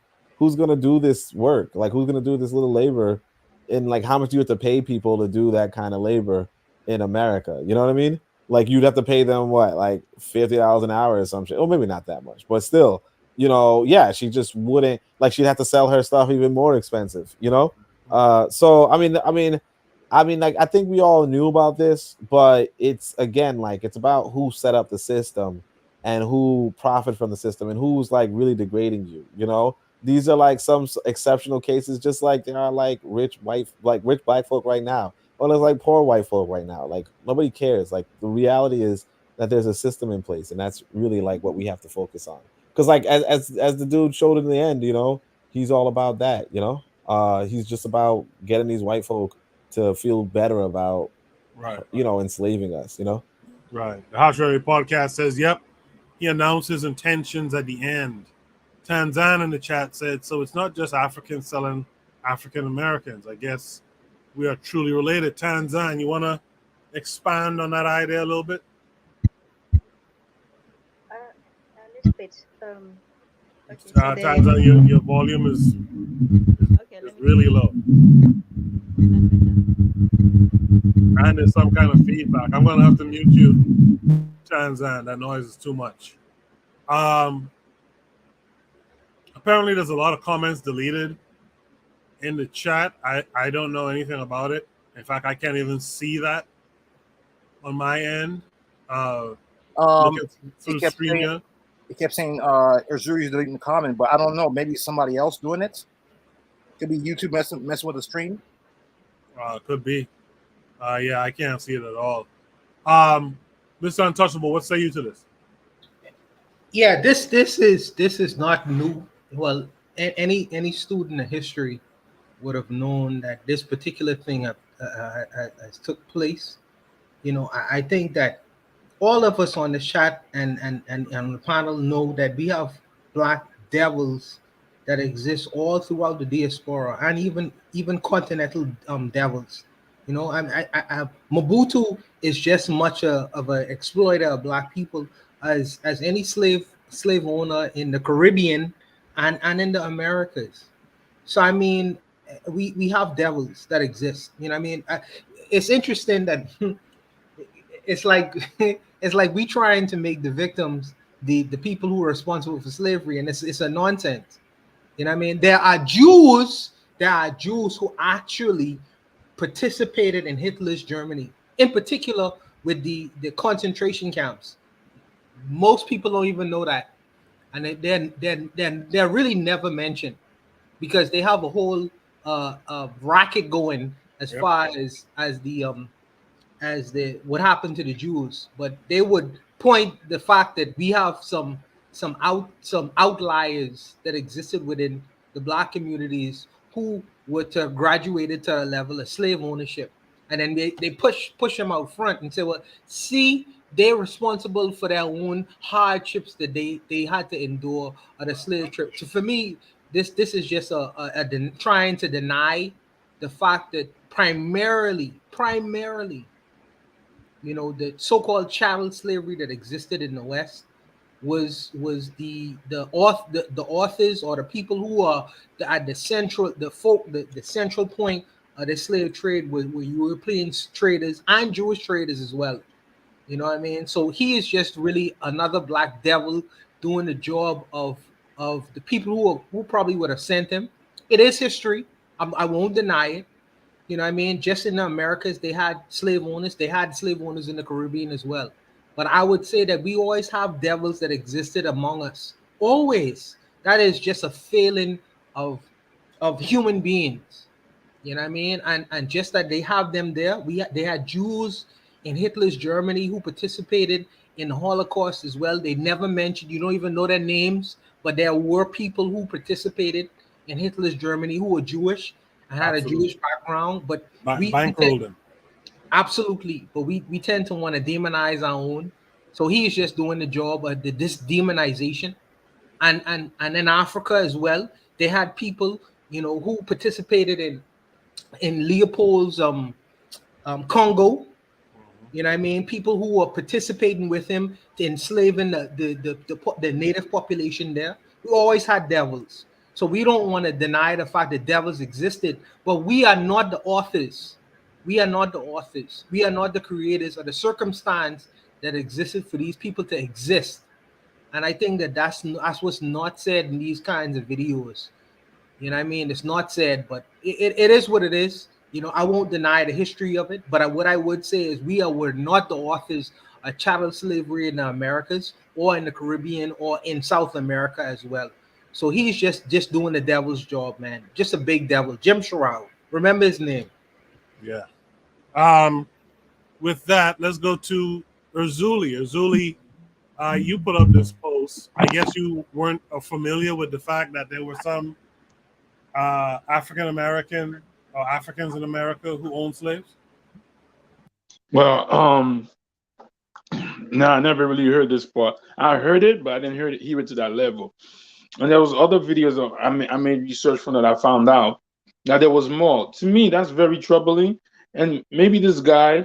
this work? Like who's gonna do this little labor? And like how much do you have to pay people to do that kind of labor in America? You know what I mean? Like you'd have to pay them what, like $50 an hour or some shit. Oh, maybe not that much, but still. She just wouldn't, like, she'd have to sell her stuff even more expensive, So I mean, like I think we all knew about this, but it's again like it's about who set up the system and who profit from the system and who's like really degrading you. You know, these are like some exceptional cases, just like there are like rich black folk right now, or there's like poor white folk right now. Like nobody cares. Like the reality is that there's a system in place, and that's really like what we have to focus on. Because like as the dude showed in the end, you know, he's all about that. You know, he's just about getting these white folk to feel better about, Right. you know, enslaving us. You know. Right. The House Radio Podcast says, yep, he announced his intentions at the end. Tanzan in the chat said, so it's not just Africans selling African Americans. I guess we are truly related. Tanzan, you want to expand on that idea a little bit? A little bit. Okay, so Tanzan, your volume is really low. And there's some kind of feedback. I'm going to have to mute you, Tanzan. That noise is too much. Apparently, there's a lot of comments deleted in the chat. I don't know anything about it. In fact, I can't even see that on my end. Looking through the screen here. He kept saying Azuri's deleting the comment, but I don't know. Maybe somebody else doing it. Could be YouTube messing with the stream. Could be. Yeah, I can't see it at all. Mr. Untouchable, what say you to this? Yeah, this is not new. Well, any student of history would have known that this particular thing has took place. You know, I think that all of us on the chat and on the panel know that we have black devils that exist all throughout the diaspora and even continental devils. You know, Mobutu is just much of an exploiter of black people as any slave owner in the Caribbean and in the Americas. So I mean, we have devils that exist. You know what I mean? It's interesting that it's like it's like we trying to make the victims the people who are responsible for slavery, and it's a nonsense. You know what I mean? There are Jews who actually participated in Hitler's Germany, in particular with the concentration camps. Most people don't even know that, and they're really never mentioned because they have a whole racket going as far as the what happened to the Jews, but they would point the fact that we have some outliers that existed within the black communities who were graduated to a level of slave ownership, and then they push them out front and say, well, see, they're responsible for their own hardships that they had to endure on the slave trip. So for me, this is just trying to deny the fact that primarily, you know, the so-called chattel slavery that existed in the West was the authors or the people who are at the central point of the slave trade were European traders and Jewish traders as well. You know what I mean? So he is just really another black devil doing the job of the people who probably would have sent him. It is history. I won't deny it. You know what I mean? Just in the Americas, they had slave owners. They had slave owners in the Caribbean as well. But I would say that we always have devils that existed among us. Always. That is just a failing of human beings. You know what I mean? And just that they have them there. They had Jews in Hitler's Germany who participated in the Holocaust as well. They never mentioned, you don't even know their names, but there were people who participated in Hitler's Germany who were Jewish and had a Jewish background, but we bankrolled him. Absolutely, but we tend to want to demonize our own. So he is just doing the job of this demonization, and in Africa as well, they had people, you know, who participated in Leopold's Congo. You know what I mean? People who were participating with him to enslaving the native population there. We always had devils. So we don't want to deny the fact that devils existed, but we are not the authors. We are not the authors. We are not the creators of the circumstance that existed for these people to exist. And I think that that's what's not said in these kinds of videos. You know what I mean? It's not said, but it is what it is. I won't deny the history of it, but what I would say is were not the authors of chattel slavery in the Americas or in the Caribbean or in South America as well. So he's just doing the devil's job, man. Just a big devil. Jim Sherrod. Remember his name. Yeah. With that, let's go to Erzuli. Erzuli, you put up this post. I guess you weren't familiar with the fact that there were some African American or Africans in America who owned slaves. Well, no, I never really heard this part. I heard it, but I didn't hear it to that level. And there was other videos of I made research from that I found out that there was more. To me, that's very troubling. And maybe this guy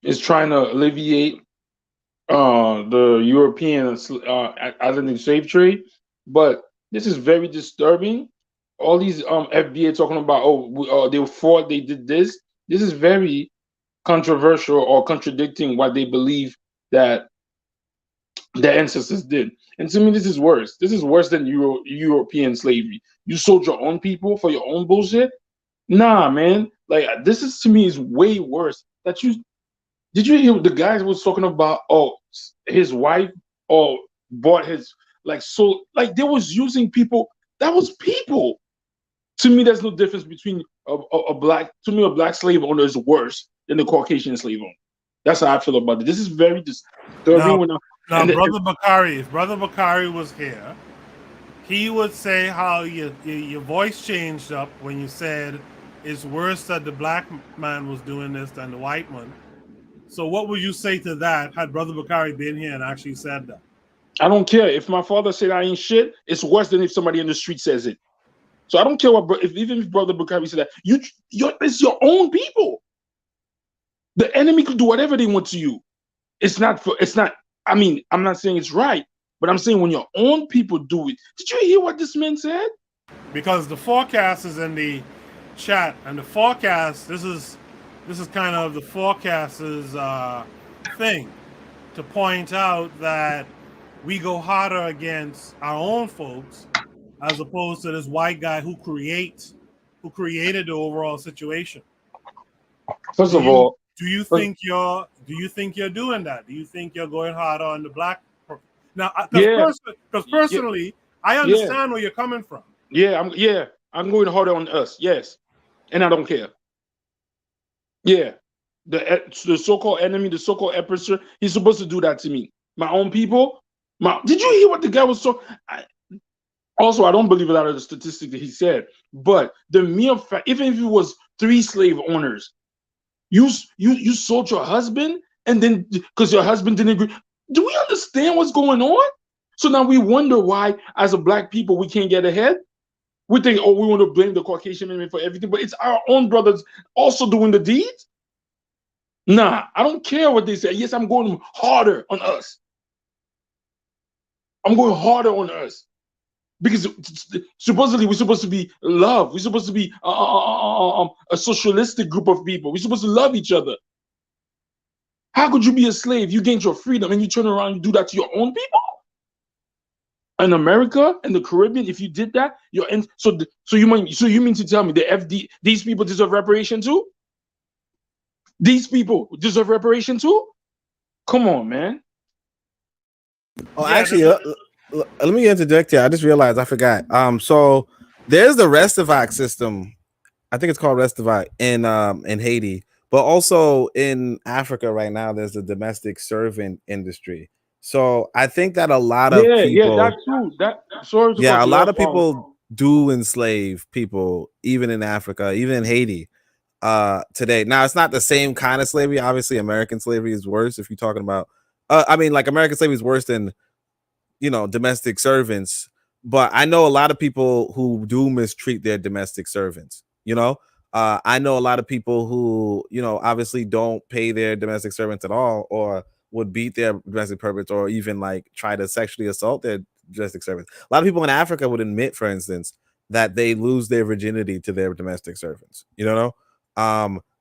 is trying to alleviate the European Atlantic slave trade, but this is very disturbing. All these FBA talking about they did this. This is very controversial or contradicting what they believe that their ancestors did. And to me, this is worse. This is worse than European slavery. You sold your own people for your own bullshit. Nah, man. Like this is to me is way worse. Did you hear what the guy was talking about? Oh, his wife bought his they was using people. That was people. To me, there's no difference between a black slave owner is worse than the Caucasian slave owner. That's how I feel about it. This is very disturbing. Now, Brother Bakari, if Brother Bakari was here, he would say how your voice changed up when you said it's worse that the black man was doing this than the white one. So what would you say to that had Brother Bakari been here and actually said that? I don't care. If my father said I ain't shit, it's worse than if somebody in the street says it. So I don't care even if Brother Bakari said that. It's your own people. The enemy could do whatever they want to you. I mean, I'm not saying it's right, but I'm saying when your own people do it. Did you hear what this man said? Because the forecast is in the chat, and the forecast, this is kind of the forecaster's thing to point out that we go harder against our own folks as opposed to this white guy who created the overall situation. First of all, do you think you're doing that? Do you think you're going harder on the black? Now, because personally, I understand where you're coming from. I'm going harder on us. Yes, and I don't care. Yeah, the so-called enemy, the so-called oppressor, he's supposed to do that to me. My own people. Did you hear what the guy was talking? Also, I don't believe a lot of the statistics that he said, but the mere fact, even if it was 3 slave owners, you sold your husband, and then because your husband didn't agree. Do we understand what's going on? So now we wonder why, as a black people, we can't get ahead. We think, we want to blame the Caucasian man for everything, but it's our own brothers also doing the deeds. Nah, I don't care what they say. Yes, I'm going harder on us. I'm going harder on us. Because supposedly we're supposed to be love. We're supposed to be a socialistic group of people. We're supposed to love each other. How could you be a slave? You gained your freedom and you turn around and do that to your own people? In America and the Caribbean, if you did that, you're in. So you mean to tell me these people deserve reparation too? These people deserve reparation too? Come on, man. Oh, yeah, actually, let me interject here. I just realized I forgot. So there's the Restovac system. I think it's called Restovac in Haiti, but also in Africa right now, there's the domestic servant industry. So I think that a lot of people, that too. A lot of people do enslave people, even in Africa, even in Haiti. Today. Now it's not the same kind of slavery. Obviously, American slavery is worse. If you're talking about, American slavery is worse than, domestic servants. But I know a lot of people who do mistreat their domestic servants. I know a lot of people who, obviously don't pay their domestic servants at all, or would beat their domestic servants, or even try to sexually assault their domestic servants. A lot of people in Africa would admit, for instance, that they lose their virginity to their domestic servants. This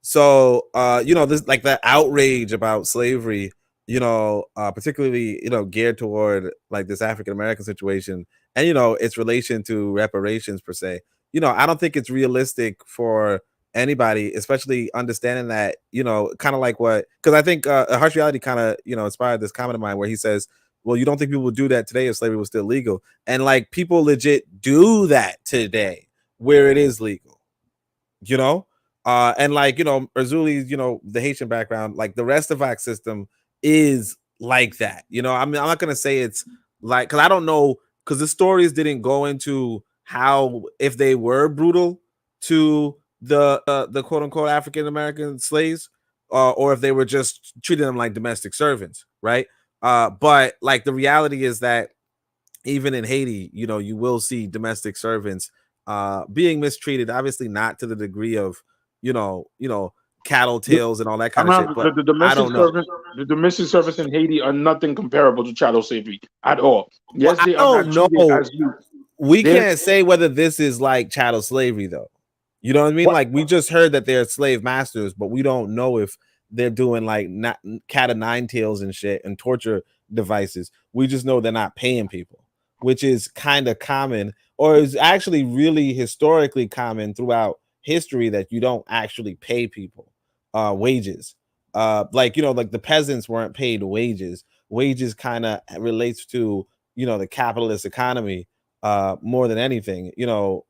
that outrage about slavery, particularly geared toward this African American situation, and its relation to reparations per se. I don't think it's realistic for anybody, especially understanding that, kind of like what, because I think Harsh Reality kind of, inspired this comment of mine where he says, well, you don't think people would do that today if slavery was still legal? And like people legit do that today where it is legal, and like, Erzuli's, the Haitian background, like the rest of our system is like that. I mean, I'm not gonna say it's like, because I don't know, because the stories didn't go into how, if they were brutal to the quote unquote African American slaves, or if they were just treating them like domestic servants, right? But like the reality is that even in Haiti, you will see domestic servants being mistreated, obviously not to the degree of, cattle tails and all that kind of shit. But the I domestic don't know. servants, the domestic servants in Haiti are nothing comparable to chattel slavery at all. Yes, Well, they I are not don't treated know. as you. We They're- can't say whether this is like chattel slavery, though. You know what I mean? Like we just heard that they're slave masters, but we don't know if they're doing like not cat of nine tails and shit and torture devices. We just know they're not paying people, which is kind of common, or is actually really historically common throughout history, that you don't actually pay people wages. Like like the peasants weren't paid wages. Wages kind of relates to the capitalist economy more than anything.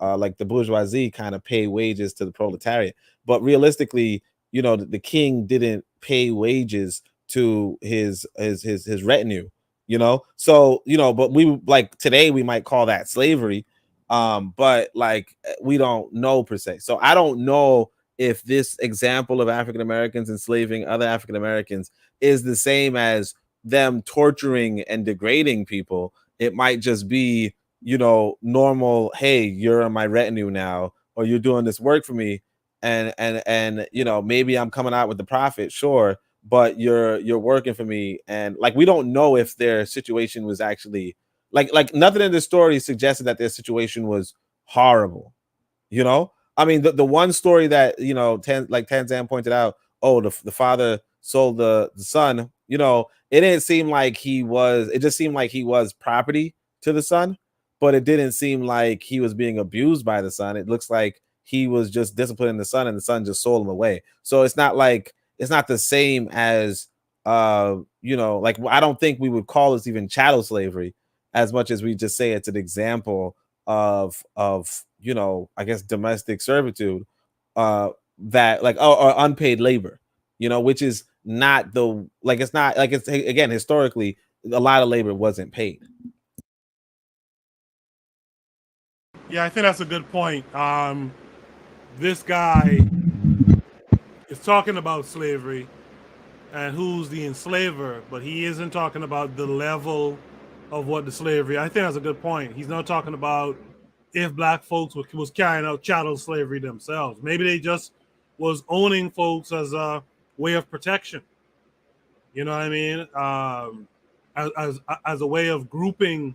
Like the bourgeoisie kind of pay wages to the proletariat, but realistically, the king didn't pay wages to his retinue. So but we, like today we might call that slavery, but like we don't know per se. So I don't know if this example of African Americans enslaving other African Americans is the same as them torturing and degrading people. It might just be normal, hey, you're in my retinue now, or you're doing this work for me, and maybe I'm coming out with the profit, sure, but you're working for me. And like we don't know if their situation was actually like nothing in the story suggested that their situation was horrible. I mean, the one story that Tanzan pointed out, oh, the father sold the son, it didn't seem like it just seemed like he was property to the son, but it didn't seem like he was being abused by the son. It looks like he was just disciplining the son, and the son just sold him away. So it's not the same as like I don't think we would call this even chattel slavery as much as we just say it's an example of I guess domestic servitude, that like or unpaid labor, which is not the it's not like it's again historically a lot of labor wasn't paid. Yeah, I think that's a good point. This guy is talking about slavery and who's the enslaver, but he isn't talking about the level of what the slavery. I think that's a good point. He's not talking about if black folks was carrying out chattel slavery themselves. Maybe they just was owning folks as a way of protection. You know what I mean? As a way of grouping,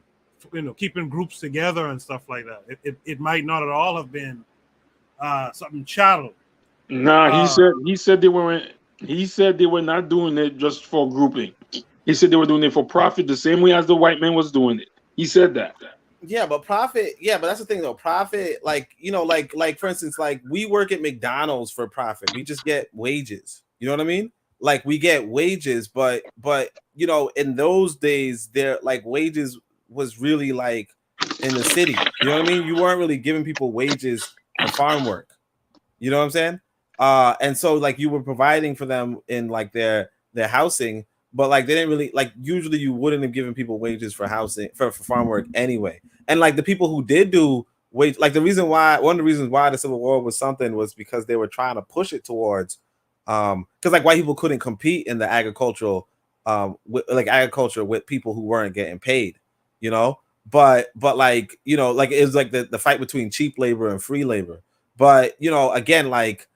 keeping groups together and stuff like that. It might not at all have been something chattel. Nah, he said they weren't. He said they were not doing it just for grouping. He said they were doing it for profit, the same way as the white man was doing it. He said that. Yeah, but profit. Yeah, but that's the thing though. Profit, like like for instance, like we work at McDonald's for profit. We just get wages. You know what I mean? Like we get wages, but in those days, there like wages was really like in the city. You know what I mean? You weren't really giving people wages for farm work. You know what I'm saying? And so like you were providing for them in like their housing, but like they didn't really like usually you wouldn't have given people wages for housing for farm work anyway. And like the people who did do wage, like one of the reasons why the Civil War was something was because they were trying to push it towards because like white people couldn't compete in the agricultural agriculture with people who weren't getting paid, but like like it was like the fight between cheap labor and free labor. But again, like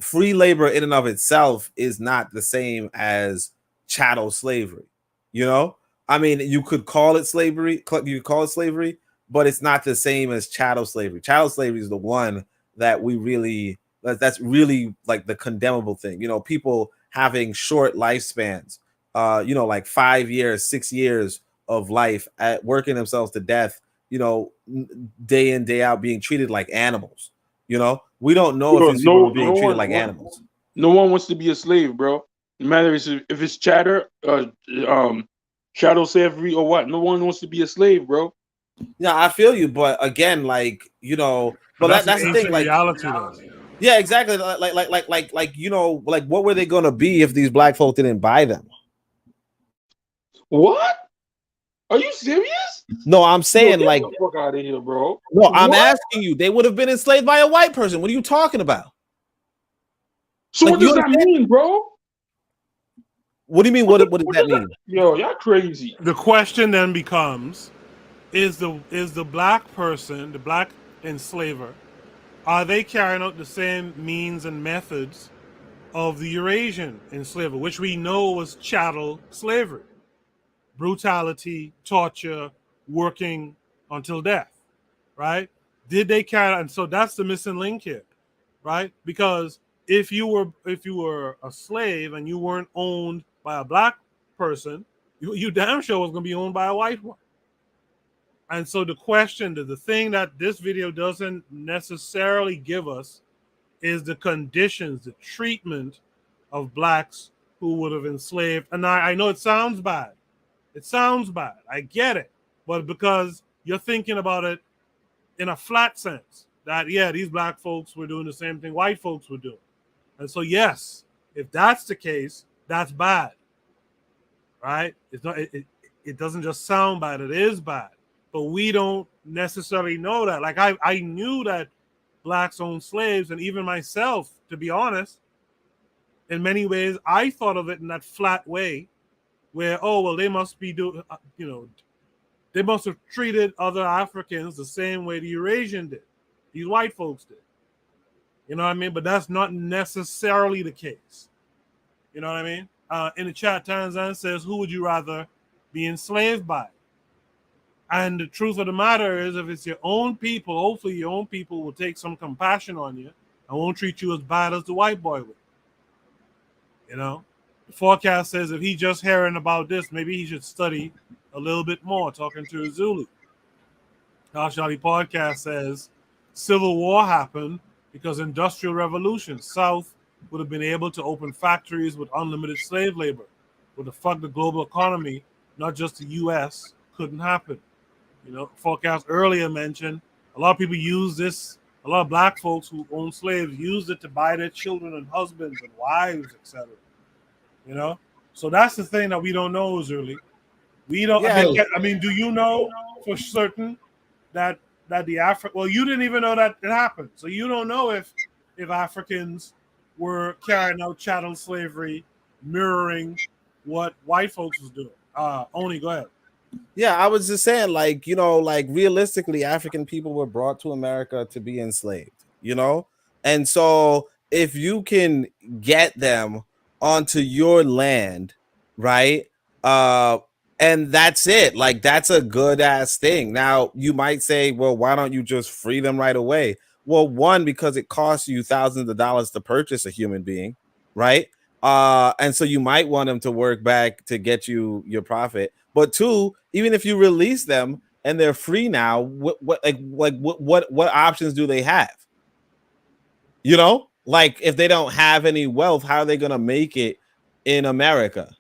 free labor in and of itself is not the same as chattel slavery. I mean, you could call it slavery, but it's not the same as chattel slavery. Chattel slavery is the one that that's really like the condemnable thing. People having short lifespans, like 5 years, 6 years of life, at working themselves to death, day in, day out being treated like animals. You know, we don't know Bro, if these people no, are being no treated one, like animals. no one wants to be a slave, bro. No matter if it's chatter, shadow slavery or what. No one wants to be a slave, bro. Yeah, I feel you, but again, like, you know, but that's that's an the thing, ancient like reality, though. yeah, exactly. Like, you know, like what were they gonna be if these black folk didn't buy them? What? Are you serious? No, I'm saying Yo, like, get the fuck out of here, bro. no, I'm What? asking you, they would have been enslaved by a white person. What are you talking about? So Like, what does that mean, bro? What do you mean? What does that mean? Yo, y'all crazy. The question then becomes: Is the black person, the black enslaver, are they carrying out the same means and methods of the Eurasian enslaver, which we know was chattel slavery, brutality, torture, working until death, right? Did they carry? And so that's the missing link here, right? Because if you were a slave and you weren't owned by a black person, you damn sure was going to be owned by a white one. And so the question, the thing that this video doesn't necessarily give us is the conditions, the treatment of blacks who would have enslaved. And I know it sounds bad. It sounds bad. I get it. But because you're thinking about it in a flat sense, that, yeah, these black folks were doing the same thing white folks were doing. And so, yes, if that's the case, that's bad, right? It's not. It doesn't just sound bad. It is bad. But we don't necessarily know that. Like, I knew that blacks owned slaves, and even myself, to be honest, in many ways, I thought of it in that flat way where, oh, well, they must be doing, they must have treated other Africans the same way the Eurasian did. These white folks did. You know what I mean? But that's not necessarily the case. You know what I mean? In the chat, Tanzan says, who would you rather be enslaved by? And the truth of the matter is, if it's your own people, hopefully your own people will take some compassion on you and won't treat you as bad as the white boy would. You know? The forecast says if he's just hearing about this, maybe he should study a little bit more, talking to a Zulu. Shali podcast says Civil War happened because Industrial Revolution. South would have been able to open factories with unlimited slave labor. Would have fucked the global economy, not just the U.S., couldn't happen. You know, forecast earlier mentioned a lot of people use this. A lot of black folks who own slaves used it to buy their children and husbands and wives, etc. You know, so that's the thing that we don't know is really. We don't. Yeah. I mean, do you know for certain that the African? Well, you didn't even know that it happened, so you don't know if Africans were carrying out chattel slavery, mirroring what white folks was doing. Oni, go ahead. Yeah, I was just saying, like, you know, like realistically, African people were brought to America to be enslaved, you know? And so if you can get them onto your land, right? And that's it. Like, that's a good ass thing. Now, you might say, well, why don't you just free them right away? Well, one, because it costs you thousands of dollars to purchase a human being, right? And so you might want them to work back to get you your profit. But two, even if you release them and they're free now, what options do they have? You know, like if they don't have any wealth, how are they gonna make it in America?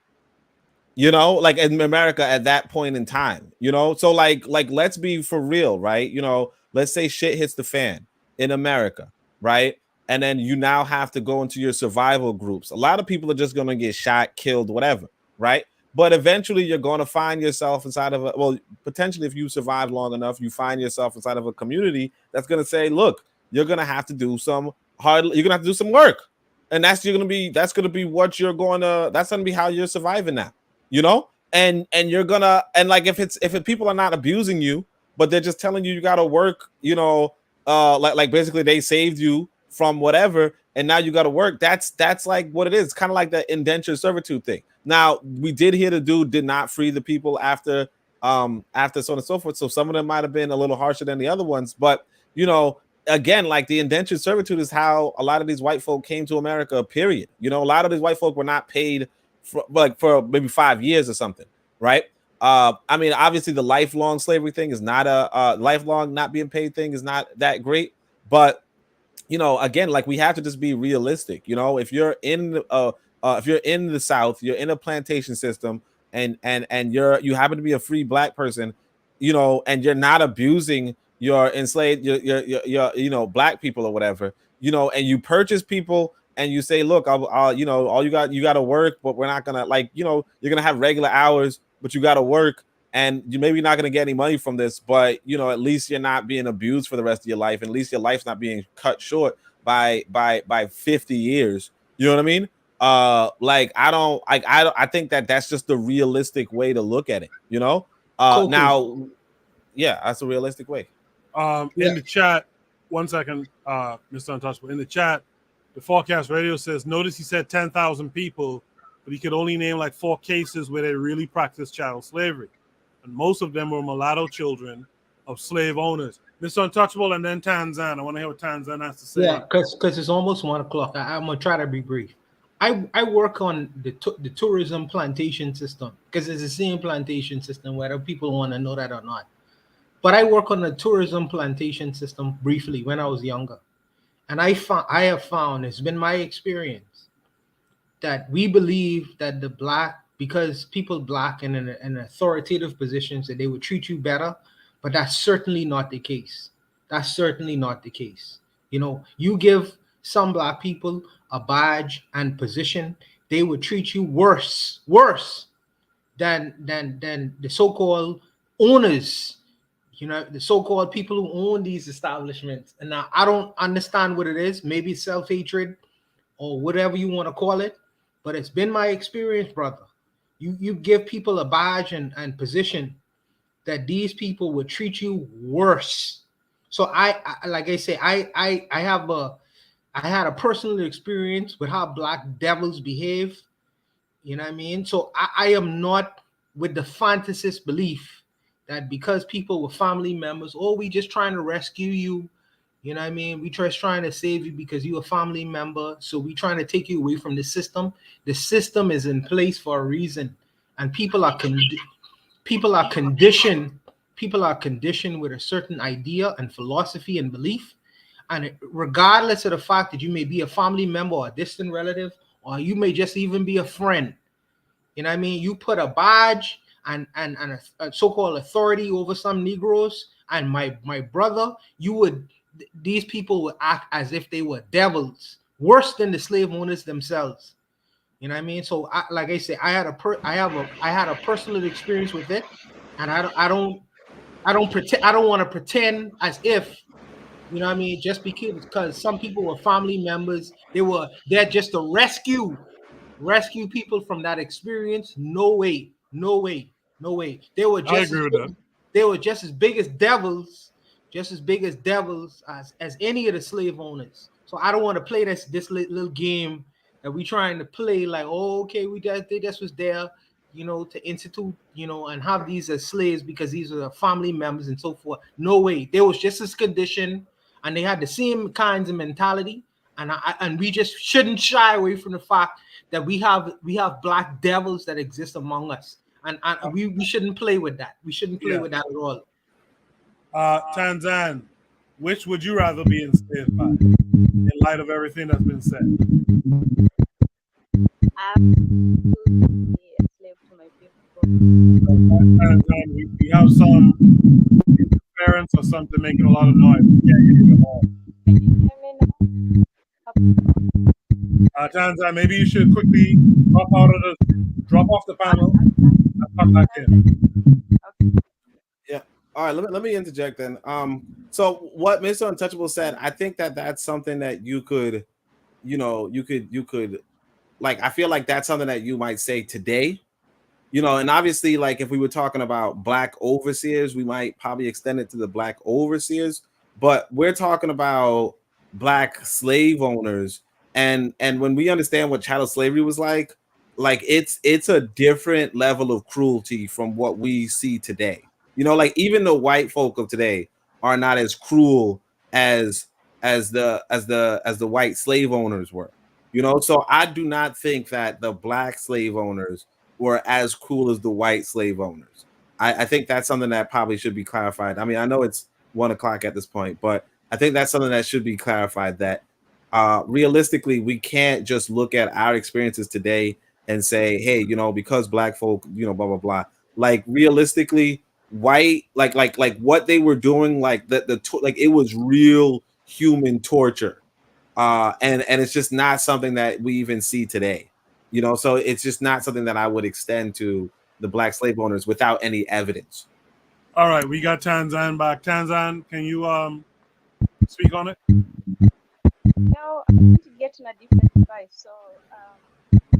You know, like in America at that point in time, you know, so like let's be for real, right? You know, let's say shit hits the fan in America, right? And then you now have to go into your survival groups. A lot of people are just gonna get shot, killed, whatever, right? But eventually you're going to find yourself inside of potentially if you survive long enough, you find yourself inside of a community that's going to say, look, you're going to have to do some you're going to have to do some work. And that's going to be what you're going to, that's going to be how you're surviving now, you know? And you're going to, and like, if people are not abusing you, but they're just telling you got to work, you know, like basically they saved you from whatever, and now you got to work. That's like what it is. Kind of like the indentured servitude thing. Now, we did hear the dude did not free the people after so on and so forth. So some of them might have been a little harsher than the other ones. But, you know, again, like the indentured servitude is how a lot of these white folk came to America, period. You know, a lot of these white folk were not paid for maybe 5 years or something, right? I mean, obviously the lifelong slavery thing is not a lifelong not being paid thing is not that great, but you know, again, like we have to just be realistic. You know, if you're in the South, you're in a plantation system, and you happen to be a free black person, you know, and you're not abusing your enslaved your you know, black people or whatever, you know, and you purchase people and you say, look, I'll you know, all you got to work, but we're not gonna, like, you know, you're gonna have regular hours, but you got to work, and you maybe not going to get any money from this, but you know, at least you're not being abused for the rest of your life, and at least your life's not being cut short by 50 years. You know what I mean? Like I think that that's just the realistic way to look at it, you know. Now, yeah, that's a realistic way. In the chat, 1 second, Mr. Untouchable, in the chat, the Forecast Radio says, notice he said 10,000 people, but he could only name like 4 cases where they really practiced chattel slavery, and most of them were mulatto children of slave owners. Mr. Untouchable, and then Tanzan. I want to hear what Tanzan has to say. Yeah, because it's almost 1 o'clock. I'm gonna try to be brief. I work on the tourism plantation system, because it's the same plantation system, whether people want to know that or not. But I work on the tourism plantation system briefly when I was younger, and I have found it's been my experience that we believe that the black, because people black in authoritative positions, that they would treat you better, but that's certainly not the case. That's certainly not the case. You know, you give some black people a badge and position, they would treat you worse than the so-called owners, you know, the so-called people who own these establishments. And now I don't understand what it is. Maybe it's self-hatred or whatever you want to call it, but it's been my experience, brother. You give people a badge and position, that these people would treat you worse. So I like I say, I had a personal experience with how black devils behave. You know what I mean? So I am not with the fantasist belief that because people were family members, oh, we just trying to rescue you. You know what I mean? We just trying to save you because you're a family member. So we trying to take you away from the system. The system is in place for a reason, and people are conditioned. People are conditioned with a certain idea and philosophy and belief, and regardless of the fact that you may be a family member or a distant relative, or you may just even be a friend. You know what I mean? You put a badge and a so-called authority over some Negroes, and my brother, these people would act as if they were devils, worse than the slave owners themselves. You know what I mean? So, like I say, I had a personal experience with it, and I don't want to pretend as if, you know what I mean, just because some people were family members, they're just to rescue people from that experience. No way. They were just as big as devils, as any of the slave owners. So I don't want to play this little game that we trying to play, like, oh, okay, they just was there, you know, to institute, you know, and have these as slaves because these are family members and so forth. No way. They was just as conditioned, and they had the same kinds of mentality, and we just shouldn't shy away from the fact that we have black devils that exist among us, and we shouldn't play with that. We shouldn't play with that at all. Tanzan, which would you rather be enslaved by, in light of everything that's been said? We have some interference or something making a lot of noise. We can't hear you at all. Tanzan, maybe you should quickly drop off the panel and come back in. Yeah. All right. Let me interject then. So what Mr. Untouchable said, I think that that's something that you could, you know, you could, like, I feel like that's something that you might say today, you know, and obviously, like, if we were talking about black overseers, we might probably extend it to the black overseers, but we're talking about black slave owners. And when we understand what chattel slavery was like it's a different level of cruelty from what we see today. You know, like, even the white folk of today are not as cruel as the white slave owners were. You know, so I do not think that the black slave owners were as cruel as the white slave owners. I think that's something that probably should be clarified. I mean, I know it's 1 o'clock at this point, but I think that's something that should be clarified, that realistically, we can't just look at our experiences today and say, hey, you know, because black folk, you know, blah, blah, blah. Like realistically, white, like what they were doing, like like it was real human torture. And it's just not something that we even see today, you know, so it's just not something that I would extend to the black slave owners without any evidence. All right, we got Tanzan back. Tanzan, can you speak on it? No, I'm going to get on a different device. So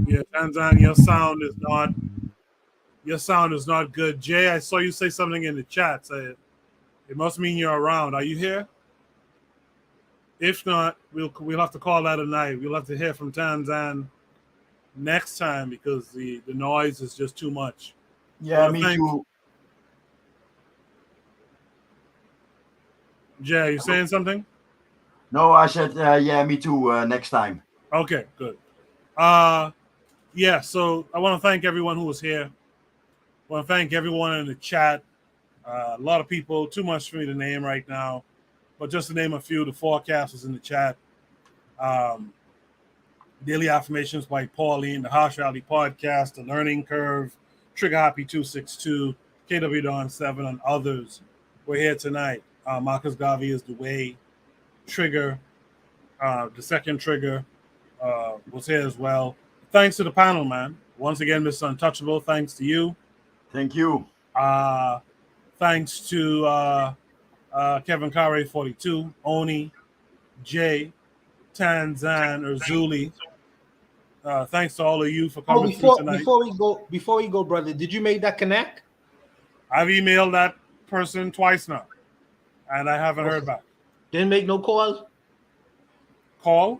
Yeah, Tanzan, your sound is not good. Jay, I saw you say something in the chat. Say it must mean you're around. Are you here? If not, we'll have to call that a night. We'll have to hear from Tanzan next time because the noise is just too much. Yeah, me too. Jay, you saying something? No, I said, yeah, me too, next time. Okay, good. Yeah, so I want to thank everyone who was here. I want to thank everyone in the chat. A lot of people, too much for me to name right now. But just to name a few, the forecasters in the chat. Daily Affirmations by Pauline, the Harsh Reality Podcast, The Learning Curve, Trigger Happy 262, KW Dawn 7, and others. We're here tonight. Marcus Garvey is the way. Trigger, the second Trigger, was here as well. Thanks to the panel, man. Once again, Mr. Untouchable, thanks to you. Thank you. Thanks to Kevin Carre 42, Oni, Jay, Tanzan, Urzuli. Thanks to all of you for coming through tonight. Before we go, brother, did you make that connect? I've emailed that person twice now, and I haven't heard back. Didn't make no call? Call?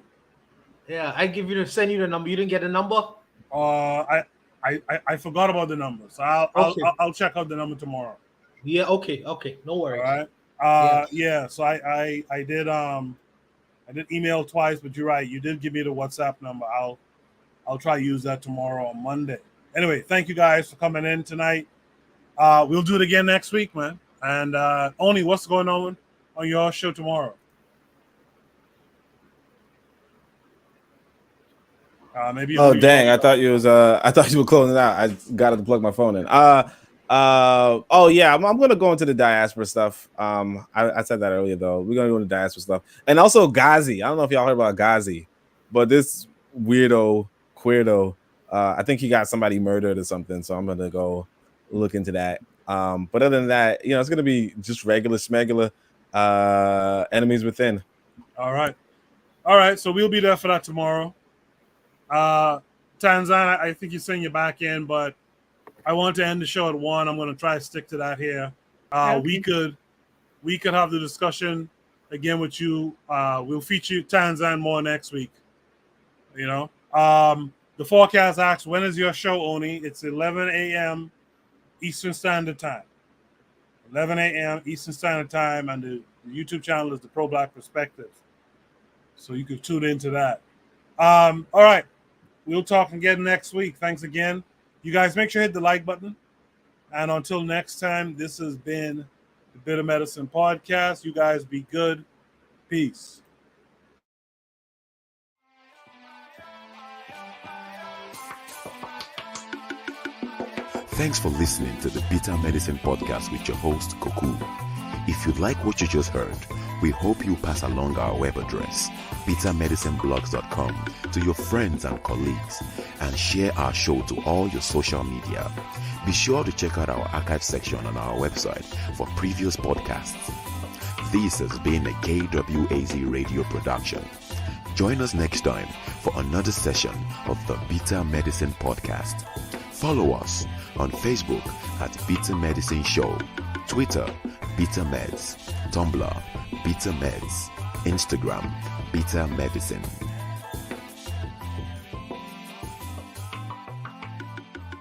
Yeah, send you the number. You didn't get a number? I forgot about the number, so I'll check out the number tomorrow. Yeah, okay, no worries. All right. Yeah. So I did email twice, but you're right. You did give me the WhatsApp number. I'll try to use that tomorrow on Monday. Anyway, thank you guys for coming in tonight. We'll do it again next week, man. And Oni, what's going on your show tomorrow? Maybe. Oh dang! I thought you were closing out. I got to plug my phone in. Oh yeah, I'm gonna go into the diaspora stuff. I said that earlier though. We're gonna go into diaspora stuff, and also Ghazi. I don't know if y'all heard about Ghazi, but this weirdo, I think he got somebody murdered or something. So I'm gonna go look into that. But other than that, you know, it's gonna be just regular smegular enemies within. All right. So we'll be there for that tomorrow. Tanzan, I think you're saying you're back in, but I want to end the show at 1. I'm going to try to stick to that here. We could have the discussion again with you. We'll feature Tanzan more next week. You know, the forecast asks, when is your show, Oni? It's 11 a.m. Eastern Standard Time. 11 a.m. Eastern Standard Time, and the YouTube channel is the Pro Black Perspective. So you can tune into that. All right. We'll talk again next week. Thanks again. You guys make sure to hit the like button. And until next time, this has been the Bitter Medicine Podcast. You guys be good. Peace. Thanks for listening to the Bitter Medicine Podcast with your host, Koku. If you like what you just heard, we hope you pass along our web address, bittermedicineblogs.com, to your friends and colleagues, and share our show to all your social media. Be sure to check out our archive section on our website for previous podcasts. This has been a KWAZ radio production. Join us next time for another session of the Bitter Medicine Podcast. Follow us on Facebook at Bitter Medicine Show, Twitter, Bitter Meds, Tumblr, Bitter Meds, Instagram, Bitter Medicine.